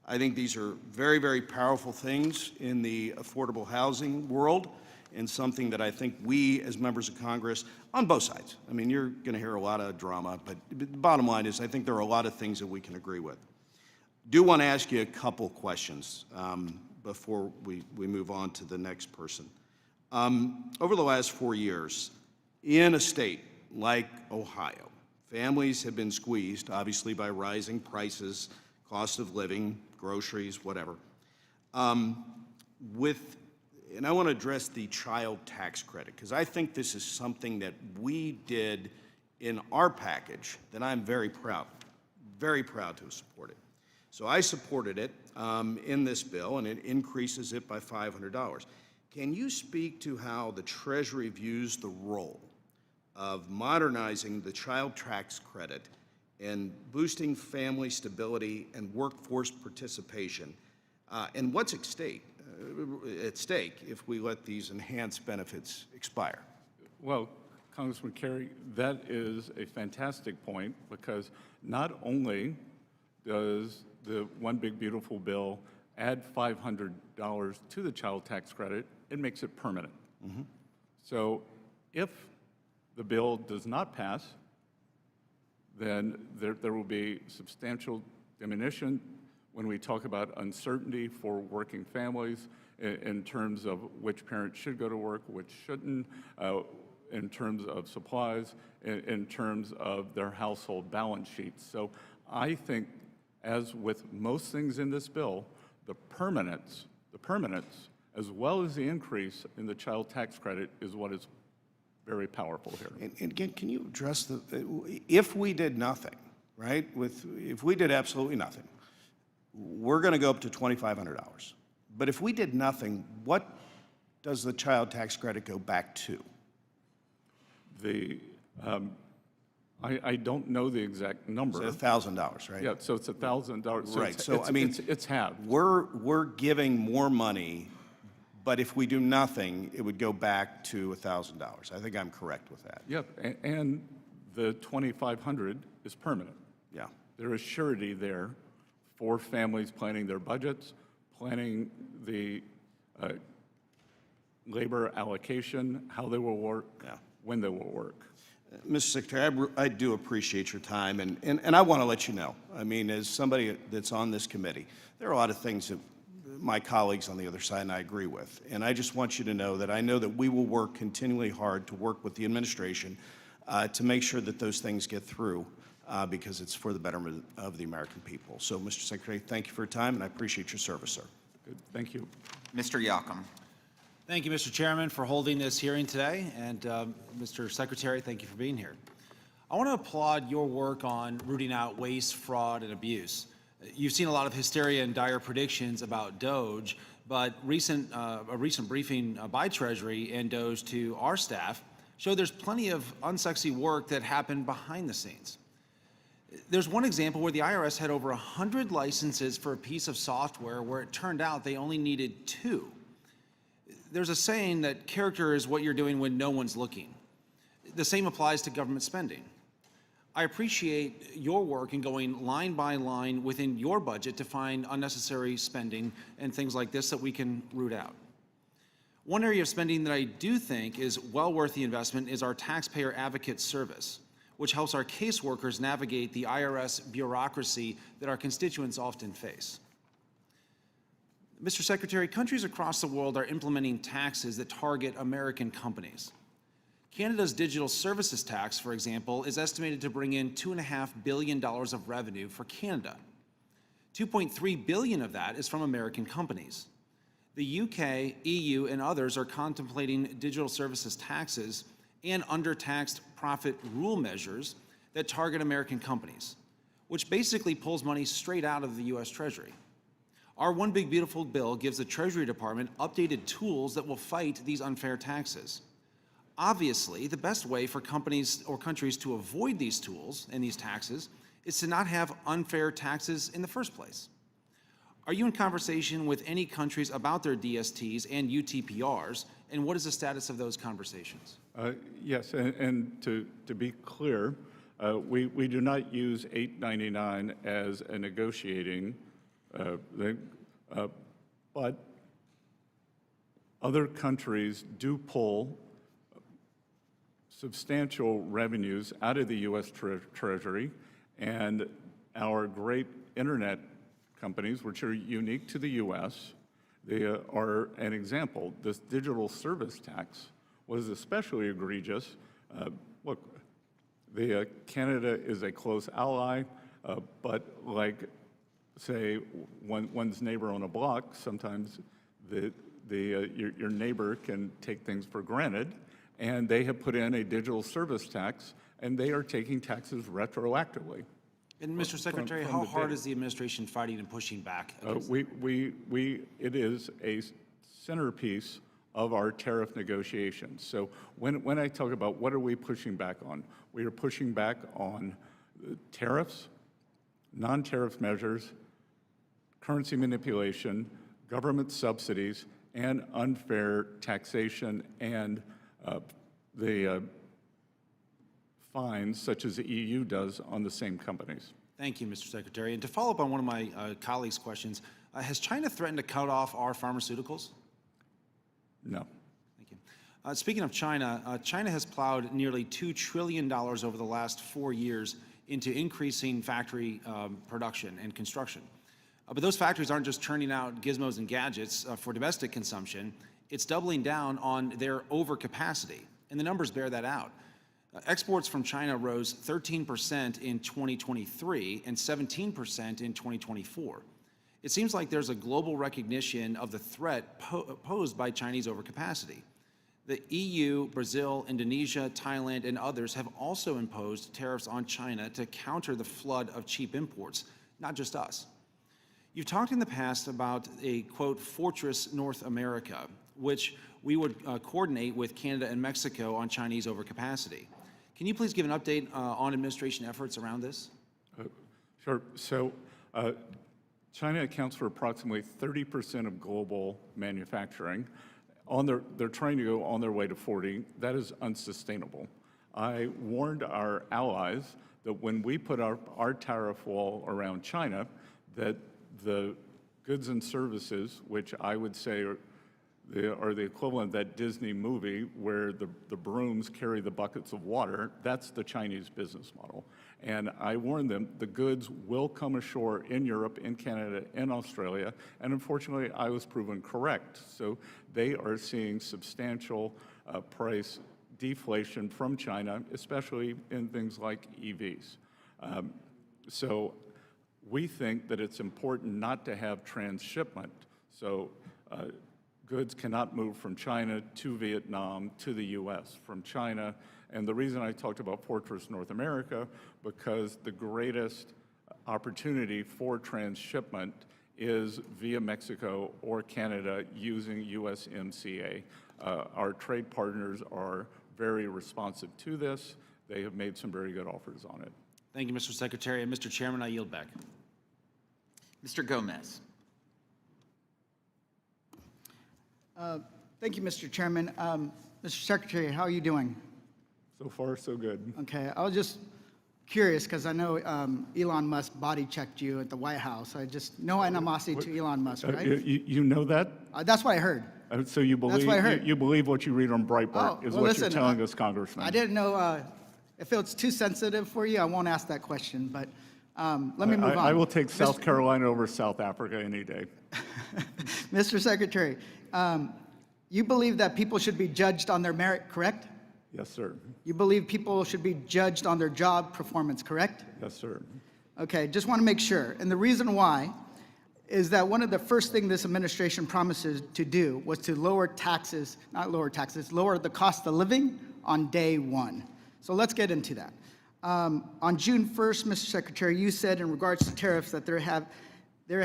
I think these are very, very powerful things in the affordable housing world, and something that I think we as members of Congress, on both sides, I mean, you're going to hear a lot of drama, but the bottom line is I think there are a lot of things that we can agree with. Do want to ask you a couple questions before we move on to the next person. Over the last 4 years, in a state like Ohio, families have been squeezed, obviously, by rising prices, cost of living, groceries, whatever. And I want to address the child tax credit, because I think this is something that we did in our package that I'm very proud to have supported. So I supported it in this bill, and it increases it by $500. Can you speak to how the Treasury views the role of modernizing the child tax credit and boosting family stability and workforce participation, and what's at stake if we let these enhanced benefits expire? Well, Congressman Kerry, that is a fantastic point, because not only does the One Big Beautiful Bill add $500 to the child tax credit, it makes it permanent. Mm-hmm. So if the bill does not pass, then there will be substantial diminution when we talk about uncertainty for working families in terms of which parent should go to work, which shouldn't, in terms of supplies, in terms of their household balance sheets. So I think, as with most things in this bill, the permanence, as well as the increase in the child tax credit, is what is very powerful here. And again, can you address if we did nothing, right? If we did absolutely nothing, we're going to go up to $2,500. But if we did nothing, what does the child tax credit go back to? I don't know the exact number. So $1,000, right? Yeah, so it's $1,000. Right. So I mean, it's halved. We're giving more money, but if we do nothing, it would go back to $1,000. I think I'm correct with that. Yep, and the $2,500 is permanent. Yeah. There is surety there for families planning their budgets, planning the labor allocation, how they will work, when they will work. Mr. Secretary, I do appreciate your time, and I want to let you know, I mean, as somebody that's on this committee, there are a lot of things that my colleagues on the other side and I agree with. And I just want you to know that I know that we will work continually hard to work with the administration to make sure that those things get through because it's for the betterment of the American people. So, Mr. Secretary, thank you for your time, and I appreciate your service, sir. Good. Thank you. Mr. Yocum. Thank you, Mr. Chairman, for holding this hearing today. And Mr. Secretary, thank you for being here. I want to applaud your work on rooting out waste, fraud, and abuse. You've seen a lot of hysteria and dire predictions about DOGE, but a recent briefing by Treasury and DOGE to our staff showed there's plenty of unsexy work that happened behind the scenes. There's one example where the IRS had over 100 licenses for a piece of software where it turned out they only needed 2. There's a saying that character is what you're doing when no one's looking. The same applies to government spending. I appreciate your work in going line by line within your budget to find unnecessary spending and things like this that we can root out. One area of spending that I do think is well worth the investment is our taxpayer advocate service, which helps our caseworkers navigate the IRS bureaucracy that our constituents often face. Mr. Secretary, countries across the world are implementing taxes that target American companies. Canada's digital services tax, for example, is estimated to bring in $2.5 billion of revenue for Canada. $2.3 billion of that is from American companies. The UK, EU, and others are contemplating digital services taxes and undertaxed profit rule measures that target American companies, which basically pulls money straight out of the U.S. Treasury. Our One Big Beautiful Bill gives the Treasury Department updated tools that will fight these unfair taxes. Obviously, the best way for companies or countries to avoid these tools and these taxes is to not have unfair taxes in the first place. Are you in conversation with any countries about their DSTs and UTPRs, and what is the status of those conversations? Yes, and to be clear, we do not use 899 as a negotiating thing, but other countries do pull substantial revenues out of the U.S. Treasury, and our great internet companies, which are unique to the U.S., they are an example. This digital service tax was especially egregious. Look, Canada is a close ally, but like, say, one's neighbor on a block, sometimes your neighbor can take things for granted, and they have put in a digital service tax, and they are taking taxes retroactively. And Mr. Secretary, how hard is the administration fighting and pushing back? It is a centerpiece of our tariff negotiations. So when I talk about what are we pushing back on, we are pushing back on tariffs, non-tariff measures, currency manipulation, government subsidies, and unfair taxation and the fines such as the EU does on the same companies. Thank you, Mr. Secretary. And to follow up on one of my colleagues' questions, has China threatened to cut off our pharmaceuticals? No. Thank you. Speaking of China, China has plowed nearly $2 trillion over the last 4 years into increasing factory production and construction. But those factories aren't just churning out gizmos and gadgets for domestic consumption. It's doubling down on their overcapacity, and the numbers bear that out. Exports from China rose 13% in 2023 and 17% in 2024. It seems like there's a global recognition of the threat posed by Chinese overcapacity. The EU, Brazil, Indonesia, Thailand, and others have also imposed tariffs on China to counter the flood of cheap imports, not just us. You've talked in the past about a, quote, fortress North America, which we would coordinate with Canada and Mexico on Chinese overcapacity. Can you please give an update on administration efforts around this? Sure. So China accounts for approximately 30% of global manufacturing. They're trying to go on their way to 40. That is unsustainable. I warned our allies that when we put our tariff wall around China, that the goods and services, which I would say are the equivalent of that Disney movie where the brooms carry the buckets of water, that's the Chinese business model. And I warned them, the goods will come ashore in Europe, in Canada, in Australia, and unfortunately, I was proven correct. So they are seeing substantial price deflation from China, especially in things like EVs. So we think that it's important not to have transshipment. So goods cannot move from China to Vietnam to the US, from China. And the reason I talked about Fortress North America, because the greatest opportunity for transshipment is via Mexico or Canada using USMCA. Our trade partners are very responsive to this. They have made some very good offers on it. Thank you, Mr. Secretary. And Mr. Chairman, I yield back. Mr. Gomez. Thank you, Mr. Chairman. Mr. Secretary, how are you doing? So far, so good. Okay, I was just curious because I know Elon Musk body checked you at the White House. I just no animosity to Elon Musk, right? You know that? That's what I heard. So you believe, That's what I heard. you believe what you read on Breitbart is well, what listen, you're telling us, Congressman. I didn't know if it's too sensitive for you. I won't ask that question, but let me move on. I will take South Carolina over South Africa any day. Mr. Secretary, you believe that people should be judged on their merit, correct? Yes, sir. You believe people should be judged on their job performance, correct? Yes, sir. Okay, just want to make sure. And the reason why is that one of the first things this administration promises to do was to lower taxes, not lower taxes, lower the cost of living on day one. So let's get into that. On June 1st, Mr. Secretary, you said in regards to tariffs that there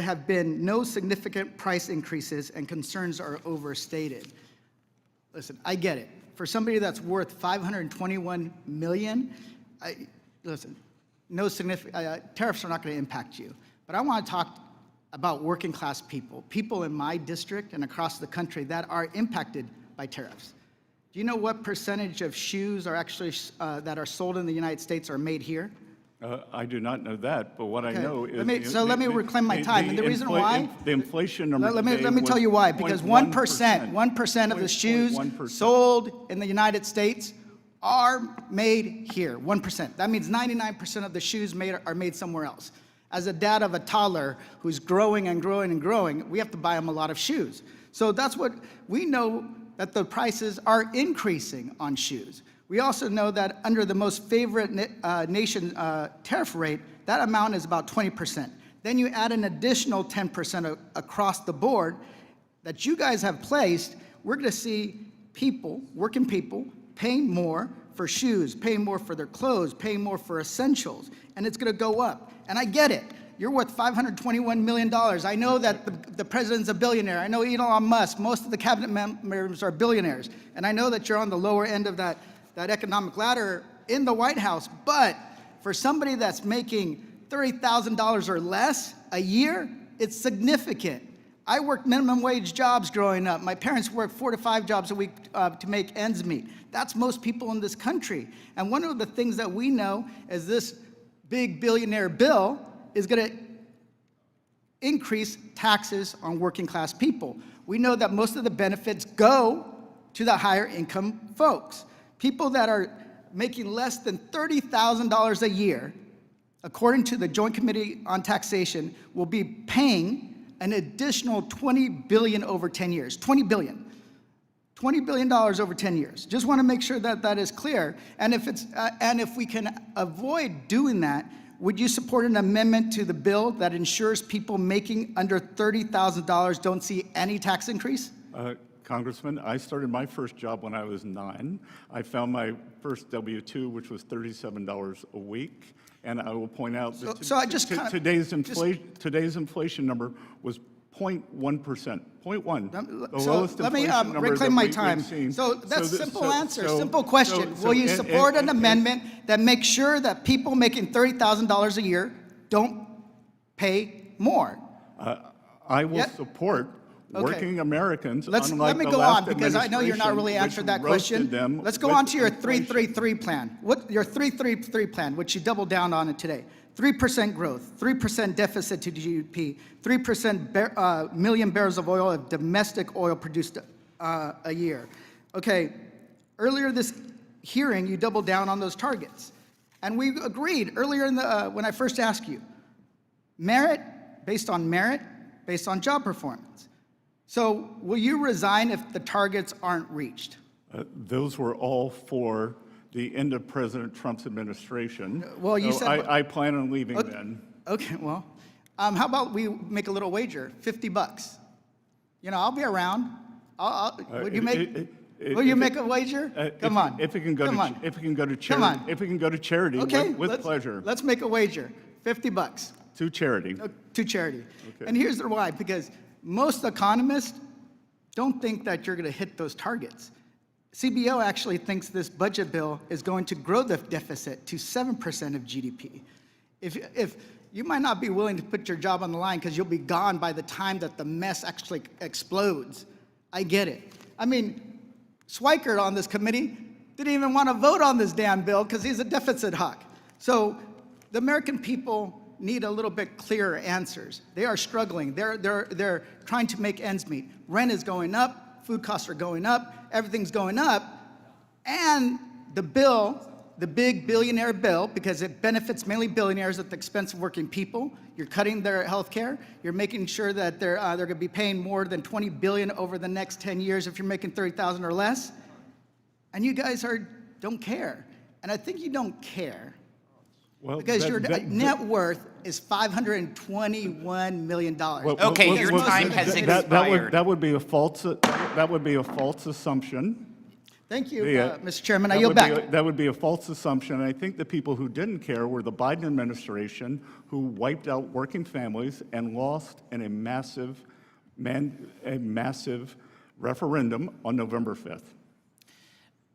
have been no significant price increases and concerns are overstated. Listen, I get it. For somebody that's worth $521 million, listen, no significant tariffs are not going to impact you. But I want to talk about working class people, people in my district and across the country that are impacted by tariffs. Do you know what percentage of shoes are actually that are sold in the United States are made here? I do not know that, but what I know is... Let me reclaim my time. And the reason why... The inflation number Let me tell you why. Because 1% of the shoes sold in the United States are made here. 1%. That means 99% of the shoes are made somewhere else. As a dad of a toddler who's growing and growing and growing, we have to buy him a lot of shoes. So that's what we know, that the prices are increasing on shoes. We also know that under the most favorite nation tariff rate, that amount is about 20%. Then you add an additional 10% across the board that you guys have placed, we're going to see people, working people, paying more for shoes, paying more for their clothes, paying more for essentials, and it's going to go up. And I get it. You're worth $521 million. I know that the president's a billionaire. I know Elon Musk, most of the cabinet members are billionaires. And I know that you're on the lower end of that economic ladder in the White House. But for somebody that's making $30,000 or less a year, it's significant. I worked minimum wage jobs growing up. My parents worked 4 to 5 jobs a week to make ends meet. That's most people in this country. And one of the things that we know is this big billionaire bill is going to increase taxes on working class people. We know that most of the benefits go to the higher income folks. People that are making less than $30,000 a year, according to the Joint Committee on Taxation, will be paying an additional $20 billion over 10 years. $20 billion. $20 billion over 10 years. Just want to make sure that that is clear. And if we can avoid doing that, would you support an amendment to the bill that ensures people making under $30,000 don't see any tax increase? Congressman, I started my first job when I was 9. I found my first W-2, which was $37 a week. And I will point out that today's inflation number was 0.1%. 0.1. Let me reclaim my time. So that's a simple answer, simple question. Will you support an amendment that makes sure that people making $30,000 a year don't pay more? I will support working Americans. Let me go on, because I know you're not really answering that question. Let's go on to your 333 plan. What your 333 plan, which you doubled down on it today. 3% growth, 3% deficit to GDP, 3% million barrels of oil of domestic oil produced a year. Okay, earlier this hearing, you doubled down on those targets. And we agreed earlier in when I first asked you, merit, based on job performance. So will you resign if the targets aren't reached? Those were all for the end of President Trump's administration. Well, you So said- I plan on leaving Okay. then. Okay, well, how about we make a little wager, $50? You know, I'll be around. Would you make? Will you make a wager? Come on. If it can go Come to, on. if it can go to Come charity, on. if it can go to charity, Okay, with pleasure. Let's make a wager, $50 To charity. to charity. Okay. And here's the why, because most economists don't think that you're going to hit those targets. CBO actually thinks this budget bill is going to grow the deficit to 7% of GDP. If you might not be willing to put your job on the line because you'll be gone by the time that the mess actually explodes. I get it. I mean, Schweikert on this committee didn't even want to vote on this damn bill because he's a deficit hawk. So the American people need a little bit clearer answers. They are struggling. They're trying to make ends meet. Rent is going up. Food costs are going up, everything's going up, and the bill, the big billionaire bill, because it benefits mainly billionaires at the expense of working people, you're cutting their health care, you're making sure that they're going to be paying more than $20 billion over the next 10 years if you're making $30,000 or less, and you guys don't care. And I think you don't care because your net worth is $521 million. Okay, your time has expired. That would be a false assumption. Thank you, Mr. Chairman. I yield back. That would be a false assumption. And I think the people who didn't care were the Biden administration, who wiped out working families and lost in a massive referendum on November 5th.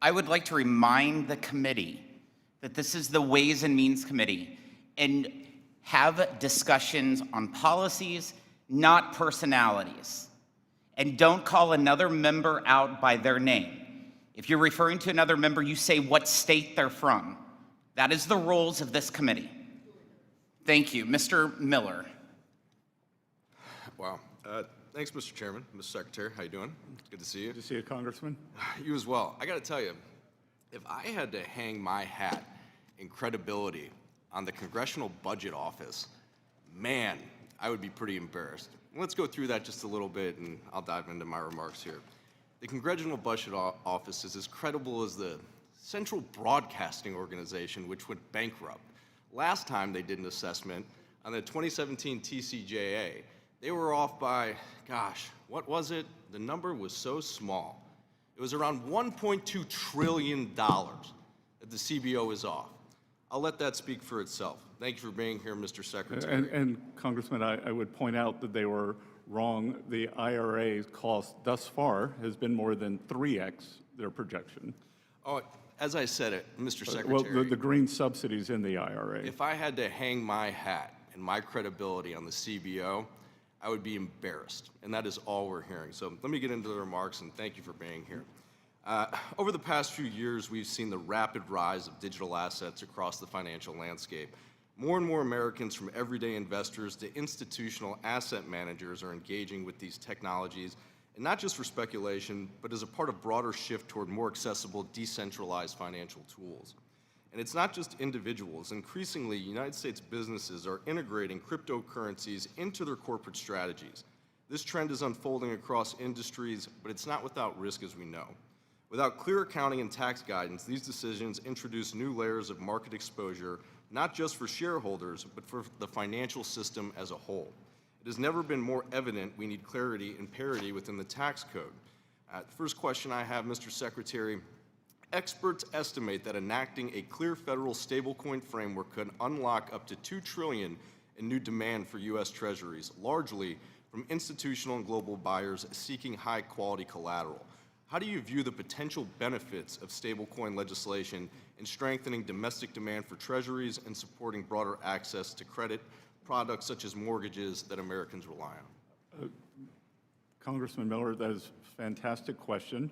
I would like to remind the committee that this is the Ways and Means Committee, and have discussions on policies, not personalities. And don't call another member out by their name. If you're referring to another member, you say what state they're from. That is the rules of this committee. Thank you. Mr. Miller. Wow. Thanks, Mr. Chairman. Mr. Secretary, how you doing? Good to see you. Good to see you, Congressman. You as well. I got to tell you, if I had to hang my hat in credibility on the Congressional Budget Office, man, I would be pretty embarrassed. Let's go through that just a little bit, and I'll dive into my remarks here. The Congressional Budget Office is as credible as the Central Broadcasting Organization, which went bankrupt. Last time they did an assessment on the 2017 TCJA, they were off by, gosh, what was it? The number was so small. It was around $1.2 trillion that the CBO is off. I'll let that speak for itself. Thank you for being here, Mr. Secretary. And Congressman, I would point out that they were wrong. The IRA cost thus far has been more than 3x their projection. Oh, as I said it, Mr. Secretary. Well, the green subsidies in the IRA. If I had to hang my hat and my credibility on the CBO, I would be embarrassed, and that is all we're hearing. So let me get into the remarks, and thank you for being here. Over the past few years, we've seen the rapid rise of digital assets across the financial landscape. More and more Americans, from everyday investors to institutional asset managers, are engaging with these technologies, and not just for speculation, but as a part of broader shift toward more accessible, decentralized financial tools. And it's not just individuals. Increasingly, United States businesses are integrating cryptocurrencies into their corporate strategies. This trend is unfolding across industries, but it's not without risk, as we know. Without clear accounting and tax guidance, these decisions introduce new layers of market exposure, not just for shareholders, but for the financial system as a whole. It has never been more evident we need clarity and parity within the tax code. The first question I have, Mr. Secretary, experts estimate that enacting a clear federal stablecoin framework could unlock up to $2 trillion in new demand for U.S. Treasuries, largely from institutional and global buyers seeking high-quality collateral. How do you view the potential benefits of stablecoin legislation in strengthening domestic demand for treasuries and supporting broader access to credit products such as mortgages that Americans rely on? Congressman Miller, that is a fantastic question.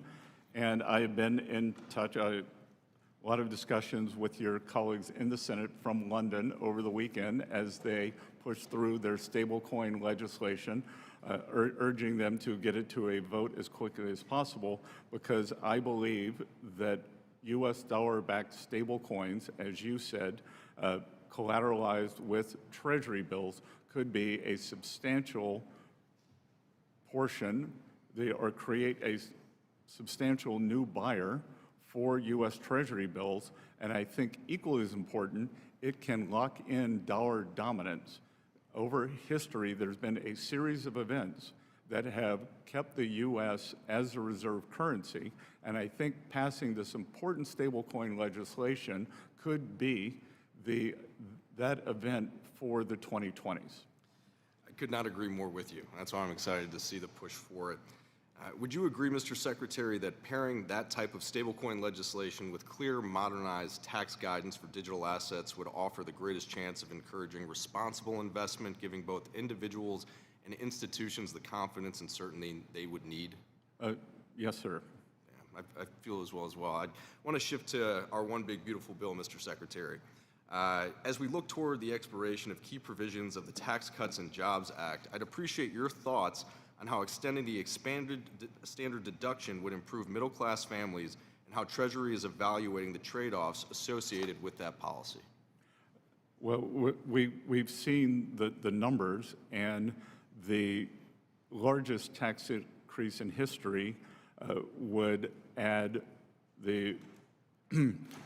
And I have been in touch. a lot of discussions with your colleagues in the Senate from London over the weekend as they push through their stablecoin legislation, urging them to get it to a vote as quickly as possible, because I believe that U.S. dollar-backed stablecoins, as you said, collateralized with Treasury bills, could be a substantial portion, or create a substantial new buyer for U.S. Treasury bills. And I think equally as important, it can lock in dollar dominance. Over history, there's been a series of events that have kept the U.S. as a reserve currency, and I think passing this important stablecoin legislation could be that event for the 2020s. I could not agree more with you. That's why I'm excited to see the push for it. Would you agree, Mr. Secretary, that pairing that type of stablecoin legislation with clear, modernized tax guidance for digital assets would offer the greatest chance of encouraging responsible investment, giving both individuals and institutions the confidence and certainty they would need? Yes, sir. Yeah, I feel as well. I want to shift to our one big beautiful bill, Mr. Secretary. As we look toward the expiration of key provisions of the Tax Cuts and Jobs Act, I'd appreciate your thoughts on how extending the expanded standard deduction would improve middle-class families and how Treasury is evaluating the trade-offs associated with that policy. Well, we've seen the numbers, and the largest tax increase in history would add the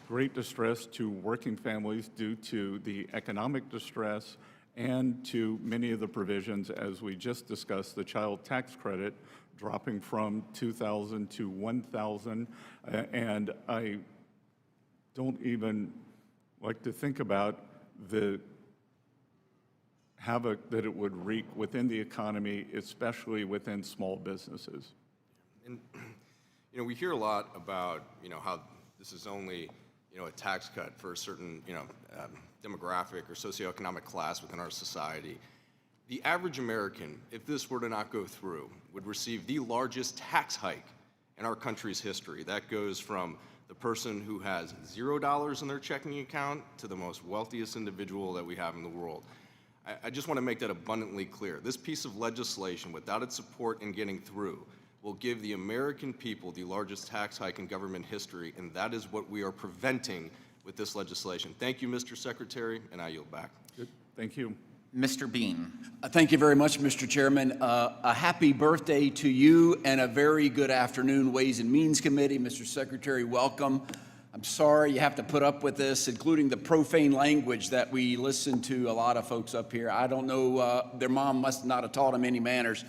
great distress to working families due to the economic distress and to many of the provisions, as we just discussed, the child tax credit dropping from $2,000 to $1,000. And I don't even like to think about the havoc that it would wreak within the economy, especially within small businesses. And, we hear a lot about, how this is only, a tax cut for a certain, demographic or socioeconomic class within our society. The average American, if this were to not go through, would receive the largest tax hike in our country's history. That goes from the person who has $0 in their checking account to the most wealthiest individual that we have in the world. I just want to make that abundantly clear. This piece of legislation, without its support in getting through, will give the American people the largest tax hike in government history, and that is what we are preventing with this legislation. Thank you, Mr. Secretary, and I yield back. Good. Thank you. Mr. Bean. Thank you very much, Mr. Chairman. A happy birthday to you and a very good afternoon, Ways and Means Committee. Mr. Secretary, welcome. I'm sorry you have to put up with this, including the profane language that we listen to a lot of folks up here. I don't know, their mom must not have taught them any manners.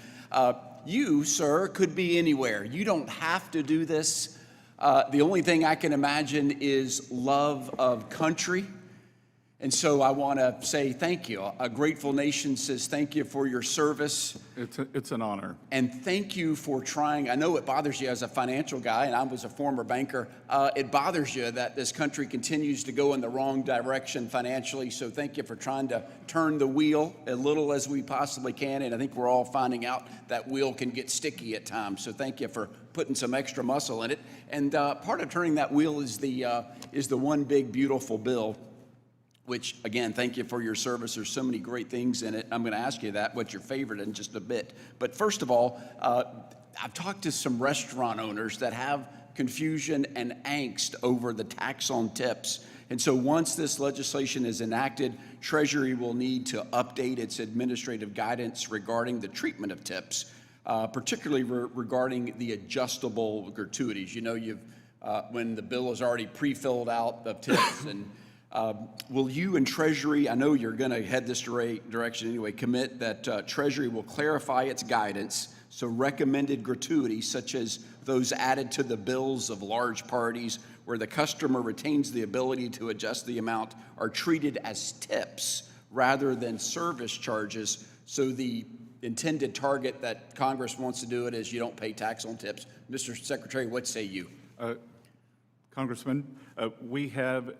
You, sir, could be anywhere. You don't have to do this. The only thing I can imagine is love of country. And so I want to say thank you. A grateful nation says thank you for your service. It's an honor. And thank you for trying. I know it bothers you as a financial guy, and I was a former banker. It bothers you that this country continues to go in the wrong direction financially. So thank you for trying to turn the wheel as little as we possibly can. And I think we're all finding out that wheel can get sticky at times. So thank you for putting some extra muscle in it. And part of turning that wheel is the one big beautiful bill, which, again, thank you for your service. There's so many great things in it. I'm going to ask you that, what's your favorite in just a bit. But first of all, I've talked to some restaurant owners that have confusion and angst over the tax on tips. And so once this legislation is enacted, Treasury will need to update its administrative guidance regarding the treatment of tips, particularly regarding the adjustable gratuities. You know, when the bill is already pre-filled out of tips, and will you and Treasury, I know you're going to head this direction anyway, commit that Treasury will clarify its guidance so recommended gratuities, such as those added to the bills of large parties where the customer retains the ability to adjust the amount, are treated as tips rather than service charges, so the intended target that Congress wants to do it is you don't pay tax on tips. Mr. Secretary, what say you? Congressman, we have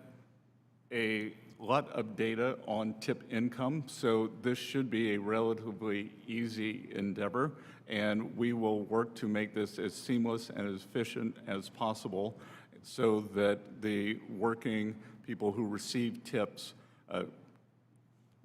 a lot of data on tip income, so this should be a relatively easy endeavor, and we will work to make this as seamless and as efficient as possible so that the working people who receive tips,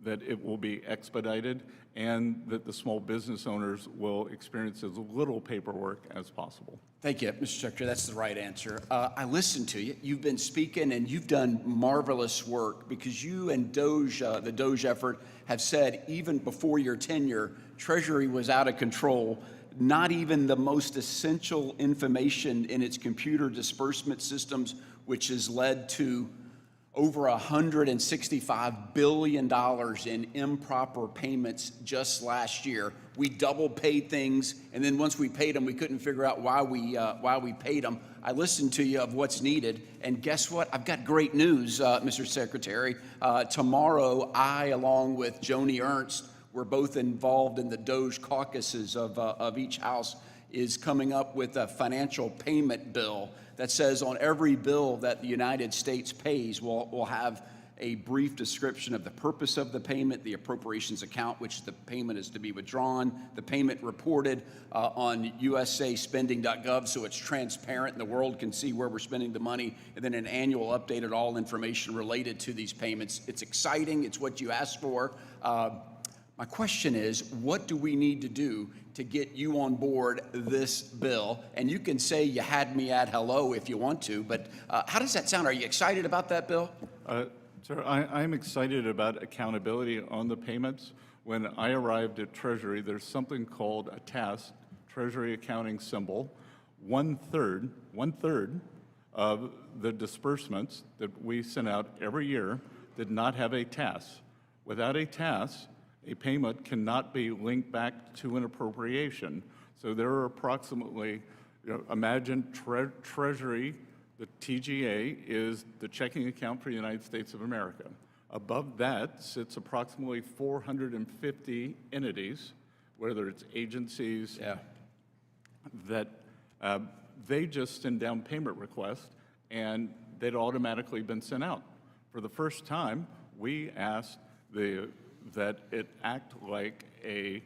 that it will be expedited, and that the small business owners will experience as little paperwork as possible. Thank you, Mr. Secretary. That's the right answer. I listened to you. You've been speaking, and you've done marvelous work because you and DOGE, the DOGE effort, have said even before your tenure, Treasury was out of control. Not even the most essential information in its computer disbursement systems, which has led to over $165 billion in improper payments just last year. We double paid things, and then once we paid them, we couldn't figure out why we paid them. I listened to you of what's needed, and guess what? I've got great news, Mr. Secretary. Tomorrow, I, along with Joni Ernst, we're both involved in the DOGE caucuses of each house, is coming up with a financial payment bill that says on every bill that the United States pays, we'll have a brief description of the purpose of the payment, the appropriations account which the payment is to be withdrawn, the payment reported on usaspending.gov so it's transparent and the world can see where we're spending the money, and then an annual update of all information related to these payments. It's exciting. It's what you asked for. My question is, what do we need to do to get you on board this bill? And you can say you had me at hello if you want to, but how does that sound? Are you excited about that bill? Sir, I'm excited about accountability on the payments. When I arrived at Treasury, there's something called a TAS, Treasury Accounting Symbol. One third of the disbursements that we sent out every year did not have a TAS. Without a TAS, a payment cannot be linked back to an appropriation. So there are approximately, imagine Treasury, the TGA is the checking account for the United States of America. Above that sits approximately 450 entities, whether it's agencies, that they just send down payment requests and they'd automatically been sent out. For the first time, we asked that it act like a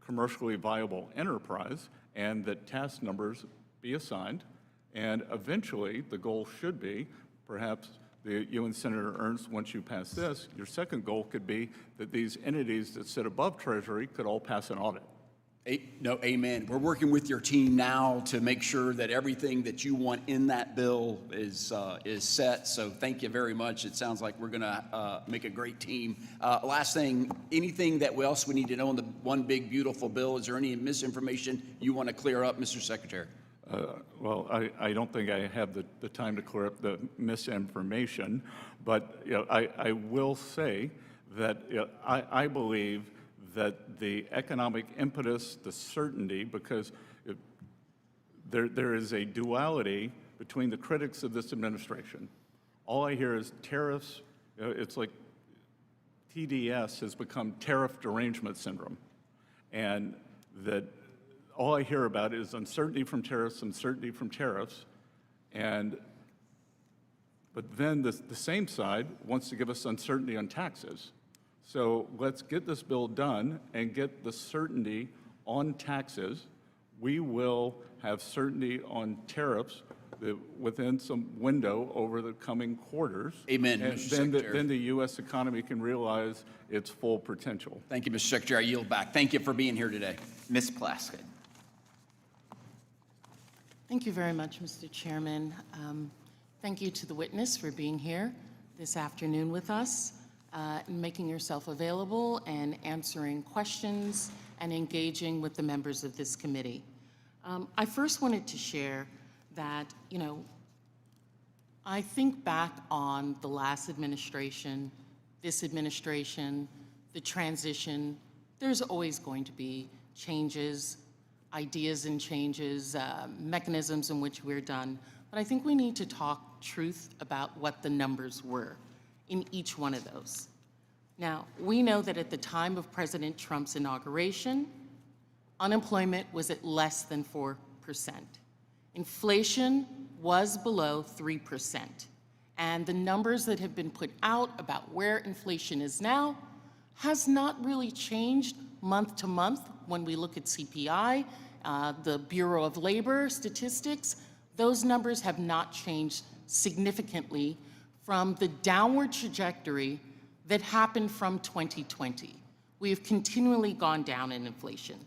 commercially viable enterprise and that task numbers be assigned. And eventually, the goal should be, perhaps you and Senator Ernst, once you pass this, your second goal could be that these entities that sit above Treasury could all pass an audit. No, amen. We're working with your team now to make sure that everything that you want in that bill is set. So thank you very much. It sounds like we're going to make a great team. Last thing, anything that else we need to know on the one big beautiful bill? Is there any misinformation you want to clear up, Mr. Secretary? Well, I don't think I have the time to clear up the misinformation, but I will say that I believe that the economic impetus, the certainty, because there is a duality between the critics of this administration. All I hear is tariffs. It's like TDS has become tariff derangement syndrome, and that all I hear about is uncertainty from tariffs, but then the same side wants to give us uncertainty on taxes. So let's get this bill done and get the certainty on taxes. We will have certainty on tariffs within some window over the coming quarters. Amen, and Mr. then Secretary. then the U.S. economy can realize its full potential. Thank you, Mr. Secretary. I yield back. Thank you for being here today. Ms. Plaskett. Thank you very much, Mr. Chairman. Thank you to the witness for being here this afternoon with us, and making yourself available and answering questions and engaging with the members of this committee. I first wanted to share that, I think back on the last administration, this administration, the transition. There's always going to be changes, ideas and changes, mechanisms in which we're done. But I think we need to talk truth about what the numbers were in each one of those. Now, we know that at the time of President Trump's inauguration, unemployment was at less than 4%. Inflation was below 3%. And the numbers that have been put out about where inflation is now has not really changed month to month. When we look at CPI, the Bureau of Labor statistics, those numbers have not changed significantly from the downward trajectory that happened from 2020. We have continually gone down in inflation.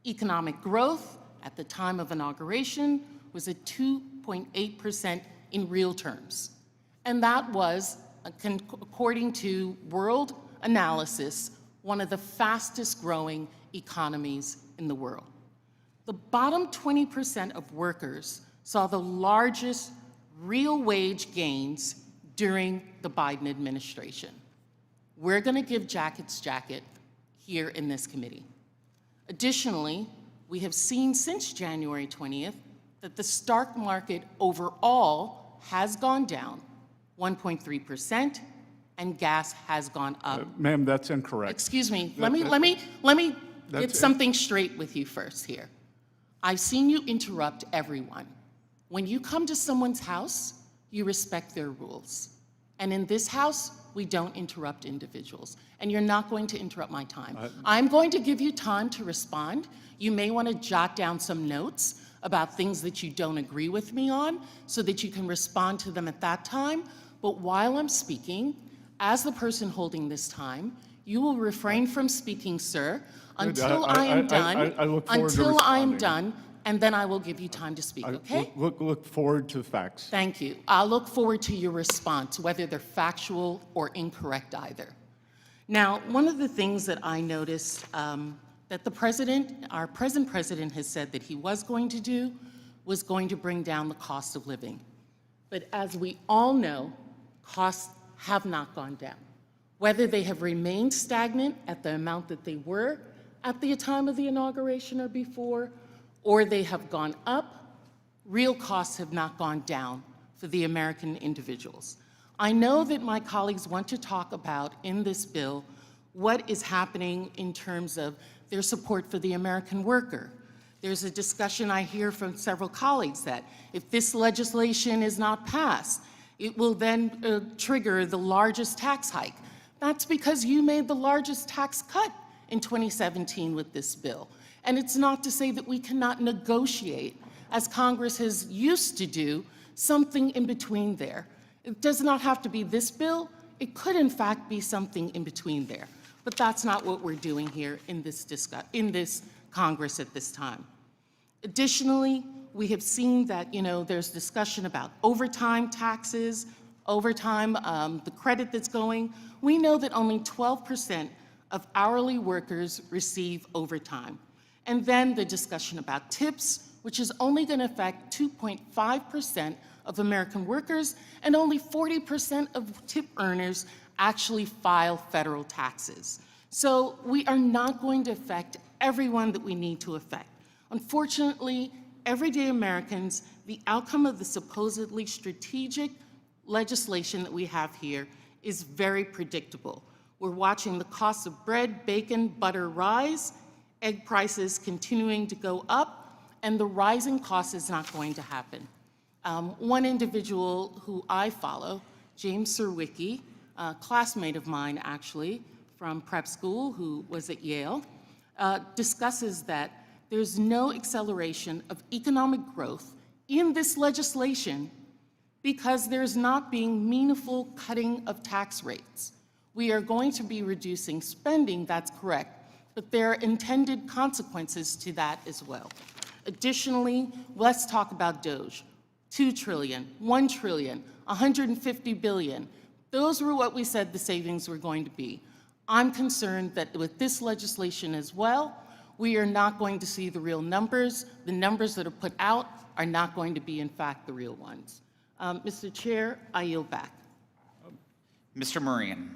Economic growth at the time of inauguration was at 2.8% in real terms. And that was, according to World Analysis, one of the fastest growing economies in the world. The bottom 20% of workers saw the largest real wage gains during the Biden administration. We're going to give Jacket's jacket here in this committee. Additionally, we have seen since January 20th that the stock market overall has gone down 1.3%, and gas has gone up. Ma'am, that's incorrect. Excuse me, let me get something straight with you first here. I've seen you interrupt everyone. When you come to someone's house, you respect their rules. And in this house, we don't interrupt individuals. And you're not going to interrupt my time. I'm going to give you time to respond. You may want to jot down some notes about things that you don't agree with me on so that you can respond to them at that time. But while I'm speaking, as the person holding this time, you will refrain from speaking, sir, until I am done, until I am done, and then I will give you time to speak, okay? Look forward to facts. Thank you. I'll look forward to your response, whether they're factual or incorrect either. Now, one of the things that I noticed that the president, our present president, has said that he was going to do was going to bring down the cost of living. But as we all know, costs have not gone down. Whether they have remained stagnant at the amount that they were at the time of the inauguration or before, or they have gone up, real costs have not gone down for the American individuals. I know that my colleagues want to talk about in this bill what is happening in terms of their support for the American worker. There's a discussion I hear from several colleagues that if this legislation is not passed, it will then trigger the largest tax hike. That's because you made the largest tax cut in 2017 with this bill. And it's not to say that we cannot negotiate, as Congress has used to do, something in between there. It does not have to be this bill. It could, in fact, be something in between there. But that's not what we're doing here in this Congress at this time. Additionally, we have seen that, there's discussion about overtime taxes, overtime, the credit that's going. We know that only 12% of hourly workers receive overtime. And then the discussion about tips, which is only going to affect 2.5% of American workers, and only 40% of tip earners actually file federal taxes. So we are not going to affect everyone that we need to affect. Unfortunately, everyday Americans, the outcome of the supposedly strategic legislation that we have here is very predictable. We're watching the cost of bread, bacon, butter rise, egg prices continuing to go up, and the rising cost is not going to happen. One individual who I follow, James Serwicki, a classmate of mine actually from prep school who was at Yale, discusses that there's no acceleration of economic growth in this legislation because there's not being meaningful cutting of tax rates. We are going to be reducing spending, that's correct, but there are intended consequences to that as well. Additionally, let's talk about DOGE. $2 trillion, $1 trillion, $150 billion. Those were what we said the savings were going to be. I'm concerned that with this legislation as well, we are not going to see the real numbers. The numbers that are put out are not going to be, in fact, the real ones. Mr. Chair, I yield back. Mr. Moran.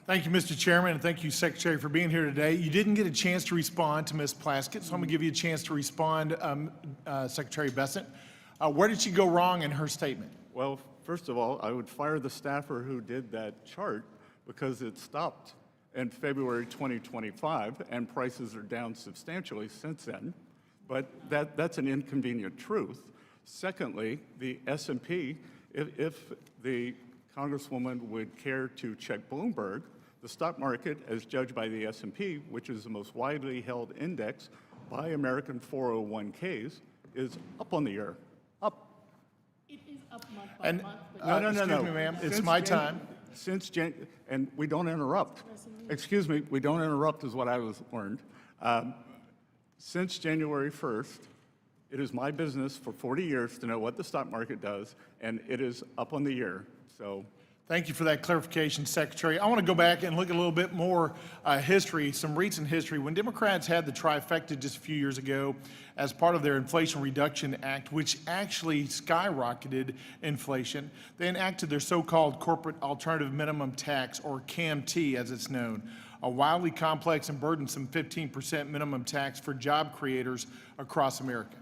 Thank you, Mr. Chairman, and thank you, Secretary, for being here today. You didn't get a chance to respond to Ms. Plaskett, so I'm going to give you a chance to respond, Secretary Bessent. Where did she go wrong in her statement? Well, first of all, I would fire the staffer who did that chart because it stopped in February 2025, and prices are down substantially since then. But that's an inconvenient truth. Secondly, the S&P, if the Congresswoman would care to check Bloomberg, the stock market, as judged by the S&P, which is the most widely held index by American 401ks, is up on the year, up And, No. excuse me, ma'am, it's Since my Jan- time. And we don't interrupt. Excuse me, we don't interrupt is what I was learned. Since January 1st, it is my business for 40 years to know what the stock market does, and it is up on the year. So Thank you for that clarification, Secretary. I want to go back and look at a little bit more history, some recent history. When Democrats had the trifecta just a few years ago as part of their Inflation Reduction Act, which actually skyrocketed inflation, they enacted their so-called Corporate Alternative Minimum Tax, or CAMT as it's known, a wildly complex and burdensome 15% minimum tax for job creators across America.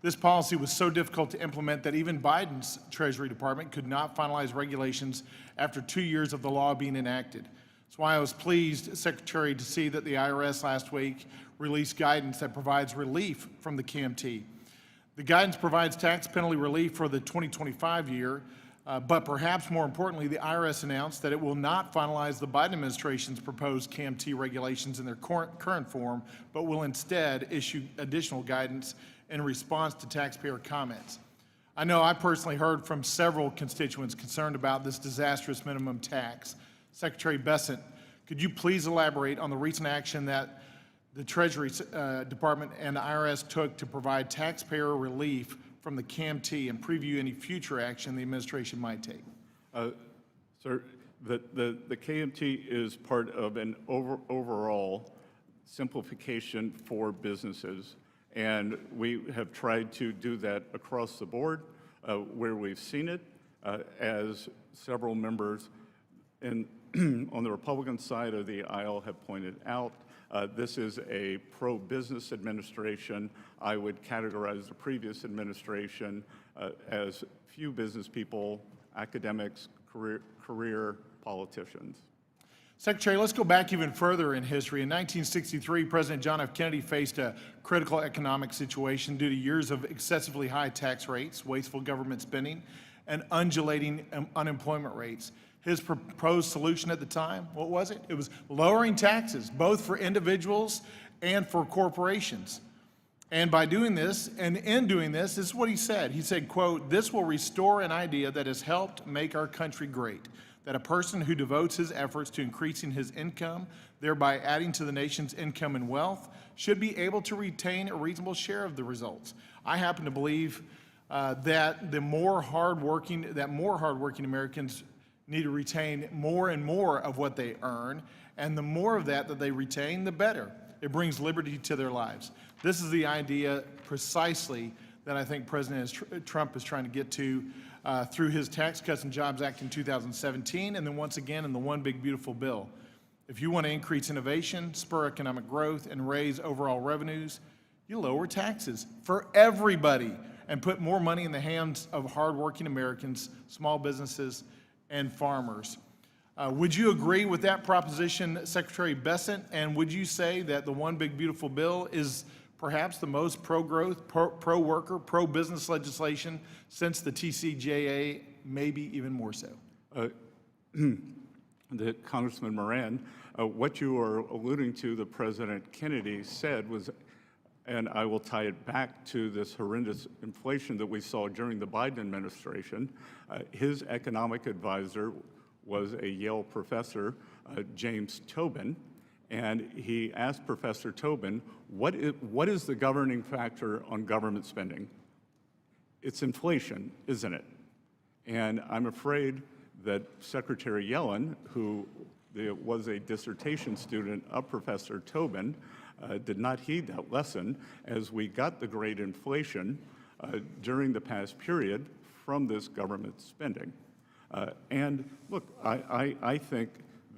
This policy was so difficult to implement that even Biden's Treasury Department could not finalize regulations after 2 years of the law being enacted. That's why I was pleased, Secretary, to see that the IRS last week released guidance that provides relief from the CAMT. The guidance provides tax penalty relief for the 2025 year, but perhaps more importantly, the IRS announced that it will not finalize the Biden administration's proposed CAMT regulations in their current form, but will instead issue additional guidance in response to taxpayer comments. I know I personally heard from several constituents concerned about this disastrous minimum tax. Secretary Bessent, could you please elaborate on the recent action that the Treasury Department and the IRS took to provide taxpayer relief from the CAMT and preview any future action the administration might take? Sir, the KMT is part of an overall simplification for businesses. And we have tried to do that across the board where we've seen it, as several members on the Republican side of the aisle have pointed out. This is a pro-business administration. I would categorize the previous administration as few business people, academics, career politicians. Secretary, let's go back even further in history. In 1963, President John F. Kennedy faced a critical economic situation due to years of excessively high tax rates, wasteful government spending, and undulating unemployment rates. His proposed solution at the time, what was it? It was lowering taxes, both for individuals and for corporations. And by doing this, and in doing this, this is what he said. He said, quote, "This will restore an idea that has helped make our country great, that a person who devotes his efforts to increasing his income, thereby adding to the nation's income and wealth, should be able to retain a reasonable share of the results." I happen to believe that more hardworking Americans need to retain more and more of what they earn, and the more of that they retain, the better. It brings liberty to their lives. This is the idea precisely that I think President Trump is trying to get to through his Tax Cuts and Jobs Act in 2017, and then once again in the One Big Beautiful Bill. If you want to increase innovation, spur economic growth, and raise overall revenues, you lower taxes for everybody and put more money in the hands of hardworking Americans, small businesses, and farmers. Would you agree with that proposition, Secretary Bessent? And would you say that the One Big Beautiful Bill is perhaps the most pro-growth, pro-worker, pro-business legislation since the TCJA, maybe even more so? Congressman Moran, what you are alluding to, the President Kennedy said was, and I will tie it back to this horrendous inflation that we saw during the Biden administration. His economic advisor was a Yale professor, James Tobin, and he asked Professor Tobin, what is the governing factor on government spending? It's inflation, isn't it? And I'm afraid that Secretary Yellen, who was a dissertation student of Professor Tobin, did not heed that lesson as we got the great inflation during the past period from this government spending. And look, I think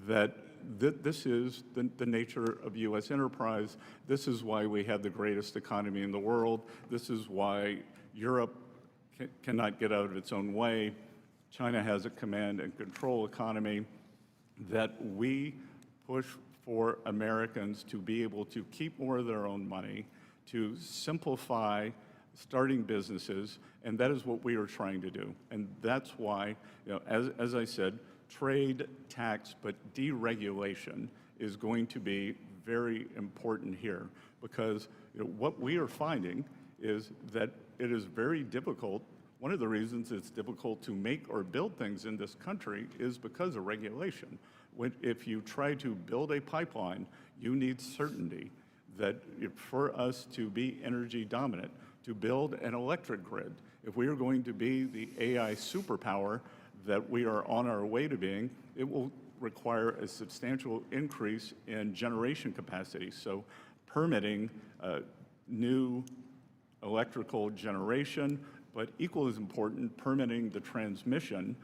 that this is the nature of U.S. enterprise. This is why we have the greatest economy in the world. This is why Europe cannot get out of its own way. China has a command and control economy, that we push for Americans to be able to keep more of their own money, to simplify starting businesses, and that is what we are trying to do. And that's why, as I said, trade, tax, but deregulation is going to be very important here, because what we are finding is that it is very difficult One of the reasons it's difficult to make or build things in this country is because of regulation. If you try to build a pipeline, you need certainty that for us to be energy dominant, to build an electric grid, if we are going to be the AI superpower that we are on our way to being, it will require a substantial increase in generation capacity. So permitting new electrical generation, but equally as important, permitting the transmission.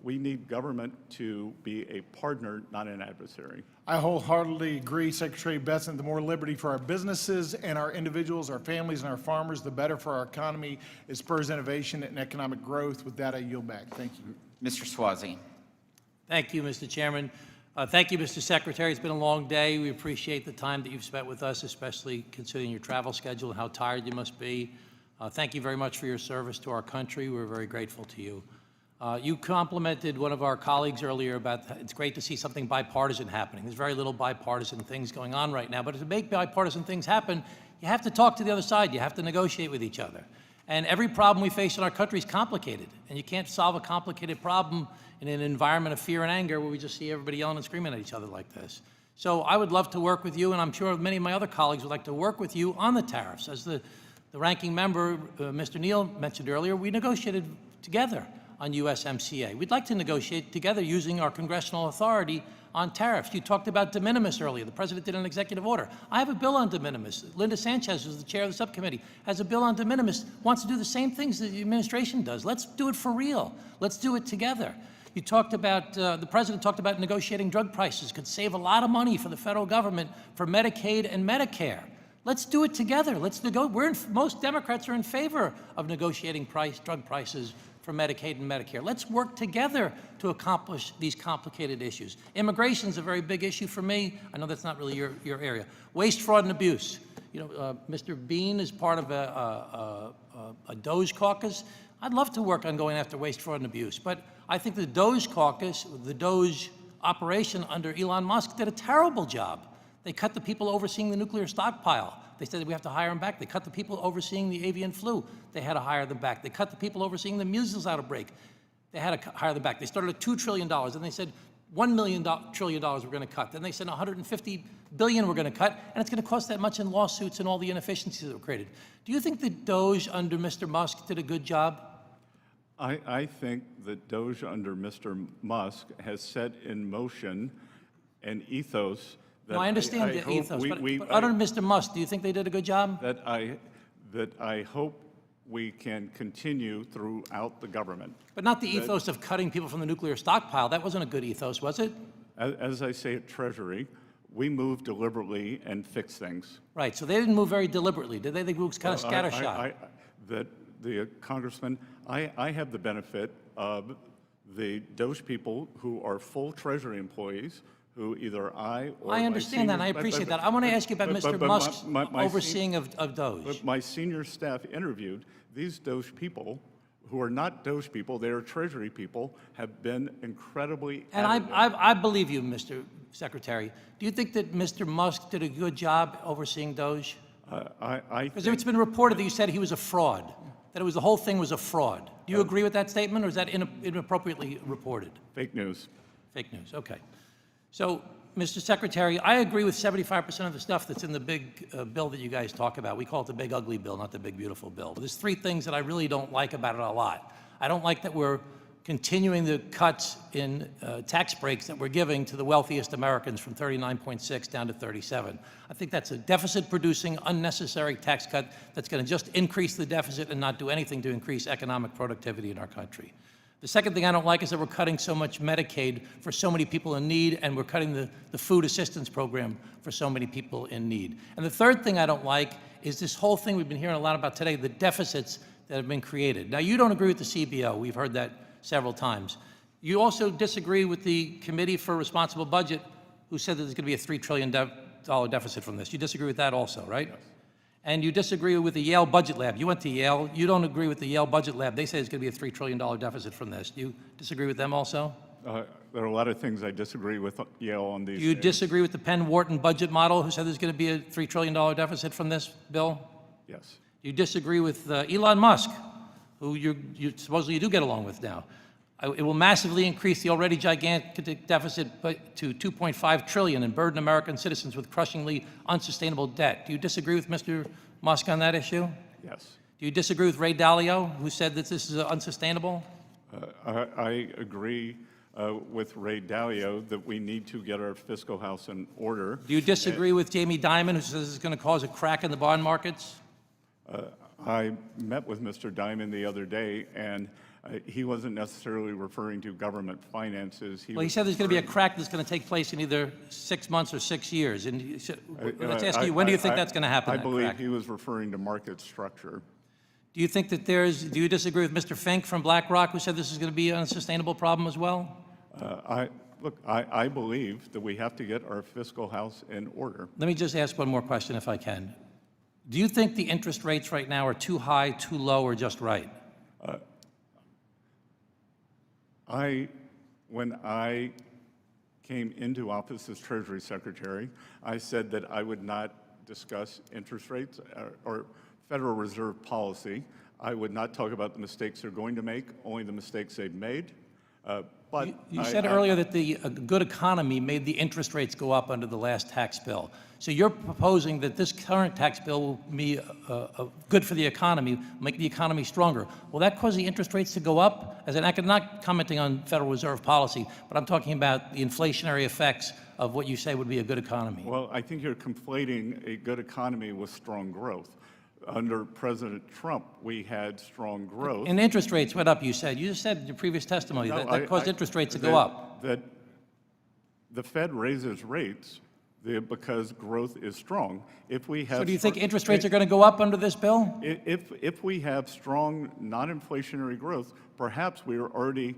We need government to be a partner, not an adversary. I wholeheartedly agree, Secretary Bessent. The more liberty for our businesses and our individuals, our families, and our farmers, the better for our economy. It spurs innovation and economic growth. With that, I yield back. Thank you. Mr. Swazi. Thank you, Mr. Chairman. Thank you, Mr. Secretary. It's been a long day. We appreciate the time that you've spent with us, especially considering your travel schedule and how tired you must be. Thank you very much for your service to our country. We're very grateful to you. You complimented one of our colleagues earlier about it's great to see something bipartisan happening. There's very little bipartisan things going on right now, but to make bipartisan things happen, you have to talk to the other side. You have to negotiate with each other. And every problem we face in our country is complicated, and you can't solve a complicated problem in an environment of fear and anger where we just see everybody yelling and screaming at each other like this. So I would love to work with you, and I'm sure many of my other colleagues would like to work with you on the tariffs. As the ranking member, Mr. Neal, mentioned earlier, we negotiated together on USMCA. We'd like to negotiate together using our congressional authority on tariffs. You talked about de minimis earlier. The president did an executive order. I have a bill on de minimis. Linda Sanchez, who's the chair of the subcommittee, has a bill on de minimis, wants to do the same things that the administration does. Let's do it for real. Let's do it together. You talked about, the president talked about negotiating drug prices, could save a lot of money for the federal government for Medicaid and Medicare. Let's do it together. Let's most Democrats are in favor of negotiating drug prices for Medicaid and Medicare. Let's work together to accomplish these complicated issues. Immigration is a very big issue for me. I know that's not really your area. Waste, fraud, and abuse. You know, Mr. Bean is part of a DOGE caucus. I'd love to work on going after waste, fraud, and abuse, but I think the DOGE caucus, the DOGE operation under Elon Musk did a terrible job. They cut the people overseeing the nuclear stockpile. They said we have to hire them back. They cut the people overseeing the avian flu. They had to hire them back. They cut the people overseeing the measles outbreak. They had to hire them back. They started at $2 trillion, and they said $1 trillion we're going to cut. Then they said $150 billion we're going to cut, and it's going to cost that much in lawsuits and all the inefficiencies that were created. Do you think that DOGE under Mr. Musk did a good job? I think that DOGE under Mr. Musk has set in motion an ethos that No, I understand the ethos, but under Mr. Musk, do you think they did a good job? that I hope we can continue throughout the government. But not the ethos of cutting people from the nuclear stockpile. That wasn't a good ethos, was it? As I say at Treasury, we move deliberately and fix things. Right, so they didn't move very deliberately, did they? They moved kind of scattershot. The Congressman, I have the benefit of the DOGE people who are full Treasury employees who either I or I understand that, and I appreciate that. I want to ask you about Mr. Musk's overseeing of DOGE. But my senior staff interviewed these DOGE people who are not DOGE people, they are Treasury people, have been incredibly And adamant. I believe you, Mr. Secretary. Do you think that Mr. Musk did a good job overseeing DOGE? Because it's been reported that you said he was a fraud, that the whole thing was a fraud. Do you agree with that statement, or is that inappropriately reported? Fake news. Fake news, okay. So, Mr. Secretary, I agree with 75% of the stuff that's in the big bill that you guys talk about. We call it the big ugly bill, not the big beautiful bill. But there's three things that I really don't like about it a lot. I don't like that we're continuing the cuts in tax breaks that we're giving to the wealthiest Americans from 39.6 down to 37. I think that's a deficit-producing, unnecessary tax cut that's going to just increase the deficit and not do anything to increase economic productivity in our country. The second thing I don't like is that we're cutting so much Medicaid for so many people in need, and we're cutting the food assistance program for so many people in need. And the third thing I don't like is this whole thing we've been hearing a lot about today, the deficits that have been created. Now, you don't agree with the CBO. We've heard that several times. You also disagree with the Committee for Responsible Budget, who said that there's going to be a $3 trillion deficit from this. You disagree with that also, right? Yes. And you disagree with the Yale Budget Lab. You went to Yale. You don't agree with the Yale Budget Lab. They say it's going to be a $3 trillion deficit from this. Do you disagree with them also? There are a lot of things I disagree with Yale on these. Do you disagree with the Penn-Wharton budget model, who said there's going to be a $3 trillion deficit from this bill? Yes. Do you disagree with Elon Musk, who you supposedly you do get along with now. It will massively increase the already gigantic deficit to $2.5 trillion and burden American citizens with crushingly unsustainable debt. Do you disagree with Mr. Musk on that issue? Yes. Do you disagree with Ray Dalio, who said that this is unsustainable? I agree with Ray Dalio that we need to get our fiscal house in order. Do you disagree with Jamie Dimon, who says it's going to cause a crack in the bond markets? I met with Mr. Diamond the other day, and he wasn't necessarily referring to government finances. Well, he said there's going to be a crack that's going to take place in either 6 months or 6 years. And let's ask you, when do you think that's going to happen? I believe he was referring to market structure. Do you think that do you disagree with Mr. Fink from BlackRock, who said this is going to be an unsustainable problem as well? I believe that we have to get our fiscal house in order. Let me just ask one more question, if I can. Do you think the interest rates right now are too high, too low, or just right? When I came into office as Treasury Secretary, I said that I would not discuss interest rates or Federal Reserve policy. I would not talk about the mistakes they're going to make, only the mistakes they've made. But you said earlier that a good economy made the interest rates go up under the last tax bill. So you're proposing that this current tax bill will be good for the economy, make the economy stronger. Will that cause the interest rates to go up? I'm not commenting on Federal Reserve policy, but I'm talking about the inflationary effects of what you say would be a good economy. Well, I think you're conflating a good economy with strong growth. Under President Trump, we had strong growth. And interest rates went up, you said. You just said in your previous testimony that caused interest rates to go up. That the Fed raises rates because growth is strong. If we have So do you think interest rates are going to go up under this bill? If we have strong non-inflationary growth, perhaps we are already,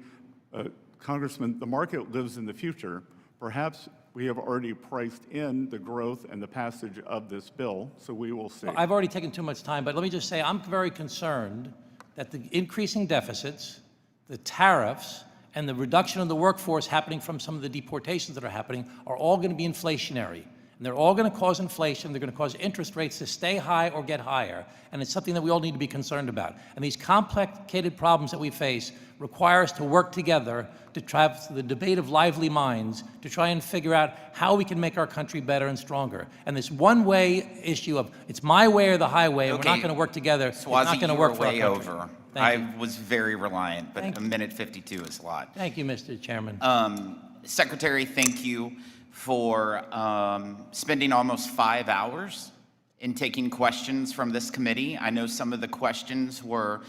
Congressman, the market lives in the future. Perhaps we have already priced in the growth and the passage of this bill, so we will see. Well, I've already taken too much time, but let me just say I'm very concerned that the increasing deficits, the tariffs, and the reduction of the workforce happening from some of the deportations that are happening are all going to be inflationary. And they're all going to cause inflation. They're going to cause interest rates to stay high or get higher. And it's something that we all need to be concerned about. And these complicated problems that we face require us to work together to try the debate of lively minds to try and figure out how we can make our country better and stronger. And this one-way issue of it's my way or the highway, and we're not going to work together, it's not going to work for our country. Over. Thank you. I was very reliant, but a minute 52 is a lot. Thank you, Mr. Chairman. Secretary, thank you for spending almost 5 hours in taking questions from this committee. I know some of the questions were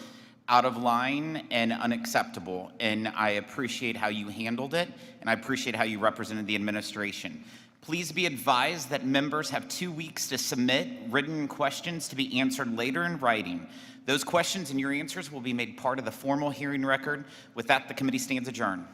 out of line and unacceptable, and I appreciate how you handled it, and I appreciate how you represented the administration. Please be advised that members have 2 weeks to submit written questions to be answered later in writing. Those questions and your answers will be made part of the formal hearing record. With that, the committee stands adjourned.